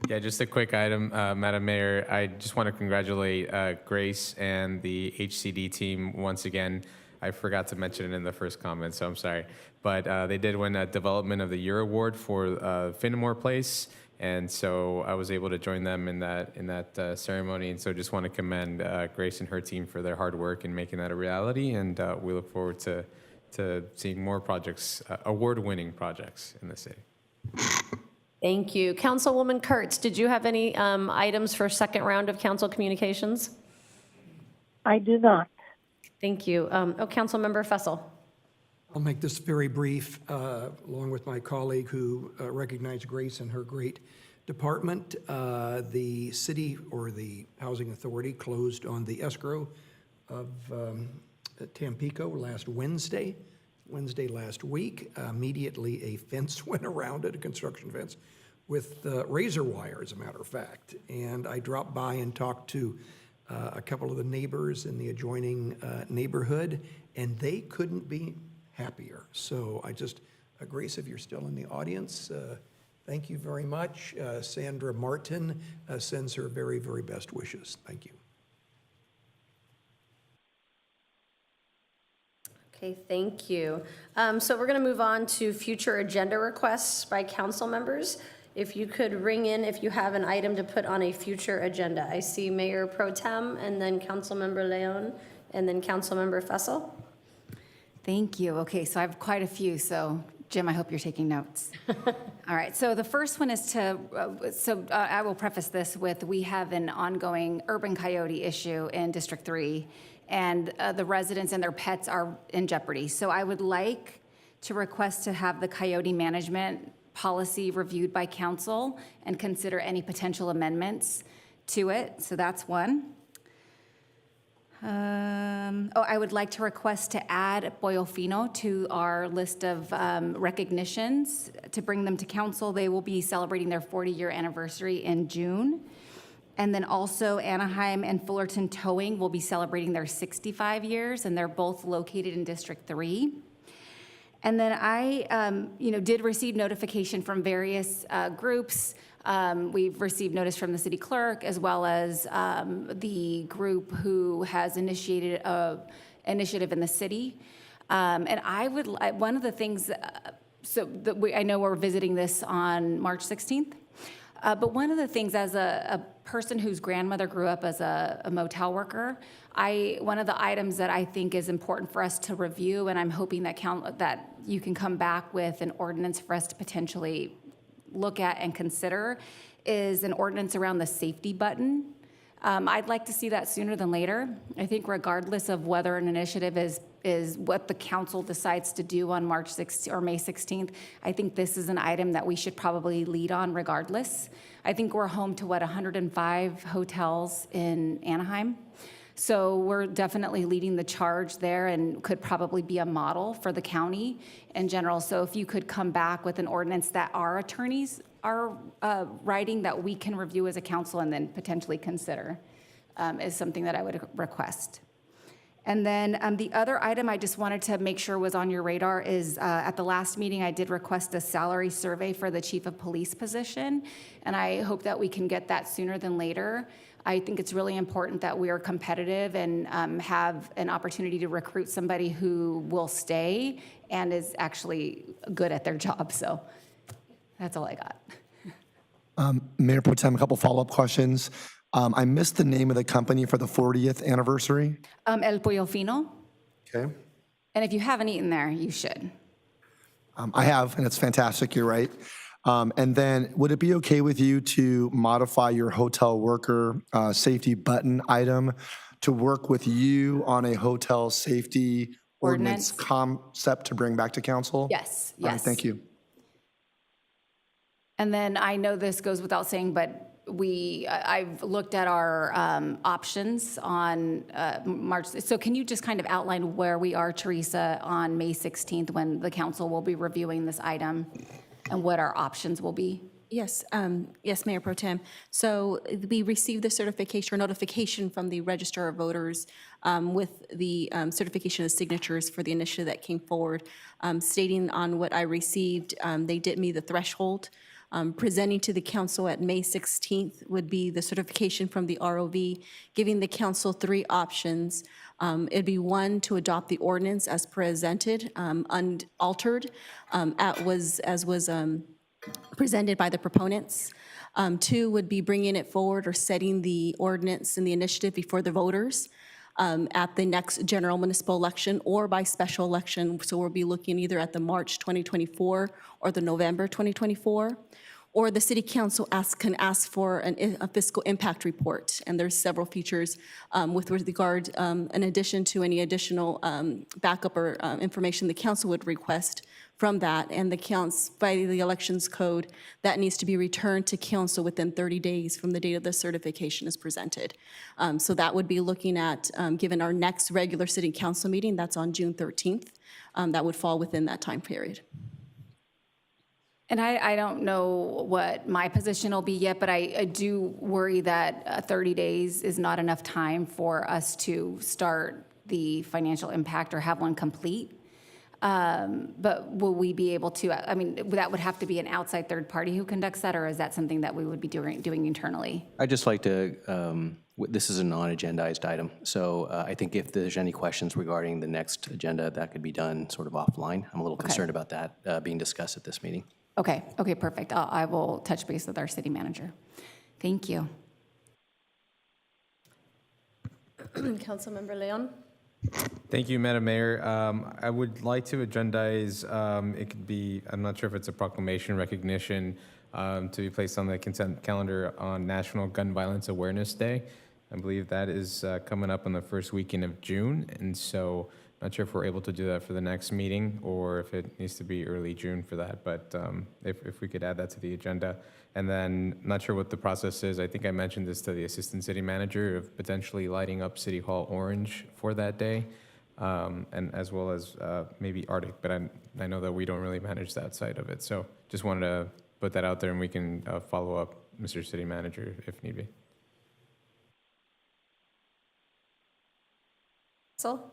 Yeah, just a quick item, Madam Mayor. I just want to congratulate Grace and the HCD team once again. I forgot to mention it in the first comment, so I'm sorry. But they did win a Development of the Year award for Fenimore Place, and so I was able to join them in that ceremony. And so just want to commend Grace and her team for their hard work in making that a reality. And we look forward to seeing more projects, award-winning projects in the city. Thank you. Councilwoman Kurtz, did you have any items for second round of council communications? I do not. Thank you. Councilmember Fussell. I'll make this very brief, along with my colleague who recognized Grace and her great department. The city, or the Housing Authority, closed on the escrow of Tampico last Wednesday. Wednesday last week. Immediately, a fence went around it, a construction fence, with razor wire, as a matter of fact. And I dropped by and talked to a couple of the neighbors in the adjoining neighborhood, and they couldn't be happier. So Grace, if you're still in the audience, thank you very much. Sandra Martin sends her very, very best wishes. Thank you. Okay, thank you. So we're going to move on to future agenda requests by council members. If you could ring in if you have an item to put on a future agenda. I see Mayor Pro Tem and then Councilmember Leon and then Councilmember Fessel. Thank you. Okay, so I have quite a few, so Jim, I hope you're taking notes. All right, so the first one is I will preface this with, we have an ongoing urban coyote issue in District 3, and the residents and their pets are in jeopardy. So I would like to request to have the coyote management policy reviewed by council and consider any potential amendments to it. So that's one. I would like to request to add Pollo Fino to our list of recognitions to bring them to council. They will be celebrating their 40-year anniversary in June. And then also Anaheim and Fullerton Towing will be celebrating their 65 years, and they're both located in District 3. And then I, did receive notification from various groups. We've received notice from the city clerk, as well as the group who has initiated an initiative in the city. And one of the things, I know we're visiting this on March 16th, but one of the things, as a person whose grandmother grew up as a motel worker, one of the items that I think is important for us to review, and I'm hoping that you can come back with an ordinance for us to potentially look at and consider, is an ordinance around the safety button. I'd like to see that sooner than later. I think regardless of whether an initiative is what the council decides to do on March 6th or May 16th, I think this is an item that we should probably lead on regardless. I think we're home to 105 hotels in Anaheim. So we're definitely leading the charge there and could probably be a model for the county in general. So if you could come back with an ordinance that our attorneys are writing that we can review as a council and then potentially consider is something that I would request. And then the other item I just wanted to make sure was on your radar is at the last meeting, I did request a salary survey for the chief of police position, and I hope that we can get that sooner than later. I think it's really important that we are competitive and have an opportunity to recruit somebody who will stay and is actually good at their job. So that's all I got. Mayor Pro Tem, a couple follow-up questions. I missed the name of the company for the 40th anniversary. El Pollo Fino. Okay. And if you haven't eaten there, you should. I have, and it's fantastic, you're right. And then would it be okay with you to modify your hotel worker safety button item to work with you on a hotel safety ordinance concept to bring back to council? Yes, All right, yes. thank you. And then I know this goes without saying, but I've looked at our options on March. So can you just kind of outline where we are, Teresa, on May 16th when the council will be reviewing this item and what our options will be? Yes, yes, Mayor Pro Tem. So we received the certification or notification from the Register of Voters with the certification of signatures for the initiative that came forward, stating on what I received, they did meet the threshold. Presenting to the council at May 16th would be the certification from the ROV, giving the council three options. It'd be one, to adopt the ordinance as presented, unaltered, as was presented by the proponents. Two would be bringing it forward or setting the ordinance and the initiative before the voters at the next general municipal election or by special election. So we'll be looking either at the March 2024 or the November 2024. or the city council can ask for a fiscal impact report. And there's several features with regard, in addition to any additional backup or information the council would request from that. And the by the elections code, that needs to be returned to council within 30 days from the date of the certification is presented. So that would be looking at, given our next regular city council meeting, that's on June 13th, that would fall within that time period. And I don't know what my position will be yet, but I do worry that 30 days is not enough time for us to start the financial impact or have one complete. But will we be able to, I mean, that would have to be an outside third party who conducts that, or is that something that we would be doing internally? I'd just like to, this is a non-agendized item, so I think if there's any questions regarding the next agenda, that could be done sort of offline. I'm a little concerned about that being discussed at this meeting. Okay, perfect. I will touch base with our city manager. Thank you. Councilmember Leon? Thank you, Madam Mayor. I would like to agendize, it could be, I'm not sure if it's a proclamation recognition, to be placed on the consent calendar on National Gun Violence Awareness Day. I believe that is coming up on the first weekend of June, and so not sure if we're able to do that for the next meeting or if it needs to be early June for that, but if we could add that to the agenda. And then, not sure what the process is. I think I mentioned this to the assistant city manager of potentially lighting up City Hall orange for that day, and as well as maybe Arctic, but I know that we don't really manage that side of it. So just wanted to put that out there, and we can follow up, Mr. City Manager, if need be. So?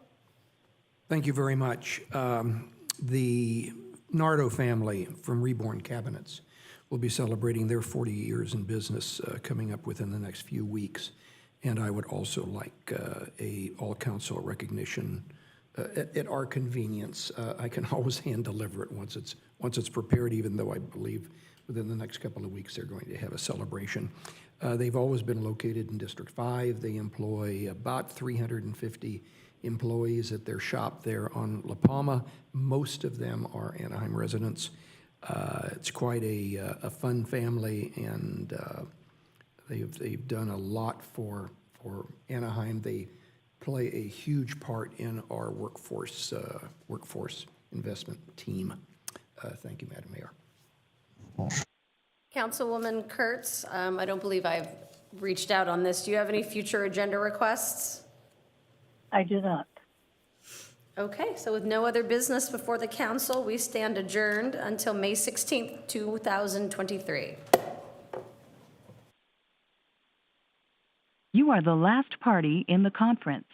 Thank you very much. The Nardo family from Reborn Cabinets will be celebrating their 40 years in business coming up within the next few weeks. And I would also like a all-council recognition at our convenience. I can always hand deliver it once it's prepared, even though I believe within the next couple of weeks they're going to have a celebration. They've always been located in District 5. They employ about 350 employees at their shop there on La Palma. Most of them are Anaheim residents. It's quite a fun family, and they've done a lot for Anaheim. They play a huge part in our workforce investment team. Thank you, Madam Mayor. Councilwoman Kurtz, I don't believe I've reached out on this. Do you have any future agenda requests? I do not. Okay, so with no other business before the council, we stand adjourned until May 16th, 2023. You are the last party in the conference.